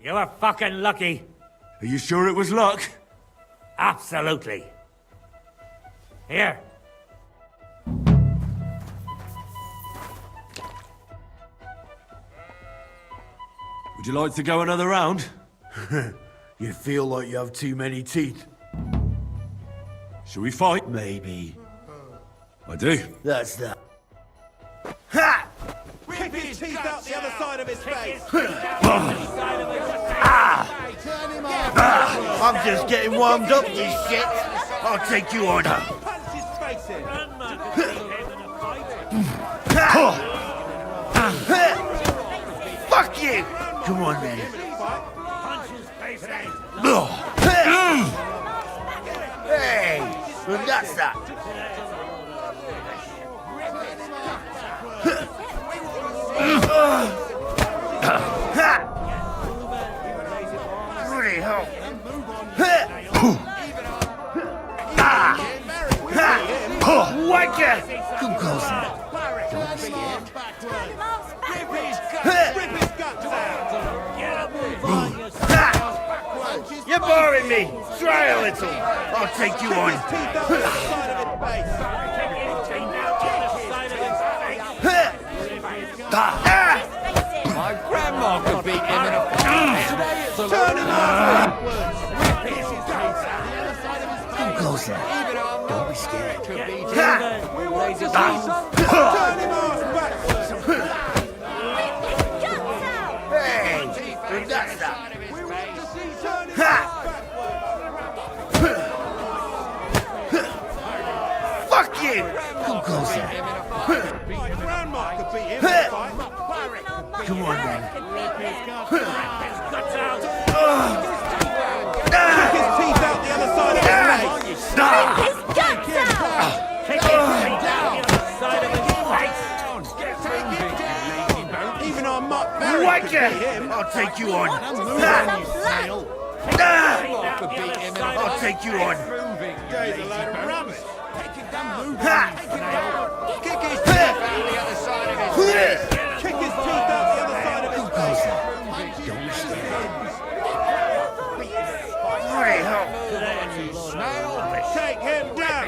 You were fucking lucky. Are you sure it was luck? Absolutely. Here. Would you like to go another round? You feel like you have too many teeth. Shall we fight? Maybe. I do. That's that. Ha! Rip his teeth out the other side of his face! I'm just getting warmed up, you shit! I'll take you on. Punch his face in! Fuck you! Come on, then. Punch his face in. Hey! Well, that's that. Bloody hell. Wanker! Come closer. Don't be scared. Rip his guts out! You're boring me. Try a little. I'll take you on. Teeth out the other side of his face! My grandma could beat him in a fight. Turn him off backwards! Come closer. Don't be scared. Turn him off backwards! Hey! That's that. Fuck you! Come closer. My grandma could beat him in a fight! Come on, then. Kick his teeth out the other side of his face! Even our mutt Barry could beat him! I'll take you on. I'll take you on. Guy's a load of rubbish! Kick his teeth out the other side of his face. Kick his teeth out the other side of his face! Don't be scared. Hurry up. Take him down!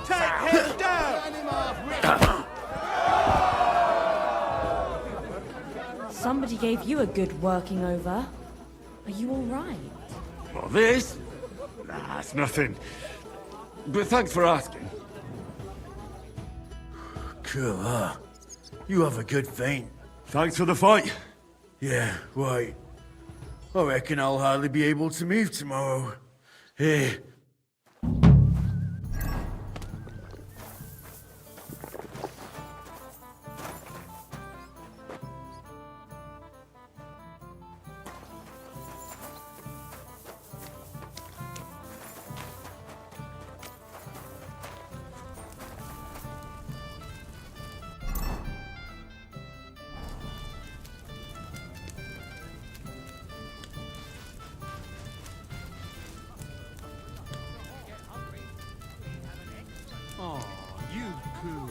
Take him down! Somebody gave you a good working over. Are you all right? Well, this? Nah, it's nothing. But thanks for asking. Cool, huh? You have a good feint. Thanks for the fight. Yeah, right. I reckon I'll hardly be able to move tomorrow. Here. Oh, you coos.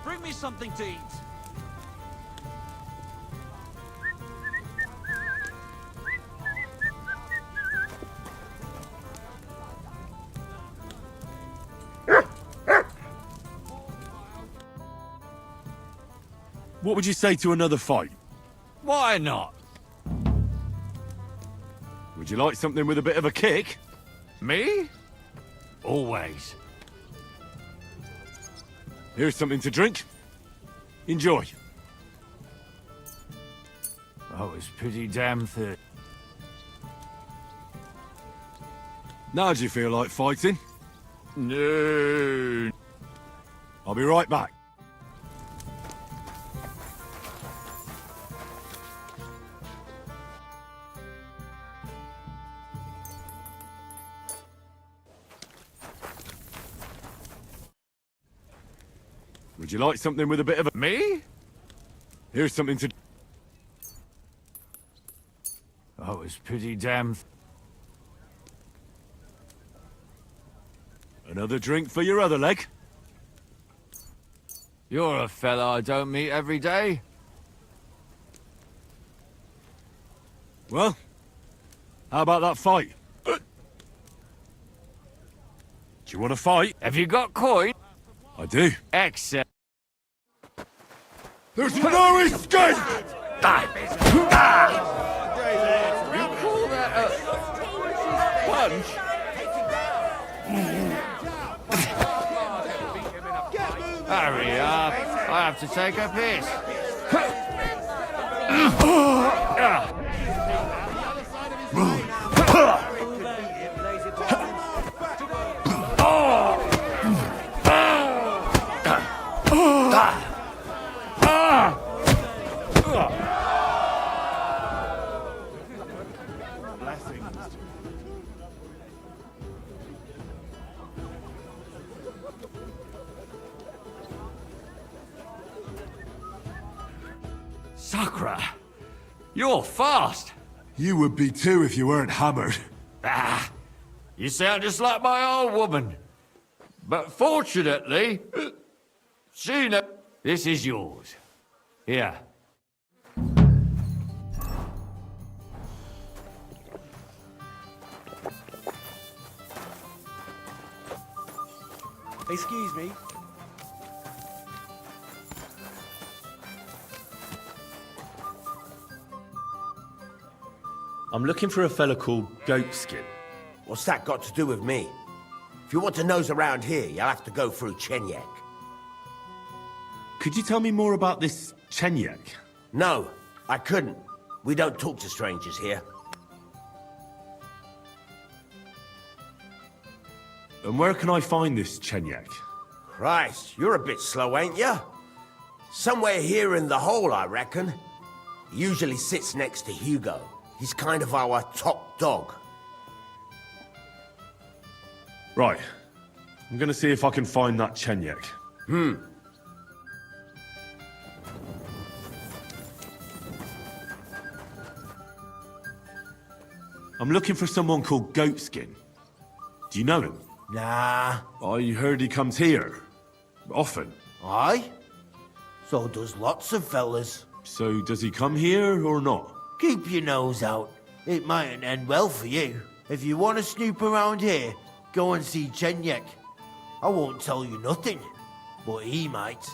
Bring me something to eat. What would you say to another fight? Why not? Would you like something with a bit of a kick? Me? Always. Here's something to drink. Enjoy. Oh, it's pretty damn thick. Now do you feel like fighting? No. I'll be right back. Would you like something with a bit of a... Me? Here's something to... Oh, it's pretty damn... Another drink for your other leg? You're a fella I don't meet every day. Well, how about that fight? Do you want to fight? Have you got coin? I do. Excellent. There's no escape! You call that a punch? Hurry up. I have to take a piss. Sakra, you're fast. You would be too if you weren't hammered. Ah, you sound just like my old woman. But fortunately, Sheena, this is yours. Here. Excuse me. I'm looking for a fella called Goatskin. What's that got to do with me? If you want to nose around here, you'll have to go through Chenyek. Could you tell me more about this Chenyek? No, I couldn't. We don't talk to strangers here. And where can I find this Chenyek? Christ, you're a bit slow, ain't ya? Somewhere here in the hole, I reckon. He usually sits next to Hugo. He's kind of our top dog. Right. I'm gonna see if I can find that Chenyek. I'm looking for someone called Goatskin. Do you know him? Nah. I heard he comes here. Often. Aye? So does lots of fellas. So does he come here or not? Keep your nose out. It mightn't end well for you. If you want to snoop around here, go and see Chenyek. I won't tell you nothing, but he might.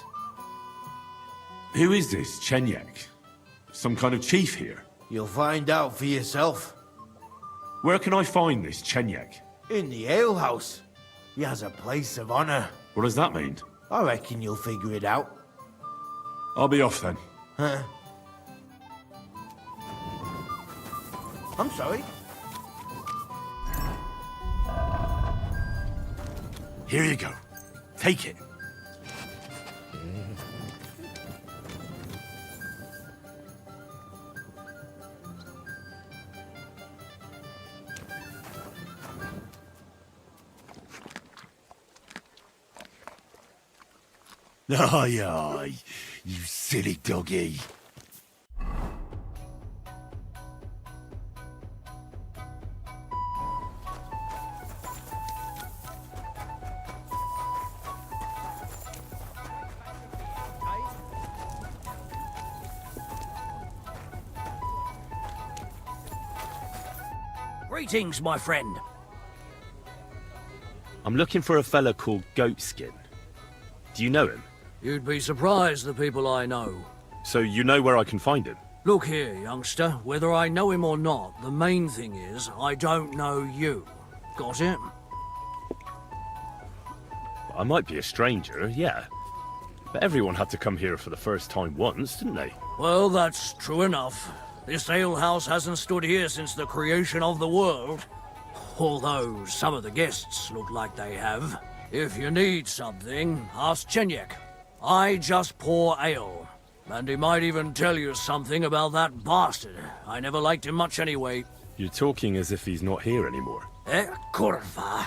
Who is this Chenyek? Some kind of chief here? You'll find out for yourself. Where can I find this Chenyek? In the alehouse. He has a place of honor. What does that mean? I reckon you'll figure it out. I'll be off then. Huh? I'm sorry. Here you go. Take it. Aye, aye, you silly doggy. Greetings, my friend. I'm looking for a fella called Goatskin. Do you know him? You'd be surprised the people I know. So you know where I can find him? Look here, youngster. Whether I know him or not, the main thing is I don't know you. Got it? I might be a stranger, yeah. But everyone had to come here for the first time once, didn't they? Well, that's true enough. This alehouse hasn't stood here since the creation of the world. Although some of the guests look like they have. If you need something, ask Chenyek. I just pour ale. And he might even tell you something about that bastard. I never liked him much anyway. You're talking as if he's not here anymore. Kurva.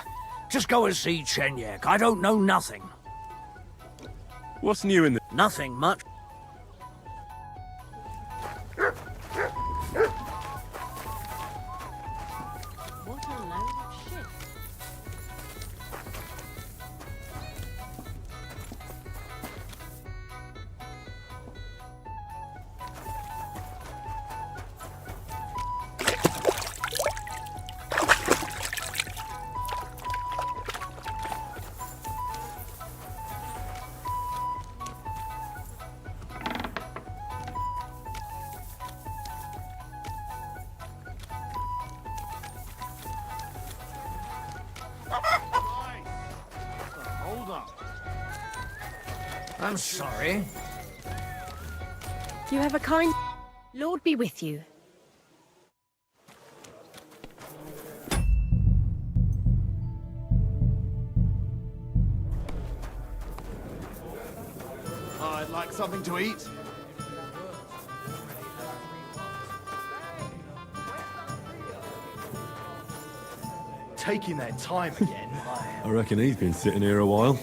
Just go and see Chenyek. I don't know nothing. What's new in the... Nothing much. What a load of shit. Hold up. I'm sorry. You have a kind... Lord be with you. I'd like something to eat. Taking their time again. I reckon he's been sitting here a while.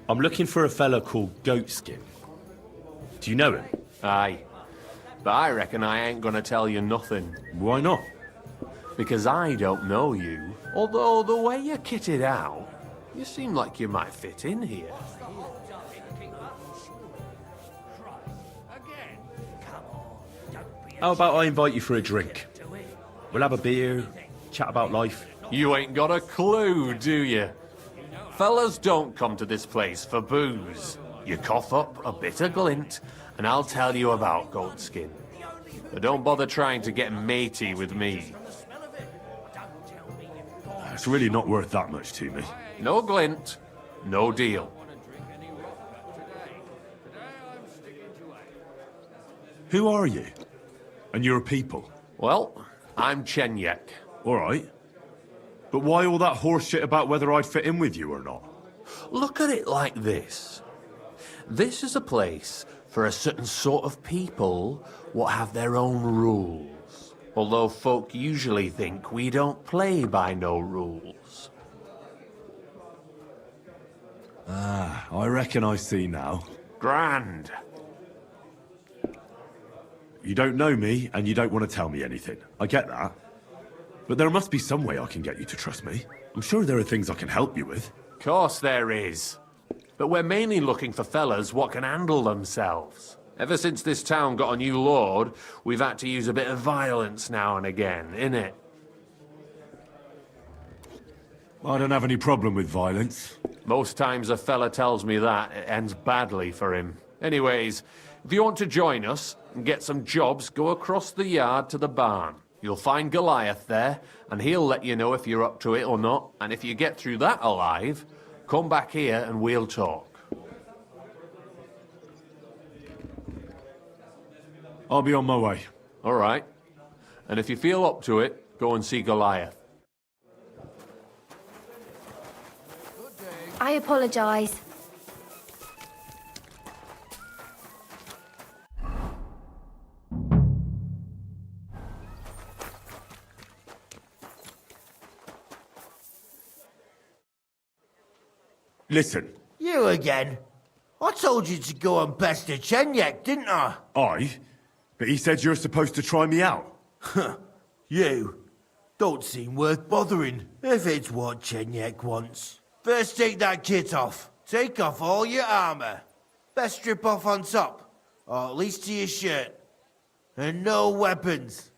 I'm looking for a fella called Goatskin. Do you know him? Aye. But I reckon I ain't gonna tell you nothing. Why not? Because I don't know you. Although the way you're kitted out, you seem like you might fit in here. How about I invite you for a drink? We'll have a beer, chat about life. You ain't got a clue, do you? Fellas don't come to this place for booze. You cough up a bit of glint, and I'll tell you about Goatskin. But don't bother trying to get matey with me. It's really not worth that much to me. No glint, no deal. Who are you? And your people? Well, I'm Chenyek. All right. But why all that horse shit about whether I'd fit in with you or not? Look at it like this. This is a place for a certain sort of people what have their own rules. Although folk usually think we don't play by no rules. Ah, I reckon I see now. Grand. You don't know me, and you don't want to tell me anything. I get that. But there must be some way I can get you to trust me. I'm sure there are things I can help you with. Course there is. But we're mainly looking for fellas what can handle themselves. Ever since this town got a new lord, we've had to use a bit of violence now and again, innit? I don't have any problem with violence. Most times a fella tells me that, it ends badly for him. Anyways, if you want to join us and get some jobs, go across the yard to the barn. You'll find Goliath there, and he'll let you know if you're up to it or not. And if you get through that alive, come back here and we'll talk. I'll be on my way. All right. And if you feel up to it, go and see Goliath. I apologise. Listen, You again? I told you to go and pester Chenyek, didn't I? but he said you're supposed to try me out. You? Don't seem worth bothering, if it's what Chenyek wants. First take that kit off. Take off all your armor. Best strip off on top, or at least to your shirt. And no weapons.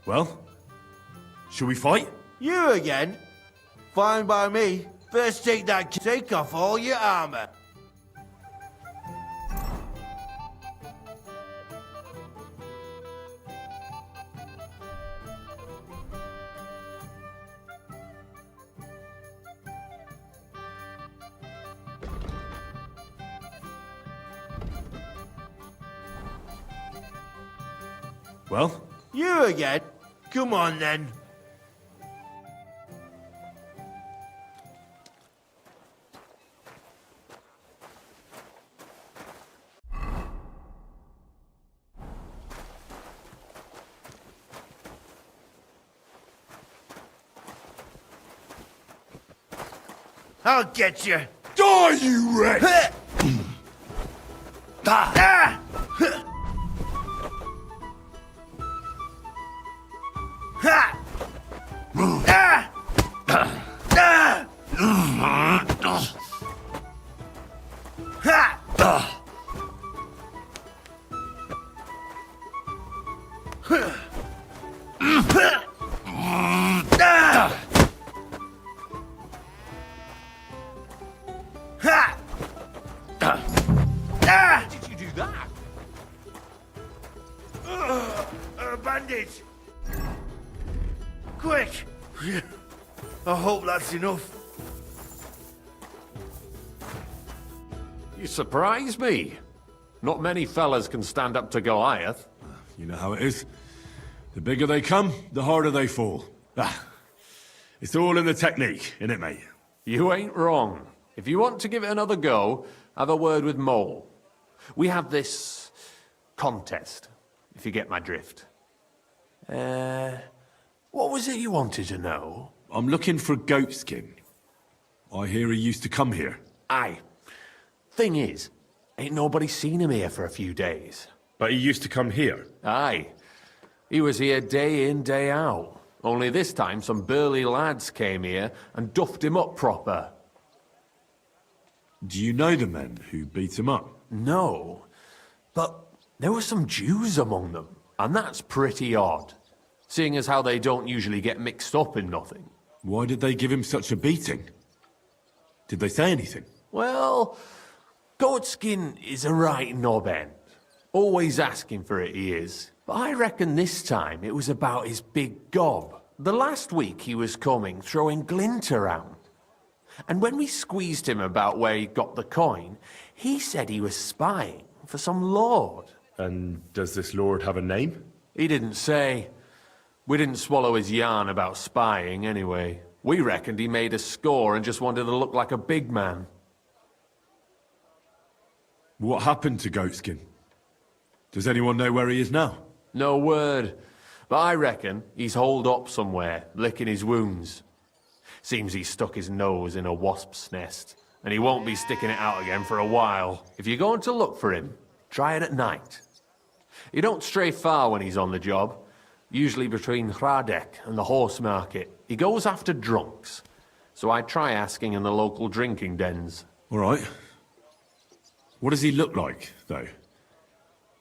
Well, shall we fight? You again? Fine by me. First take that kit. Take off all your armor. Well? You again? Come on then. I'll get you. Die, you wretch! Did you do that? A bandage! Quick! I hope that's enough. You surprise me. Not many fellas can stand up to Goliath. You know how it is. The bigger they come, the harder they fall. It's all in the technique, innit, mate? You ain't wrong. If you want to give it another go, have a word with Mole. We have this contest, if you get my drift. What was it you wanted to know? I'm looking for Goatskin. I hear he used to come here. Aye. Thing is, ain't nobody seen him here for a few days. But he used to come here? Aye. He was here day in, day out. Only this time some burly lads came here and duffed him up proper. Do you know the men who beat him up? No, but there were some Jews among them, and that's pretty odd, seeing as how they don't usually get mixed up in nothing. Why did they give him such a beating? Did they say anything? Well, Goatskin is a right knob end. Always asking for it, he is. But I reckon this time it was about his big gob. The last week he was coming, throwing glint around. And when we squeezed him about where he got the coin, he said he was spying for some lord. And does this lord have a name? He didn't say. We didn't swallow his yarn about spying anyway. We reckoned he made a score and just wanted to look like a big man. What happened to Goatskin? Does anyone know where he is now? No word. But I reckon he's holed up somewhere, licking his wounds. Seems he stuck his nose in a wasp's nest, and he won't be sticking it out again for a while. If you're going to look for him, try it at night. He don't stray far when he's on the job, usually between Hradek and the horse market. He goes after drunks, so I try asking in the local drinking dens. All right. What does he look like, though?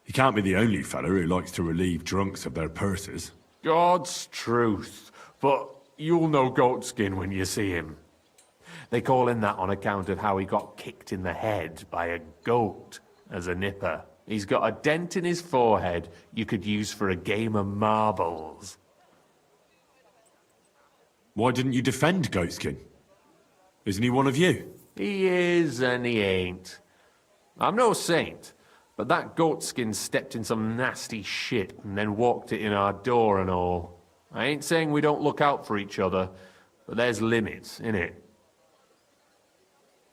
He You can't be the only fella who likes to relieve drunks of their purses. God's truth. But you'll know Goatskin when you see him. They call him that on account of how he got kicked in the head by a goat as a nipper. He's got a dent in his forehead you could use for a game of marbles. Why didn't you defend Goatskin? Isn't he one of you? He is and he ain't. I'm no saint, but that Goatskin stepped in some nasty shit and then walked it in our door and all. I ain't saying we don't look out for each other, but there's limits, innit?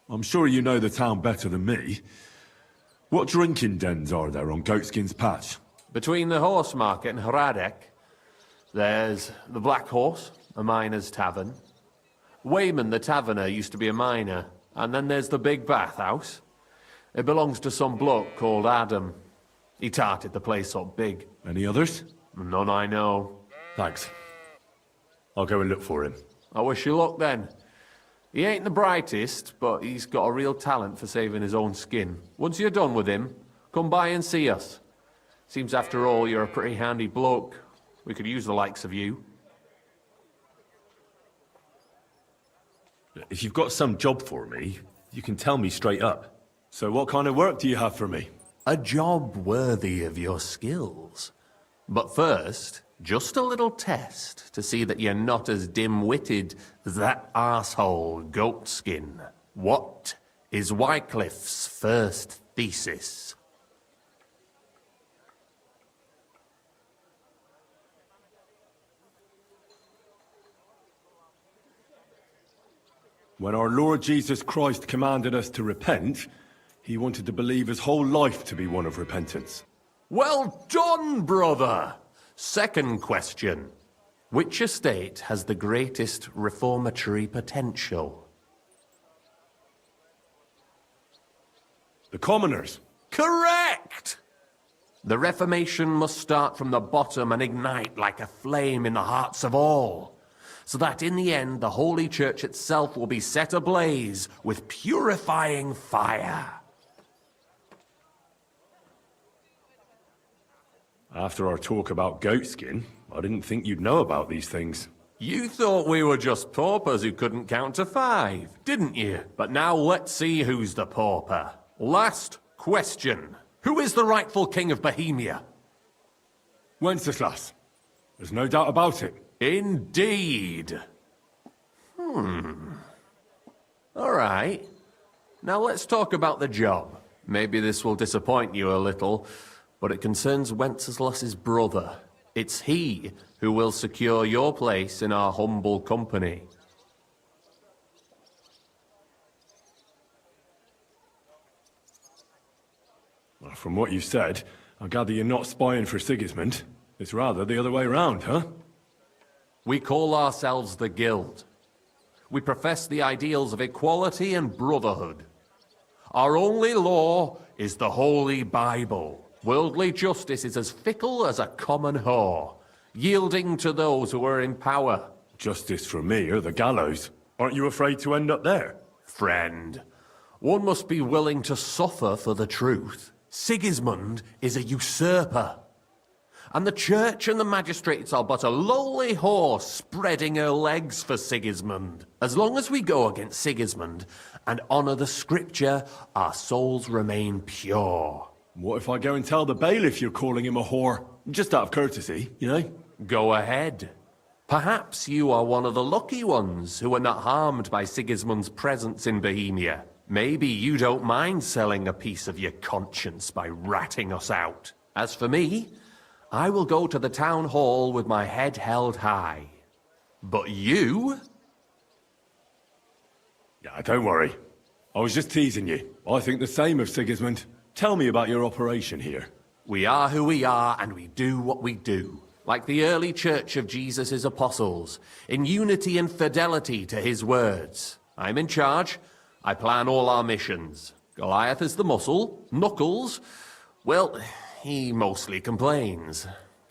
I'm sure you know the town better than me. What drinking dens are there on Goatskin's Patch? Between the horse market and Hradek, there's the Black Horse, a miner's tavern. Wayman the taverner used to be a miner. And then there's the big bathhouse. It belongs to some bloke called Adam. He tarted the place up big. Any others? None I know. Thanks. I'll go and look for him. I wish you luck then. He ain't the brightest, but he's got a real talent for saving his own skin. Once you're done with him, come by and see us. Seems after all you're a pretty handy bloke. We could use the likes of you. If you've got some job for me, you can tell me straight up. So what kind of work do you have for me? A job worthy of your skills. But first, just a little test to see that you're not as dim-witted as that arsehole Goatskin. What is Wycliffe's first thesis? When our Lord Jesus Christ commanded us to repent, he wanted to believe his whole life to be one of repentance. Well done, brother! Second question. Which estate has the greatest reformatory potential? The commoners. Correct! The Reformation must start from the bottom and ignite like a flame in the hearts of all, so that in the end the Holy Church itself will be set ablaze with purifying fire. After our talk about Goatskin, I didn't think you'd know about these things. You thought we were just paupers who couldn't count to 5, didn't you? But now let's see who's the pauper. Last question. Who is the rightful king of Bohemia? Wenceslas. There's no doubt about it. Indeed. All right. Now let's talk about the job. Maybe this will disappoint you a little, but it concerns Wenceslas's brother. It's he who will secure your place in our humble company. Well, from what you said, I gather you're not spying for Sigismund. It's rather the other way around, huh? We call ourselves the Guild. We profess the ideals of equality and brotherhood. Our only law is the Holy Bible. Worldly justice is as fickle as a common whore, yielding to those who are in power. Justice for me or the gallows. Aren't you afraid to end up there? Friend, one must be willing to suffer for the truth. Sigismund is a usurper. And the church and the magistrates are but a lowly whore spreading her legs for Sigismund. As long as we go against Sigismund and honor the scripture, our souls remain pure. What if I go and tell the bailiff you're calling him a whore? Just out of courtesy, you know? Go ahead. Perhaps you are one of the lucky ones who are not harmed by Sigismund's presence in Bohemia. Maybe you don't mind selling a piece of your conscience by ratting us out. As for me, I will go to the town hall with my head held high. But you? Yeah, don't worry. I was just teasing you. I think the same of Sigismund. Tell me about your operation here. We are who we are, and we do what we do. Like the early church of Jesus' apostles, in unity and fidelity to his words. I'm in charge. I plan all our missions. Goliath is the muscle. Knuckles, well, he mostly complains.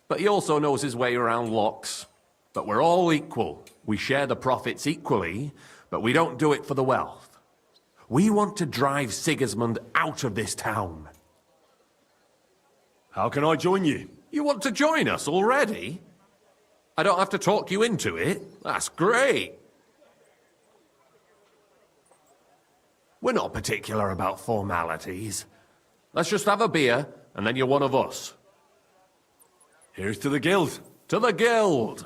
But he also knows his way around locks. But we're all equal. We share the profits equally, but we don't do it for the wealth. We want to drive Sigismund out of this town. How can I join you? You want to join us already? I don't have to talk you into it. That's great. We're not particular about formalities. Let's just have a beer, and then you're one of us. Here's to the guild. To the guild!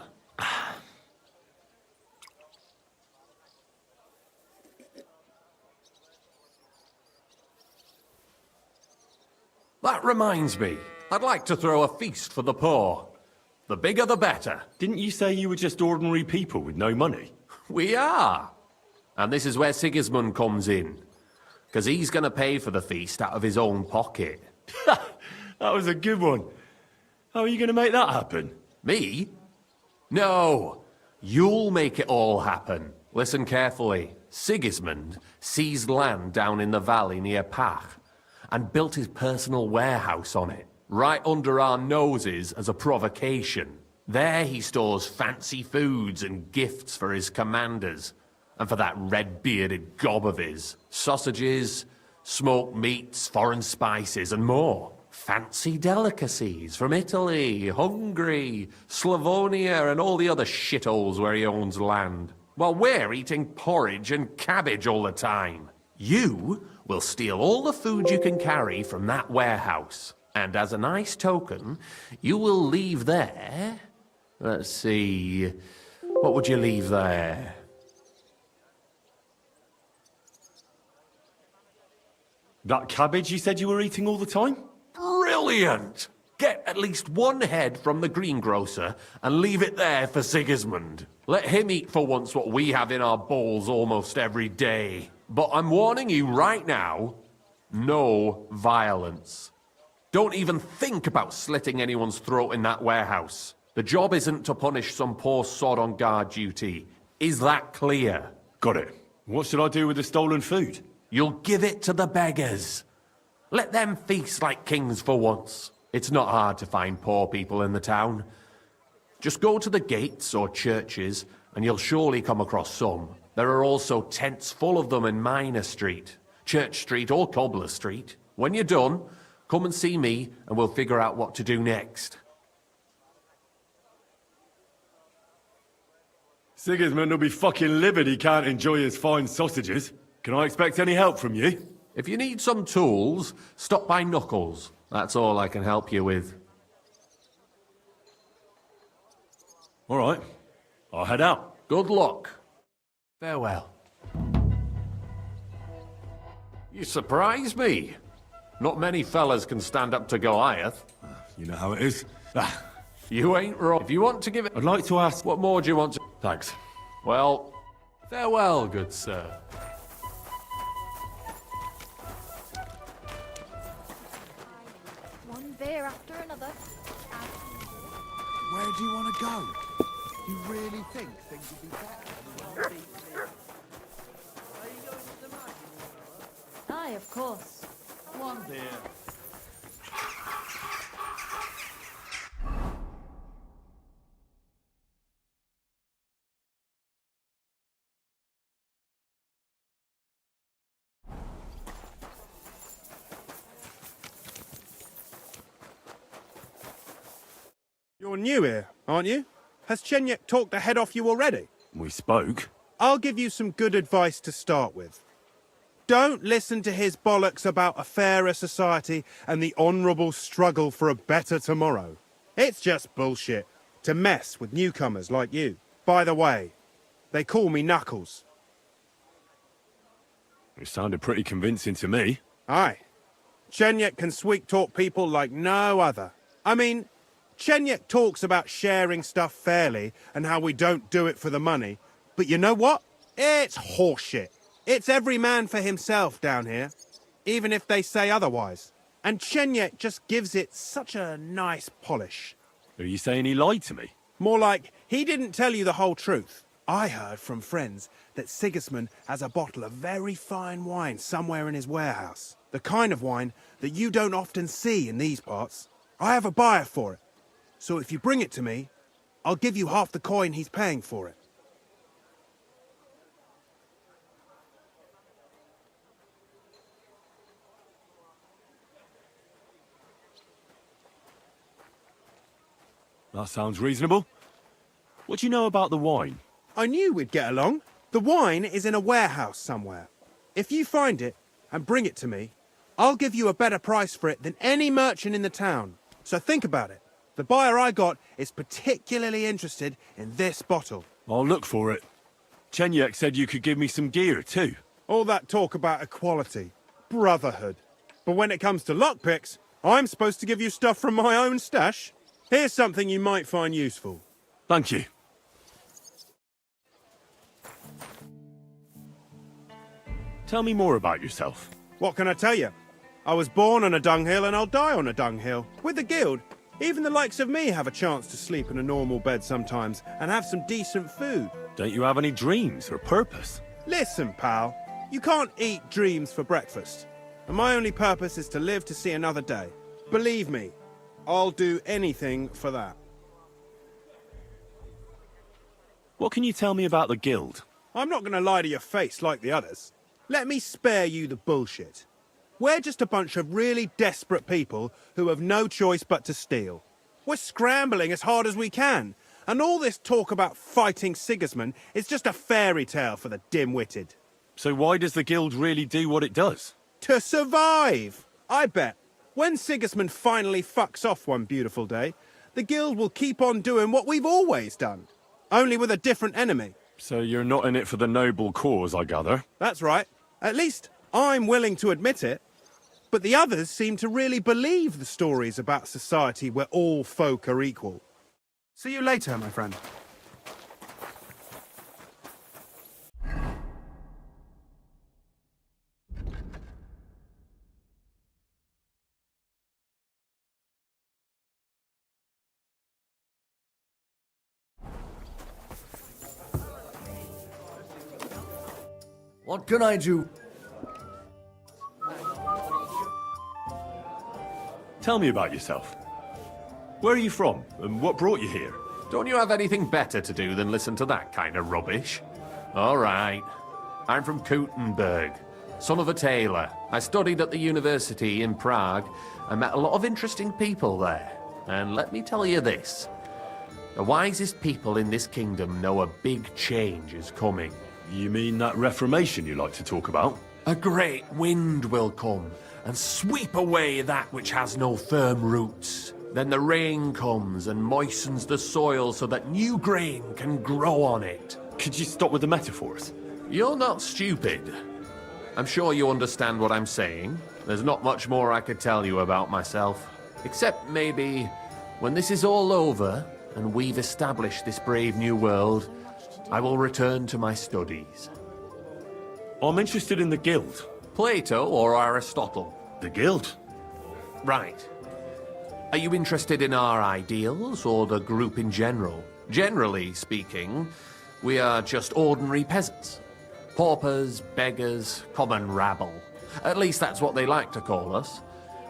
That reminds me, I'd like to throw a feast for the poor. The bigger the better. Didn't you say you were just ordinary people with no money? We are. And this is where Sigismund comes in. Because he's going to pay for the feast out of his own pocket. That was a good one. How are you going to make that happen? Me? No. You'll make it all happen. Listen carefully. Sigismund seized land down in the valley near Pach and built his personal warehouse on it, right under our noses as a provocation. There he stores fancy foods and gifts for his commanders, and for that red-bearded gob of his. Sausages, smoked meats, foreign spices, and more. Fancy delicacies from Italy, Hungary, Slavonia, and all the other shitholes where he owns land. While we're eating porridge and cabbage all the time. You will steal all the food you can carry from that warehouse. And as a nice token, you will leave there... Let's see... What would you leave there? That cabbage you said you were eating all the time? Brilliant! Get at least one head from the greengrocer and leave it there for Sigismund. Let him eat for once what we have in our bowls almost every day. But I'm warning you right now, no violence. Don't even think about slitting anyone's throat in that warehouse. The job isn't to punish some poor sod on guard duty. Is that clear? Got it. What should I do with the stolen food? You'll give it to the beggars. Let them feast like kings for once. It's not hard to find poor people in the town. Just go to the gates or churches, and you'll surely come across some. There are also tents full of them in Minor Street, Church Street or Cobbler Street. When you're done, come and see me, and we'll figure out what to do next. Sigismund will be fucking livid he can't enjoy his fine sausages. Can I expect any help from you? If you need some tools, stop by Knuckles. That's all I can help you with. All right. I'll head out. Good luck. Farewell. You surprise me. Not many fellas can stand up to Goliath. You know how it is. You ain't wrong. If you want to give it... I'd like to ask... What more do you want to... Thanks. Well, farewell, good sir. One beer after another. Where do you want to go? You really think things will be better? Aye, of course. One beer. You're new here, aren't you? Has Chenyek talked the head off you already? We spoke. I'll give you some good advice to start with. Don't listen to his bollocks about a fairer society and the honourable struggle for a better tomorrow. It's just bullshit to mess with newcomers like you. By the way, they call me Knuckles. It sounded pretty convincing to me. Aye. Chenyek can sweet-talk people like no other. I mean, Chenyek talks about sharing stuff fairly and how we don't do it for the money. But you know what? It's horseshit. It's every man for himself down here, even if they say otherwise. And Chenyek just gives it such a nice polish. Are you saying he lied to me? More like, he didn't tell you the whole truth. I heard from friends that Sigismund has a bottle of very fine wine somewhere in his warehouse. The kind of wine that you don't often see in these parts. I have a buyer for it. So if you bring it to me, I'll give you half the coin he's paying for it. That sounds reasonable. What do you know about the wine? I knew we'd get along. The wine is in a warehouse somewhere. If you find it and bring it to me, I'll give you a better price for it than any merchant in the town. So think about it. The buyer I got is particularly interested in this bottle. I'll look for it. Chenyek said you could give me some gear too. All that talk about equality, brotherhood. But when it comes to lockpicks, I'm supposed to give you stuff from my own stash. Here's something you might find useful. Thank you. Tell me more about yourself. What can I tell you? I was born on a dunghill and I'll die on a dunghill. With the guild, even the likes of me have a chance to sleep in a normal bed sometimes and have some decent food. Don't you have any dreams or purpose? Listen, pal, you can't eat dreams for breakfast. And my only purpose is to live to see another day. Believe me, I'll do anything for that. What can you tell me about the guild? I'm not going to lie to your face like the others. Let me spare you the bullshit. We're just a bunch of really desperate people who have no choice but to steal. We're scrambling as hard as we can, and all this talk about fighting Sigismund is just a fairy tale for the dim-witted. So why does the guild really do what it does? To survive! I bet. When Sigismund finally fucks off one beautiful day, the guild will keep on doing what we've always done, only with a different enemy. So you're not in it for the noble cause, I gather? That's right. At least I'm willing to admit it. But the others seem to really believe the stories about society where all folk are equal. See you later, my friend. What can I do? Tell me about yourself. Where are you from, and what brought you here? Don't you have anything better to do than listen to that kind of rubbish? All right. I'm from Kuttenberg, son of a tailor. I studied at the university in Prague and met a lot of interesting people there. And let me tell you this. The wisest people in this kingdom know a big change is coming. You mean that reformation you like to talk about? A great wind will come and sweep away that which has no firm roots. Then the rain comes and moistens the soil so that new grain can grow on it. Could you stop with the metaphors? You're not stupid. I'm sure you understand what I'm saying. There's not much more I could tell you about myself. Except maybe when this is all over and we've established this brave new world, I will return to my studies. I'm interested in the guild. Plato or Aristotle? The guild. Right. Are you interested in our ideals or the group in general? Generally speaking, we are just ordinary peasants. Paupers, beggars, common rabble. At least that's what they like to call us.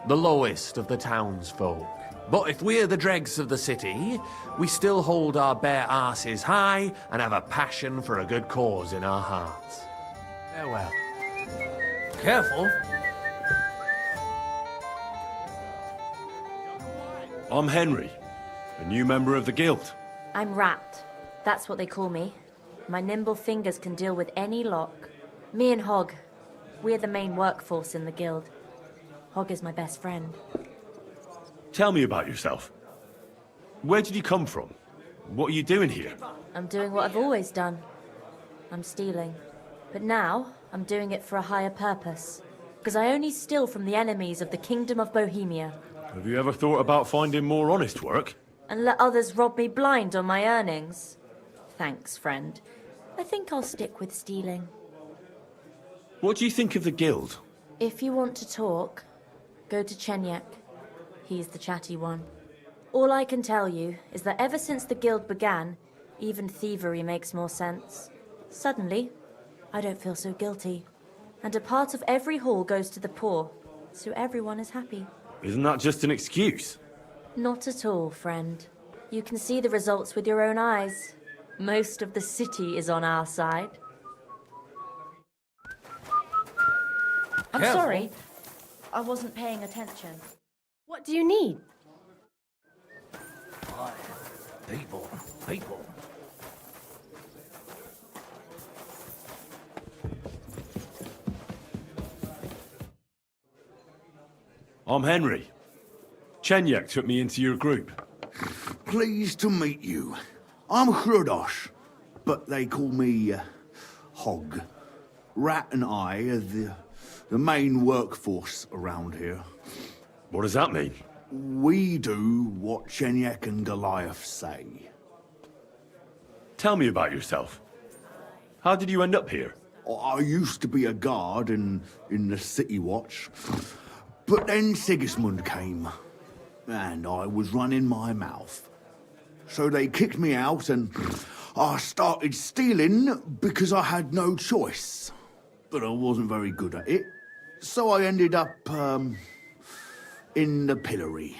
The lowest of the townsfolk. But if we're the dregs of the city, we still hold our bare arses high and have a passion for a good cause in our hearts. Farewell. Careful. I'm Henry, a new member of the guild. I'm Rat. That's what they call me. My nimble fingers can deal with any lock. Me and Hog, we're the main workforce in the guild. Hog is my best friend. Tell me about yourself. Where did you come from? What are you doing here? I'm doing what I've always done. I'm stealing. But now, I'm doing it for a higher purpose. Because I only steal from the enemies of the Kingdom of Bohemia. Have you ever thought about finding more honest work? And let others rob me blind on my earnings? Thanks, friend. I think I'll stick with stealing. What do you think of the guild? If you want to talk, go to Chenyek. He's the chatty one. All I can tell you is that ever since the guild began, even thievery makes more sense. Suddenly, I don't feel so guilty. And a part of every haul goes to the poor, so everyone is happy. Isn't that just an excuse? Not at all, friend. You can see the results with your own eyes. Most of the city is on our side. I'm Careful. sorry. I wasn't paying attention. What do you need? People, people. I'm Henry. Chenyek took me into your group. Pleased to meet you. I'm Hrudosh, but they call me Hog. Rat and I are the main workforce around here. What does that mean? We do what Chenyek and Goliath say. Tell me about yourself. How did you end up here? I used to be a guard in the City Watch, but then Sigismund came, and I was running my mouth. So they kicked me out, and I started stealing because I had no choice. But I wasn't very good at it, so I ended up, in the pillory.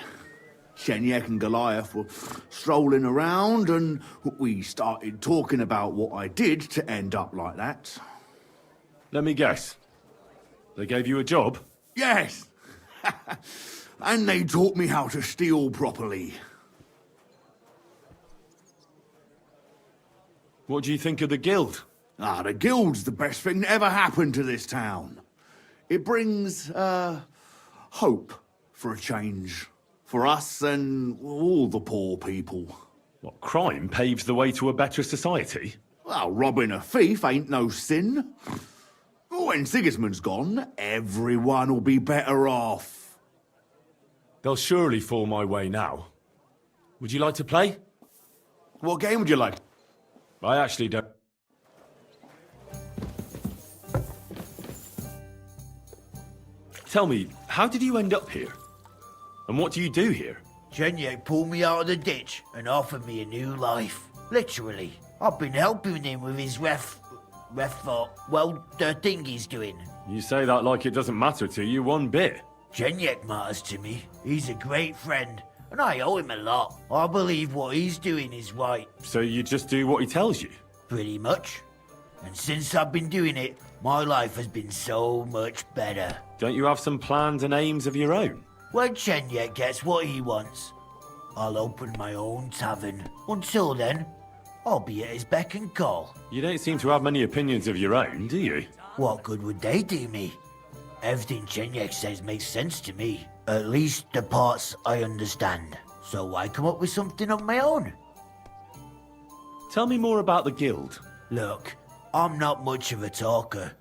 Chenyek and Goliath were strolling around, and we started talking about what I did to end up like that. Let me guess. They gave you a job? Yes! And they taught me how to steal properly. What do you think of the Guild? The Guild's the best thing that ever happened to this town. It brings, hope for a change. For us and all the poor people. What, crime paves the way to a better society? Well, robbing a thief ain't no sin. When Sigismund's gone, everyone will be better off. They'll surely fall my way now. Would you like to play? What game would you like? I actually don't. Tell me, how did you end up here? And what do you do here? Chenyek pulled me out of the ditch and offered me a new life. Literally. I've been helping him with his the thing he's doing. You say that like it doesn't matter to you one bit. Chenyek matters to me. He's a great friend, and I owe him a lot. I believe what he's doing is right. So you just do what he tells you? Pretty much. And since I've been doing it, my life has been so much better. Don't you have some plans and aims of your own? When Chenyek gets what he wants, I'll open my own tavern. Until then, I'll be at his beck and call. You don't seem to have many opinions of your own, do you? What good would they do me? Everything Chenyek says makes sense to me. At least the parts I understand. So why come up with something of my own? Tell me more about the Guild. Look, I'm not much of a talker.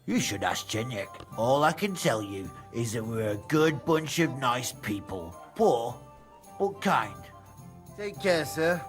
You should ask Chenyek. All I can tell you is that we're a good bunch of nice people. Poor, but kind. Take care, sir.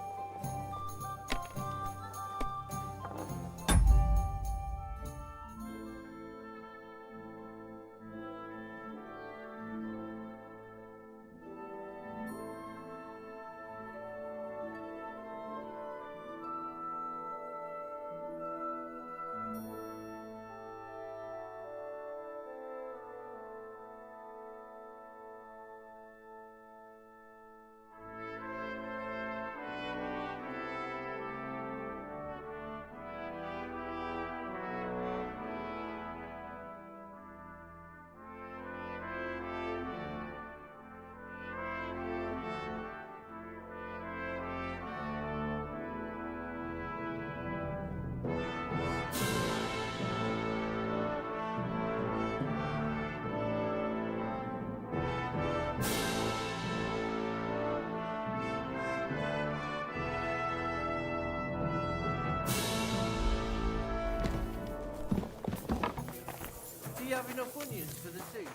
Do you have enough onions for the soup?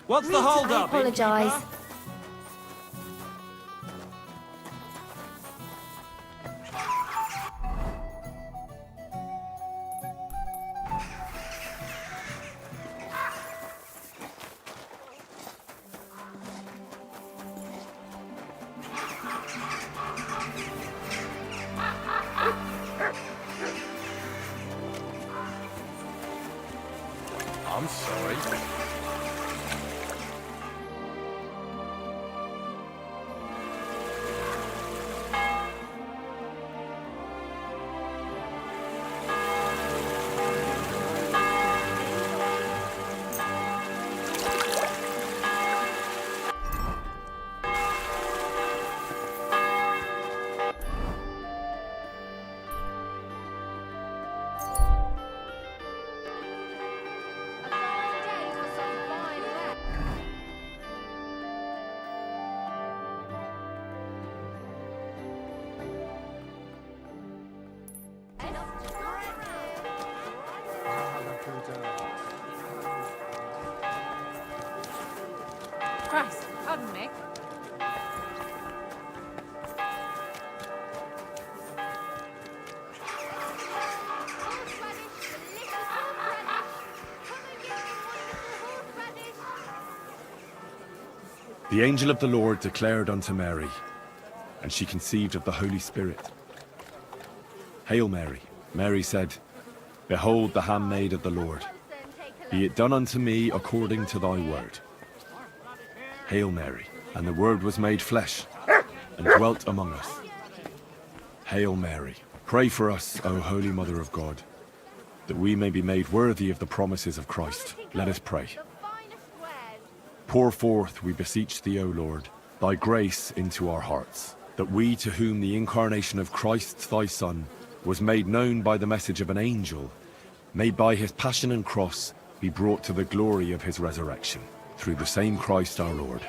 What's the hold I up? apologise. I'm sorry. Christ, pardon me. The angel of the Lord declared unto Mary, and she conceived of the Holy Spirit. Hail Mary. Mary said, Behold the handmaid of the Lord. Be it done unto me according to thy word. Hail Mary. And the Word was made flesh, and dwelt among us. Hail Mary. Pray for us, O Holy Mother of God, that we may be made worthy of the promises of Christ. Let us pray. Pour forth, we beseech thee, O Lord, thy grace into our hearts, that we, to whom the incarnation of Christ thy Son was made known by the message of an angel, may by his passion and cross be brought to the glory of his resurrection, through the same Christ our Lord.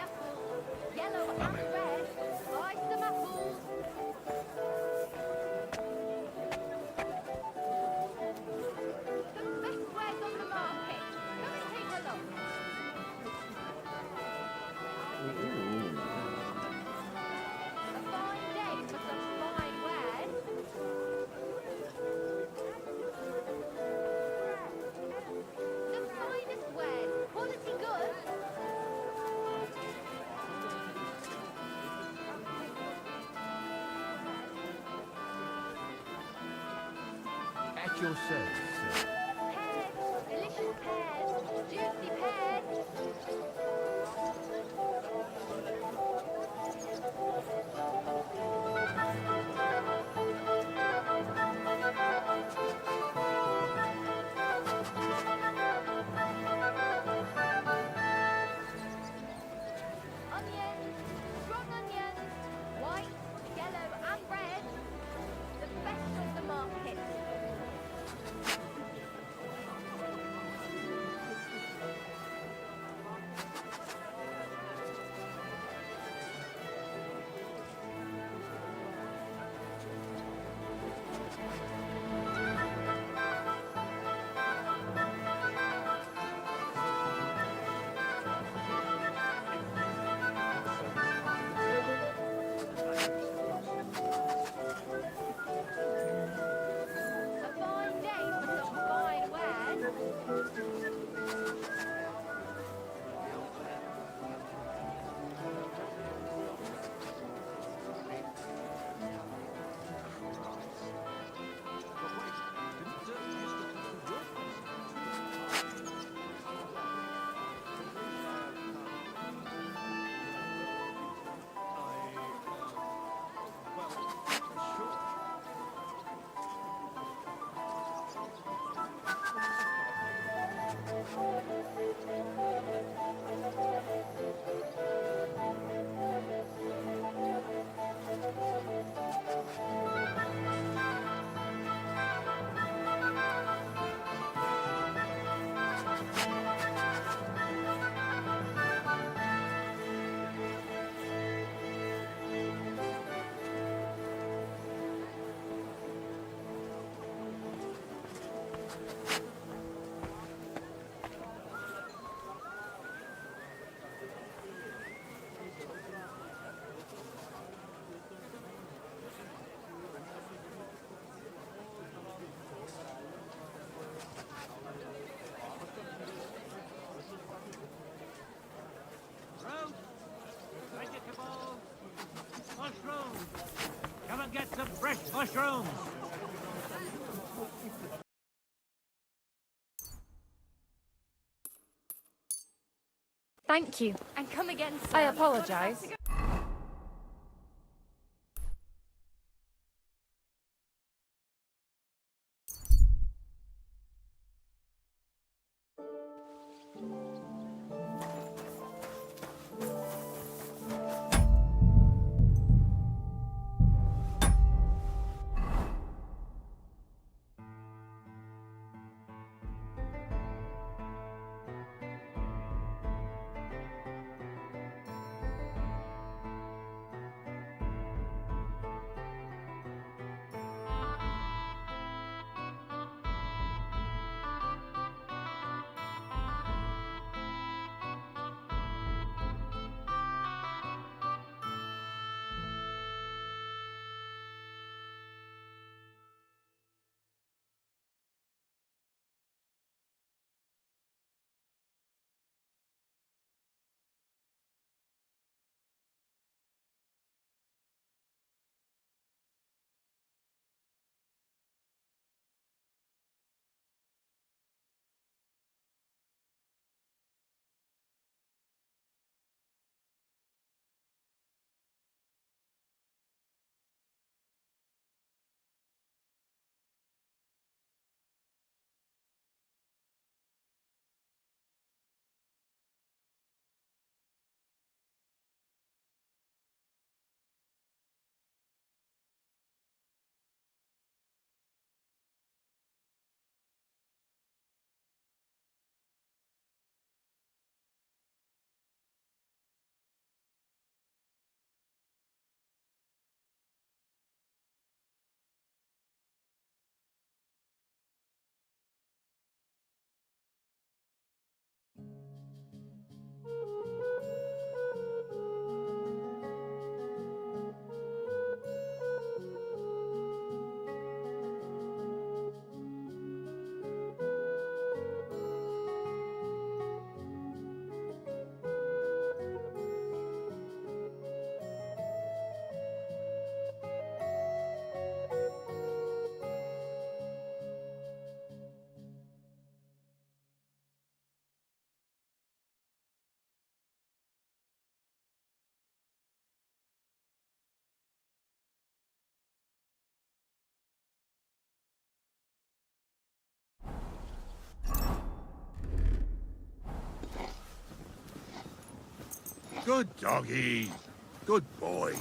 Amen. At your service, sir. Delicious pears, juicy pears. Onions, strong onions, white, yellow and red. The best of the market. A fine day for some fine wares. Vegetable, mushrooms. Come and get some fresh mushrooms. Thank you. And come again, sir. I apologize. Good doggy. Good boy.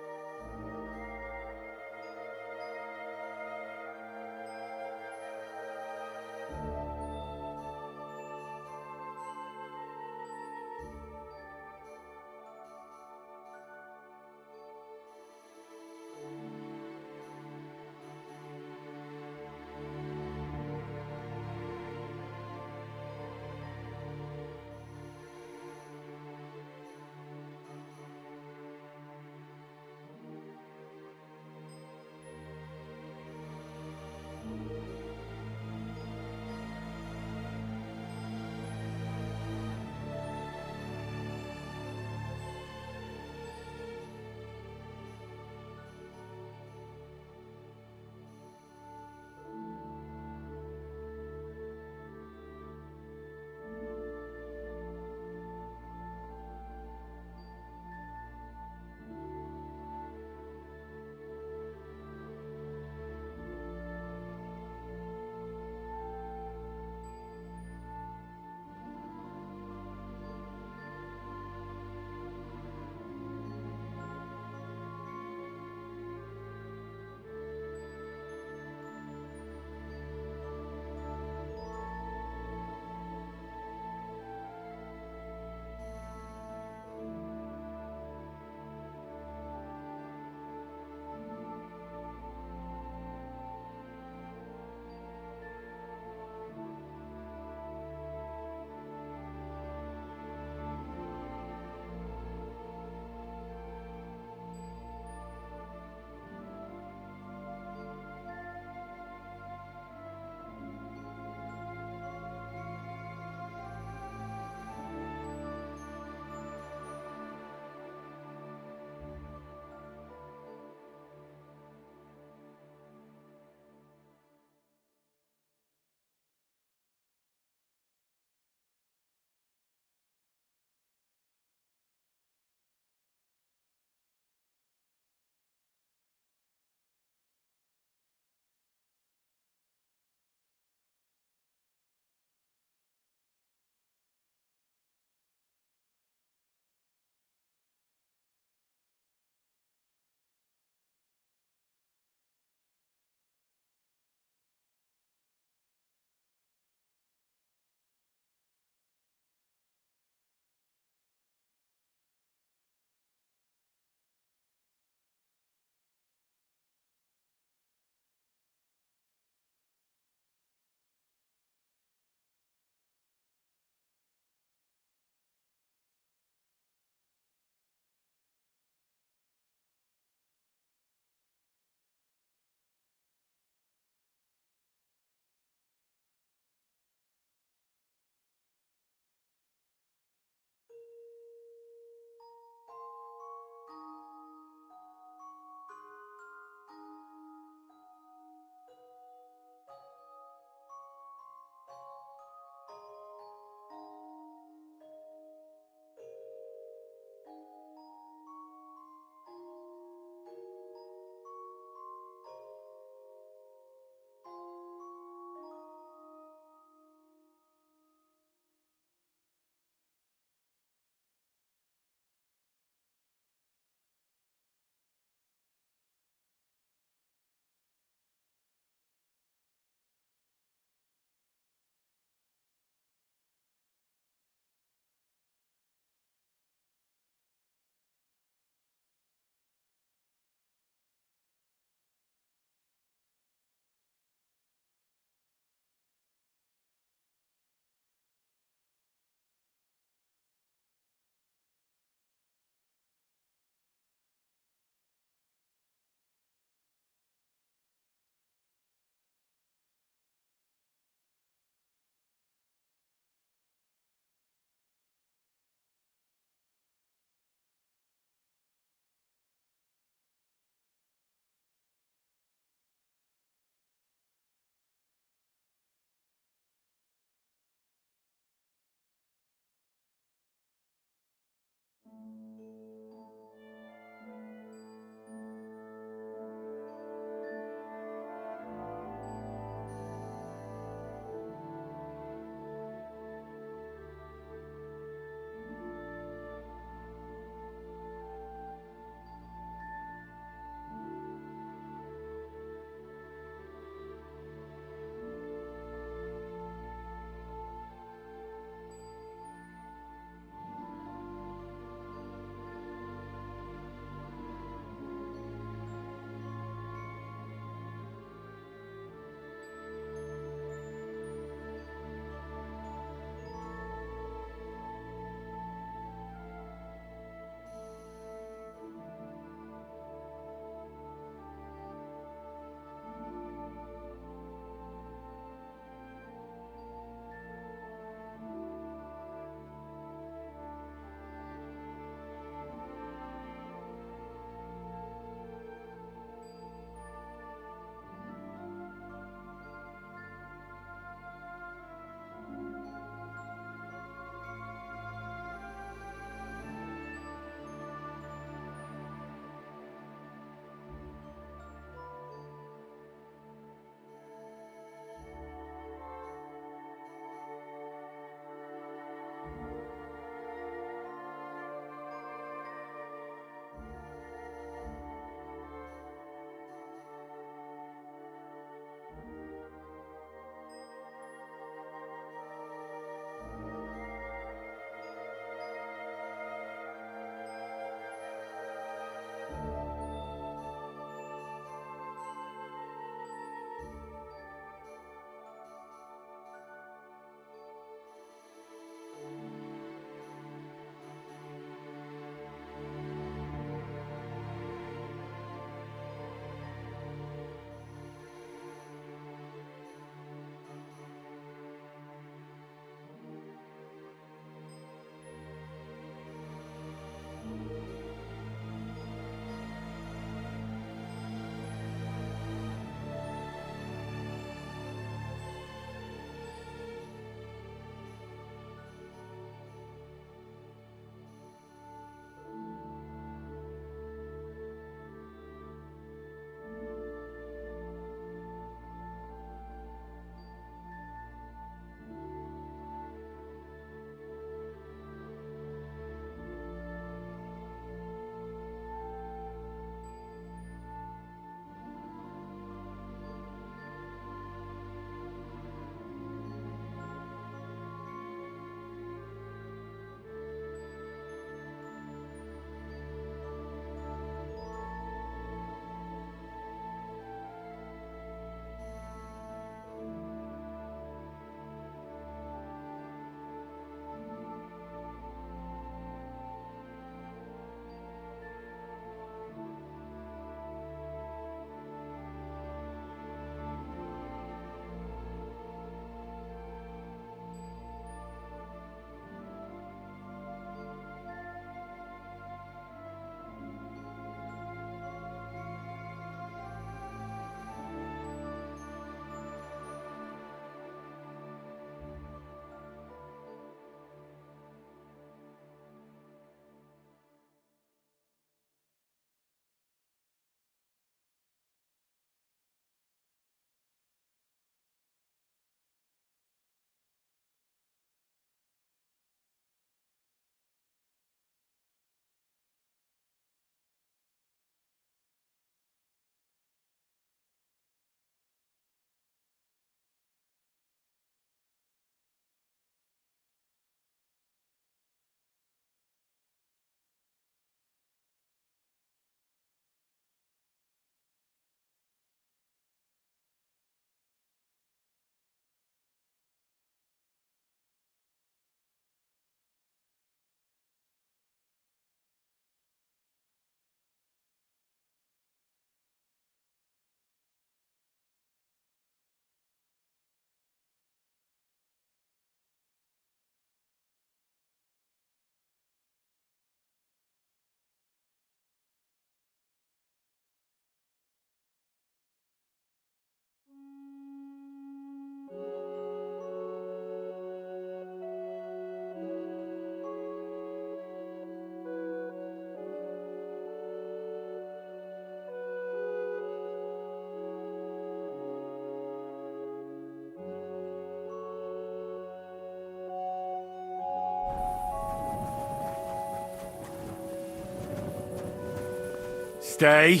Stay.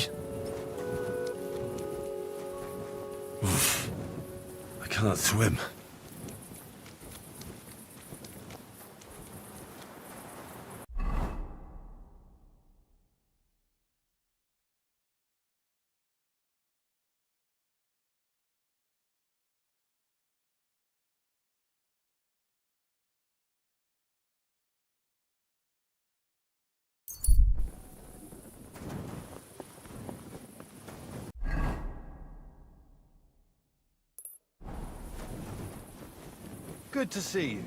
I can't swim. Good to see you.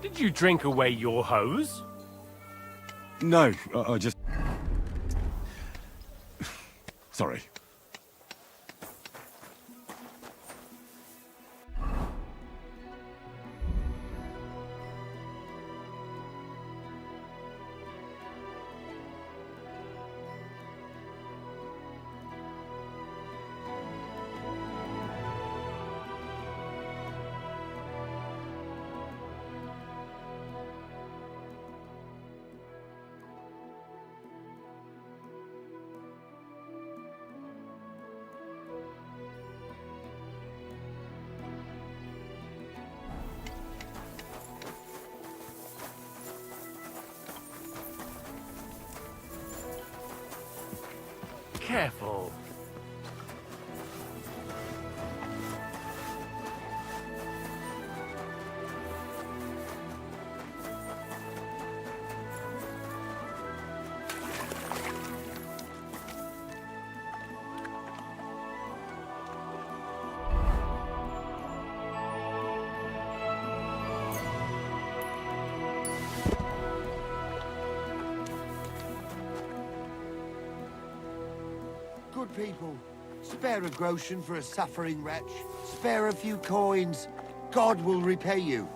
Did you drink away your hose? No, I just... Sorry. Careful. Good people, spare a groschen for a suffering wretch. Spare a few coins. God will repay you.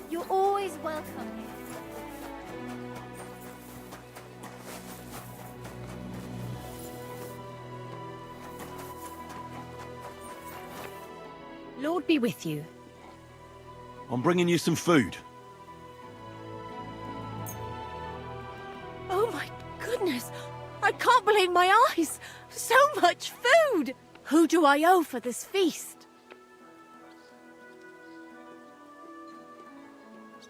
You're always welcome. Lord be with you. I'm bringing you some food. Oh my goodness! I can't believe my eyes! So much food! Who do I owe for this feast?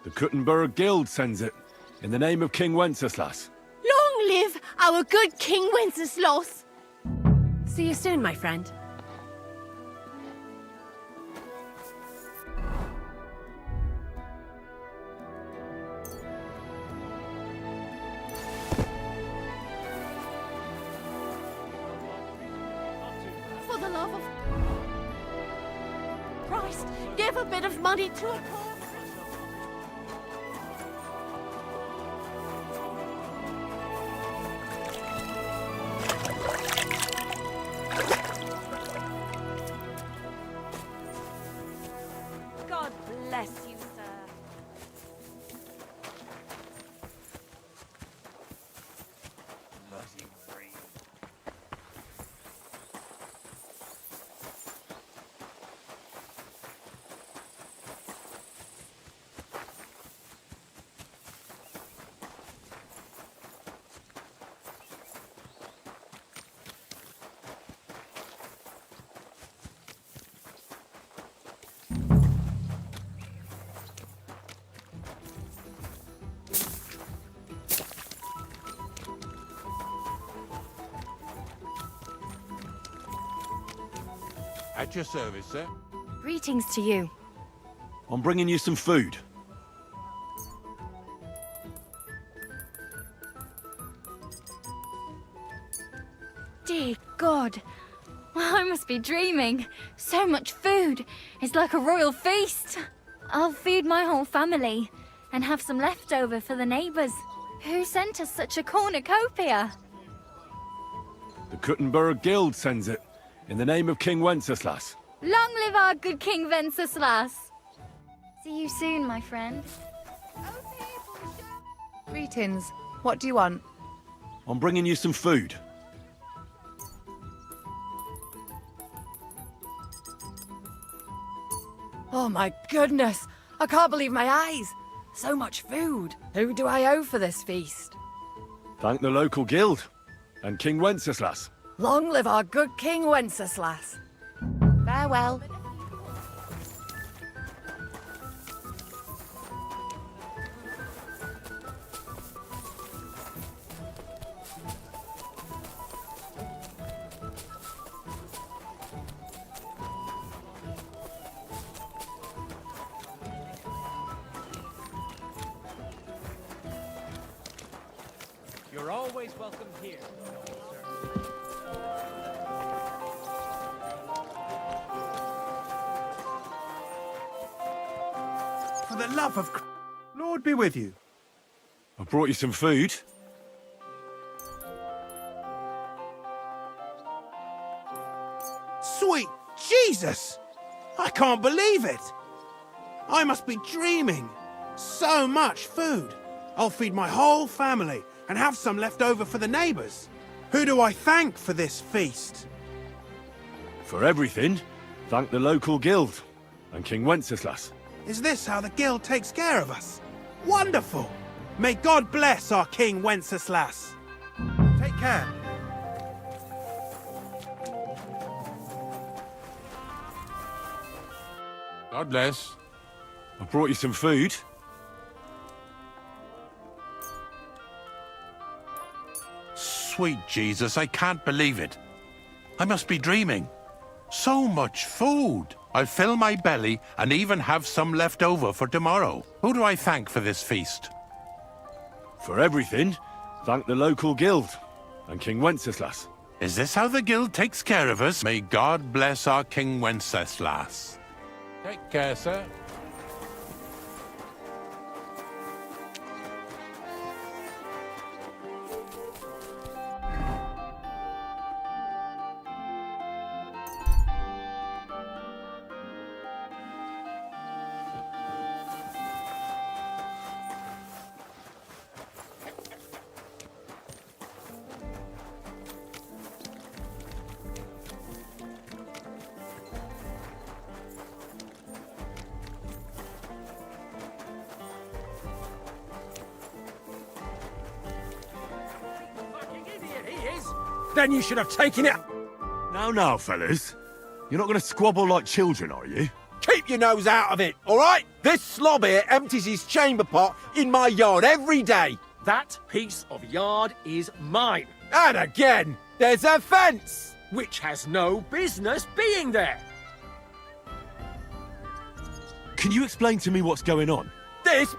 The Kuttenberg Guild sends it, in the name of King Wenceslas. Long live our good King Wenceslas! See you soon, my friend. For the love of Christ, give a bit of money to a poor... God bless you, sir. At your service, sir. Greetings to you. I'm bringing you some food. Dear God, I must be dreaming. So much food. It's like a royal feast. I'll feed my whole family and have some leftover for the neighbours. Who sent us such a cornucopia? The Kuttenberg Guild sends it, in the name of King Wenceslas. Long live our good King Wenceslas. See you soon, my friend. Greetings. What do you want? I'm bringing you some food. Oh my goodness! I can't believe my eyes! So much food! Who do I owe for this feast? Thank the local guild and King Wenceslas. Long live our good King Wenceslas! Farewell. You're always welcome here. For the love of Lord be with you. I brought you some food. Sweet Jesus! I can't believe it! I must be dreaming. So much food. I'll feed my whole family and have some left over for the neighbours. Who do I thank for this feast? For everything, thank the local guild and King Wenceslas. Is this how the guild takes care of us? Wonderful! May God bless our King Wenceslas. Take care. God bless. I brought you some food. Sweet Jesus, I can't believe it. I must be dreaming. So much food. I'll fill my belly and even have some left over for tomorrow. Who do I thank for this feast? For everything, thank the local guild and King Wenceslas. Is this how the guild takes care of us? May God bless our King Wenceslas. Take care, sir. Then you should have taken it. Now, fellas. You're not going to squabble like children, are you? Keep your nose out of it, all right? This slob here empties his chamber pot in my yard every day. That piece of yard is mine. And again, there's a fence. Which has no business being there. Can you explain to me what's going on? This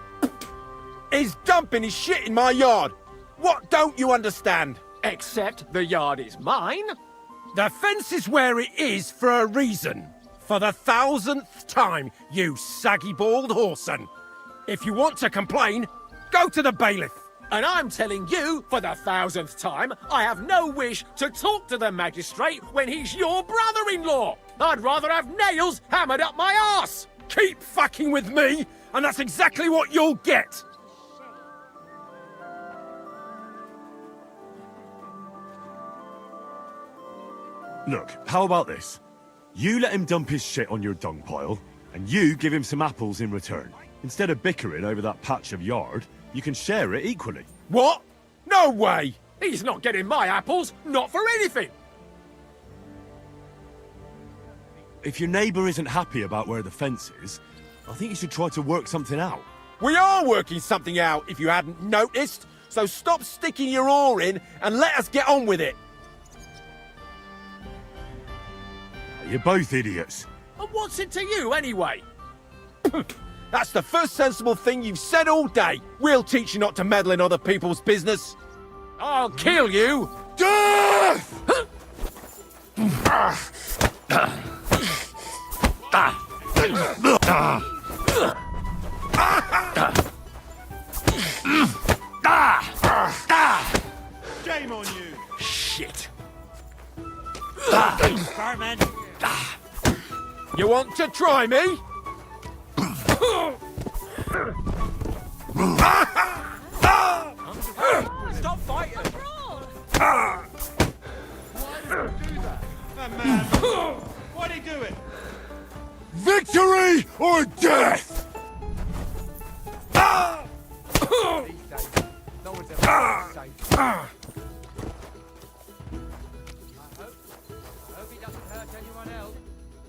is dumping his shit in my yard. What don't you understand? Except the yard is mine. The fence is where it is for a reason. For the 1000th time, you saggy bald whoreson. If you want to complain, go to the bailiff. And I'm telling you, for the 1000th time, I have no wish to talk to the magistrate when he's your brother-in-law. I'd rather have nails hammered up my arse. Keep fucking with me, and that's exactly what you'll get. Look, how about this? You let him dump his shit on your dung pile, and you give him some apples in return. Instead of bickering over that patch of yard, you can share it equally. What? No way! He's not getting my apples, not for anything. If your neighbour isn't happy about where the fence is, I think you should try to work something out. We are working something out, if you hadn't noticed. So stop sticking your oar in and let us get on with it. You're both idiots. And what's it to you, anyway? That's the first sensible thing you've said all day. We'll teach you not to meddle in other people's business. I'll kill you! Death! Shame on you! Shit. Fireman! You want to try me? Stop fighting! That man! Why'd he do it? Victory or death!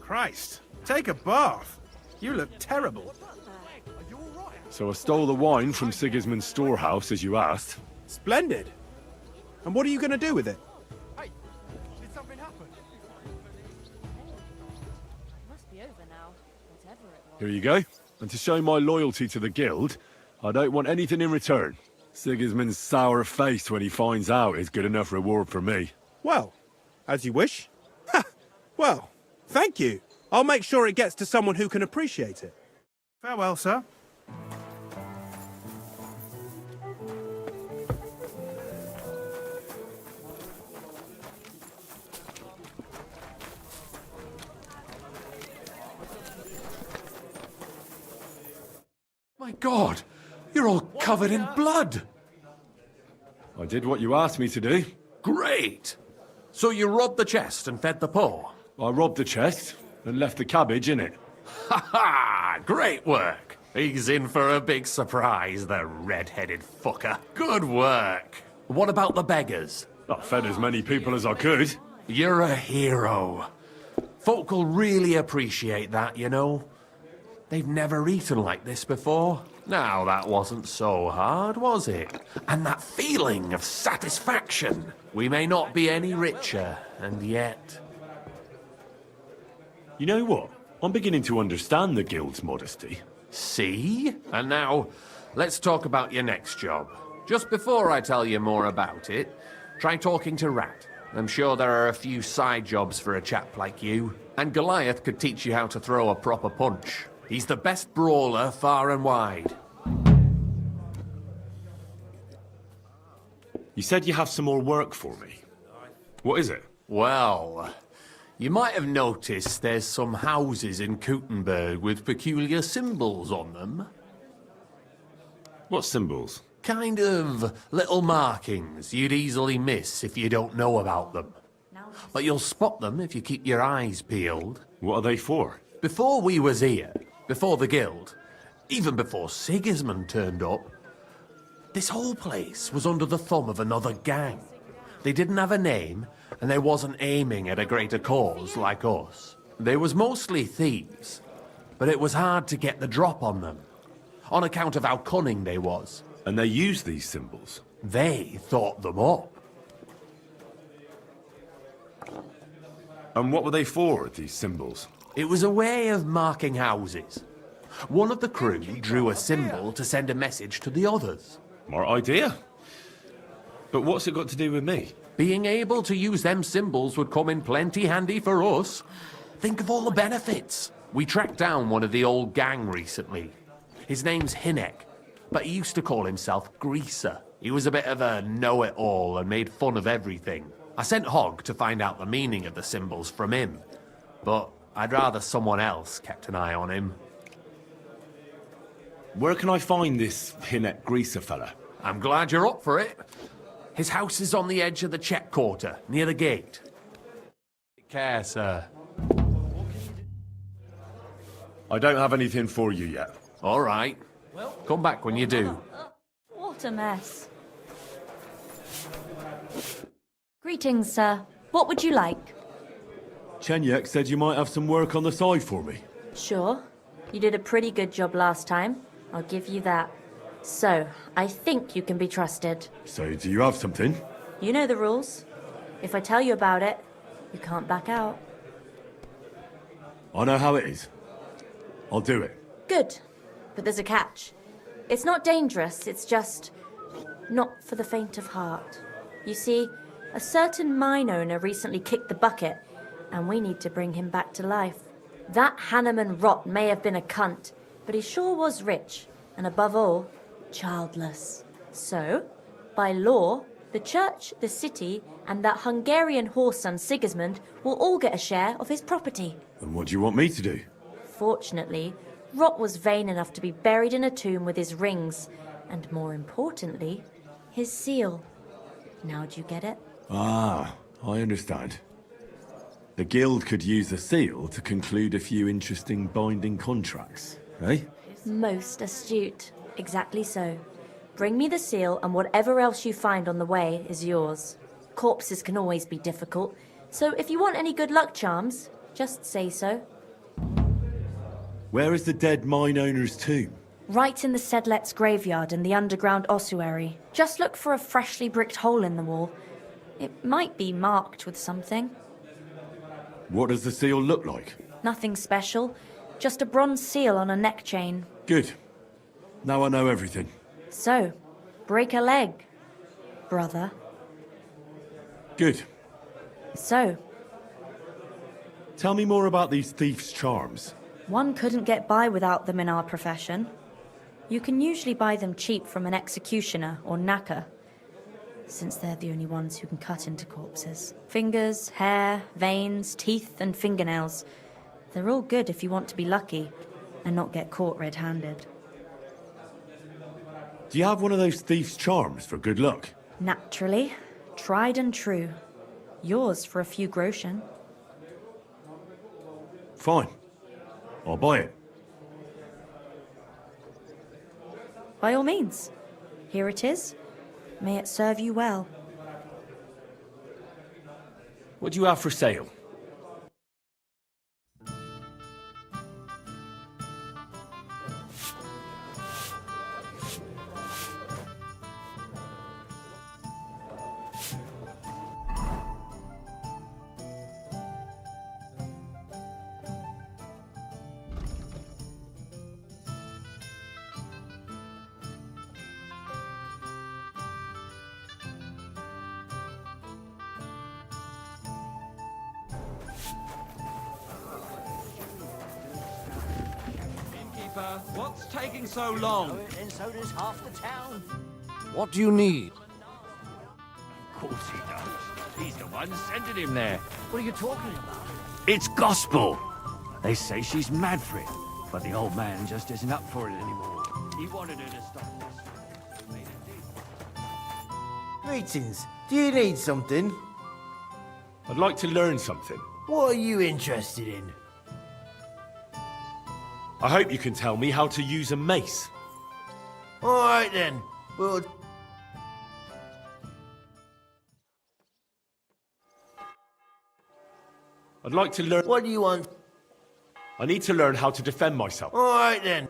Christ, take a bath. You look terrible. So I stole the wine from Sigismund's storehouse, as you asked. Splendid. And what are you going to do with it? Hey, did something happen? Must be over now, whatever it was. Here you go. And to show my loyalty to the guild, I don't want anything in return. Sigismund's sour face when he finds out is good enough reward for me. Well, as you wish. Ha! Well, thank you. I'll make sure it gets to someone who can appreciate it. Farewell, sir. My God, you're all covered in blood. I did what you asked me to do. Great. So you robbed the chest and fed the poor? I robbed the chest and left the cabbage in it. Ha ha! Great work. He's in for a big surprise, the red-headed fucker. Good work. What about the beggars? I fed as many people as I could. You're a hero. Folk will really appreciate that, you know. They've never eaten like this before. Now, that wasn't so hard, was it? And that feeling of satisfaction. We may not be any richer, and yet... You know what? I'm beginning to understand the guild's modesty. See? And now, let's talk about your next job. Just before I tell you more about it, try talking to Rat. I'm sure there are a few side jobs for a chap like you. And Goliath could teach you how to throw a proper punch. He's the best brawler far and wide. You said you have some more work for me. What is it? Well, you might have noticed there's some houses in Kuttenberg with peculiar symbols on them. What symbols? Kind of little markings you'd easily miss if you don't know about them. But you'll spot them if you keep your eyes peeled. What are they for? Before we was here, before the guild, even before Sigismund turned up, this whole place was under the thumb of another gang. They didn't have a name, and they wasn't aiming at a greater cause like us. They was mostly thieves, but it was hard to get the drop on them, on account of how cunning they was. And they used these symbols? They thought them up. And what were they for, these symbols? It was a way of marking houses. One of the crew drew a symbol to send a message to the others. Smart idea. But what's it got to do with me? Being able to use them symbols would come in plenty handy for us. Think of all the benefits. We tracked down one of the old gang recently. His name's Hinek, but he used to call himself Greaser. He was a bit of a know-it-all and made fun of everything. I sent Hogg to find out the meaning of the symbols from him, but I'd rather someone else kept an eye on him. Where can I find this Hinek Greaser fella? I'm glad you're up for it. His house is on the edge of the check quarter, near the gate. Take care, sir. I don't have anything for you yet. All right. Come back when you do. What a mess. Greetings, sir. What would you like? Chenyek said you might have some work on the side for me. Sure. You did a pretty good job last time. I'll give you that. So, I think you can be trusted. So, do you have something? You know the rules. If I tell you about it, you can't back out. I know how it is. I'll do it. Good. But there's a catch. It's not dangerous, it's just not for the faint of heart. You see, a certain mine owner recently kicked the bucket and we need to bring him back to life. That Hanneman Rot may have been a cunt, but he sure was rich, and above all, childless. So, by law, the church, the city, and that Hungarian horse son Sigismund will all get a share of his property. And what do you want me to do? Fortunately, Rot was vain enough to be buried in a tomb with his rings, and more importantly, his seal. Now do you get it? Ah, I understand. The guild could use the seal to conclude a few interesting binding contracts, eh? Most astute. Exactly so. Bring me the seal, and whatever else you find on the way is yours. Corpses can always be difficult, so if you want any good luck charms, just say so. Where is the dead mine owner's tomb? Right in the Sedlet's graveyard in the underground ossuary. Just look for a freshly bricked hole in the wall. It might be marked with something. What does the seal look like? Nothing special, just a bronze seal on a neck chain. Good. Now I know everything. So, break a leg, brother. Good. So, tell me more about these thieves' charms. One couldn't get by without them in our profession. You can usually buy them cheap from an executioner or knacker, since they're the only ones who can cut into corpses. Fingers, hair, veins, teeth, and fingernails. They're all good if you want to be lucky and not get caught red-handed. Do you have one of those thieves' charms for good luck? Naturally. Tried and true. Yours for a few groschen. Fine. I'll buy it. By all means. Here it is. May it serve you well. What do you have for sale? What's taking so long? And so does half the town. What do you need? Of course he does. He's the one sending him there. What are you talking about? It's gospel. They say she's mad for it, but the old man just isn't up for it anymore. He wanted her to stop this. Greetings. Do you need something? I'd like to learn something. What are you interested in? I hope you can tell me how to use a mace. All right then. Well, I'd like to learn... what do you want? I need to learn how to defend myself. All right then.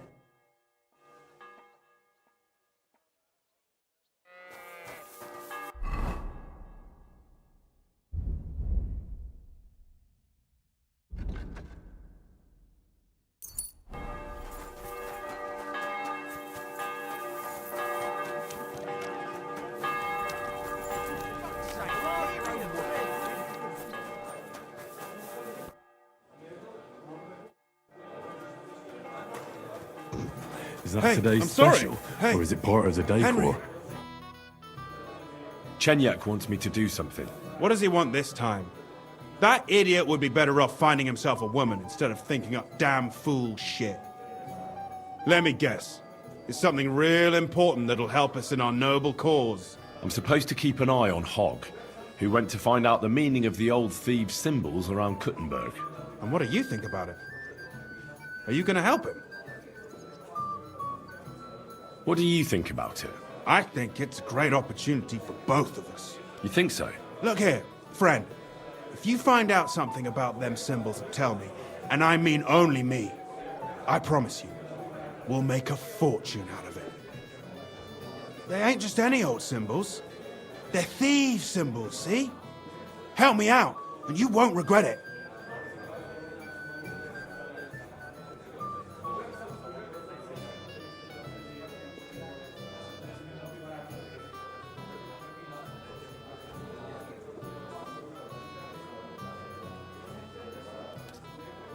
Is that Hey, today's I'm sorry. special? Hey, or is it part of the decor? Henry. Chenyak wants me to do something. What does he want this time? That idiot would be better off finding himself a woman instead of thinking up damn fool shit. Let me guess. It's something real important that'll help us in our noble cause. I'm supposed to keep an eye on Hogg, who went to find out the meaning of the old thieves' symbols around Kuttenberg. And what do you think about it? Are you gonna help him? What do you think about it? I think it's a great opportunity for both of us. You think so? Look here, friend. If you find out something about them symbols, tell me. And I mean only me. I promise you, we'll make a fortune out of it. They ain't just any old symbols. They're thieves' symbols, see? Help me out, and you won't regret it.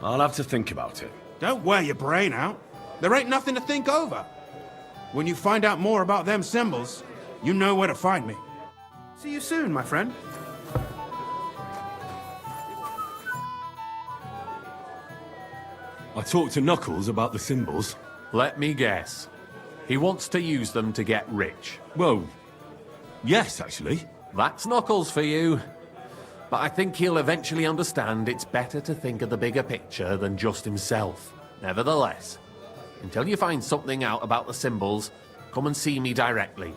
I'll have to think about it. Don't wear your brain out. There ain't nothing to think over. When you find out more about them symbols, you know where to find me. See you soon, my friend. I talked to Knuckles about the symbols. Let me guess. He wants to use them to get rich. Well, yes, actually. That's Knuckles for you. But I think he'll eventually understand it's better to think of the bigger picture than just himself. Nevertheless, until you find something out about the symbols, come and see me directly.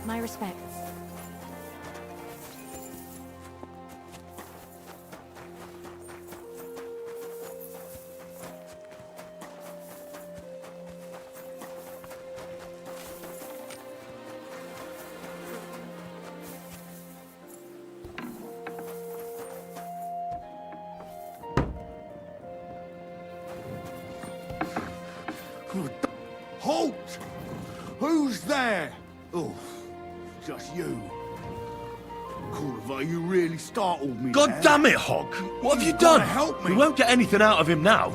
My respects. Halt! Who's there? Oh, just you. Corvo, you really startled me. God there. damn it, Hog! What have you You've done? gotta help me. We won't get anything out of him now.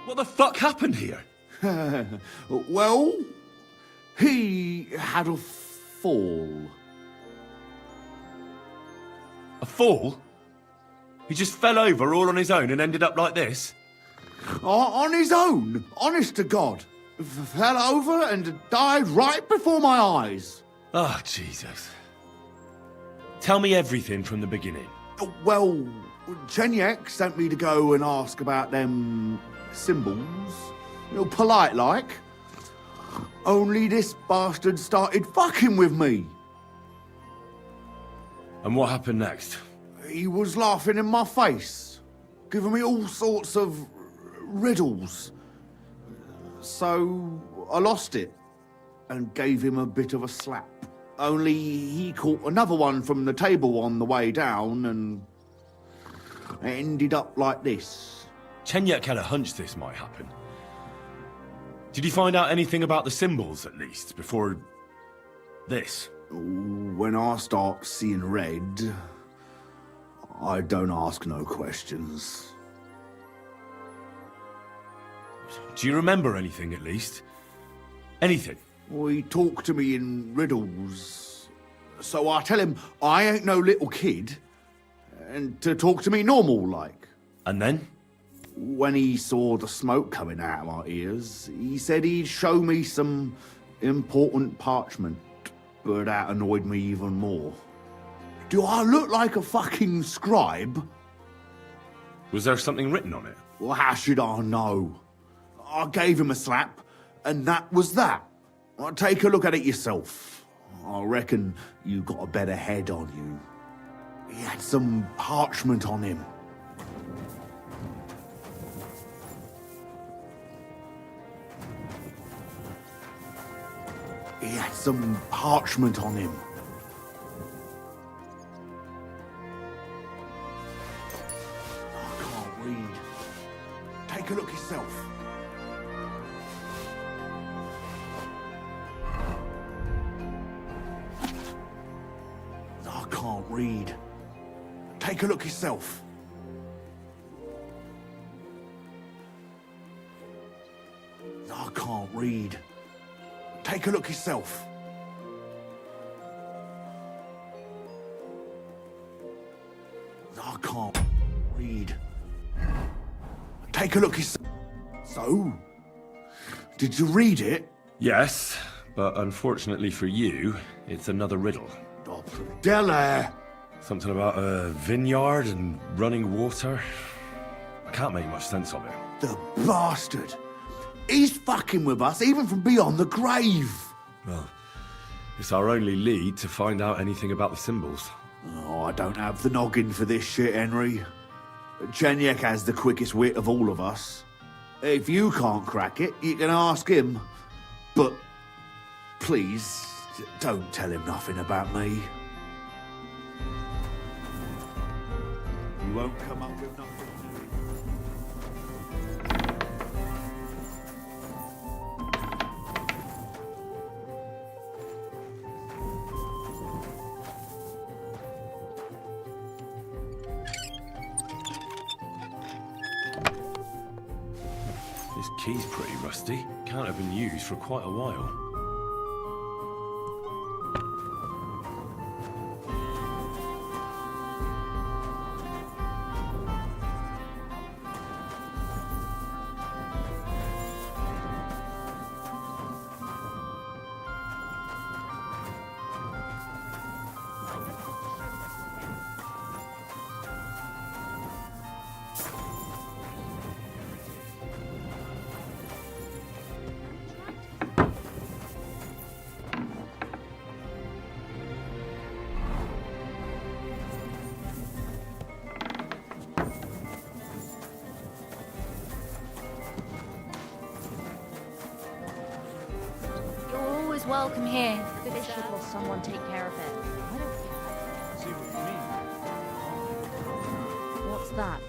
What the fuck happened here? Well, he had a fall. A fall? He just fell over all on his own and ended up like this? On his own, honest to God. Fell over and died right before my eyes. Oh, Jesus. Tell me everything from the beginning. Well, Chenyek sent me to go and ask about them symbols. Polite like. Only this bastard started fucking with me. And what happened next? He was laughing in my face, giving me all sorts of riddles. So I lost it and gave him a bit of a slap. Only he caught another one from the table on the way down and it ended up like this. Chenyek had a hunch this might happen. Did you find out anything about the symbols, at least, before this? When I start seeing red, I don't ask no questions. Do you remember anything, at least? Anything? He talked to me in riddles. So I tell him I ain't no little kid, and to talk to me normal like. And then? When he saw the smoke coming out of my ears, he said he'd show me some important parchment, but that annoyed me even more. Do I look like a fucking scribe? Was there something written on it? Well, how should I know? I gave him a slap, and that was that. Well, take a look at it yourself. I reckon you got a better head on you. He had some parchment on him. He had some parchment on him. I can't read. Take a look yourself. I can't read. Take a look yourself. I can't read. Take a look yourself. I can't read. Take a look yourself. So, did you read it? Yes, but unfortunately for you, it's another riddle. Oh, Della! Something about a vineyard and running water. I can't make much sense of it. The bastard! He's fucking with us, even from beyond the grave! Well, it's our only lead to find out anything about the symbols. Oh, I don't have the noggin for this shit, Henry. Chenyek has the quickest wit of all of us. If you can't crack it, you can ask him. But please, don't tell him nothing about me. You won't come up with nothing. This key's pretty rusty. Can't have been used for quite a while. Welcome here. This should or someone take care of it. I don't See what you mean? What's that?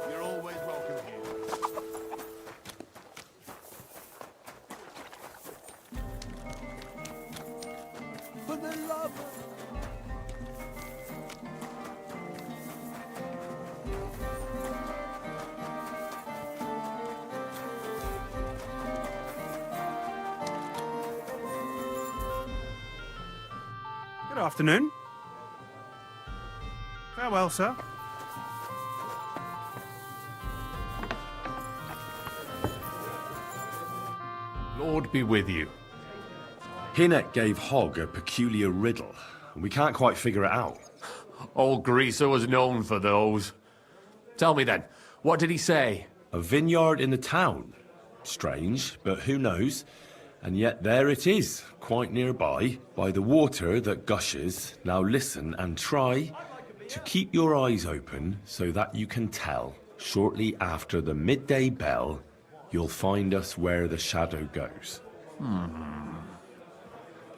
You're always welcome here. For the love of... Good afternoon. Farewell, sir. Lord be with you. Hinek gave Hogg a peculiar riddle, and we can't quite figure it out. Old Greaser was known for those. Tell me then, what did he say? A vineyard in the town. Strange, but who knows? And yet there it is, quite nearby, by the water that gushes. Now listen and try to keep your eyes open so that you can tell. Shortly after the midday bell, you'll find us where the shadow goes.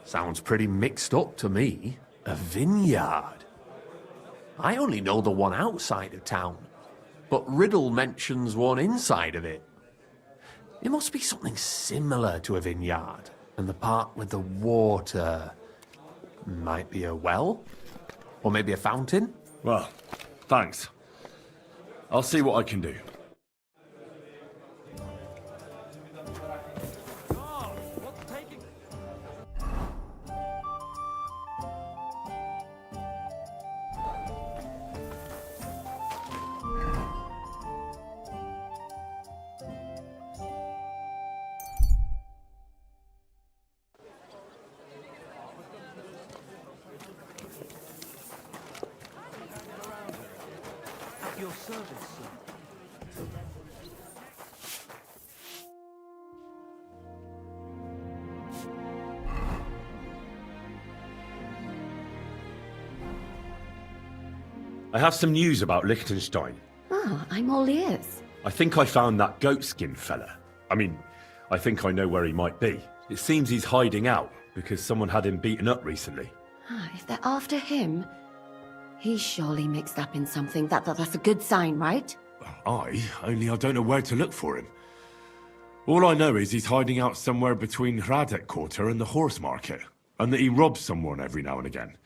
Sounds pretty mixed up to me. A vineyard. I only know the one outside of town, but Riddle mentions one inside of it. It must be something similar to a vineyard, and the part with the water might be a well, or maybe a fountain. Well, thanks. I'll see what I can do. At your service, sir. I have some news about Liechtenstein. Ah, I'm all ears. I think I found that goatskin fella. I think I know where he might be. It seems he's hiding out because someone had him beaten up recently. Ah, if they're after him, he's surely mixed up in something. That's a good sign, right? Only I don't know where to look for him. All I know is he's hiding out somewhere between Hradec Quarter and the horse market, and that he robs someone every now and again.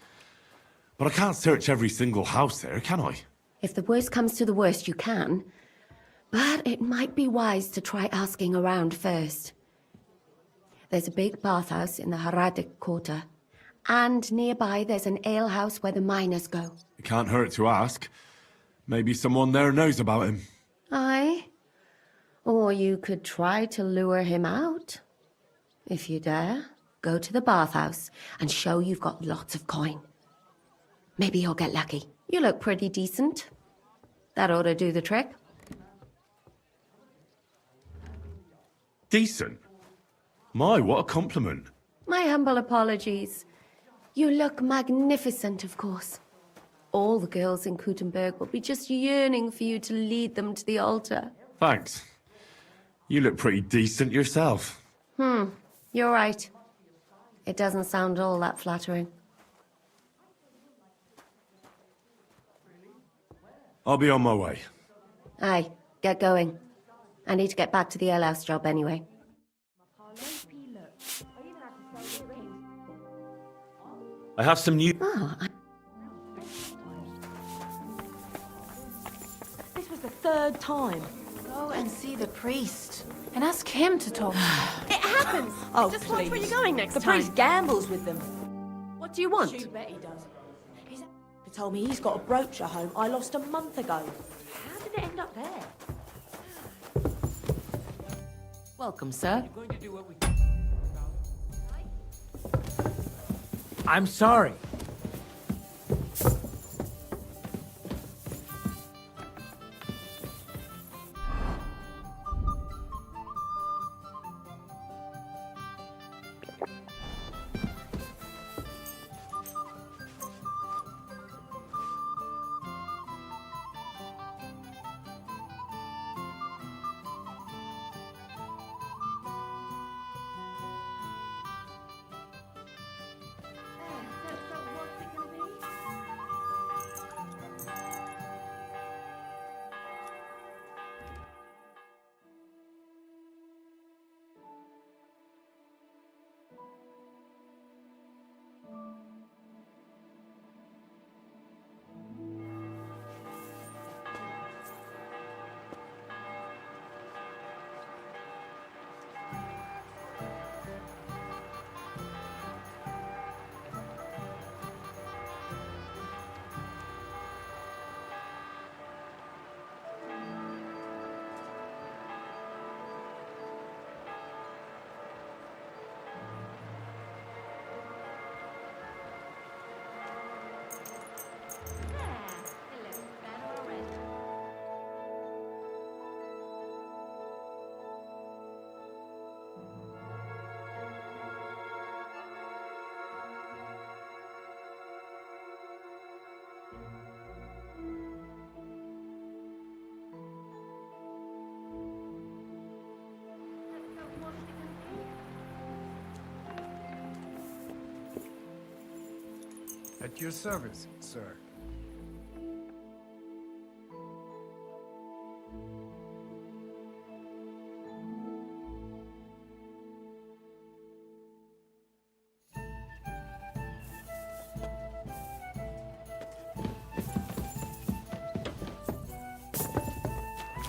But I can't search every single house there, can I? If the worst comes to the worst, you can. But it might be wise to try asking around first. There's a big bathhouse in the Hradec Quarter, and nearby there's an alehouse where the miners go. It can't hurt to ask. Maybe someone there knows about him. Aye. Or you could try to lure him out. If you dare, go to the bathhouse and show you've got lots of coin. Maybe you'll get lucky. You look pretty decent. That ought to do the trick. Decent? My, what a compliment. My humble apologies. You look magnificent, of course. All the girls in Kuttenberg will be just yearning for you to lead them to the altar. Thanks. You look pretty decent yourself. You're right. It doesn't sound all that flattering. I'll be on my way. Aye, get going. I need to get back to the alehouse job anyway. I have some new... This was the third time. Go and see the priest and ask him to talk to you. It happens. Oh, Just please. watch where you're going next The time. priest gambles with them. What do you want? She bet he does. He told me he's got a brooch at home I lost a month ago. How did it end up there? Welcome, sir. I'm sorry. At your service, sir.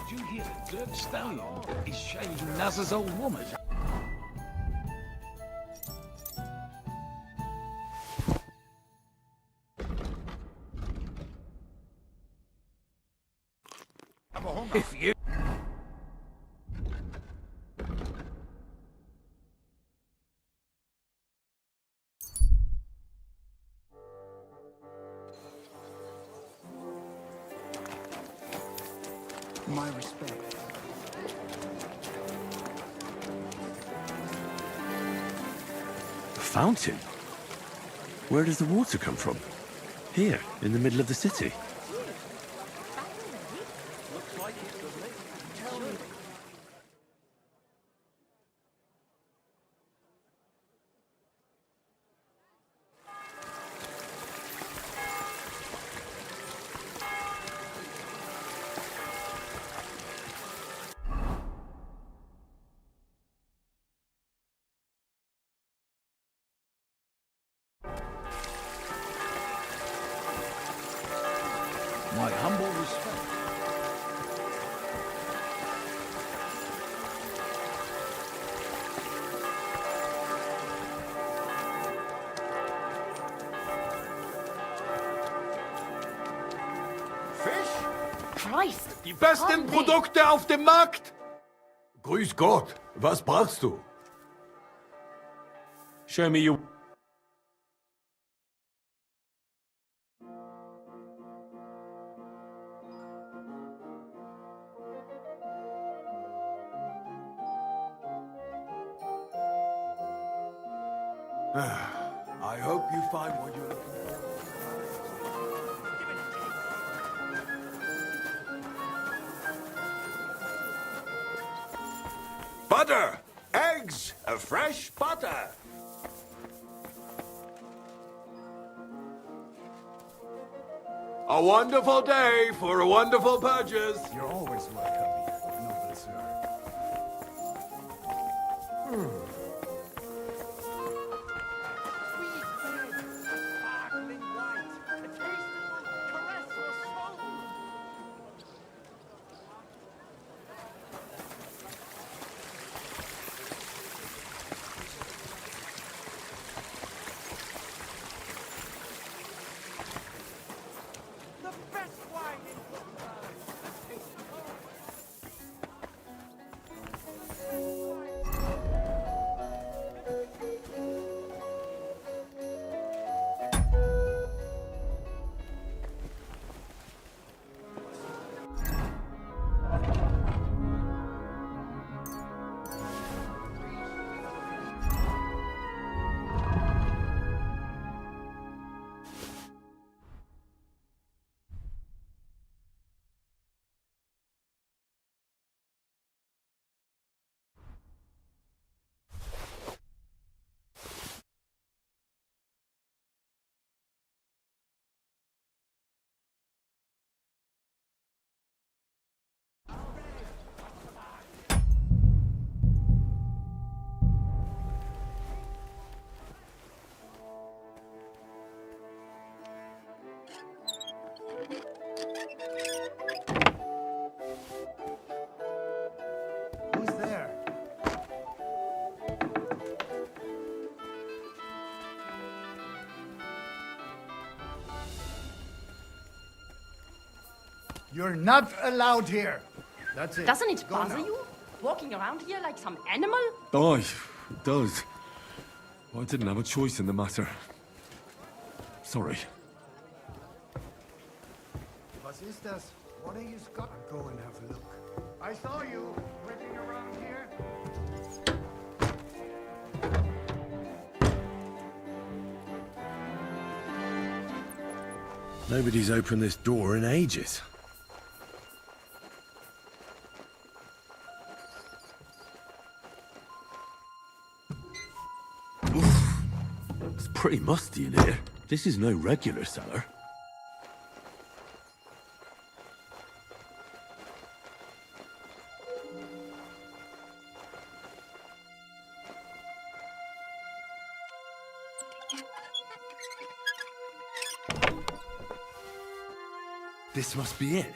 Did you hear that Dirk Stallion is shaving Nazar's old woman? If you... My respect. A fountain? Where does the water come from? Here, in the middle of the city. My humble respect. Christ! Die besten Produkte auf dem Markt! Grüß Gott, was brauchst du? Show me your... I hope you find what you're looking for. Butter! Eggs! A fresh butter! A wonderful day for a wonderful purchase! You're always welcome, noble sir. Who's there? You're not allowed here. That's it. Doesn't it Go bother now. you? Walking around here like some animal? Aye, it does. I didn't have a choice in the matter. Sorry. Was ist das? What are you got? Go and have a look. I saw you waiting around here. Nobody's opened this door in ages. It's pretty musty in here. This is no regular cellar. This must be it.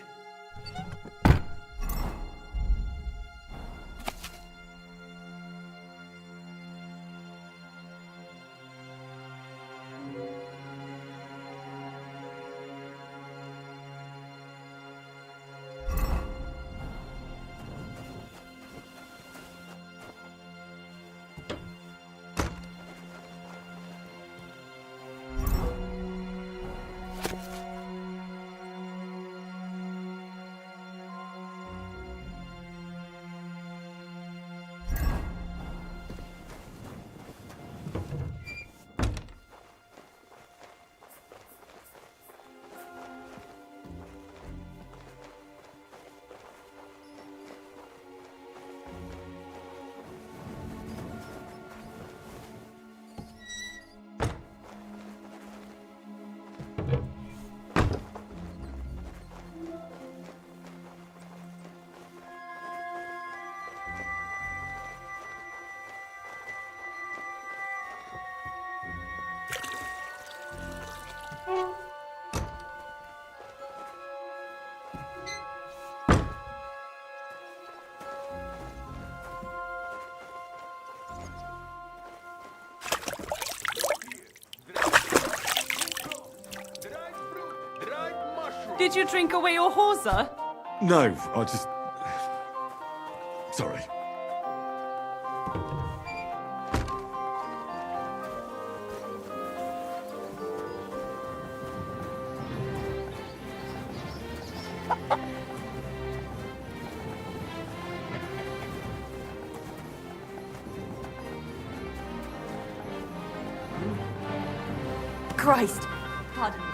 Did you drink away your hawser? No, I just... Sorry. Christ! Pardon me.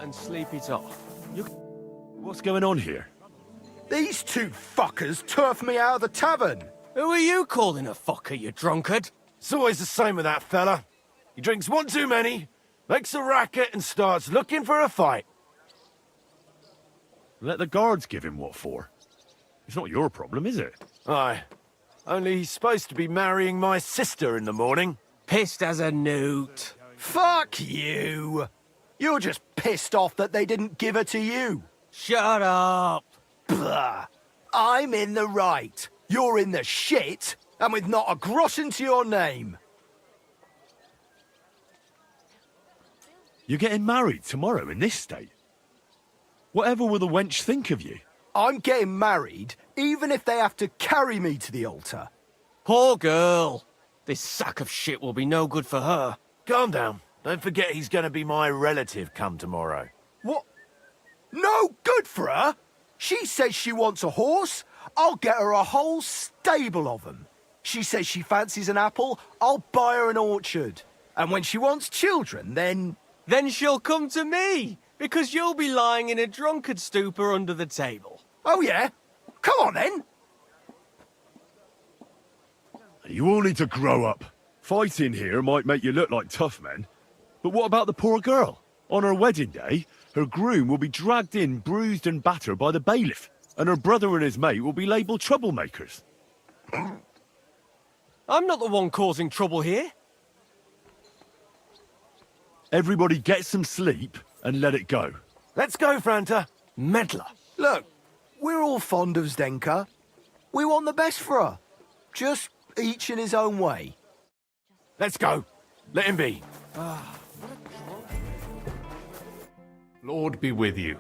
And sleep it off. What's going on here? These two fuckers turfed me out of the tavern. Who are you calling a fucker, you drunkard? It's always the same with that fella. He drinks one too many, makes a racket and starts looking for a fight. Let the guards give him what for. It's not your problem, is it? Aye. Only he's supposed to be marrying my sister in the morning. Pissed as a newt. Fuck you! You're just pissed off that they didn't give her to you. Shut up! Blah. I'm in the right. You're in the shit, and with not a groschen to your name. You're getting married tomorrow in this state? Whatever will the wench think of you? I'm getting married, even if they have to carry me to the altar. Poor girl. This sack of shit will be no good for her. Calm down. Don't forget he's going to be my relative come tomorrow. What? No good for her? She says she wants a horse. I'll get her a whole stable of them. She says she fancies an apple. I'll buy her an orchard. And when she wants children, then... Then she'll come to me, because you'll be lying in a drunkard stupor under the table. Oh, yeah? Come on, then. You all need to grow up. Fighting here might make you look like tough men. But what about the poor girl? On her wedding day, her groom will be dragged in, bruised and battered by the bailiff, and her brother and his mate will be labelled troublemakers. I'm not the one causing trouble here. Everybody get some sleep and let it go. Let's go, Franta. Meddler. Look, we're all fond of Zdenka. We want the best for her. Just each in his own way. Let's go. Let him be. Lord be with you.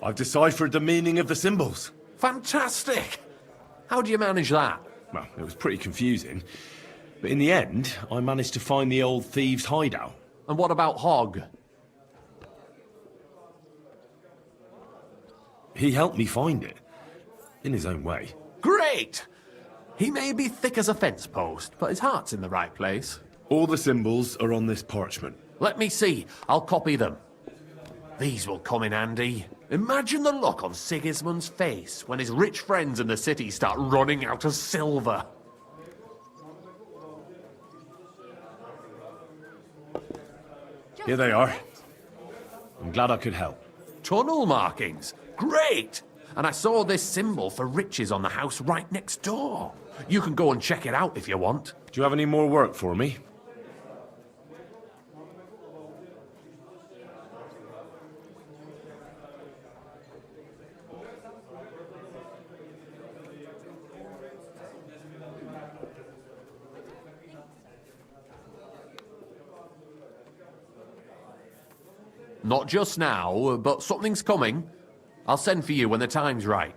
I've deciphered the meaning of the symbols. Fantastic! How do you manage that? Well, it was pretty confusing. But in the end, I managed to find the old thieves' hideout. And what about Hogg? He helped me find it. In his own way. Great! He may be thick as a fence post, but his heart's in the right place. All the symbols are on this parchment. Let me see. I'll copy them. These will come in handy. Imagine the look on Sigismund's face when his rich friends in the city start running out of silver. Here they are. I'm glad I could help. Tunnel markings? Great! And I saw this symbol for riches on the house right next door. You can go and check it out if you want. Do you have any more work for me? Not just now, but something's coming. I'll send for you when the time's right.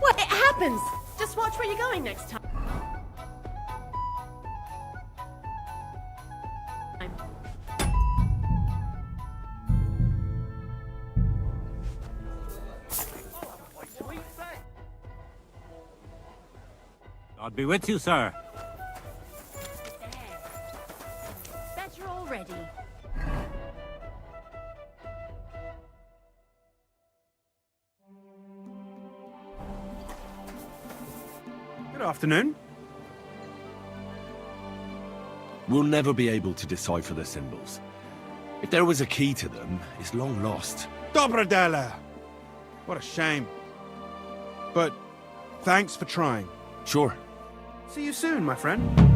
What? It happens! Just watch where you're going next time. I'd be with you, sir. Better already. Good afternoon. We'll never be able to decipher the symbols. If there was a key to them, it's long lost. Dobrodela! What a shame. But thanks for trying. Sure. See you soon, my friend.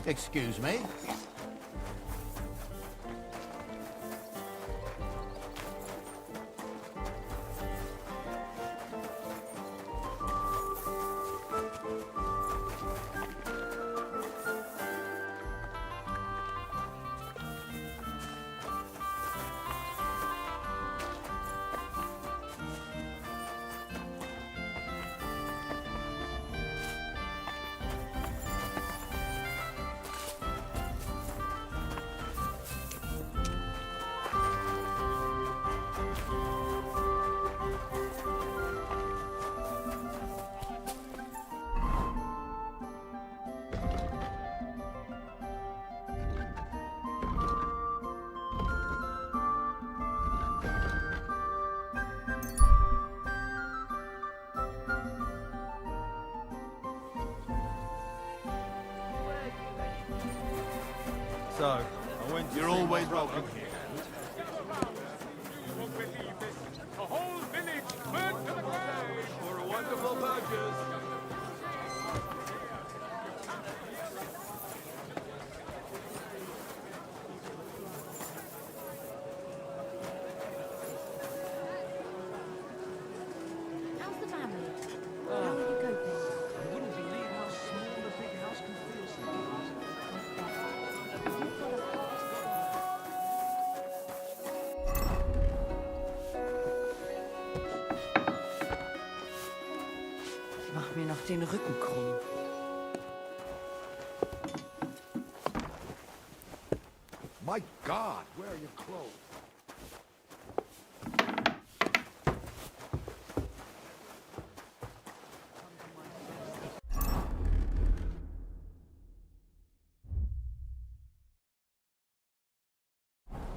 Excuse me. So, you're always welcome. The whole village burnt to the ground for a wonderful purchase. How's the family? How are you coping? You wouldn't believe how small a big house can feel sometimes. Mach mir noch den Rücken krumm. My God, where are your clothes?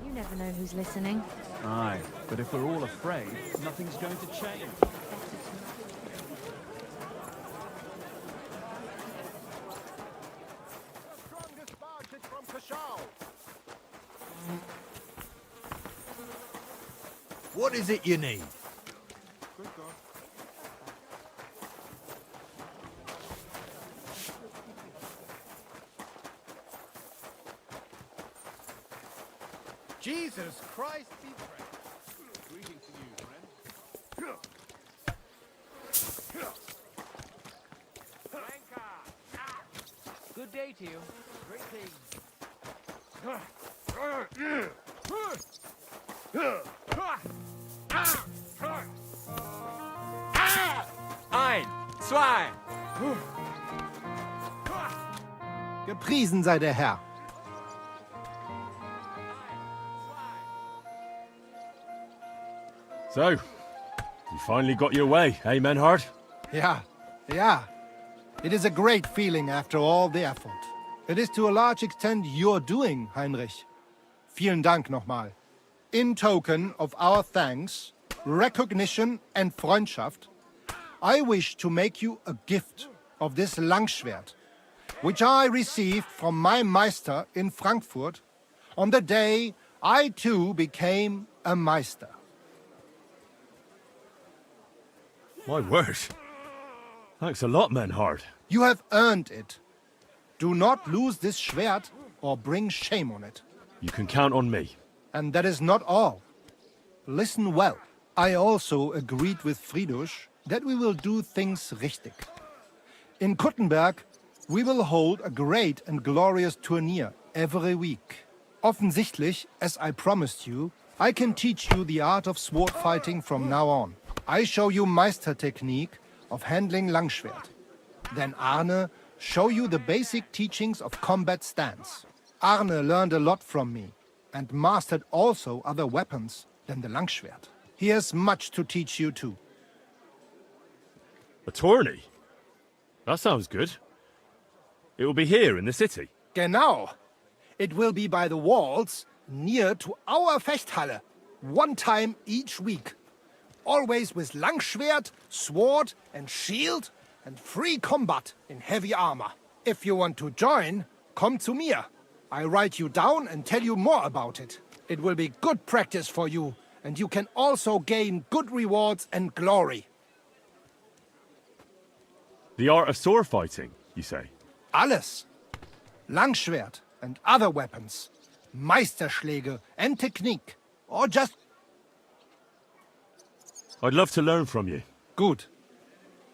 You never know who's listening. Aye, but if we're all afraid, nothing's going to change. What is it you need? Jesus Christ be praised. Greetings to you, friend. Good day to you. Greetings. Ein, zwei. Gepriesen sei der Herr. So, you finally got your way, eh, Menhard? Ja, ja. It is a great feeling after all the effort. It is to a large extent your doing, Heinrich. Vielen Dank nochmal. In token of our thanks, recognition and Freundschaft, I wish to make you a gift of this Langschwert, which I received from my Meister in Frankfurt on the day I too became a Meister. My word. Thanks a lot, Menhard. You have earned it. Do not lose this Schwert or bring shame on it. You can count on me. And that is not all. Listen well. I also agreed with Friedrich that we will do things richtig. In Kuttenberg, we will hold a great and glorious tourney every week. Offensichtlich, as I promised you, I can teach you the art of sword fighting from now on. I show you Meister technique of handling Langschwert. Then Arne show you the basic teachings of combat stance. Arne learned a lot from me and mastered also other weapons than the Langschwert. He has much to teach you too. A tourney? That sounds good. It will be here in the city. Genau. It will be by the walls near to our Fechthalle, one time each week. Always with Langschwert, sword and shield and free combat in heavy armor. If you want to join, come to me. I write you down and tell you more about it. It will be good practice for you, and you can also gain good rewards and glory. The art of sword fighting, you say? Alles. Langschwert and other weapons. Meisterschläge and technique. Or just... I'd love to learn from you. Good.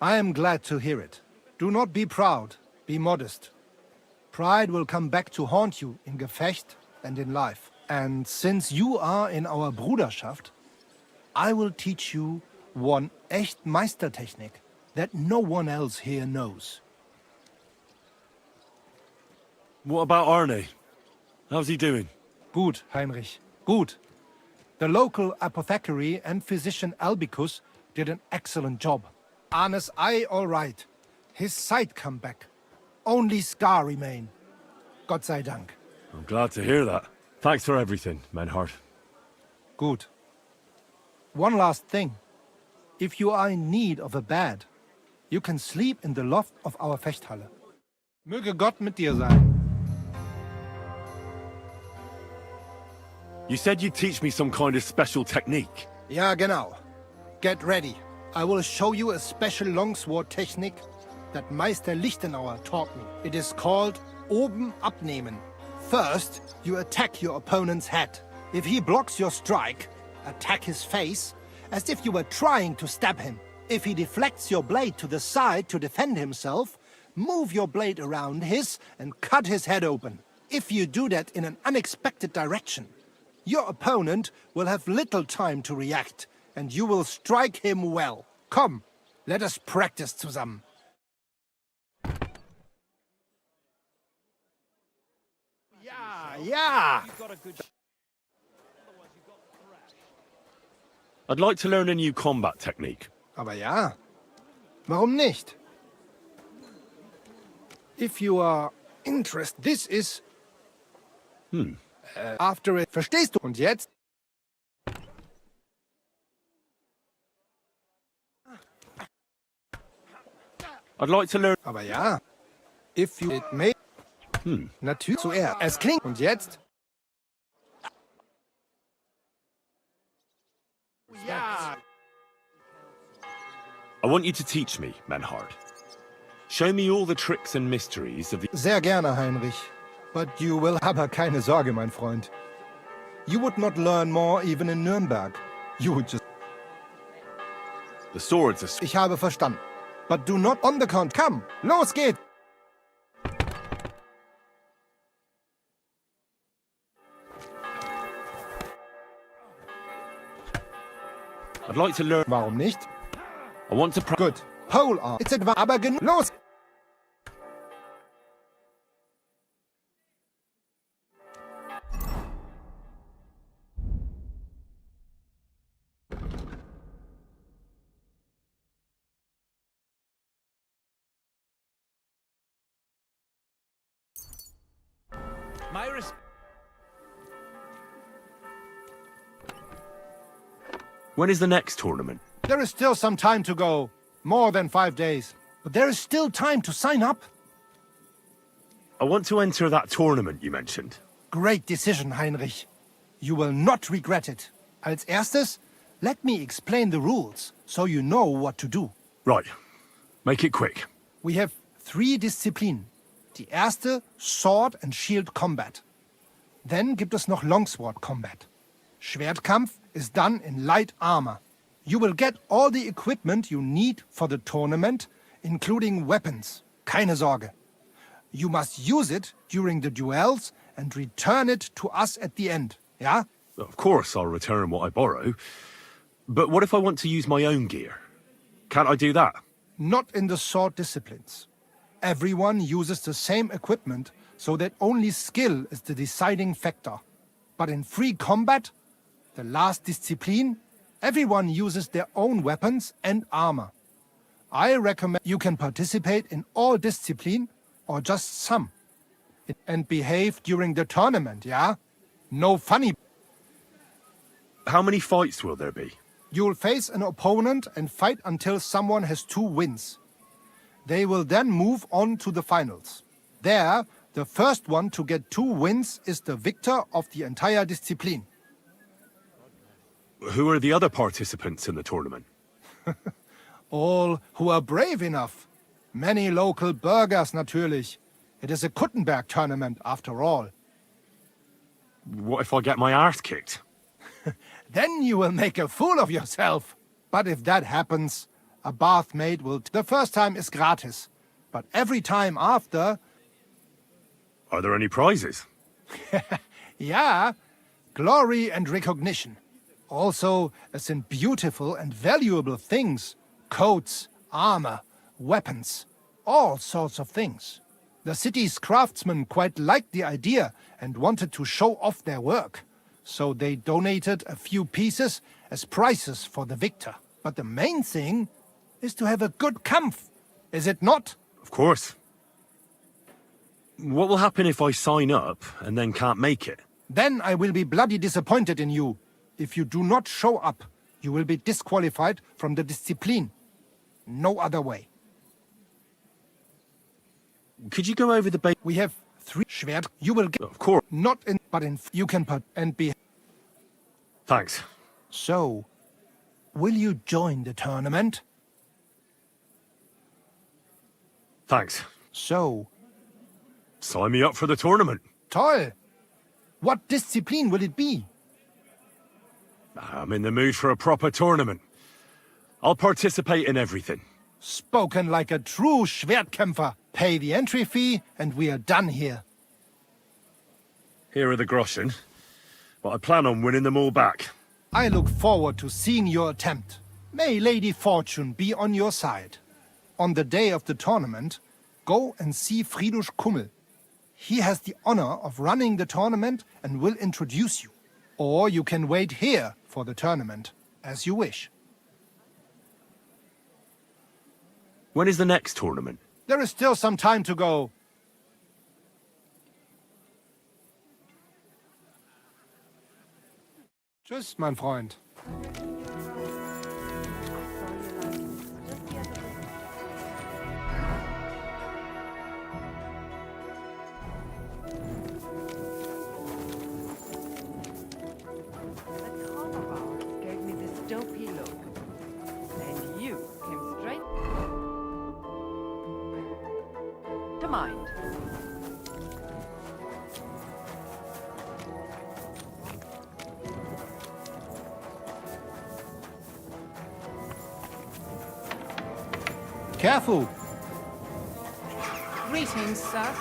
I am glad to hear it. Do not be proud. Be modest. Pride will come back to haunt you in Gefecht and in life. And since you are in our Bruderschaft, I will teach you one echt Meistertechnik that no one else here knows. What about Arne? How's he doing? Gut, Heinrich. Gut. The local apothecary and physician Albicus did an excellent job. Arne's eye all right. His sight come back. Only scar remain. Gott sei Dank. I'm glad to hear that. Thanks for everything, Menhard. Good. One last thing. If you are in need of a bed, you can sleep in the loft of our Fechthalle. Möge Gott mit dir sein. You said you'd teach me some kind of special technique. Ja, genau. Get ready. I will show you a special longsword technique that Meister Lichtenauer taught me. It is called Oben abnehmen. First, you attack your opponent's head. If he blocks your strike, attack his face as if you were trying to stab him. If he deflects your blade to the side to defend himself, move your blade around his and cut his head open. If you do that in an unexpected direction, your opponent will have little time to react, and you will strike him well. Come, let us practice zusammen. Ja, ja! I'd like to learn a new combat technique. Aber ja, warum nicht? If you are interested, this is... after it. Verstehst du? Und jetzt? I'd like to learn... Aber ja, if you... It may... Natürlich zuerst. Es klingt... Und jetzt? Ja! I want you to teach me, Menhard. Show me all the tricks and mysteries of the... Sehr gerne, Heinrich. But you will... Aber keine Sorge, mein Freund. You would not learn more even in Nürnberg. You would just... The swords are... Ich habe verstanden. But do not on the count. Come, los geht! I'd like to learn... Warum nicht? I want to... Good. Pole arm. It's etwa aber genug. Los! When is the next tournament? There is still some time to go. More than 5 days. But there is still time to sign up. I want to enter that tournament you mentioned. Great decision, Heinrich. You will not regret it. Als erstes, let me explain the rules, so you know what to do. Right. Make it quick. We have 3 Disziplinen. Die erste, Sword and Shield Combat. Then gibt es noch Longsword Combat. Schwertkampf is done in light armor. You will get all the equipment you need for the tournament, including weapons. Keine Sorge. You must use it during the duels and return it to us at the end, yeah? Of course I'll return what I borrow. But what if I want to use my own gear? Can't I do that? Not in the sword disciplines. Everyone uses the same equipment, so that only skill is the deciding factor. But in free combat, the last discipline, everyone uses their own weapons and armor. I recommend you can participate in all discipline, or just some. And behave during the tournament, yeah? No funny... How many fights will there be? You'll face an opponent and fight until someone has 2 wins. They will then move on to the finals. There, the first one to get 2 wins is the victor of the entire discipline. Who are the other participants in the tournament? All who are brave enough. Many local burghers, natürlich. It is a Kuttenberg tournament, after all. What if I get my arse kicked? Then you will make a fool of yourself. But if that happens, a bathmaid will... The first time is gratis. But every time after... Are there any prizes? Yeah, glory and recognition. Also, as in beautiful and valuable things. Coats, armor, weapons, all sorts of things. The city's craftsmen quite liked the idea and wanted to show off their work. So they donated a few pieces as prizes for the victor. But the main thing is to have a good Kampf, is it not? Of course. What will happen if I sign up and then can't make it? Then I will be bloody disappointed in you. If you do not show up, you will be disqualified from the discipline. No other way. Could you go over the We have 3 Schwert. You will get... Of course. Not in... But in... You can put... And be... Thanks. So, will you join the tournament? Thanks. So... Sign me up for the tournament. Toll! What discipline will it be? I'm in the mood for a proper tournament. I'll participate in everything. Spoken like a true Schwertkämpfer. Pay the entry fee and we are done here. Here are the groschen, but I plan on winning them all back. I look forward to seeing your attempt. May Lady Fortune be on your side. On the day of the tournament, go and see Friedrich Kummel. He has the honor of running the tournament and will introduce you. Or you can wait here for the tournament, as you wish. When is the next tournament? There is still some time to go. Tschüss, mein Freund. Gave me this dopey look. And you came straight to mind. Careful! Greetings, sir.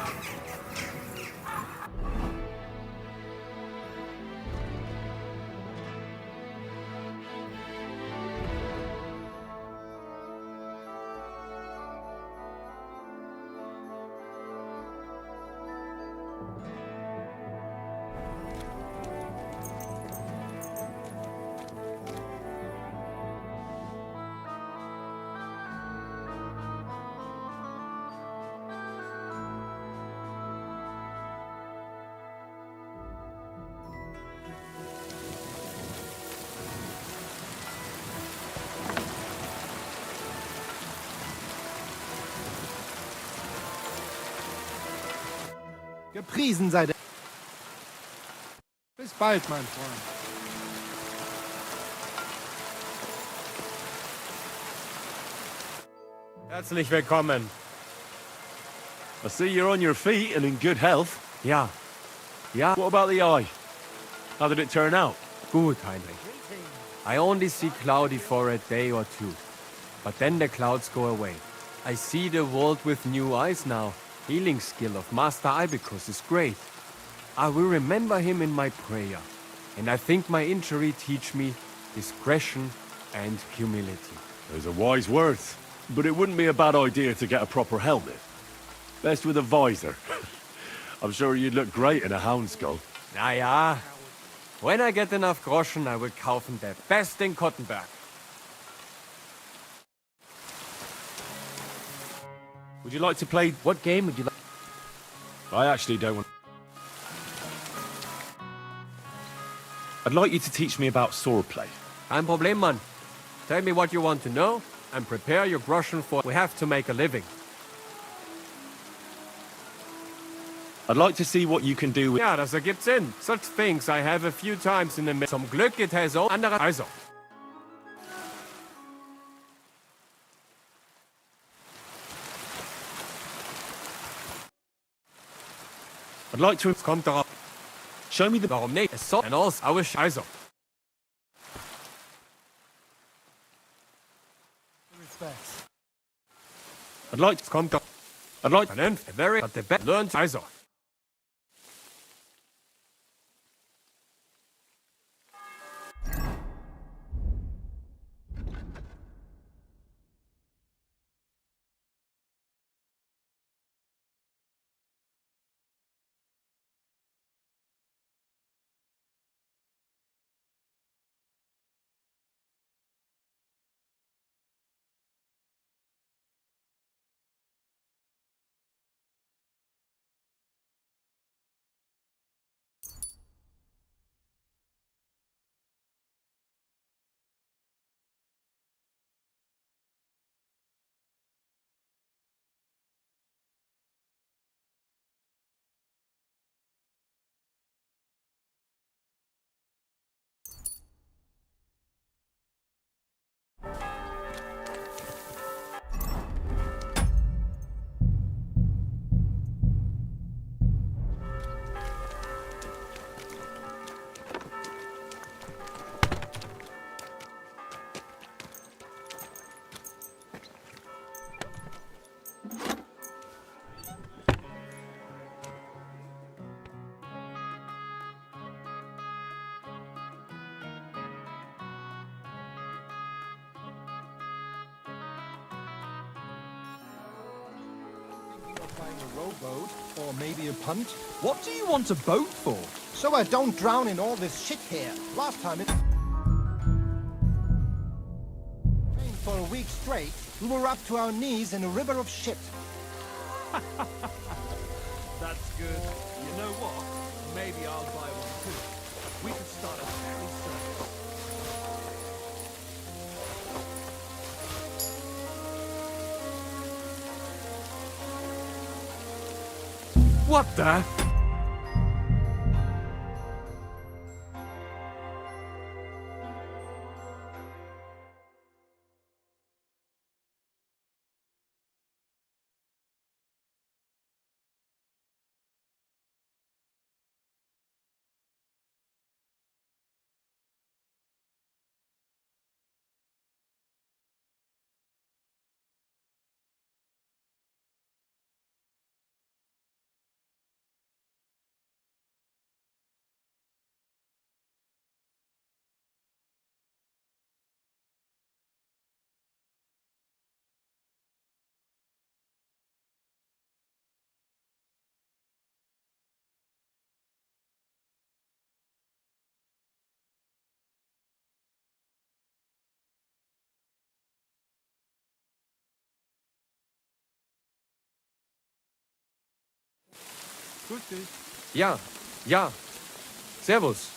Gepriesen sei der... Bis bald, mein Freund. Herzlich willkommen. I see you're on your feet and in good health. Ja. Ja. What about the eye? How did it turn out? Gut, Heinrich. I only see cloudy for a day or two. But then the clouds go away. I see the world with new eyes now. Healing skill of Master Ibicus is great. I will remember him in my prayer. And I think my injury teach me discretion and humility. Those are wise words. But it wouldn't be a bad idea to get a proper helmet. Best with a visor. I'm sure you'd look great in a hound skull. Na ja. When I get enough Groschen, I will kaufen the best in Kottenberg. Would you like to play... What game would you like? I actually don't want... I'd like you to teach me about swordplay. Kein Problem, Mann. Tell me what you want to know, and prepare your Groschen for... We have to make a living. I'd like to see what you can do with... Ja, das ergibt Sinn. Such things I have a few times in the... Zum Glück it has all... Andere... Also. I'd like to... Es kommt darauf... Show me the... Warum nicht? Es soll... And also... I wish... Also. Respects. I'd like... Es kommt darauf... I'd like... Vernünftig. Very... But the best... Learned... Also. Buying a rowboat or maybe a punt? What do you want a boat for? So I don't drown in all this shit here. Last time it... For a week straight, we were up to our knees in a river of shit. That's good. You know what? Maybe I'll buy one too. We could start a ferry service. What the? Grüß dich. Ja, ja. Servus.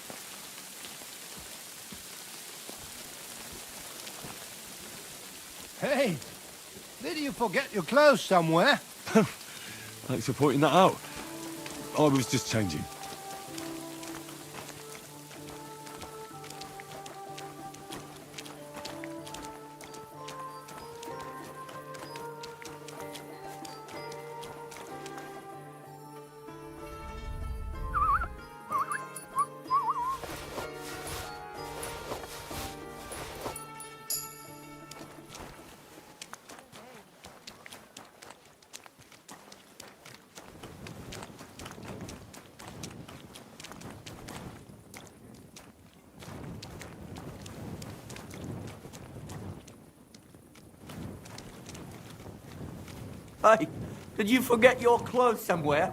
Hey, did you forget your clothes somewhere? Thanks for pointing that out. I was just changing. Hey, did you forget your clothes somewhere?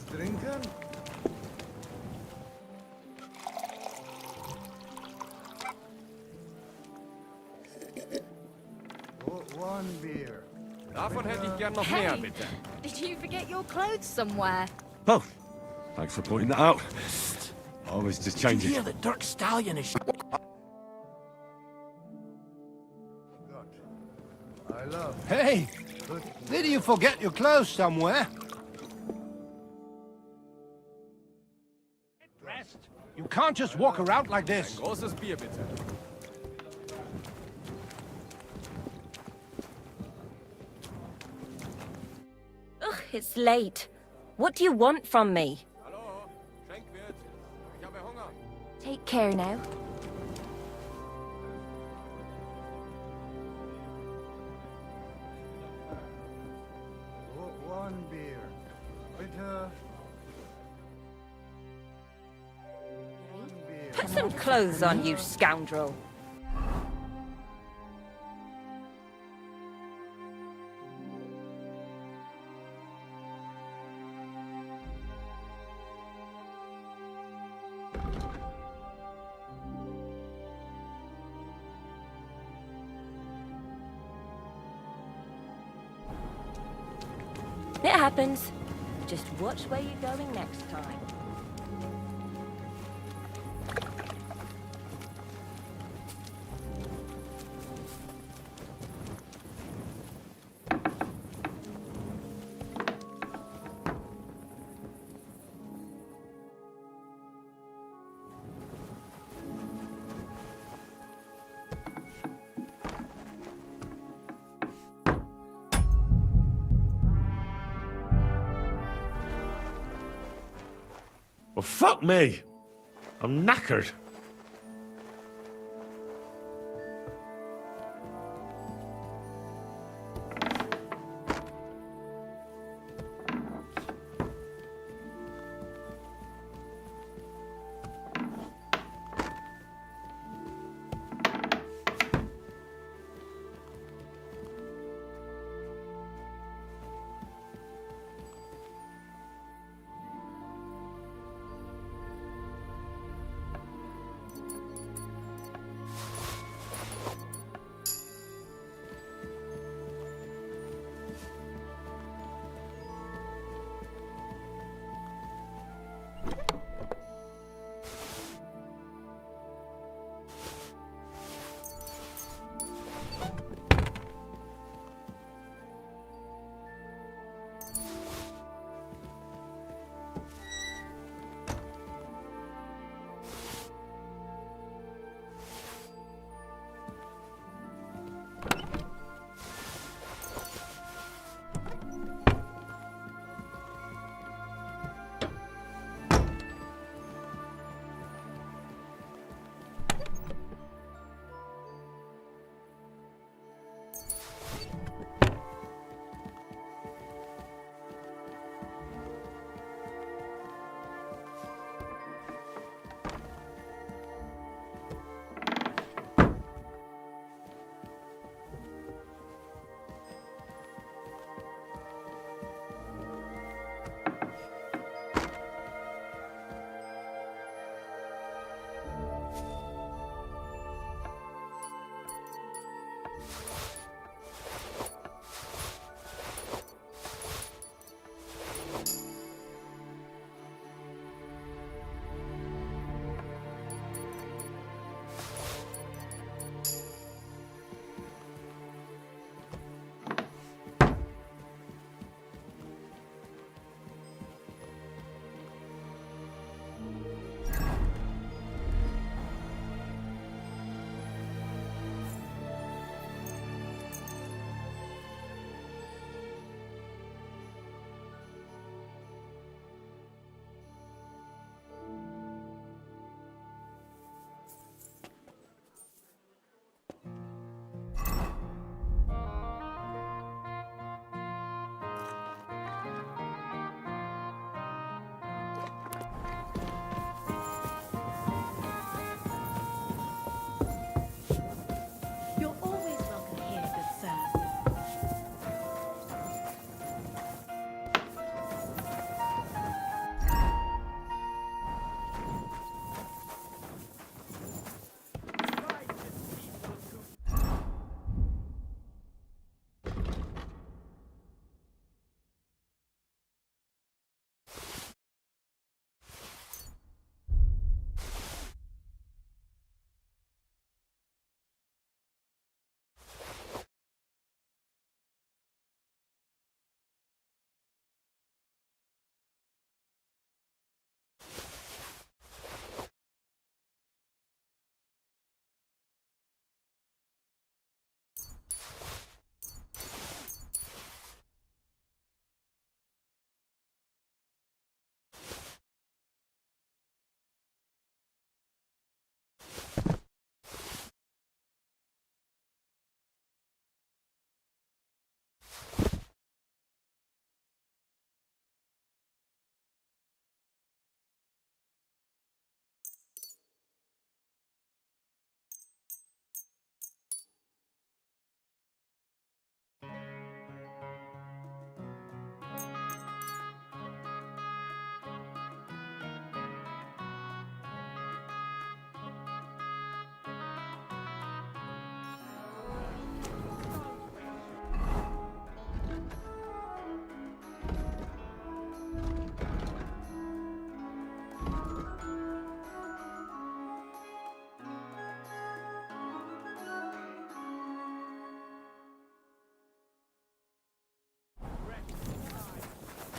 Trinken? One beer. Davon hätte ich gern noch mehr, Hey, bitte. did you forget your clothes somewhere? Oh, thanks for pointing that out. I was just Did you changing. hear that Dirk Stallion is... I love. Hey, did you forget your clothes somewhere? You can't just walk around like this. Ein großes Bier, bitte. Ugh, it's late. What do you want from me? Hallo, Schenkwirt. Ich habe Hunger. Take care now. One beer. Bitte. Put some clothes on, you scoundrel. It happens. Just watch where you're going next time. fuck me. I'm knackered.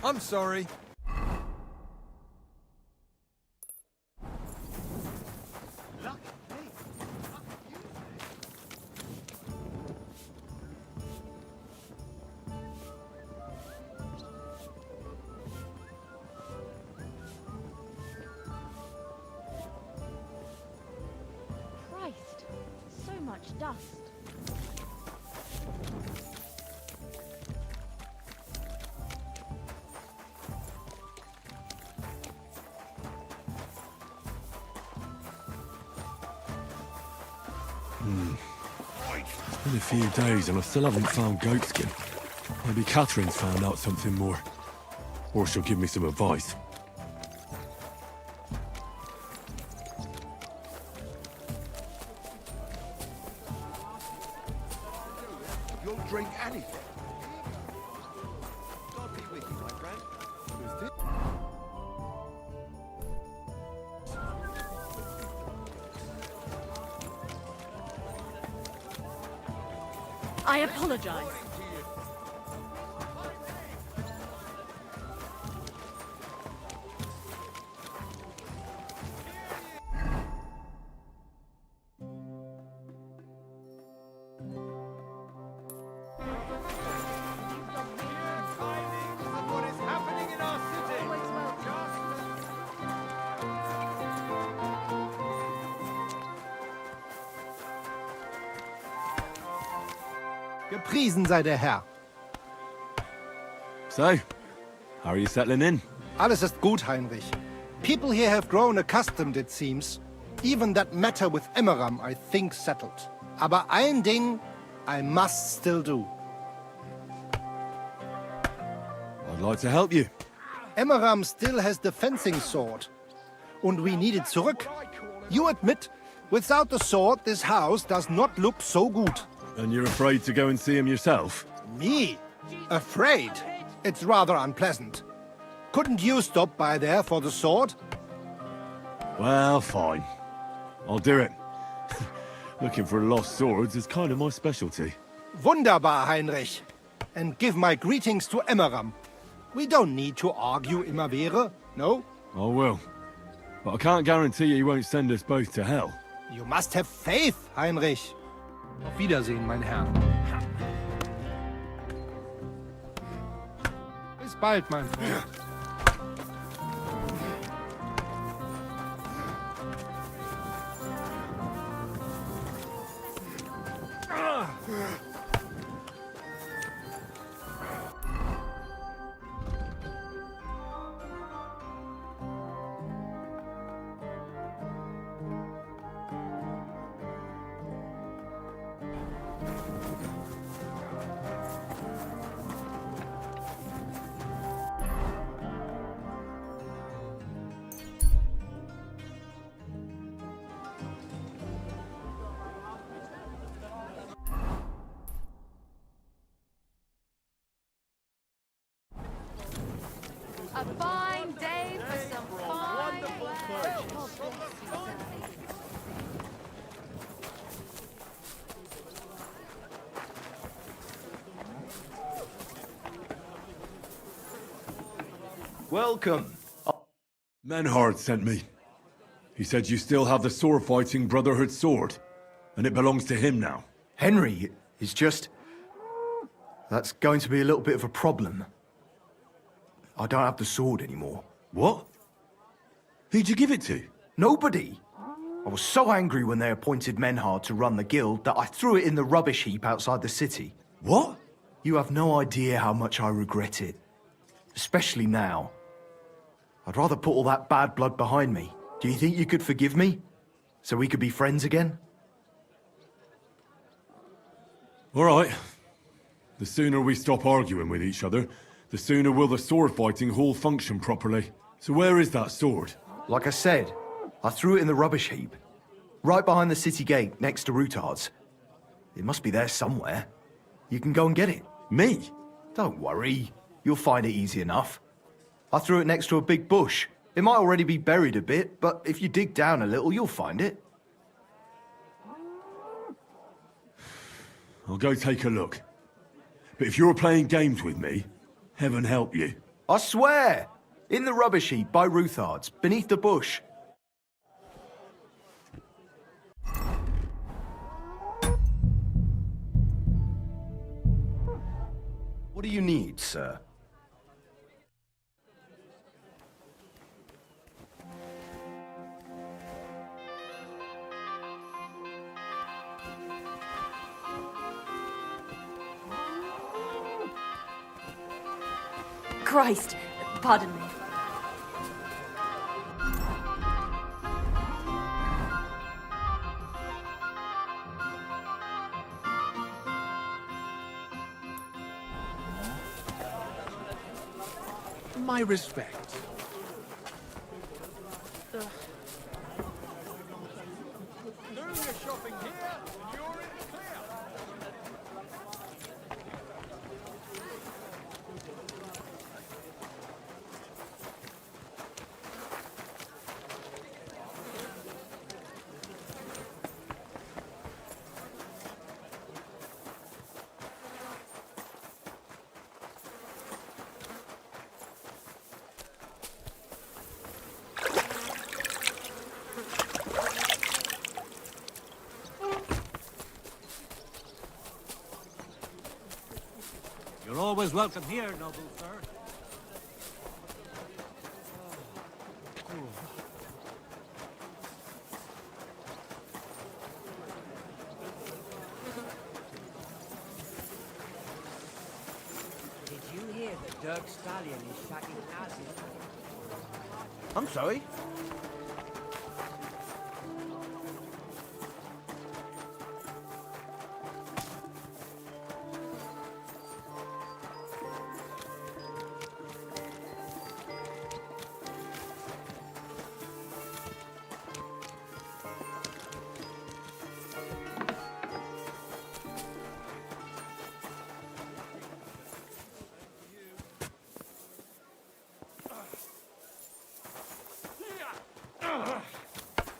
I'm sorry. dust. It's been a few days and I still haven't found goatskin. Maybe Catherine's found out something more. Or she'll give me some advice. You'll drink anything. God be with you, my friend. Who's this? I apologize. What is happening in our city? Gepriesen sei der Herr. So, how are you settling in? Alles ist gut, Heinrich. People here have grown accustomed, it seems. Even that matter with Emmeram, I think, settled. Aber ein Ding I must still do. I'd like to help you. Emmeram still has the fencing sword. Und we need it zurück. You admit, without the sword, this house does not look so good. And you're afraid to go and see him yourself? Me? Afraid? It's rather unpleasant. Couldn't you stop by there for the sword? Well, fine. I'll do it. Looking for lost swords is kind of my specialty. Wunderbar, Heinrich. And give my greetings to Emmeram. We don't need to argue immer wäre, no? I will. But I can't guarantee he won't send us both to hell. You must have faith, Heinrich. Auf Wiedersehen, mein Herr. Bis bald, mein Freund. A fine day for some fine Welcome. Menhard sent me. He said you still have the sword-fighting Brotherhood sword, and it belongs to him now. Henry is just... That's going to be a little bit of a problem. I don't have the sword anymore. What? Who'd you give it to? Nobody. I was so angry when they appointed Menhard to run the guild that I threw it in the rubbish heap outside the city. What? You have no idea how much I regret it. Especially now. I'd rather put all that bad blood behind me. Do you think you could forgive me? So we could be friends again? All right. The sooner we stop arguing with each other, the sooner will the sword-fighting hall function properly. So where is that sword? Like I said, I threw it in the rubbish heap. Right behind the city gate, next to Routard's. It must be there somewhere. You can go and get it. Me? Don't worry. You'll find it easy enough. I threw it next to a big bush. It might already be buried a bit, but if you dig down a little, you'll find it. I'll go take a look. But if you're playing games with me, heaven help you. I swear! In the rubbish heap by Routard's, beneath the bush. What do you need, sir? Christ! Pardon me. My respect. You're always welcome here, noble sir. Did you hear that Dirk Stallion is shagging asses? I'm sorry?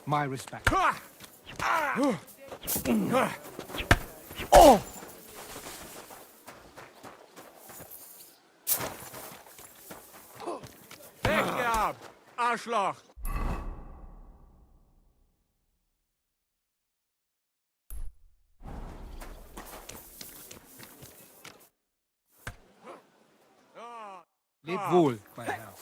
My respect. Oh! Weg ab, Arschloch! Leb wohl, mein Herr.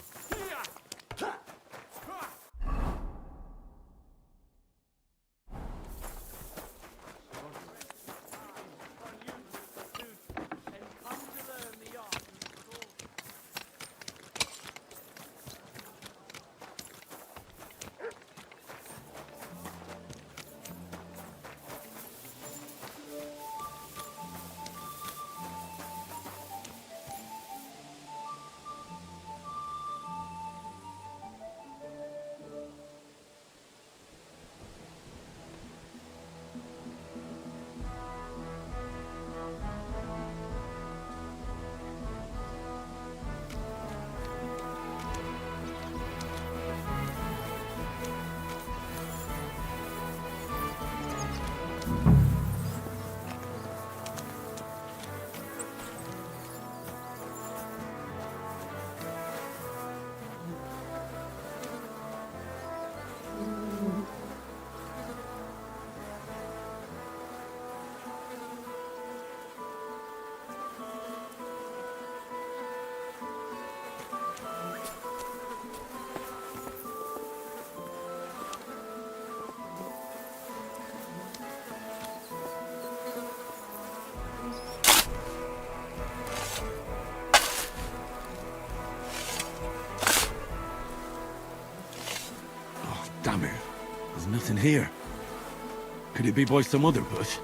Damn it. There's nothing here. Could it be by some other bush?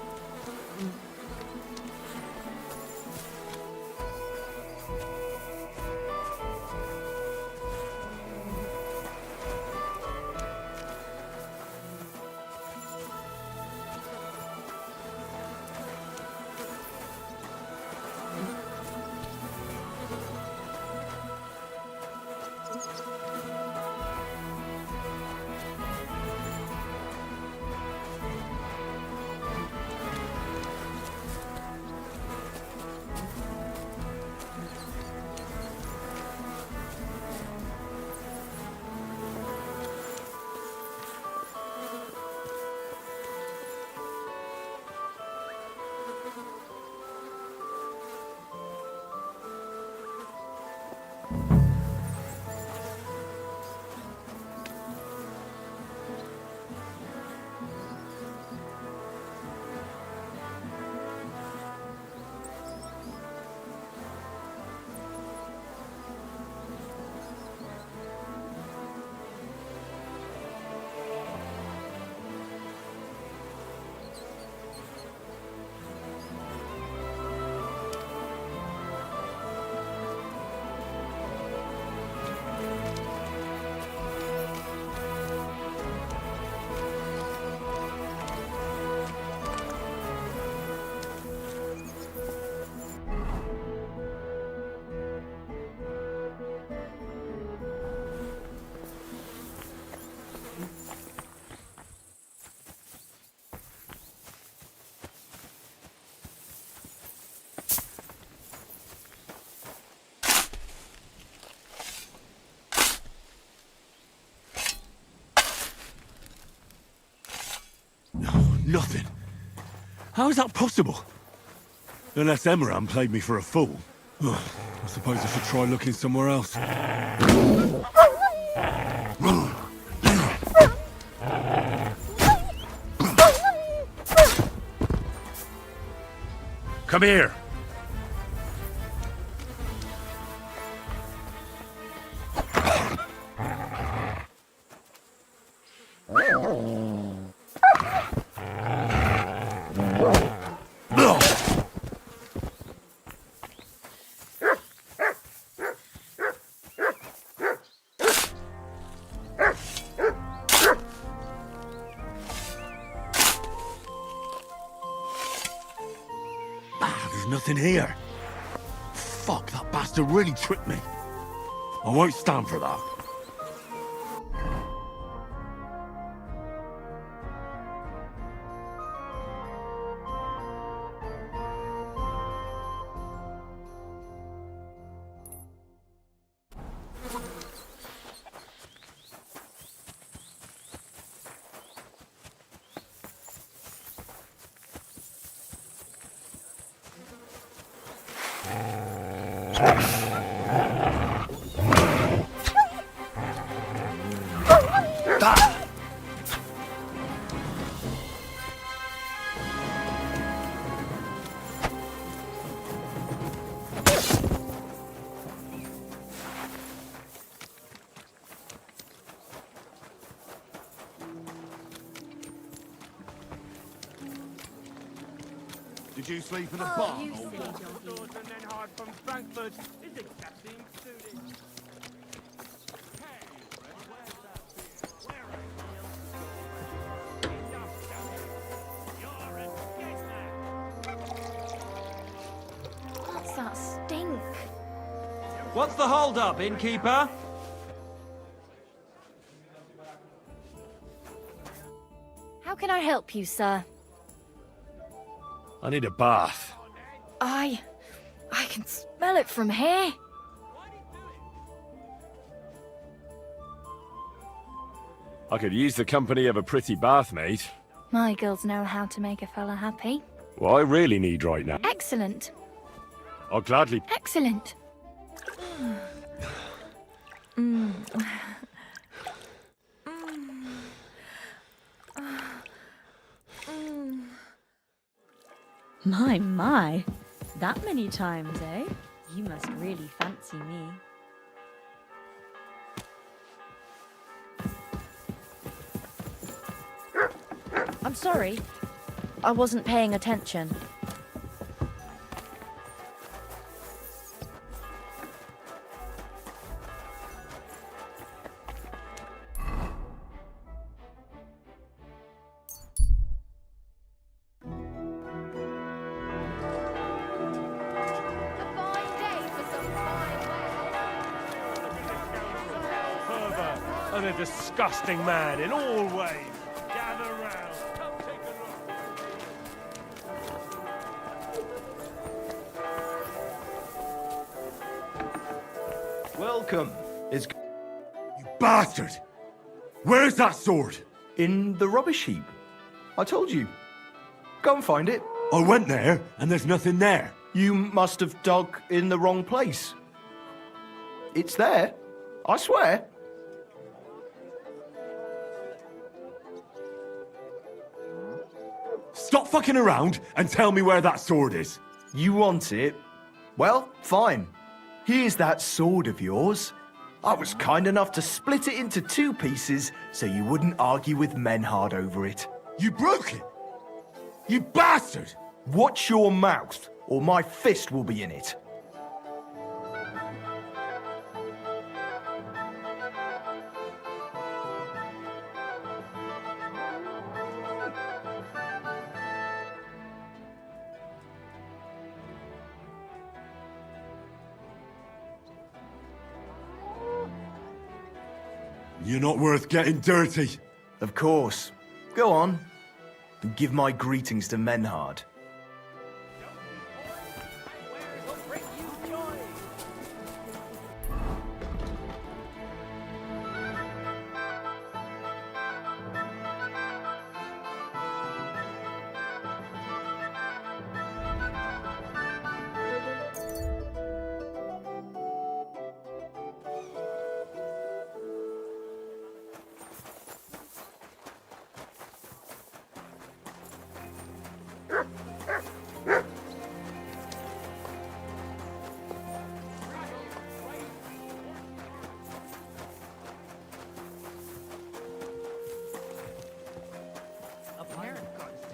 Nothing. How is that possible? Unless Emran played me for a fool. I suppose I should try looking somewhere else. Come here. There's nothing here. Fuck, that bastard really tricked me. I won't stand for that. Did you sleep in a bar? You silly donkey. From Frankfurt is exactly suited. What's that stink? What's the hold-up, innkeeper? How can I help you, sir? I need a bath. I can smell it from here. I could use the company of a pretty bath, mate. My girls know how to make a fella happy. What I really need right now. Excellent. I'll gladly... Excellent. My. That many times, eh? You must really fancy me. I'm sorry. I wasn't paying attention. And a disgusting man in all ways. Gather round. Come take a look. Welcome. It's... You bastard! Where's that sword? in the rubbish heap. I told you. Go and find it. I went there, and there's nothing there. You must have dug in the wrong place. It's there. I swear. Stop fucking around and tell me where that sword is. You want it? Well, fine. Here's that sword of yours. I was kind enough to split it into 2 pieces so you wouldn't argue with Menhard over it. You broke it? You bastard! Watch your mouth, or my fist will be in it. You're not worth getting dirty. Of course. Go on. And give my greetings to Menhard.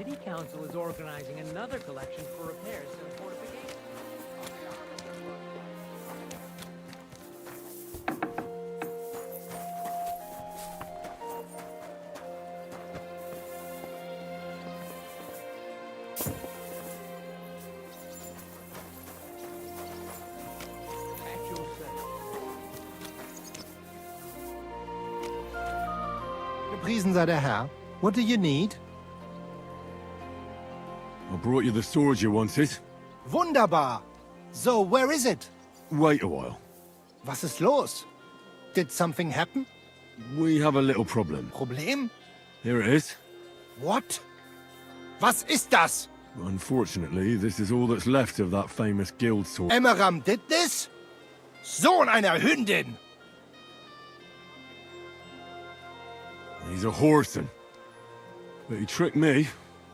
City Council is organizing another collection for repairs to the fortifications. At your Gepriesen sei der Herr. What do you need? I brought you the sword you wanted. Wunderbar. So, where is it? Wait a while. Was ist los? Did something happen? We have a little problem. Problem? Here it is. What? Was ist das? Unfortunately, this is all that's left of that famous guild sword. Emmeram did this? Sohn einer Hündin! He's a whoreson. But he tricked me.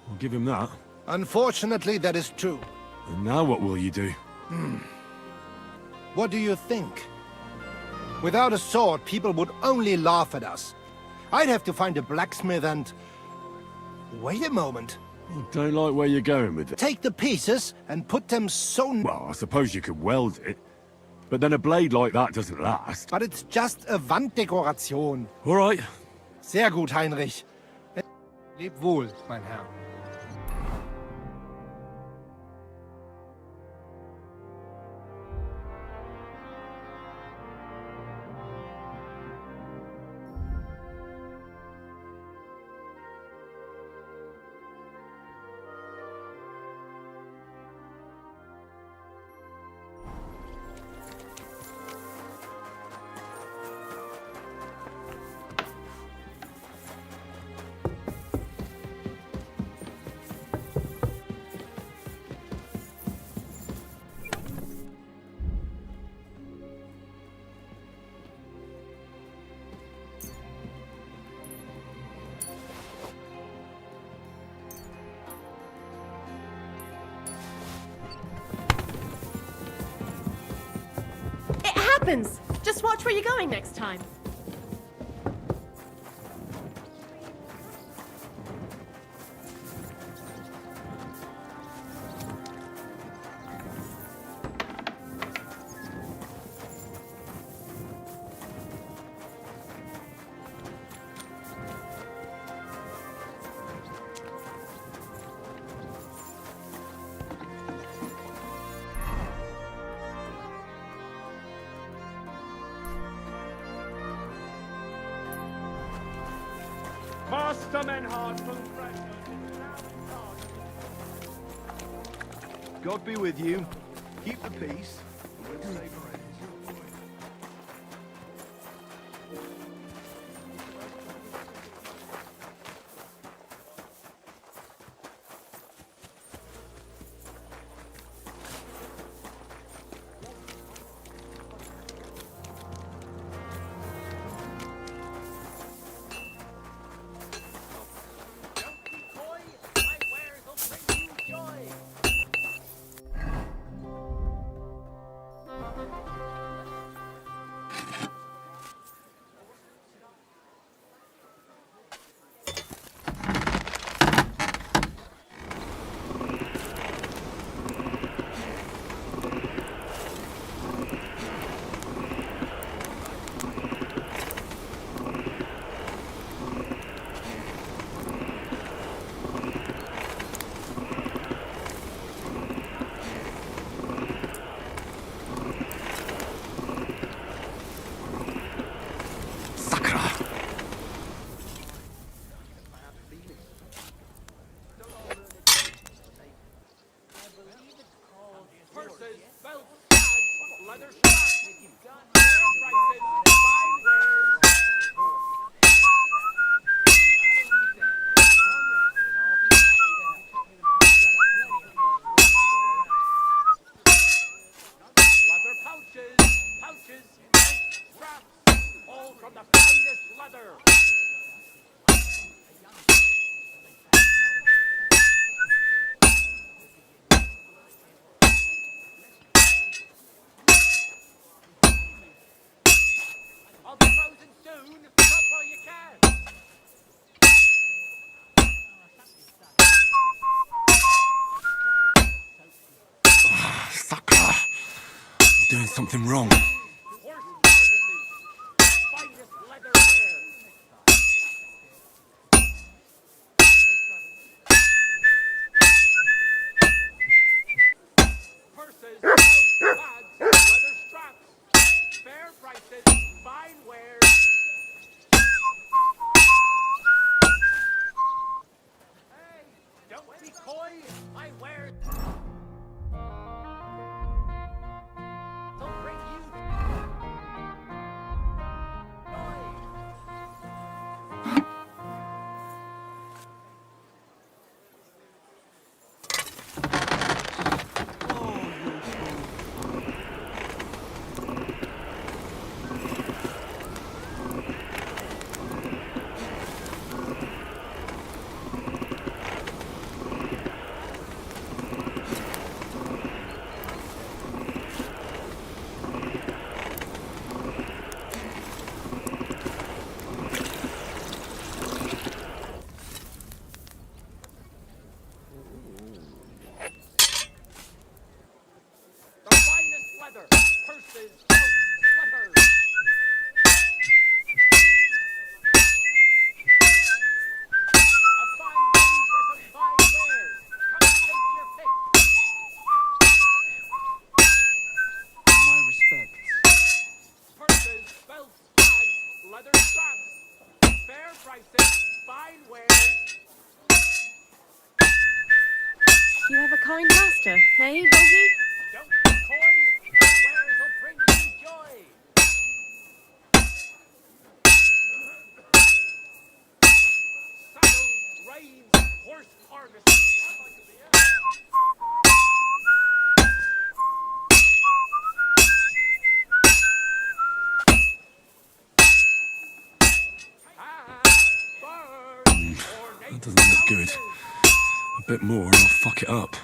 I'll give him that. Unfortunately, that is true. And now what will you do? What do you think? Without a sword, people would only laugh at us. I'd have to find a blacksmith and... Wait a moment. I don't like where you're going with it. Take the pieces and put them so... Well, I suppose you could weld it. But then a blade like that doesn't last. But it's just a Wanddekoration. All right. Sehr gut, Heinrich. Leb wohl, mein Herr. Just watch where you're going next time. God be with you. Keep the peace. We'll save our ends. something wrong. You have a kind master, hey, doggy? That doesn't look good. A bit more and I'll fuck it up.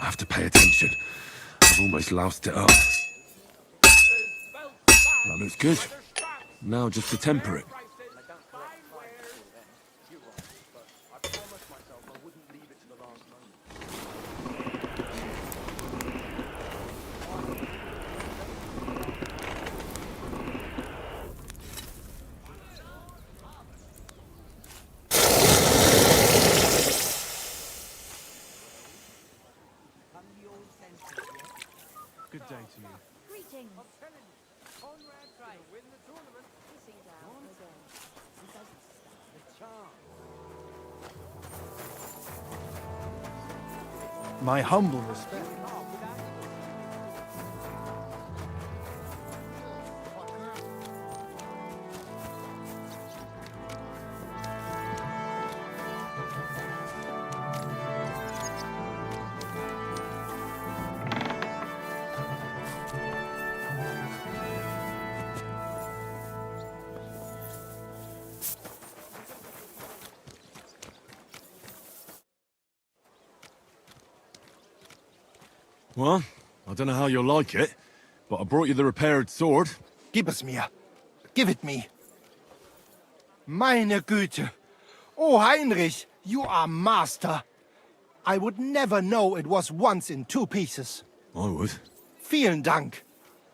I have to pay attention. I've almost loused it up. That looks good. Now just to temper it. Good day to you. Greetings. My humble respect. Well, I don't know how you'll like it, but I brought you the repaired sword. Gib es mir. Give it me. Meine Güte. Oh, Heinrich, you are master. I would never know it was once in 2 pieces. I would. Vielen Dank.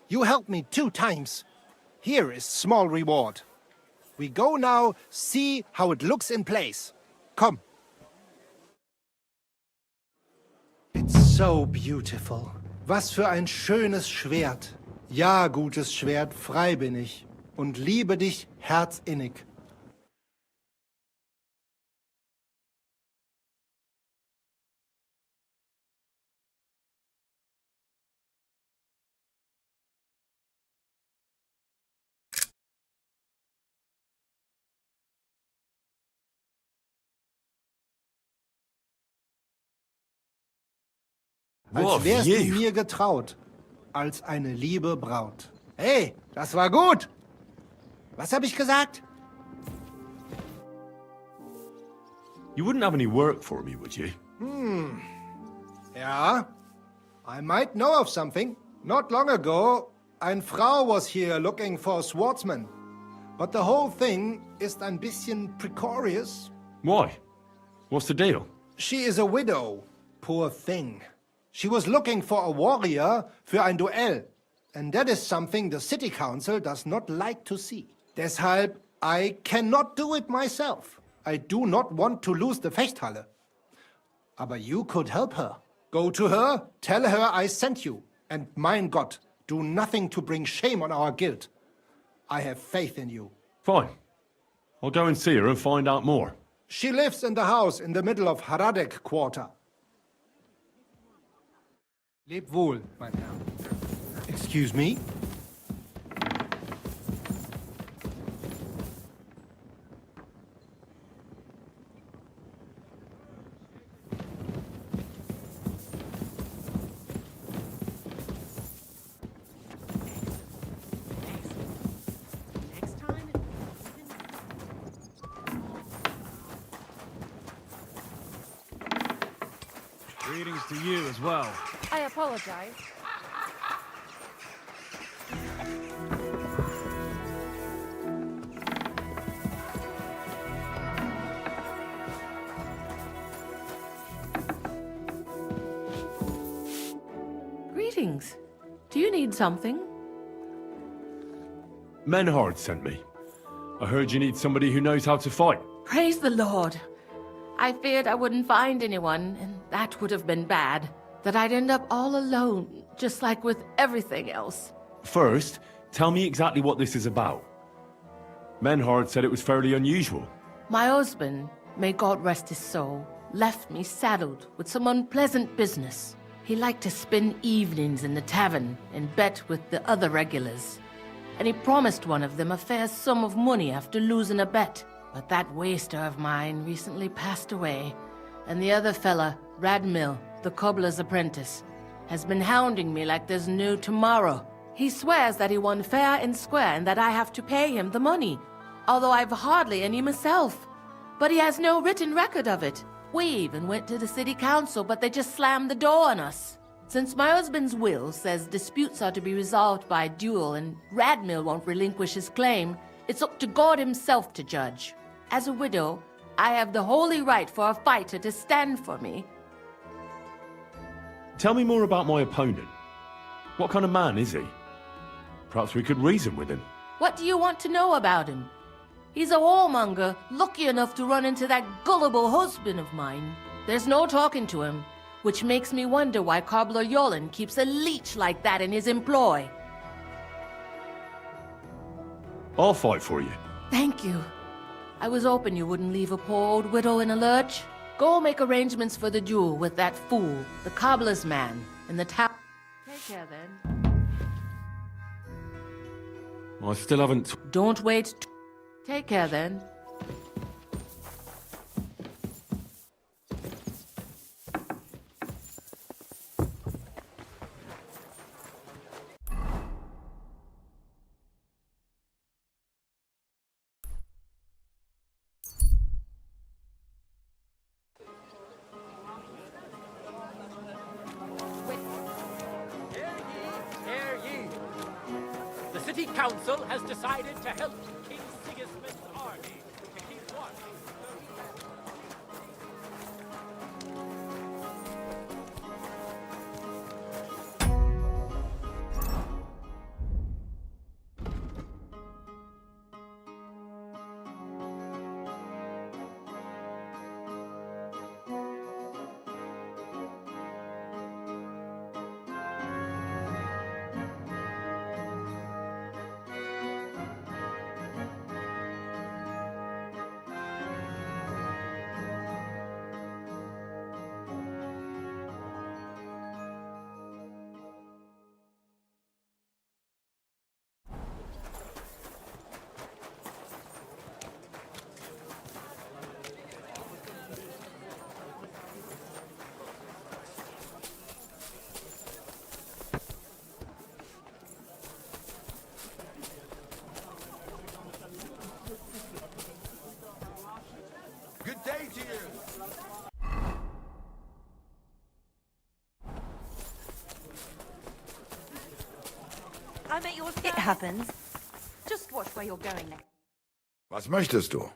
You helped me 2 times. Here is small reward. We go now see how it looks in place. Come. It's so beautiful. Was für ein schönes Schwert. Ja, gutes Schwert, frei bin ich und liebe dich herzinnig. Als wärst du mir getraut, als eine liebe Braut. Hey, das war gut! Was habe ich gesagt? You wouldn't have any work for me, would you? Yeah, I might know of something. Not long ago, ein Frau was here looking for a swordsman. But the whole thing ist ein bisschen precarious. Why? What's the deal? She is a widow. Poor thing. She was looking for a warrior für ein Duell. And that is something the city council does not like to see. Deshalb, I cannot do it myself. I do not want to lose the Fechthalle. Aber you could help her. Go to her, tell her I sent you. And mein Gott, do nothing to bring shame on our guild. I have faith in you. Fine. I'll go and see her and find out more. She lives in the house in the middle of Haradek quarter. Leb wohl, mein Herr. Excuse me? Greetings to you as well. I apologize. Greetings. Do you need something? Menhard sent me. I heard you need somebody who knows how to fight. Praise the Lord. I feared I wouldn't find anyone, and that would have been bad. That I'd end up all alone, just like with everything else. First, tell me exactly what this is about. Menhard said it was fairly unusual. My husband, may God rest his soul, left me saddled with some unpleasant business. He liked to spend evenings in the tavern and bet with the other regulars. And he promised one of them a fair sum of money after losing a bet. But that waster of mine recently passed away, and the other fella, Radmil, the cobbler's apprentice, has been hounding me like there's no tomorrow. He swears that he won fair and square and that I have to pay him the money, although I've hardly any myself. But he has no written record of it. We even went to the city council, but they just slammed the door on us. Since my husband's will says disputes are to be resolved by duel and Radmil won't relinquish his claim, it's up to God himself to judge. As a widow, I have the holy right for a fighter to stand for me. Tell me more about my opponent. What kind of man is he? Perhaps we could reason with him. What do you want to know about him? He's a whoremonger, lucky enough to run into that gullible husband of mine. There's no talking to him, which makes me wonder why Cobbler Yolen keeps a leech like that in his employ. I'll fight for you. Thank you. I was hoping you wouldn't leave a poor old widow in a lurch. Go make arrangements for the duel with that fool, the cobbler's man, in the town. Take care then. I still haven't... Don't wait. Take care then. Hear ye! The city council has decided to help King Sigismund's army to keep watch. I'm at your It service. happens. Just watch where you're going next. Was möchtest du?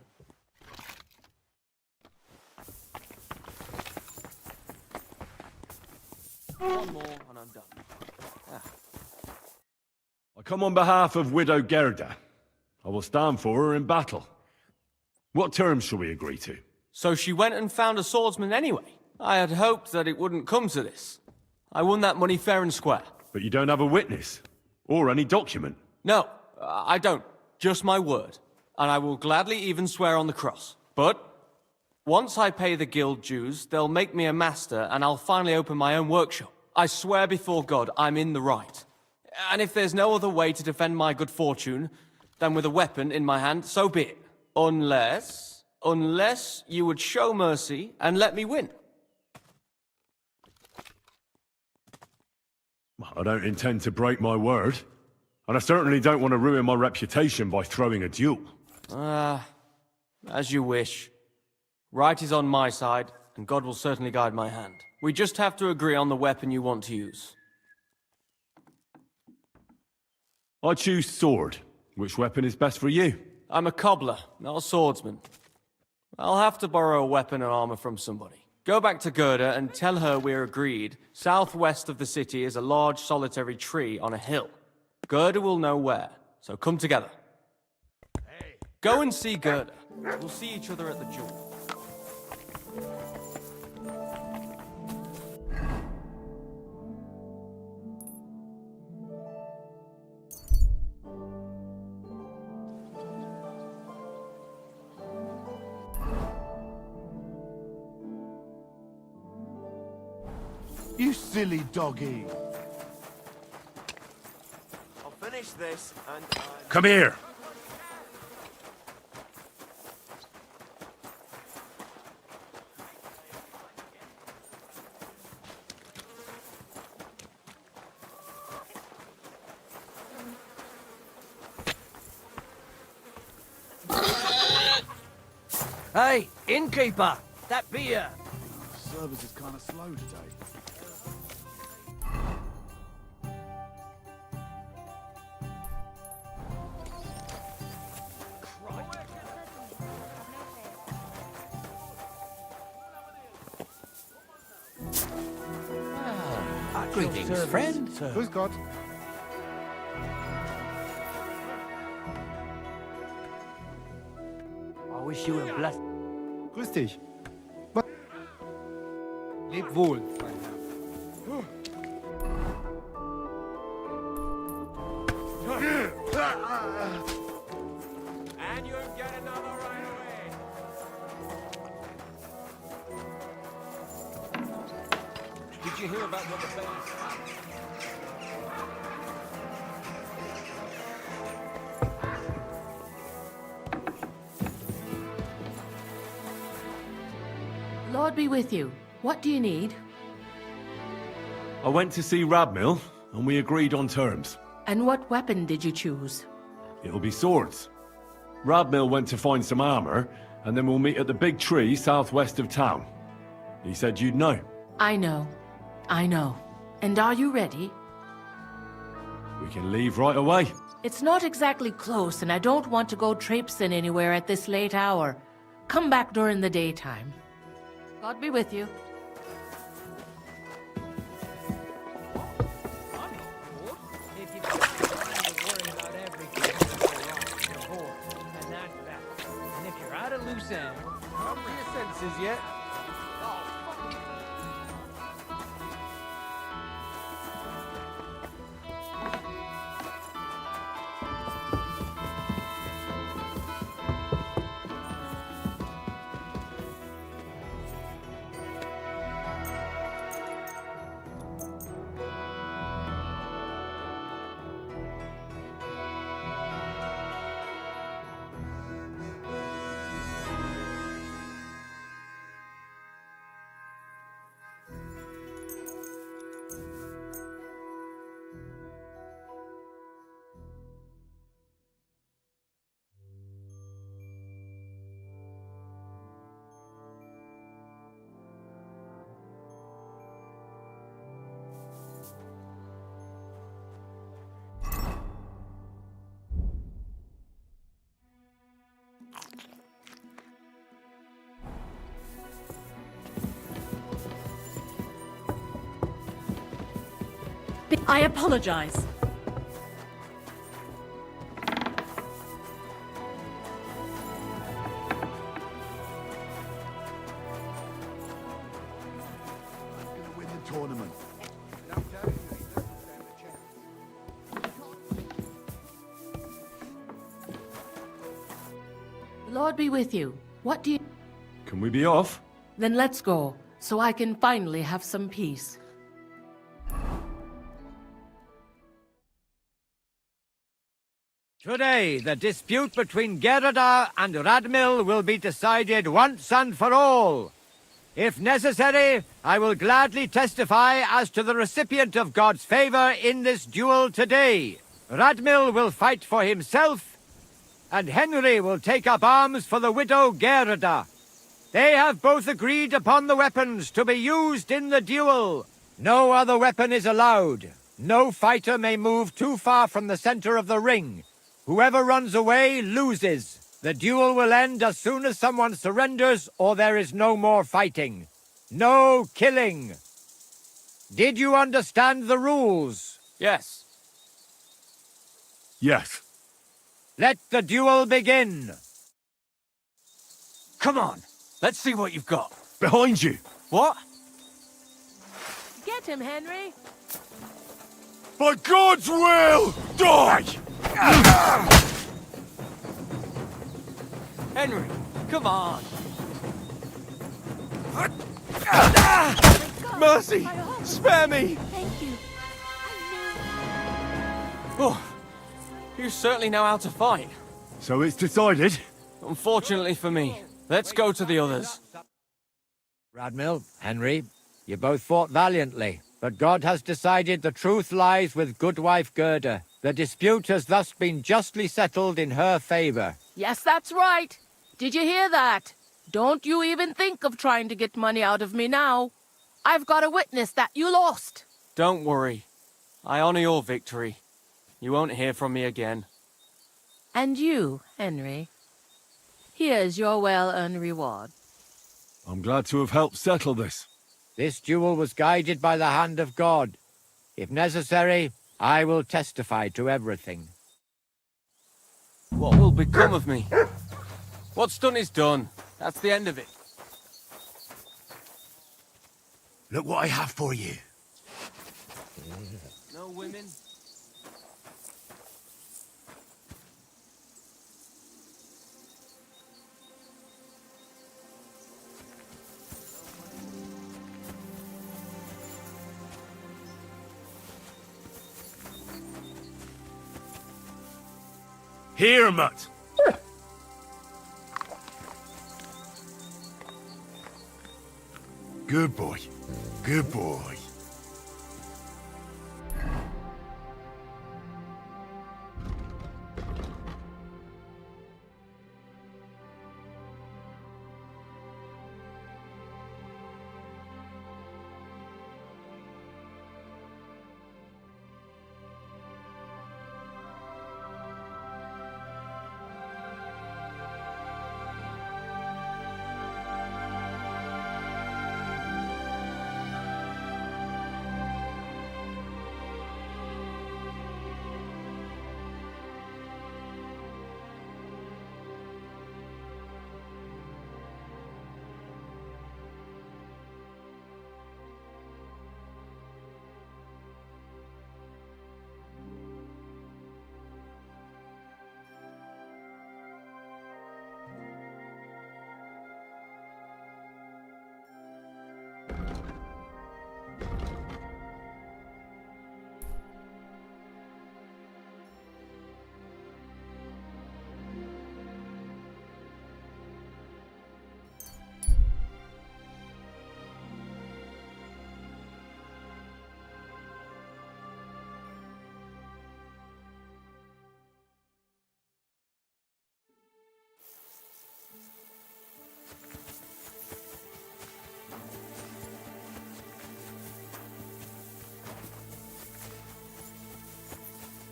One more and I'm done. I come on behalf of Widow Gerda. I will stand for her in battle. What terms shall we agree to? So she went and found a swordsman anyway. I had hoped that it wouldn't come to this. I won that money fair and square. But you don't have a witness? Or any document? No, I don't. Just my word. And I will gladly even swear on the cross. But once I pay the guild dues, they'll make me a master and I'll finally open my own workshop. I swear before God I'm in the right. And if there's no other way to defend my good fortune than with a weapon in my hand, so be it. Unless you would show mercy and let me win. I don't intend to break my word. And I certainly don't want to ruin my reputation by throwing a duel. As you wish. Right is on my side, and God will certainly guide my hand. We just have to agree on the weapon you want to use. I choose sword. Which weapon is best for you? I'm a cobbler, not a swordsman. I'll have to borrow a weapon and armor from somebody. Go back to Gerda and tell her we're agreed. Southwest of the city is a large solitary tree on a hill. Gerda will know where, so come together. Go and see Gerda. We'll see each other at the duel. You silly doggy. I'll finish this and Come here! Hey, innkeeper! That beer! Service is kind of slow today. Greetings, friend. Grüß Gott. I wish you were blessed. Grüß dich. Leb wohl, mein Herr. And you'll get another right away. Did you hear about what the fellas... Lord be with you. What do you need? I went to see Radmill, and we agreed on terms. And what weapon did you choose? It'll be swords. Radmill went to find some armor, and then we'll meet at the big tree southwest of town. He said you'd know. I know. I know. And are you ready? We can leave right away. It's not exactly close, and I don't want to go traipsing anywhere at this late hour. Come back during the daytime. God be with you. If you've got time to worry about everything, you're bored. And that's that. And if you're out of loose end, come to your senses yet? I apologize. Gonna win the tournament. The Lord be with you. What do you... Can we be off? Then let's go, so I can finally have some peace. Today, the dispute between Geirrida and Radmil will be decided once and for all. If necessary, I will gladly testify as to the recipient of God's favor in this duel today. Radmil will fight for himself, and Henry will take up arms for the widow Geirrida. They have both agreed upon the weapons to be used in the duel. No other weapon is allowed. No fighter may move too far from the center of the ring. Whoever runs away loses. The duel will end as soon as someone surrenders or there is no more fighting. No killing. Did you understand the rules? Yes. Yes. Let the duel begin. Come on, let's see what you've got. Behind you. What? Get him, Henry! By God's will, die! Henry, come on. Mercy! Spare me! Thank you. Oh, you certainly know how to fight. So it's decided? Unfortunately for me. Let's go to the others. Radmil, Henry, you both fought valiantly, but God has decided the truth lies with Goodwife Gerda. The dispute has thus been justly settled in her favor. Yes, that's right. Did you hear that? Don't you even think of trying to get money out of me now. I've got a witness that you lost. Don't worry. I honor your victory. You won't hear from me again. And you, Henry. Here's your well-earned reward. I'm glad to have helped settle this. This duel was guided by the hand of God. If necessary, I will testify to everything. What will become of me? What's done is done. That's the end of it. Look what I have for you. No women? Here, Mutt. Good boy. Good boy.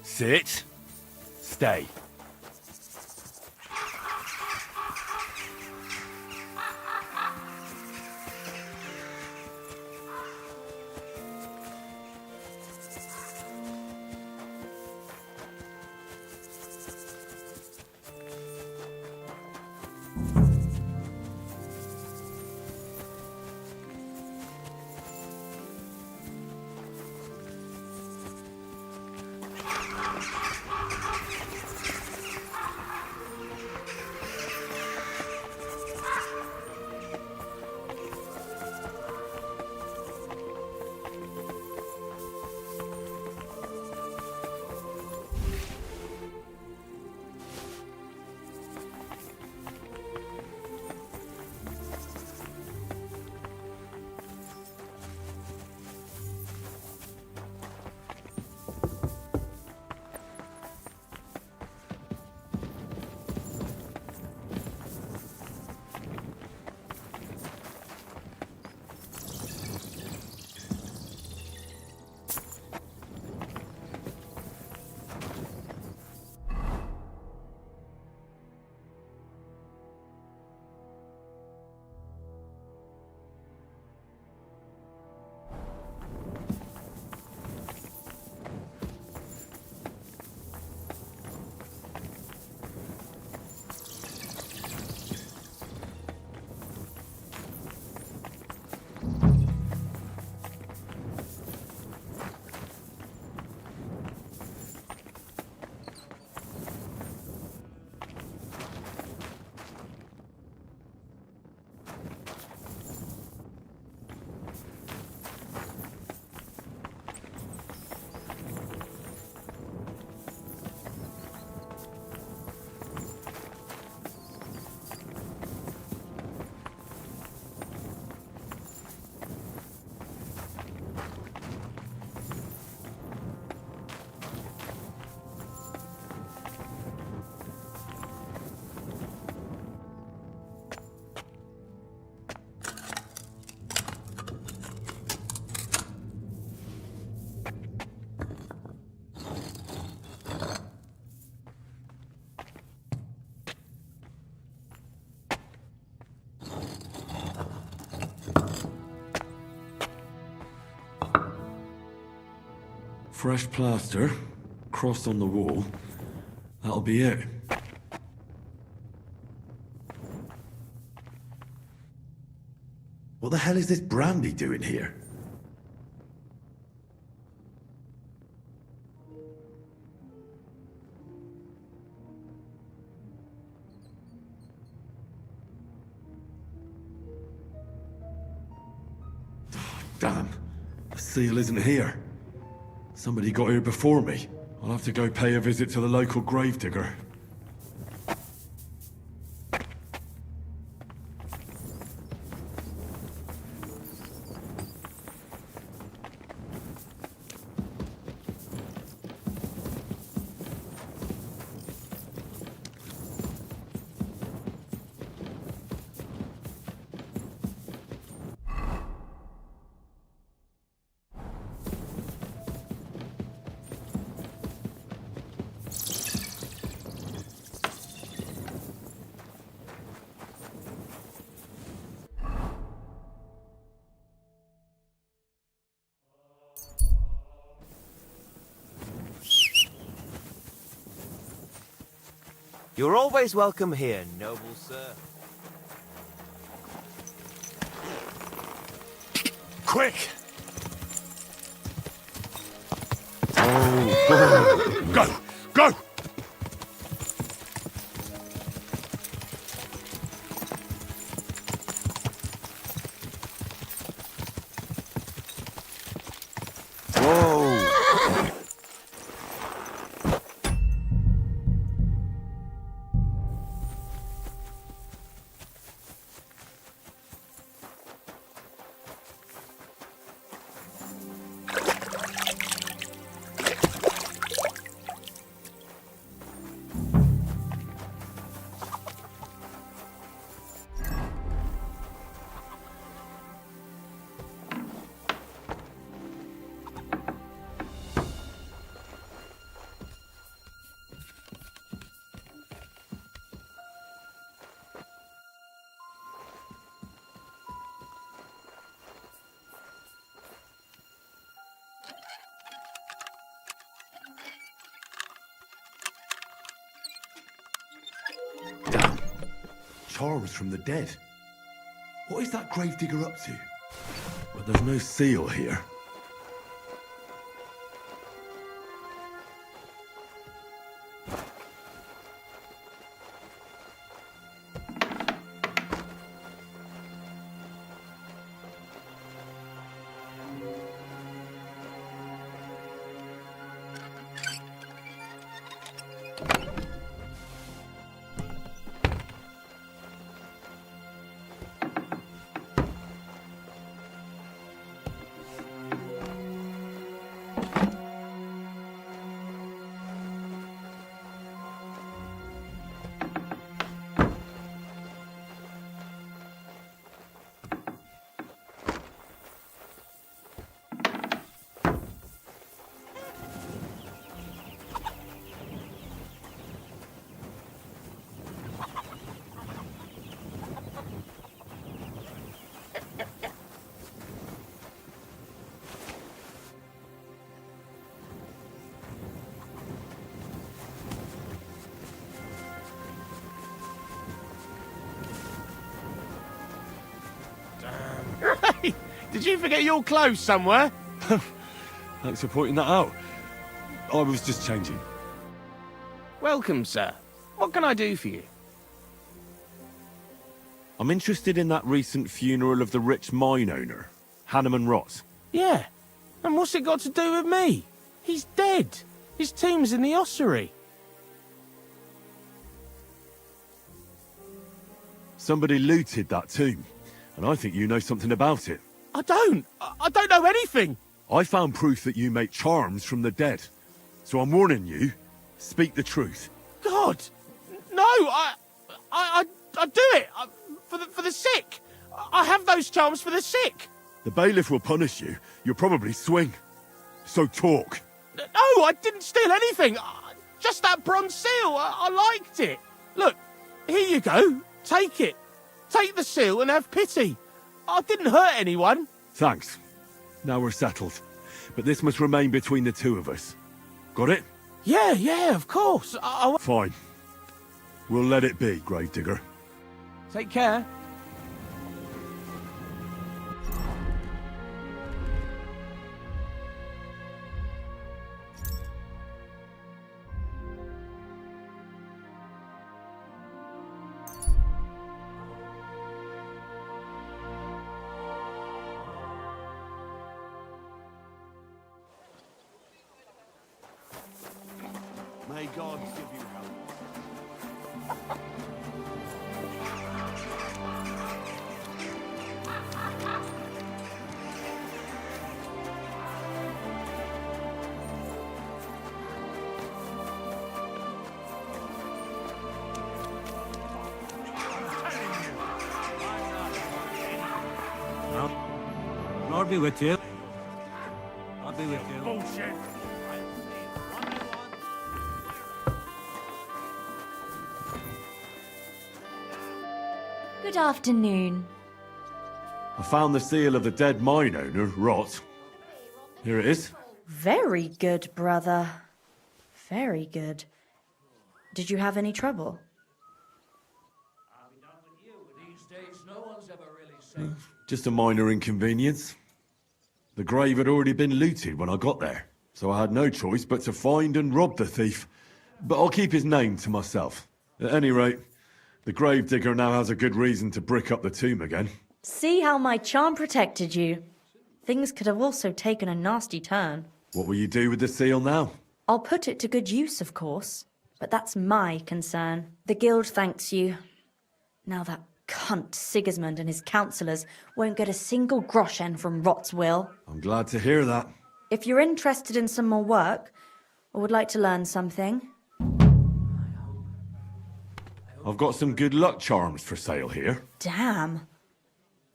Sit. Stay. Fresh plaster, cross on the wall. That'll be it. What the hell is this Brandy doing here? Damn, the seal isn't here. Somebody got here before me. I'll have to go pay a visit to the local gravedigger. You're always welcome here, noble sir. Quick! Oh, go! Go! Damn. Charms from the dead. What is that gravedigger up to? But there's no seal here. Hey, did you forget your clothes somewhere? Thanks for pointing that out. I was just changing. Welcome, sir. What can I do for you? I'm interested in that recent funeral of the rich mine owner, Hanneman Ross. Yeah. And what's it got to do with me? He's dead. His tomb's in the ossuary. Somebody looted that tomb, and I think you know something about it. I don't know anything. I found proof that you make charms from the dead. So I'm warning you, speak the truth. God, no, I do it for the sick. I have those charms for the sick. The bailiff will punish you. You'll probably swing. So talk. No, I didn't steal anything. Just that bronze seal. I liked it. Look, here you go. Take it. Take the seal and have pity. I didn't hurt anyone. Thanks. Now we're settled. but this must remain between the two of us. Got it? Yeah, of course. Fine. We'll let it be, Gravedigger. Take care. May God give you help. Lord be with you. I'll be with you. Bullshit. Good afternoon. I found the seal of the dead mine owner, Rot. Here it is. Very good, brother. Very good. Did you have any trouble? Just a minor inconvenience. The grave had already been looted when I got there, so I had no choice but to find and rob the thief. But I'll keep his name to myself. At any rate, the gravedigger now has a good reason to brick up the tomb again. See how my charm protected you. Things could have also taken a nasty turn. What will you do with the seal now? I'll put it to good use, of course, but that's my concern. The guild thanks you. Now that cunt Sigismund and his councillors won't get a single groschen from Rot's will. I'm glad to hear that. If you're interested in some more work, or would like to learn something, I've got some good luck charms for sale here. damn.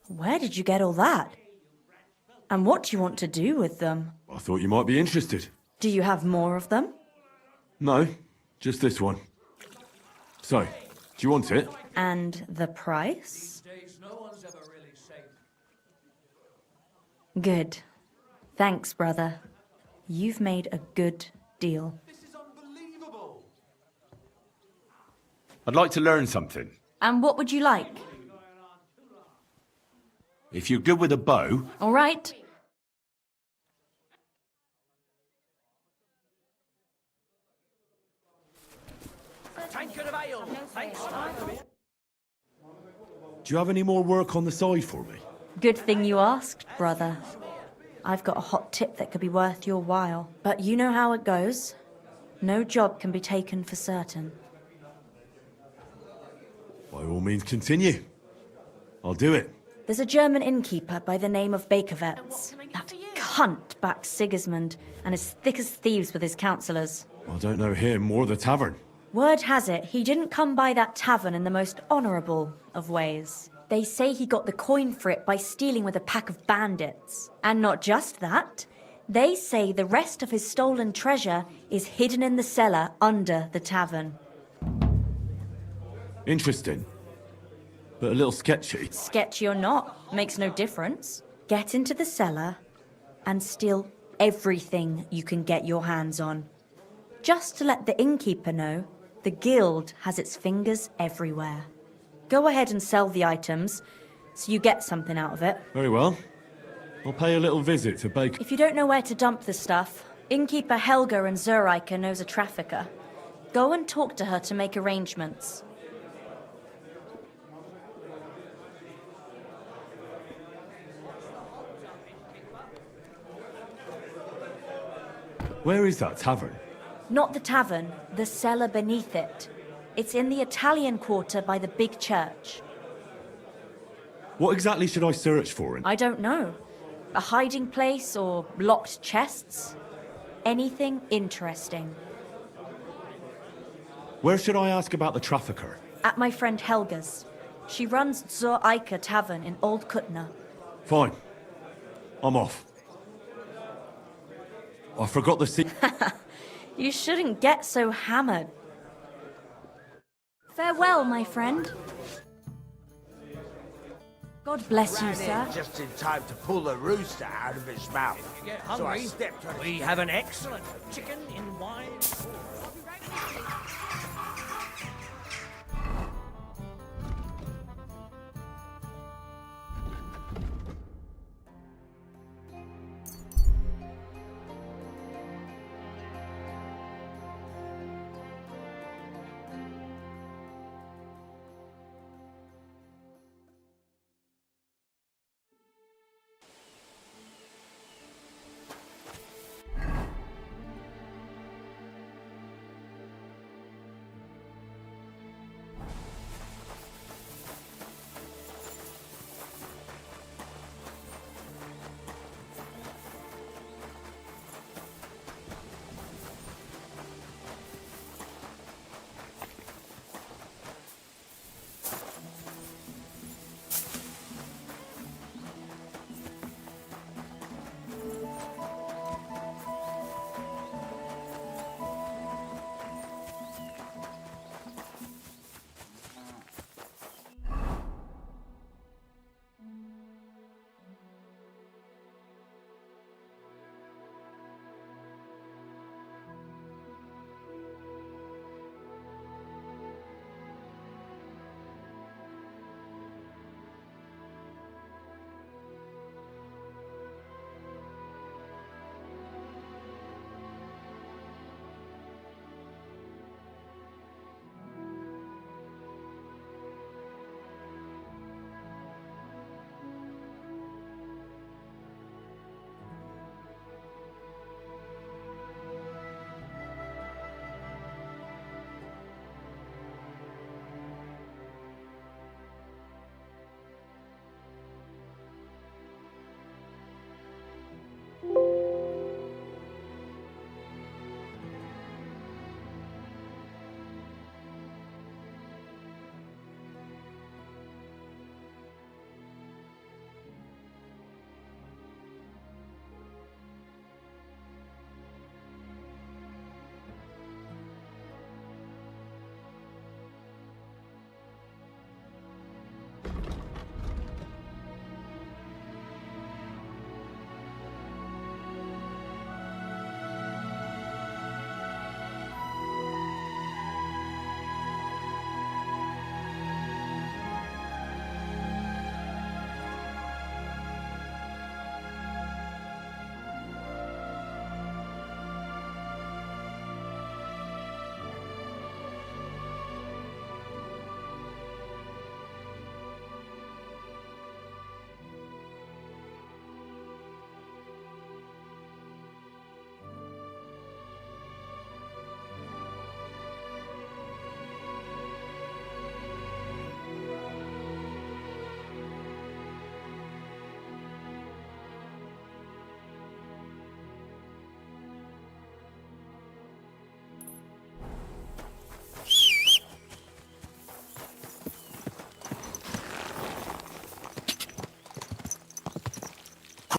Where did you get all that? And what do you want to do with them? I thought you might be interested. Do you have more of them? No, just this one. So, do you want it? And the price? Good. Thanks, brother. You've made a good deal. I'd like to learn something. And what would you like? If you're good with a bow, All right. Tankard of ale, thanks. Do you have any more work on the side for me? Good thing you asked, brother. I've got a hot tip that could be worth your while. But you know how it goes. No job can be taken for certain. By all means, continue. I'll do it. There's a German innkeeper by the name of Bakervetz. That cunt backs Sigismund and is thick as thieves with his councillors. I don't know him or the tavern. Word has it, he didn't come by that tavern in the most honourable of ways. They say he got the coin for it by stealing with a pack of bandits. And not just that, they say the rest of his stolen treasure is hidden in the cellar under the tavern. Interesting. But a little sketchy. Sketchy or not, makes no difference. Get into the cellar and steal everything you can get your hands on. Just to let the innkeeper know, the guild has its fingers everywhere. Go ahead and sell the items, so you get something out of it. Very well. I'll pay a little visit to Baker. If you don't know where to dump the stuff, innkeeper Helga in Zurich knows a trafficker. Go and talk to her to make arrangements. Where is that tavern? Not the tavern, the cellar beneath it. It's in the Italian quarter by the big church. What exactly should I search for? I don't know. A hiding place or locked chests? Anything interesting. Where should I ask about the trafficker? At my friend Helga's. She runs Zur Eiche Tavern in Old Kutna. Fine. I'm off. I forgot the sea. You shouldn't get so hammered. Farewell, my friend. God bless you, Ran sir. in just in time to pull the rooster out of its mouth. Get So I hungry? stepped on We have an excellent chicken in wine.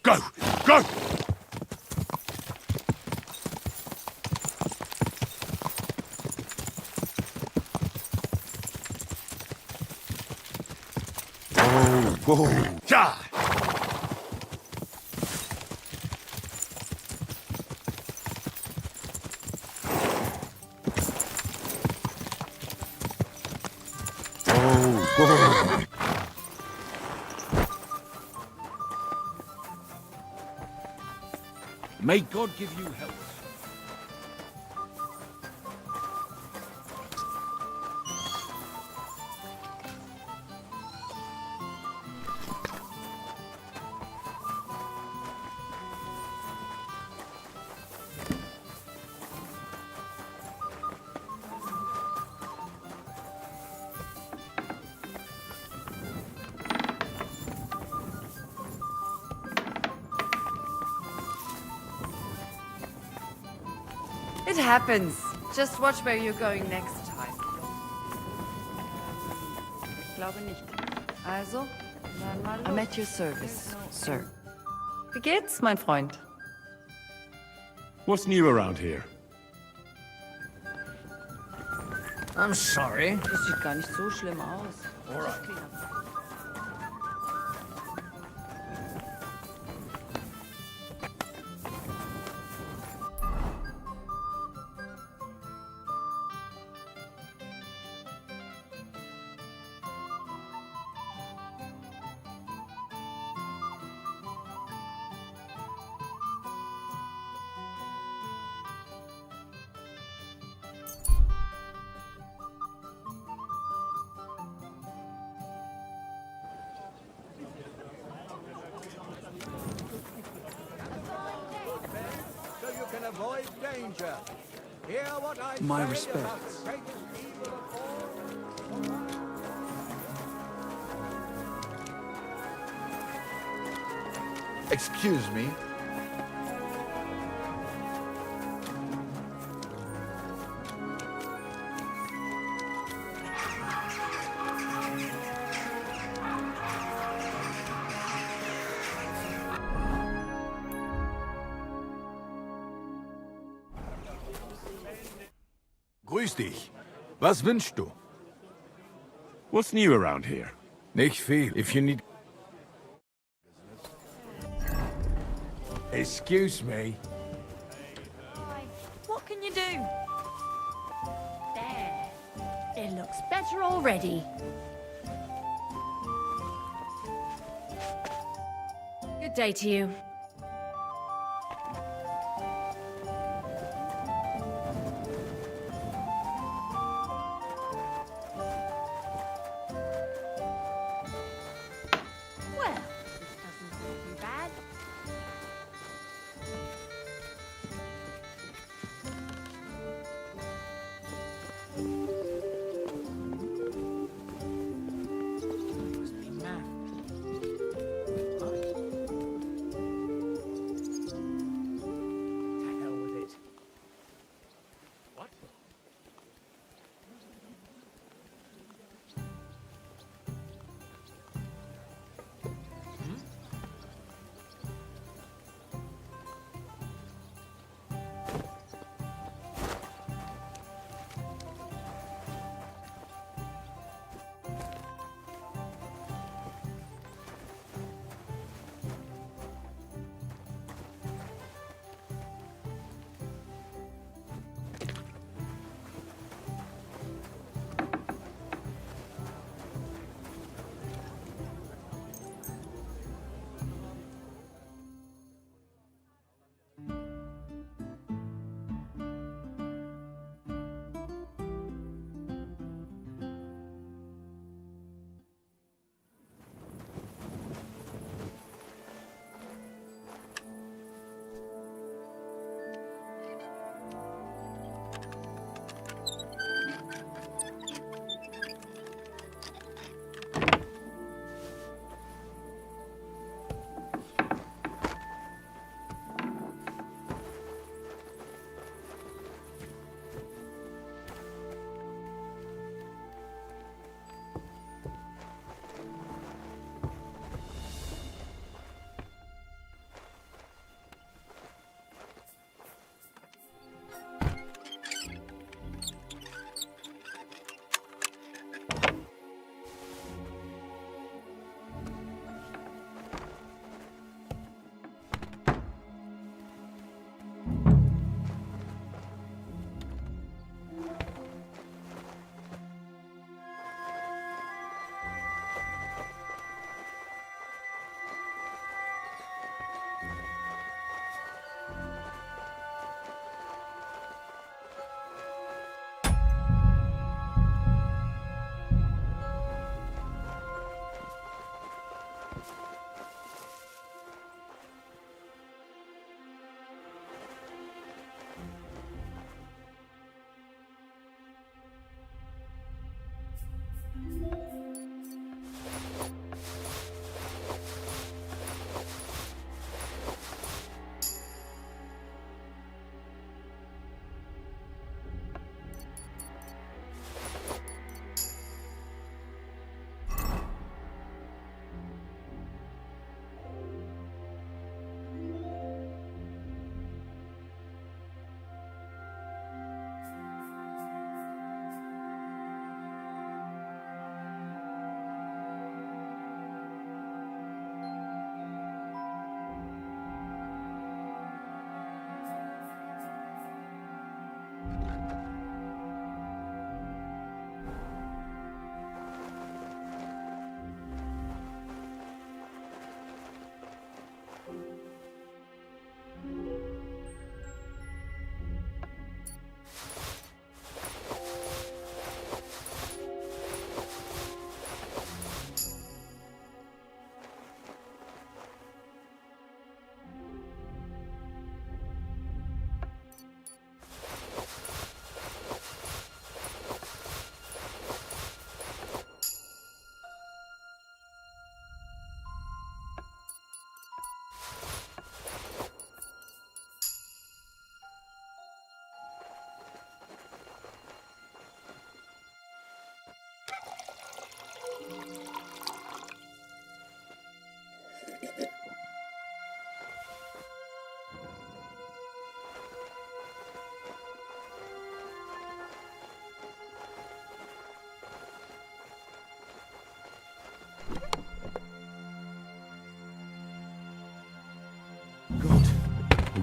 Go! Go! Go! Ja! Go! May God give you health. It happens. Just watch where you're going next time. Ich glaube nicht. Also, dann mal los. I'm at your service, sir. Wie geht's, mein Freund? What's new around here? I'm sorry. Das sieht gar nicht so schlimm aus. can avoid danger. Hear what I My say respects. about the greatest evil of all. Excuse me. Grüß dich. Was wünschst du? What's new around here? Nicht viel. If you need... Excuse me. What can you do? There. It looks better already. Good day to you. Well, this doesn't seem too bad. Must be math.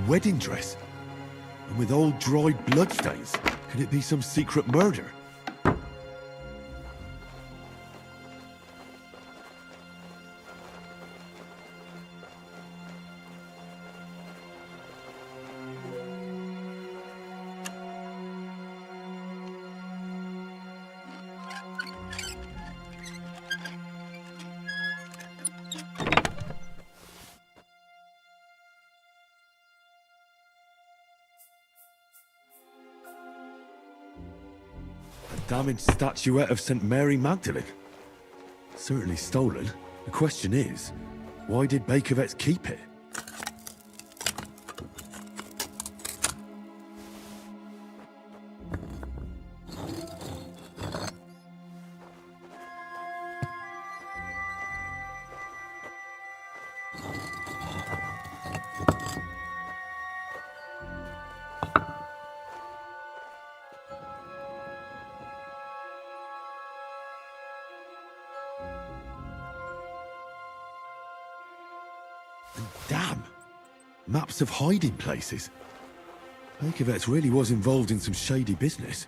wedding dress. And with old dried bloodstains. Could it be some secret murder? Damaged statuette of St. Mary Magdalene. Certainly stolen. The question is, why did Bakovets keep it? Damn! Maps of hiding places. Bakovets really was involved in some shady business.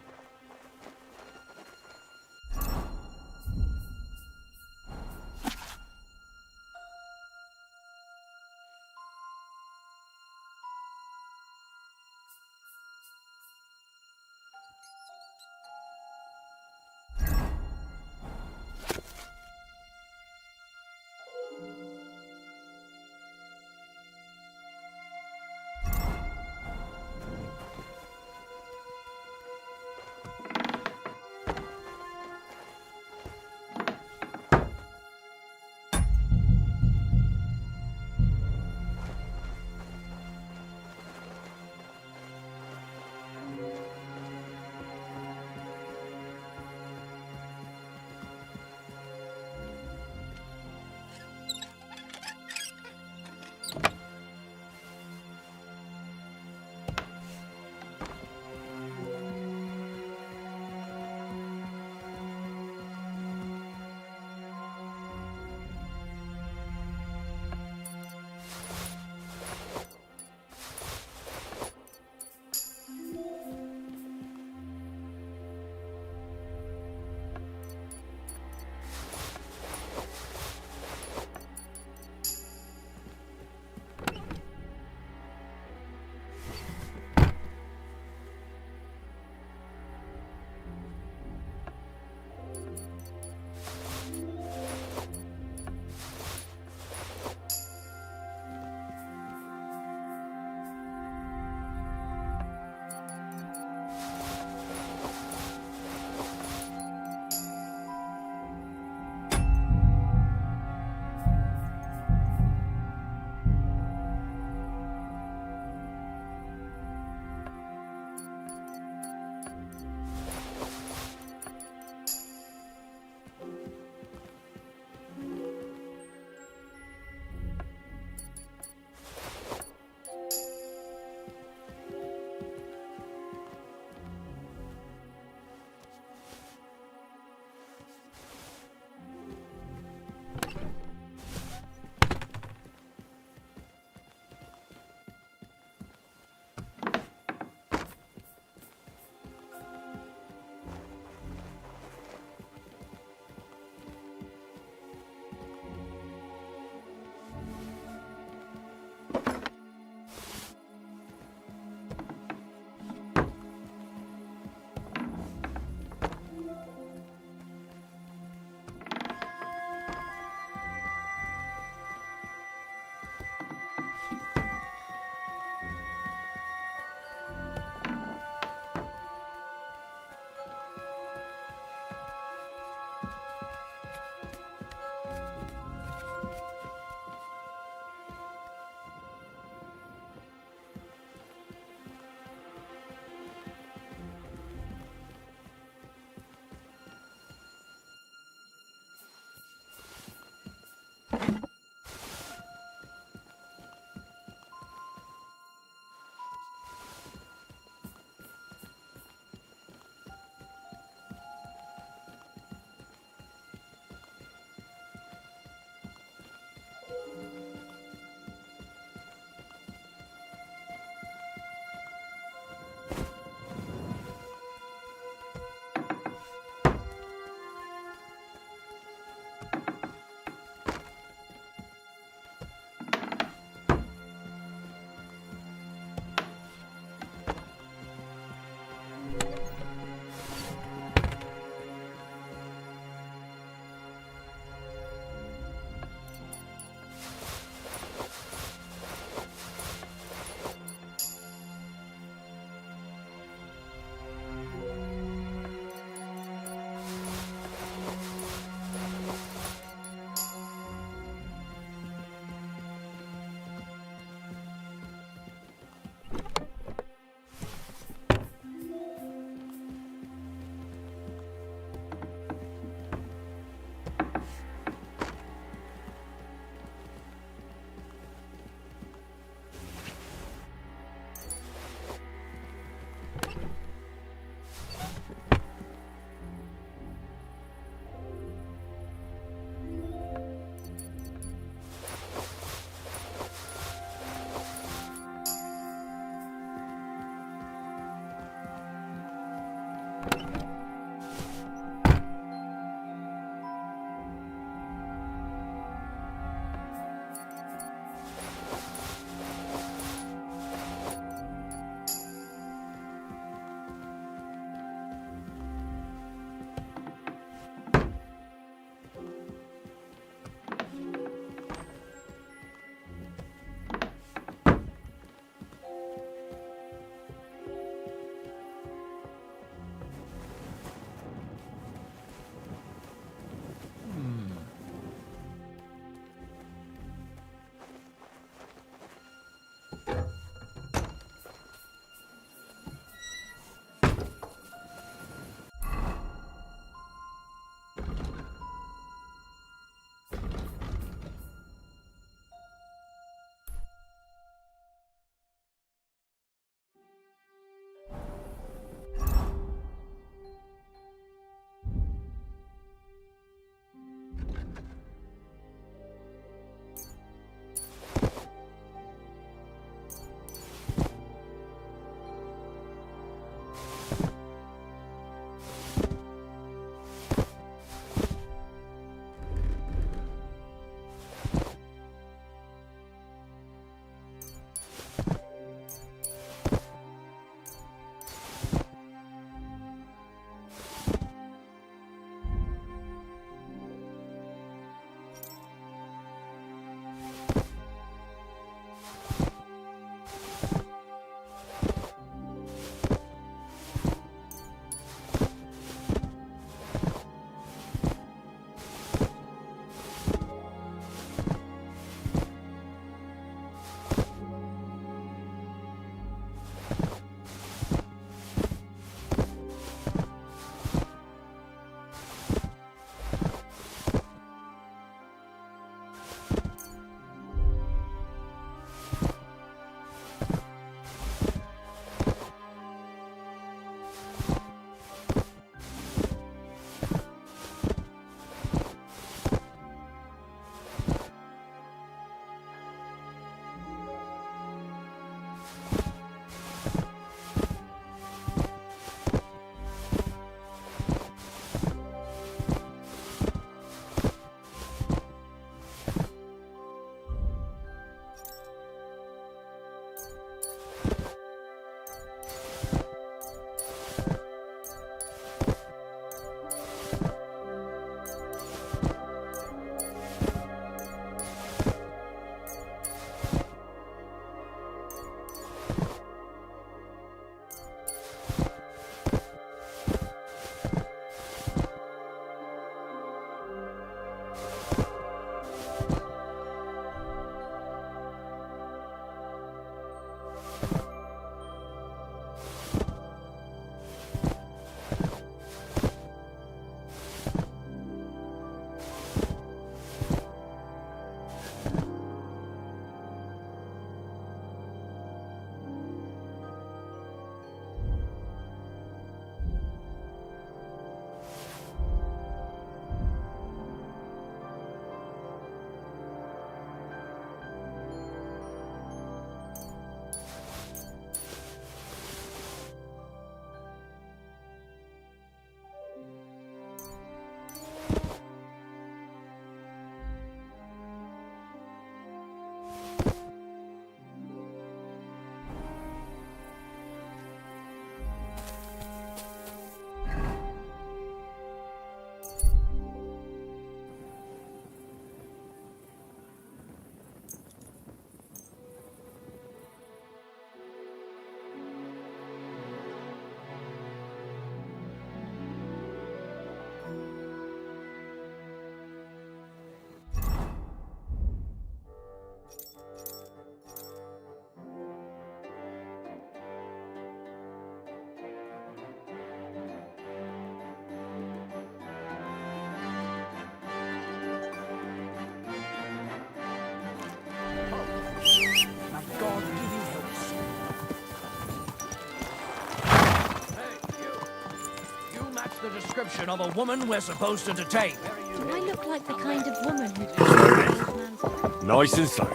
the description of a woman we're supposed to detain? Do I look like the kind of woman who... Nice and slow.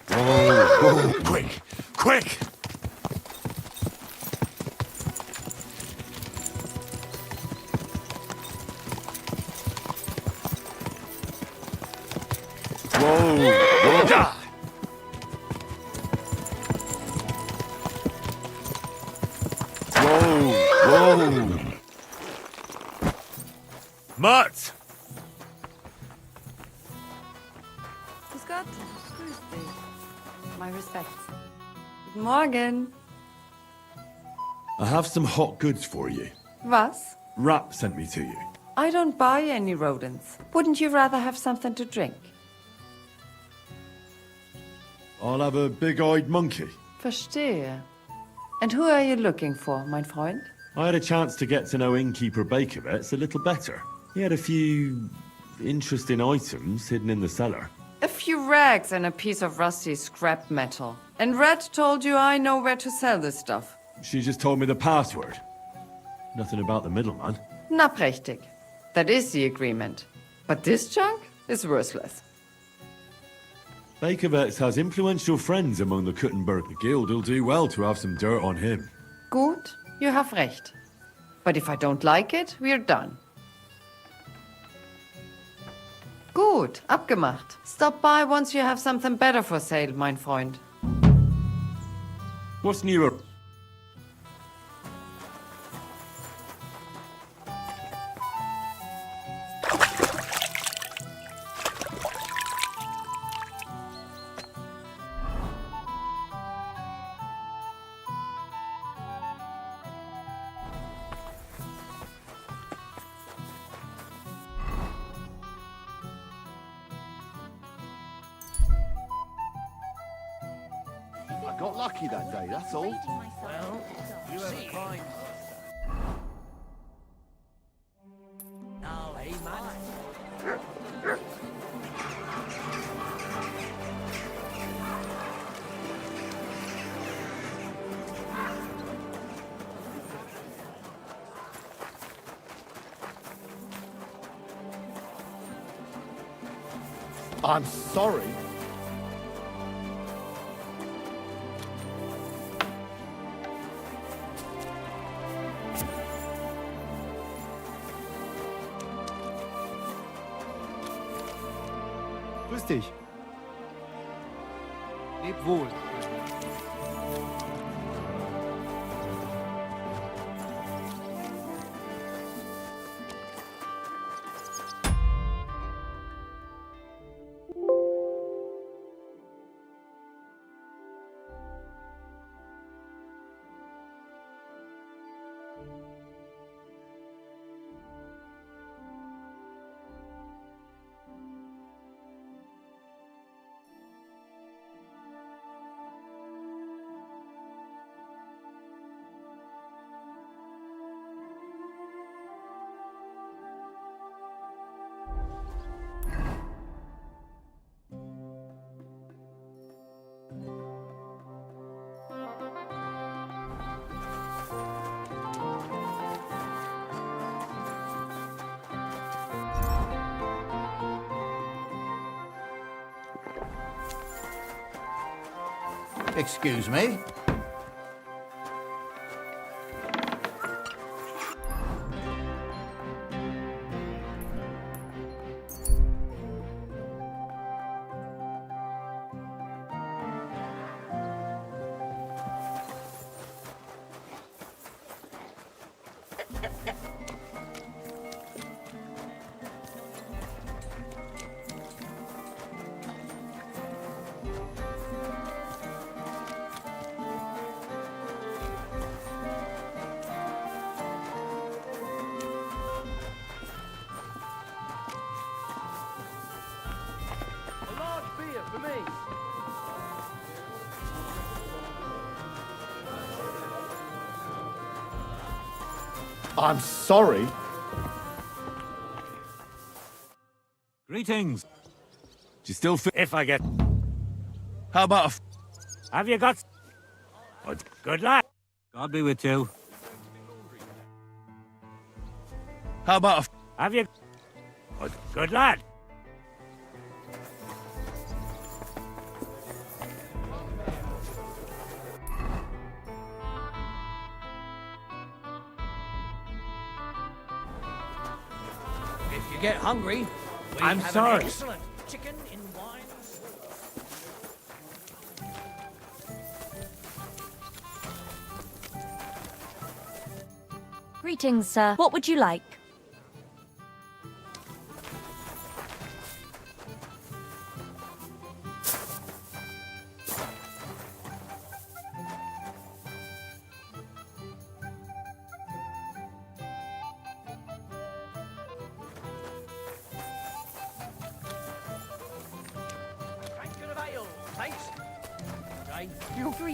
Whoa, quick, quick! Whoa, whoa. Whoa! Mutt! Grüß Gott. Grüß dich. My respects. Guten Morgen. I have some hot goods for you. Was? Rap sent me to you. I don't buy any rodents. Wouldn't you rather have something to drink? I'll have a big-eyed monkey. Verstehe. And who are you looking for, mein Freund? I had a chance to get to know innkeeper Bakovets a little better. He had a few interesting items hidden in the cellar. A few rags and a piece of rusty scrap metal. And Red told you I know where to sell this stuff. She just told me the password. Nothing about the middleman. Na prächtig. That is the agreement. But this junk is worthless. Bakovets has influential friends among the Kuttenberg Guild. It'll do well to have some dirt on him. Gut, you have recht. But if I don't like it, we're done. Gut, abgemacht. Stop by once you have something better for sale, mein Freund. What's newer? I got lucky that day, that's all. Well, you have a crime. No, hey, man. I'm sorry. Grüß dich. Leb wohl. Excuse me. For me. I'm sorry. Greetings. Do you still feel... If I get... How about Have you got... Good luck. God be with you. How about a... Have you... Good lad. If you get hungry, we I'm have sorry. an excellent chicken in wines. Greetings, sir. What would you like?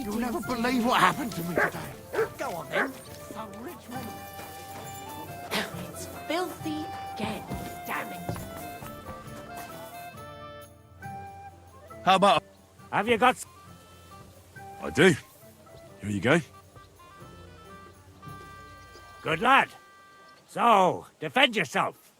You'll never believe what happened to me today. Go on then. A rich woman. It's filthy again. Damn it. How about... Have you got... I do. Here you go. Good lad. So, defend yourself.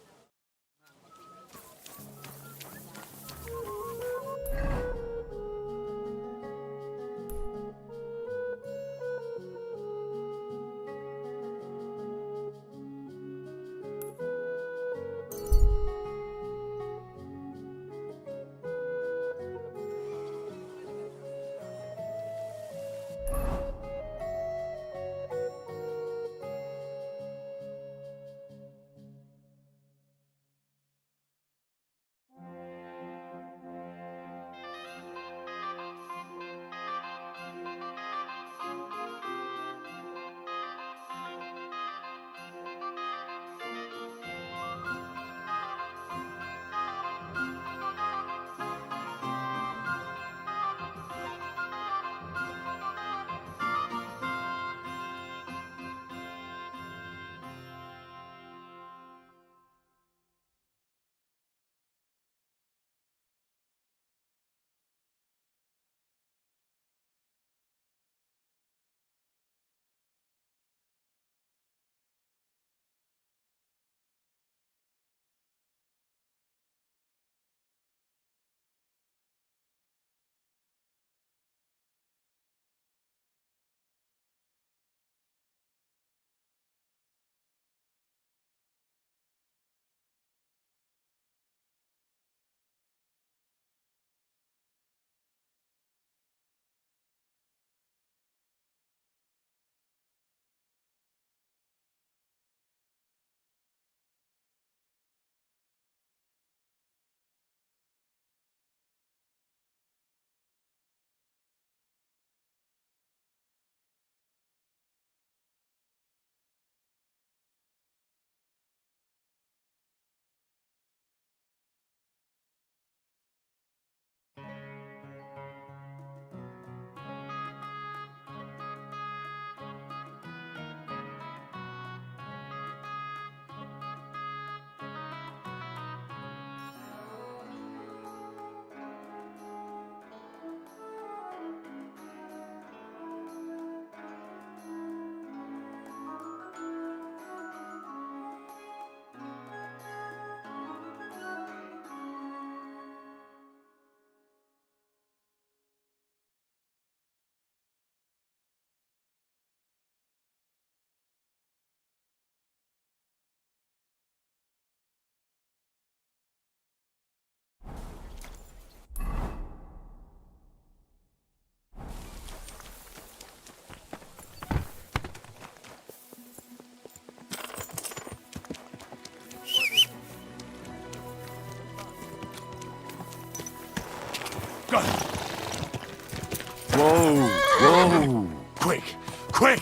Whoa! Whoa! Quick! Quick!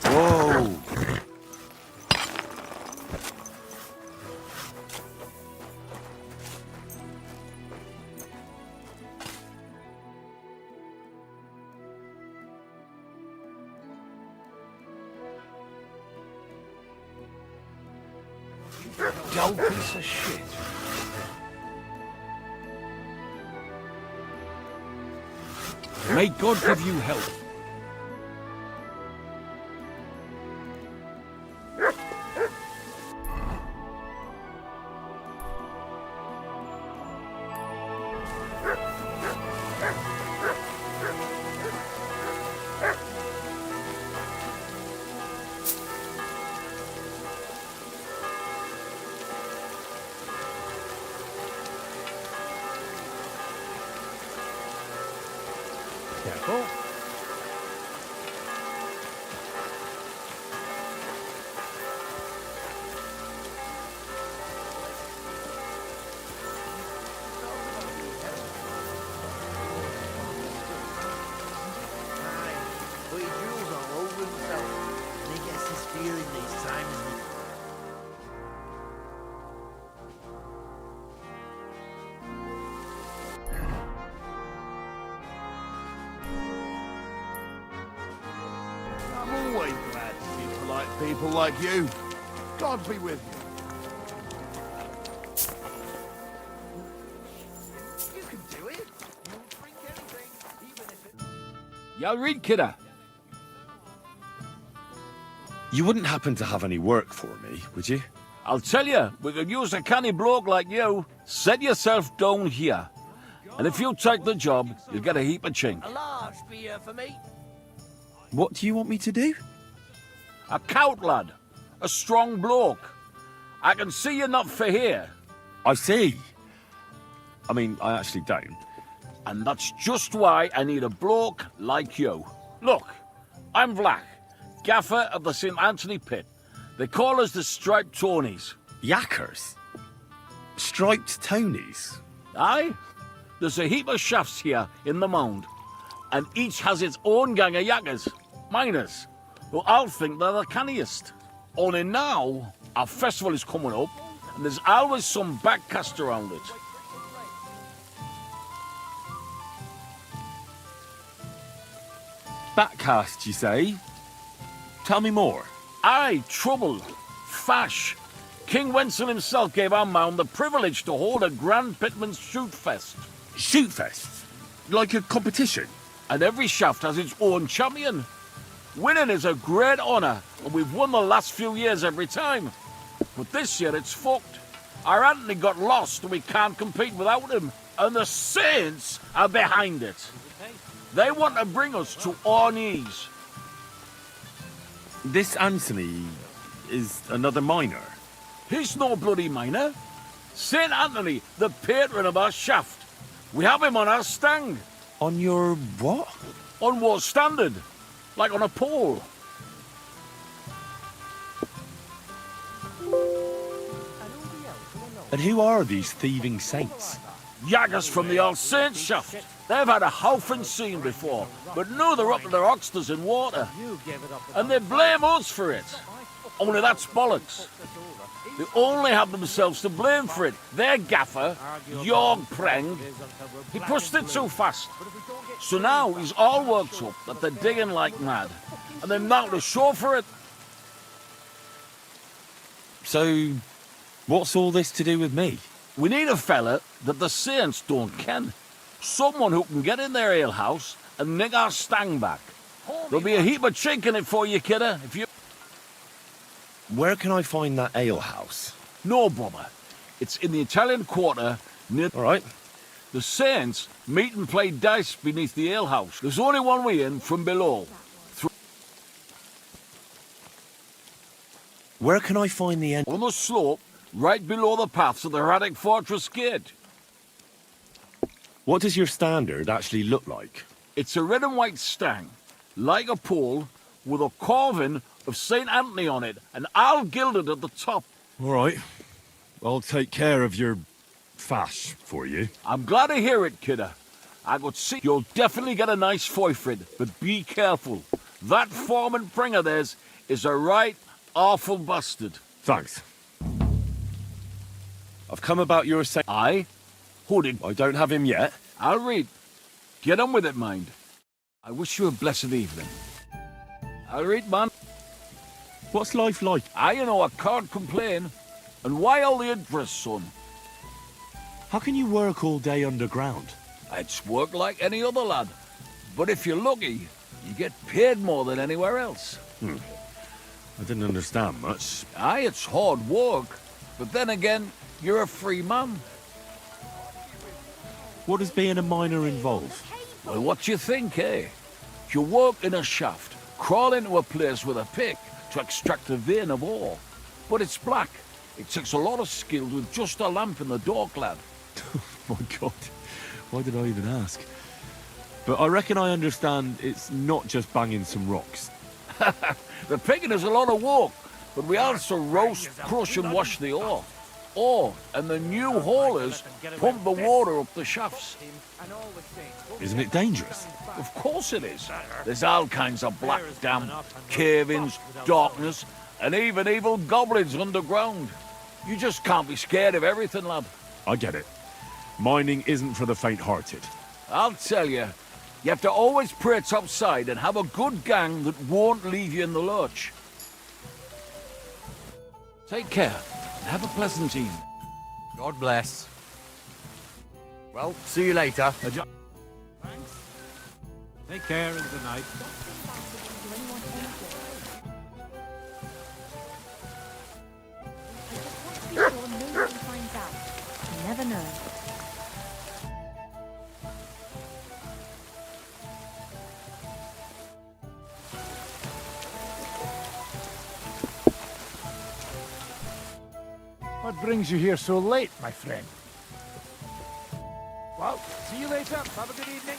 Whoa! Dull piece of shit. May God give you help. Careful. But he drools all over himself, and he gets this feeling these times. I'm always glad to see polite people like you. God be with you. You can do it. You'll drink anything, even if it... Y'all read, kidder? You wouldn't happen to have any work for me, would you? I'll tell you, we could use a canny bloke like you. Set yourself down here. And if you take the job, you'll get a heap of chink. A large beer for me. What do you want me to do? A cout lad. A strong bloke. I can see you're not for here. I see. I mean, I actually don't. And that's just why I need a bloke like you. Look, I'm Vlach, gaffer of the St. Anthony Pit. They call us the Striped Tonys. Yakkers? Striped Tonys? Aye. There's a heap of shafts here in the mound, and each has its own gang of yakkers, miners, who I'll think they're the canniest. Only now, our festival is coming up, and there's always some backcast around it. Backcast, you say? Tell me more. Aye, trouble. Fash. King Wenzel himself gave our mound the privilege to hold a Grand Pitman's Shoot Fest. Shoot Fest? Like a competition? And every shaft has its own champion. Winning is a great honour, and we've won the last few years every time. But this year it's fucked. Our Anthony got lost and we can't compete without him. And the Saints are behind it. They want to bring us to our knees. This Anthony is another miner. He's no bloody miner. St. Anthony, the patron of our shaft. We have him on our stang. On your what? On what standard? Like on a pole. And who are these thieving saints? Yaggers from the All Saints shaft. They've had a howfing scene before, but now they're up to their oxters in water. And they blame us for it. Only that's bollocks. They only have themselves to blame for it. Their gaffer, Jorg Preng, he pushed it too fast. So now he's all worked up that they're digging like mad. And they're not to show for it. So, what's all this to do with me? We need a fella that the Saints don't ken. Someone who can get in their alehouse and nick our stang back. There'll be a heap of chink in it for you, kidder, if you... Where can I find that alehouse? No bother. It's in the Italian Quarter near... All right. The Saints meet and play dice beneath the alehouse. There's only one way in from below. Where can I find the end? On the slope, right below the paths of the Hradec Fortress Gate. What does your standard actually look like? It's a red and white stang, like a pole, with a carving of St. Anthony on it, and all gilded at the top. All right. I'll take care of your fash for you. I'm glad to hear it, kidder. I could see you'll definitely get a nice foy for it, but be careful. That foreman Pring of theirs is a right awful bastard. Thanks. I've come about your Aye? Who did? I don't have him yet. I'll read. Get on with it, mind. I wish you a blessed evening. I'll read, man. What's life like? I can't complain. And why all the interest, son? How can you work all day underground? It's work like any other lad. But if you're lucky, you get paid more than anywhere else. I didn't understand much. Aye, it's hard work. But then again, you're a free man. What does being a miner involve? Well, what do you think, eh? You work in a shaft, crawl into a place with a pick to extract a vein of ore. But it's black. It takes a lot of skill with just a lamp in the dark, lad. My God, why did I even ask? But I reckon I understand it's not just banging some rocks. The picking is a lot of work, but we also roast, crush and wash the ore. And the new haulers pump the water up the shafts. Isn't it dangerous? Of course it is. There's all kinds of black damp, cave-ins, darkness, and even evil goblins underground. You just can't be scared of everything, lad. I get it. Mining isn't for the faint-hearted. I'll tell you, you have to always pray topside and have a good gang that won't leave you in the lurch. Take care, and have a pleasant evening. God bless. Well, see you later. Thanks. Take care and good night. You never know. What brings you here so late, my friend? Well, see you later. Have a good evening.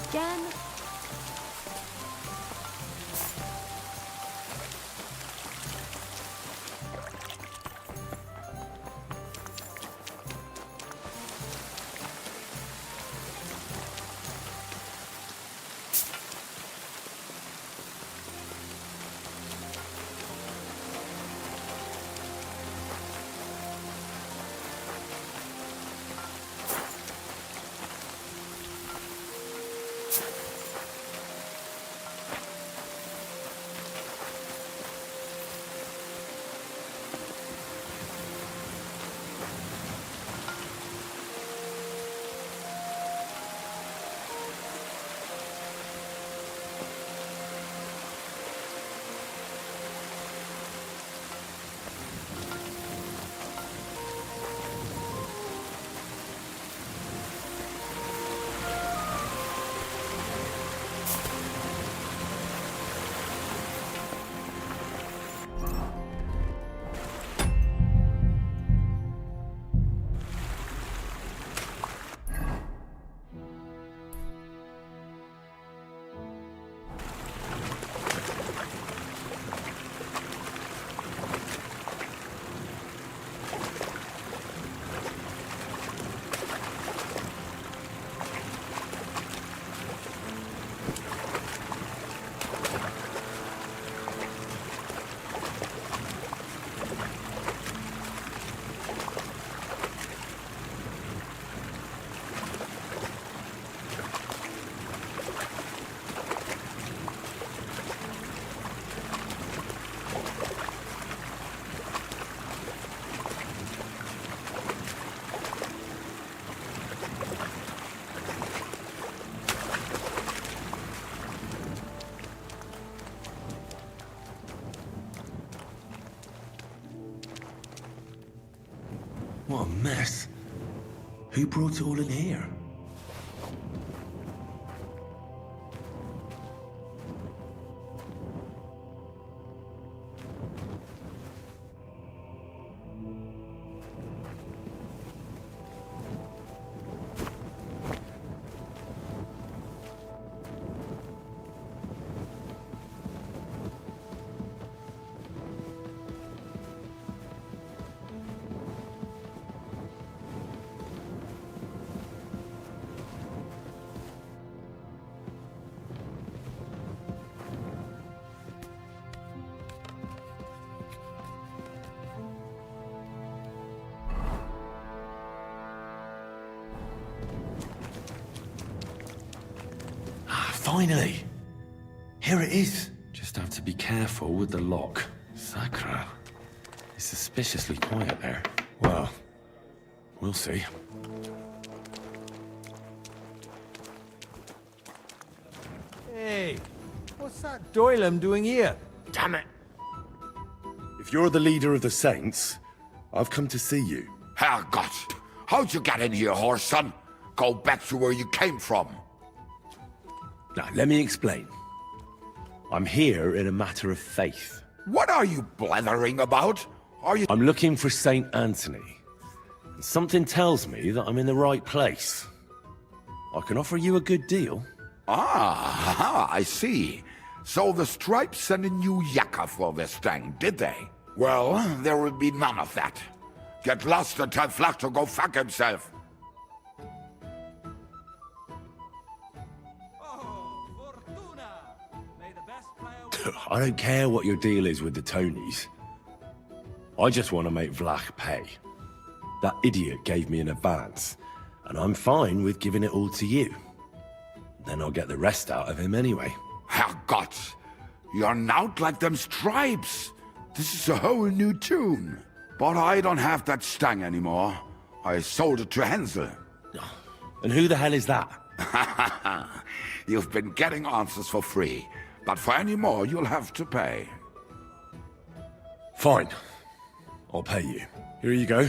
Again? What a mess. Who brought it all in here? Finally! Here it is. Just have to be careful with the lock. Sacra. It's suspiciously quiet there. Well, we'll see. Hey, what's that Doylem doing here? Damn it! If you're the leader of the Saints, I've come to see you. Herrgott! How'd you get in here, horse son? Go back to where you came from. Now, let me explain. I'm here in a matter of faith. What are you blethering about? Are you... I'm looking for Saint Anthony. And something tells me that I'm in the right place. I can offer you a good deal. Ah, I see. So the Stripes sent a new yakka for this thing, did they? Well, there will be none of that. Get lost and tell Flach to go fuck himself. I don't care what your deal is with the Tonys. I just want to make Vlach pay. That idiot gave me an advance, and I'm fine with giving it all to you. Then I'll get the rest out of him anyway. Herrgott, you're not like them Stripes. This is a whole new tune. But I don't have that stang anymore. I sold it to Hensel. And who the hell is that? You've been getting answers for free. But for any more, you'll have to pay. Fine. I'll pay you. Here you go.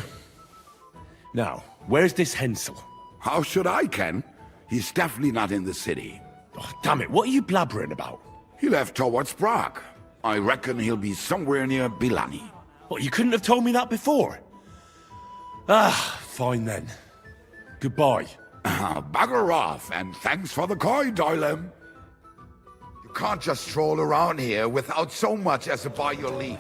Now, where's this Hensel? How should I, Ken? He's definitely not in the city. Oh, damn it, what are you blabbering about? He left towards Prague. I reckon he'll be somewhere near Bilani. What, you couldn't have told me that before? Ah, fine then. Goodbye. Bugger off, and thanks for the coin, Doylem. You can't just stroll around here without so much as a by your leave.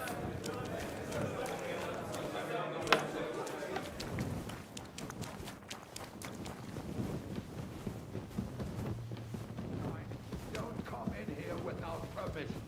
Don't come in here without permission.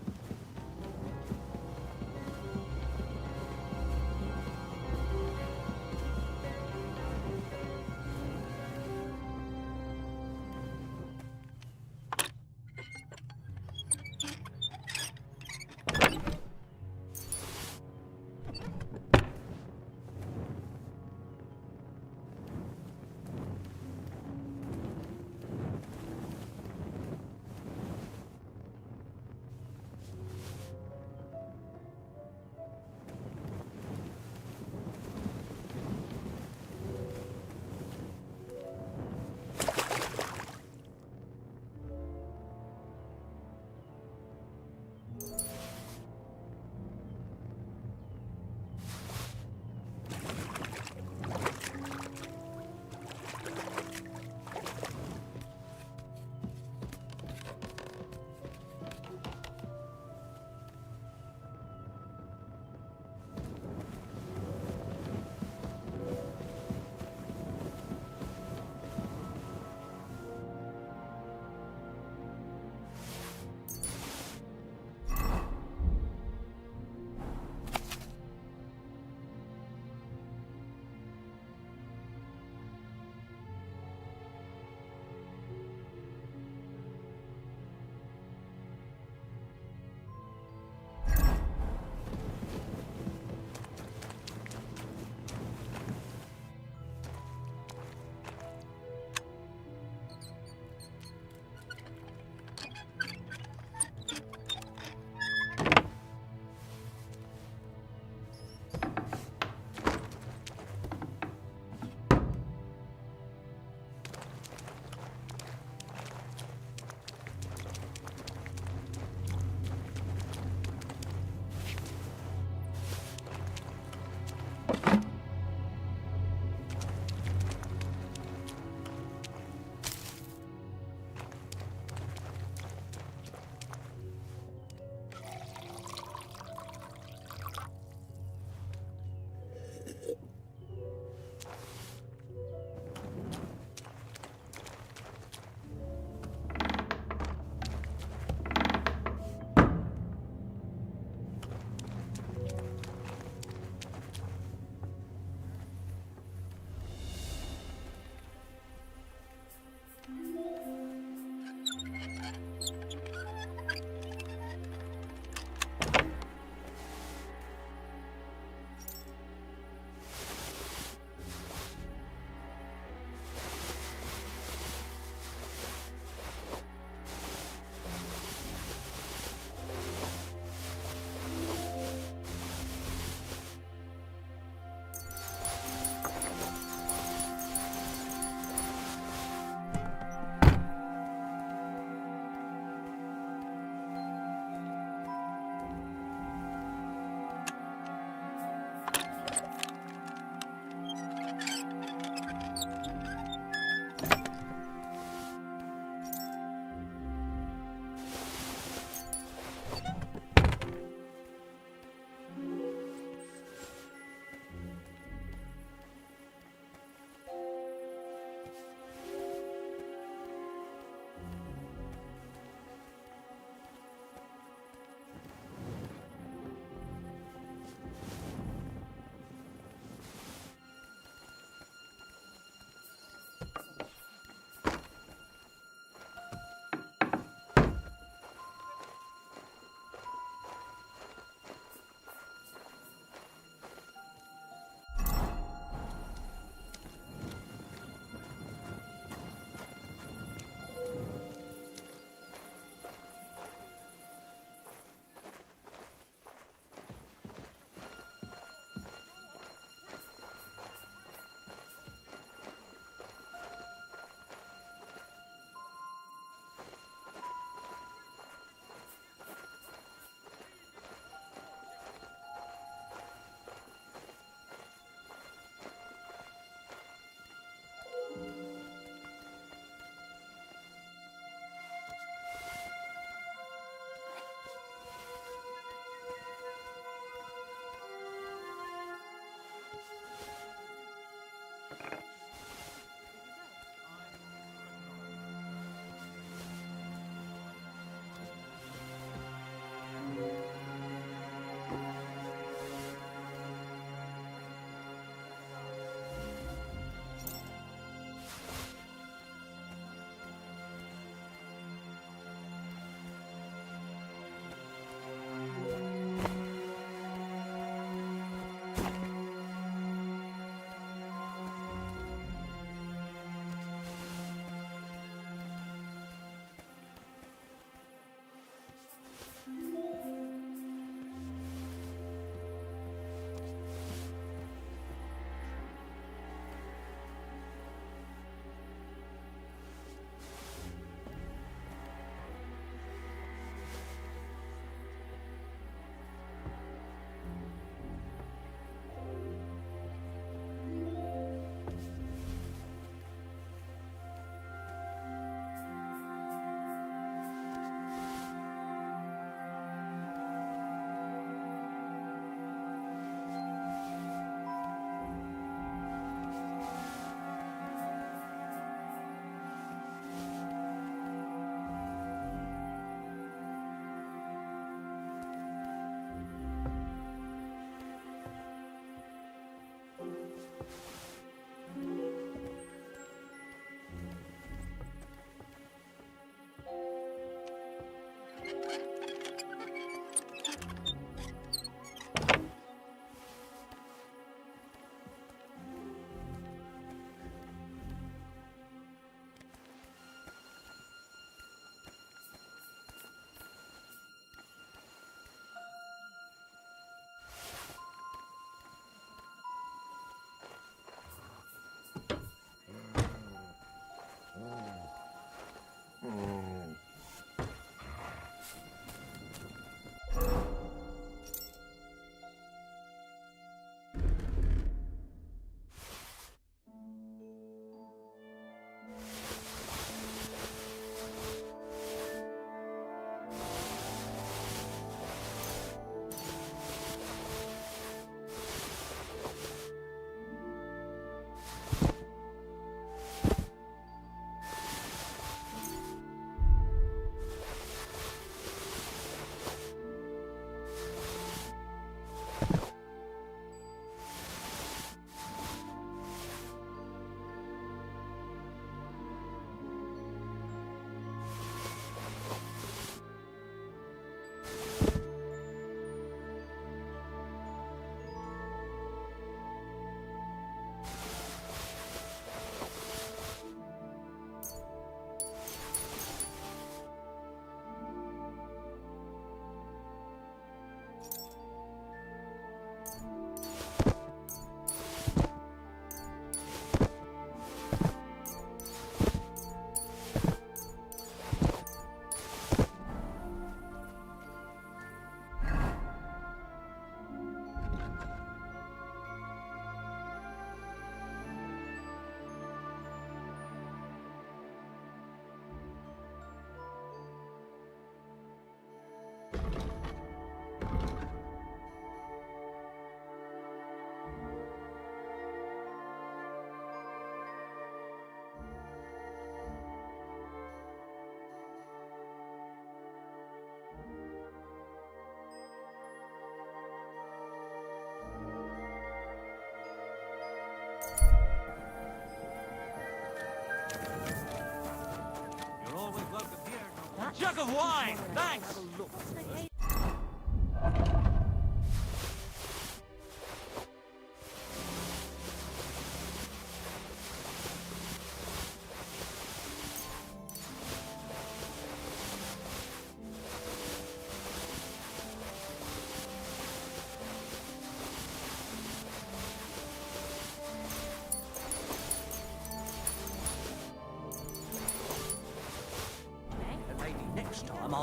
Jug of wine, thanks!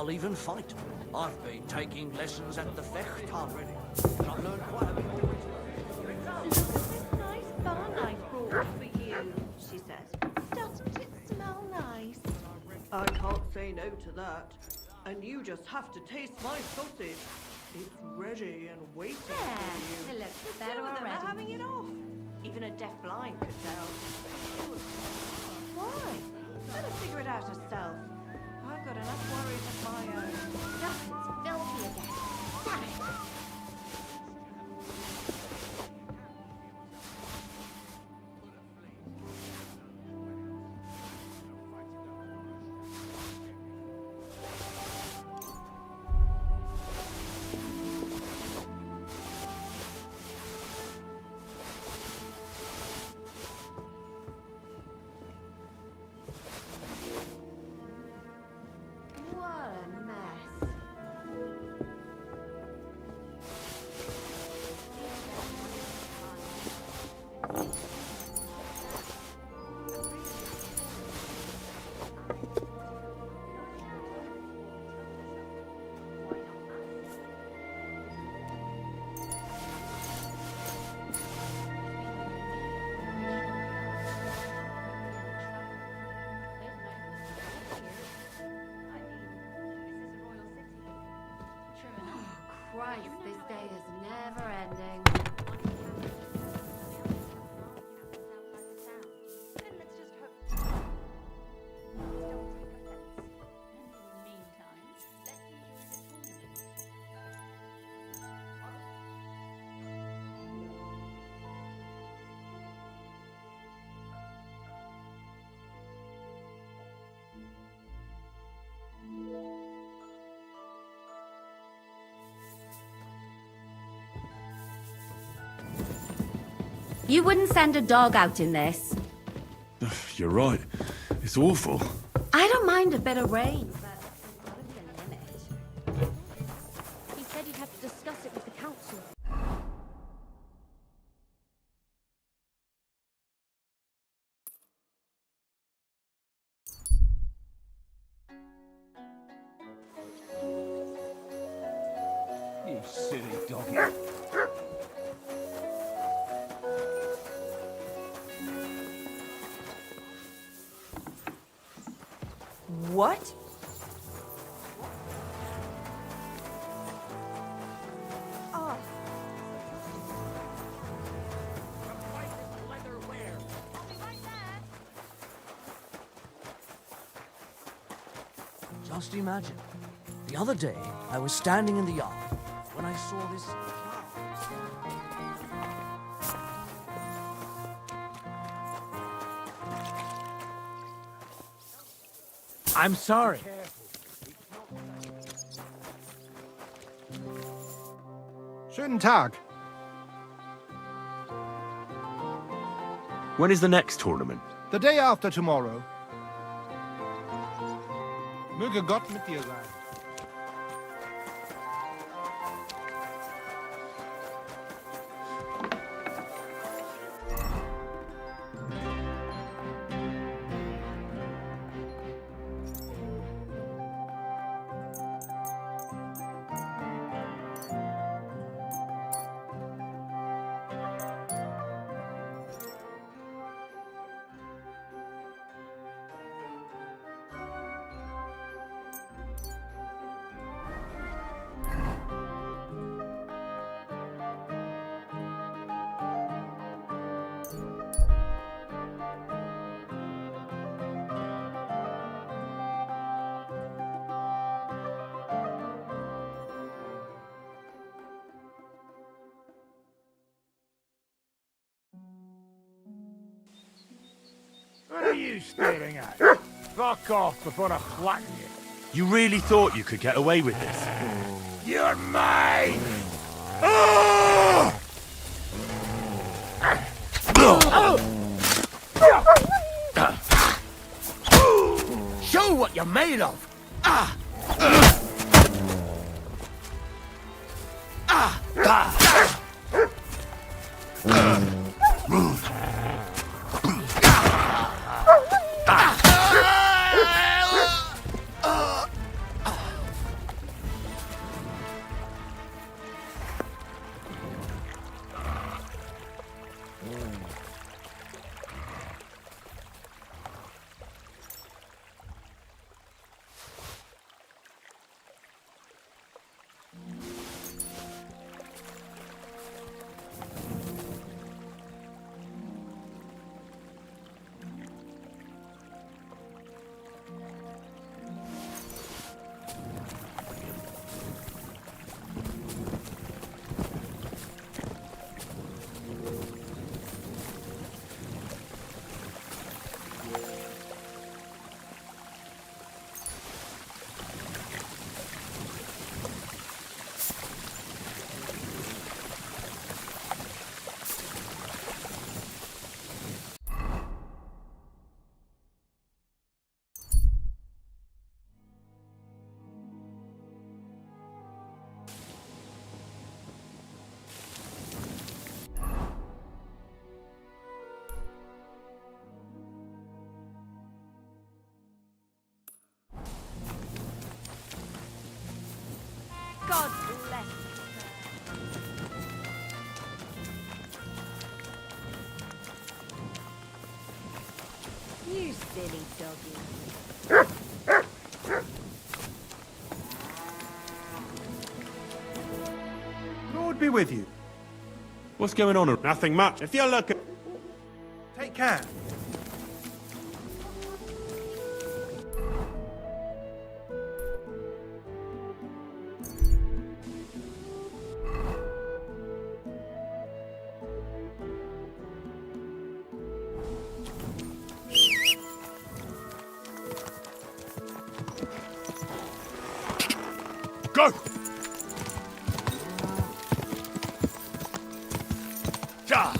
I'll even fight. I've been taking lessons at the Fecht already. I've learned quite a bit already. Nice bar knife brought for you, she said. Doesn't it smell nice? I can't say no to that. And you just have to taste my sausage. It's ready and waiting for you. It looks The better two of them are already. having it off. Even a deaf blind could tell. Why? Let her figure it out herself. I've got enough worries of my own. Nothing's filthy again. Damn it! Christ, this day is never ending. You wouldn't send a dog out in this. You're right. It's awful. I don't mind a bit of rain, but there's gotta be a limit. He said he'd have to discuss it with the council. silly doggy. What? Oh, Just imagine. The other day, I was standing in the yard when I saw this I'm sorry. Schönen Tag. When is the next tournament? The day after tomorrow. Möge Gott mit dir sein. What are you staring at? Fuck off before I flatten you. You really thought you could get away with this? You're mine! Oh! Show what you're made of. God bless you. You silly doggy. Lord be with you. What's going on? Nothing much. If you're looking... Take care. Go! Ja!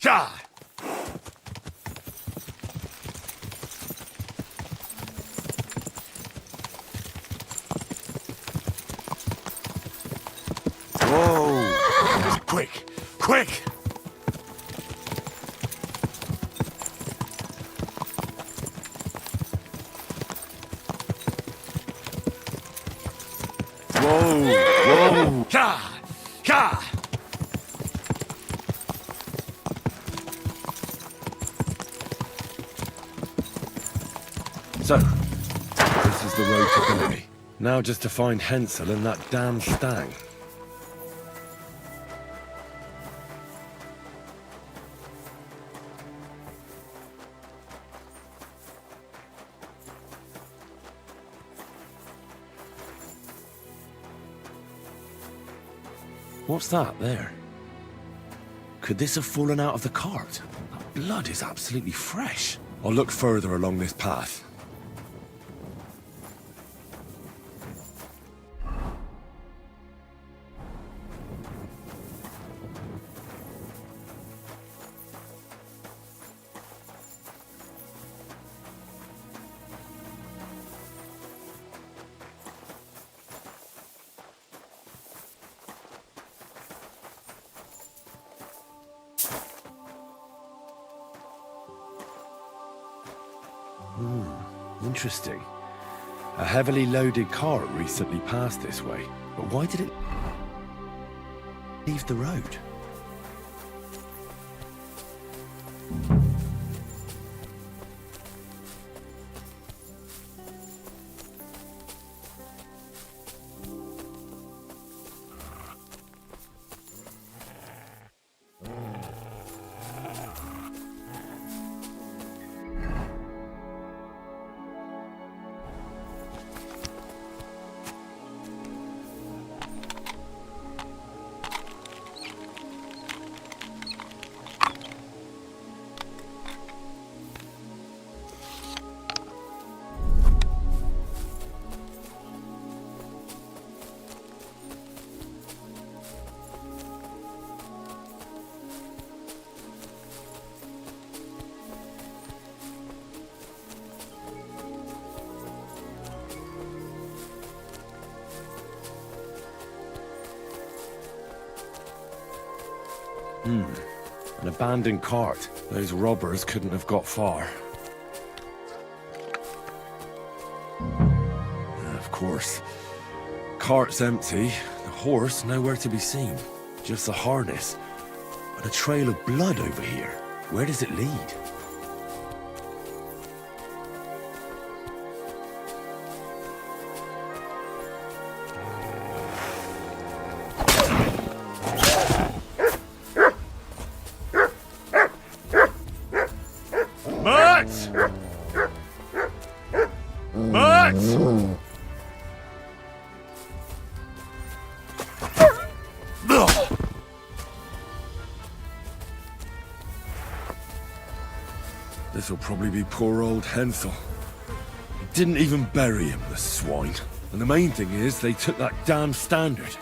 Ja! Whoa! Quick! Quick! Whoa! Whoa! Ja! Ja! So, this is the road to Billy. Now just to find Hensel and that damn stag. What's that there? Could this have fallen out of the cart? That blood is absolutely fresh. I'll look further along this path. Interesting. A heavily loaded cart recently passed this way, but why did it leave the road? An abandoned cart. Those robbers couldn't have got far. Of course. Cart's empty, the horse nowhere to be seen. Just the harness. And a trail of blood over here. Where does it lead? This'll probably be poor old Hensel. Didn't even bury him, the swine. And the main thing is, they took that damn standard.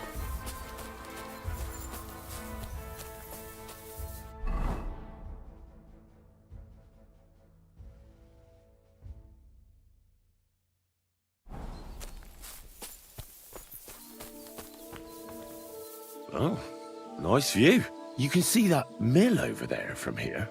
Oh, nice view. You can see that mill over there from here.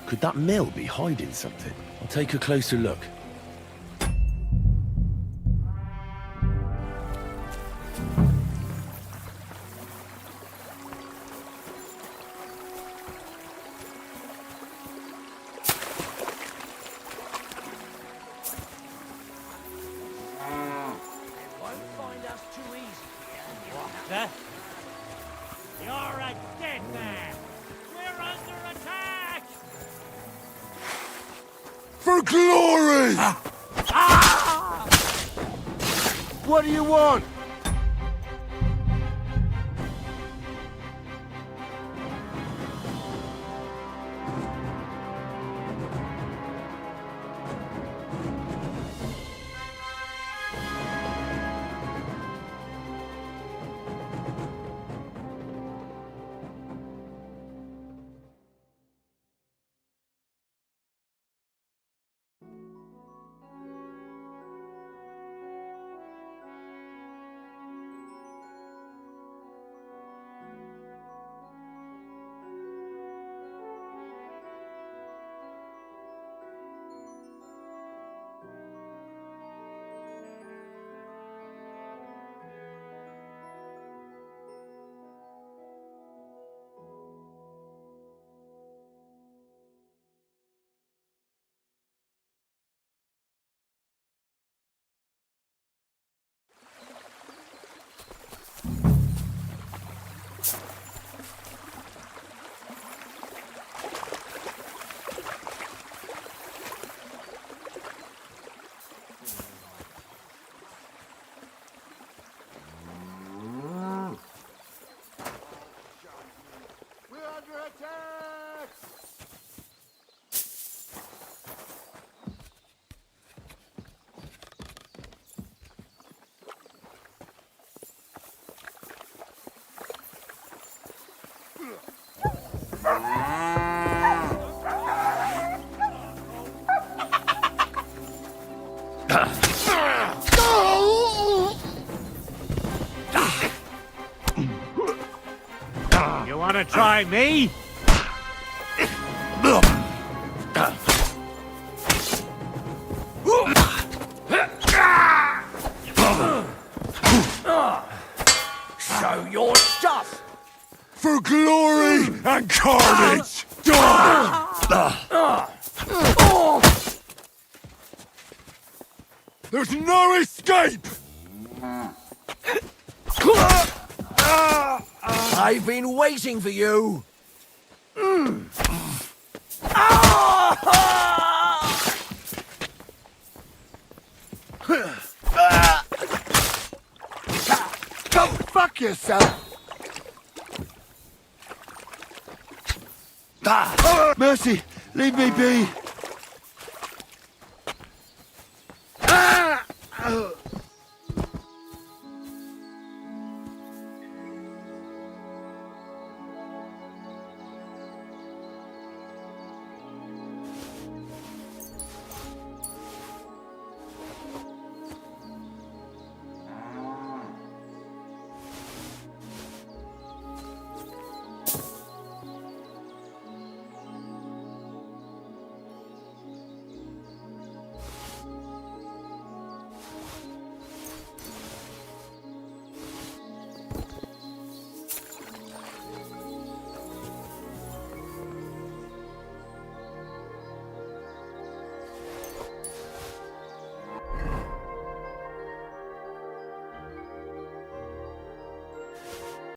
Could that mill be hiding something? I'll take a closer look. Sir? You're a dead man! We're under attack! For glory! What do you want? You wanna try me? Show your stuff! For glory and carnage! There's no escape! I've been waiting for you. Go fuck yourself! Mercy, leave me be.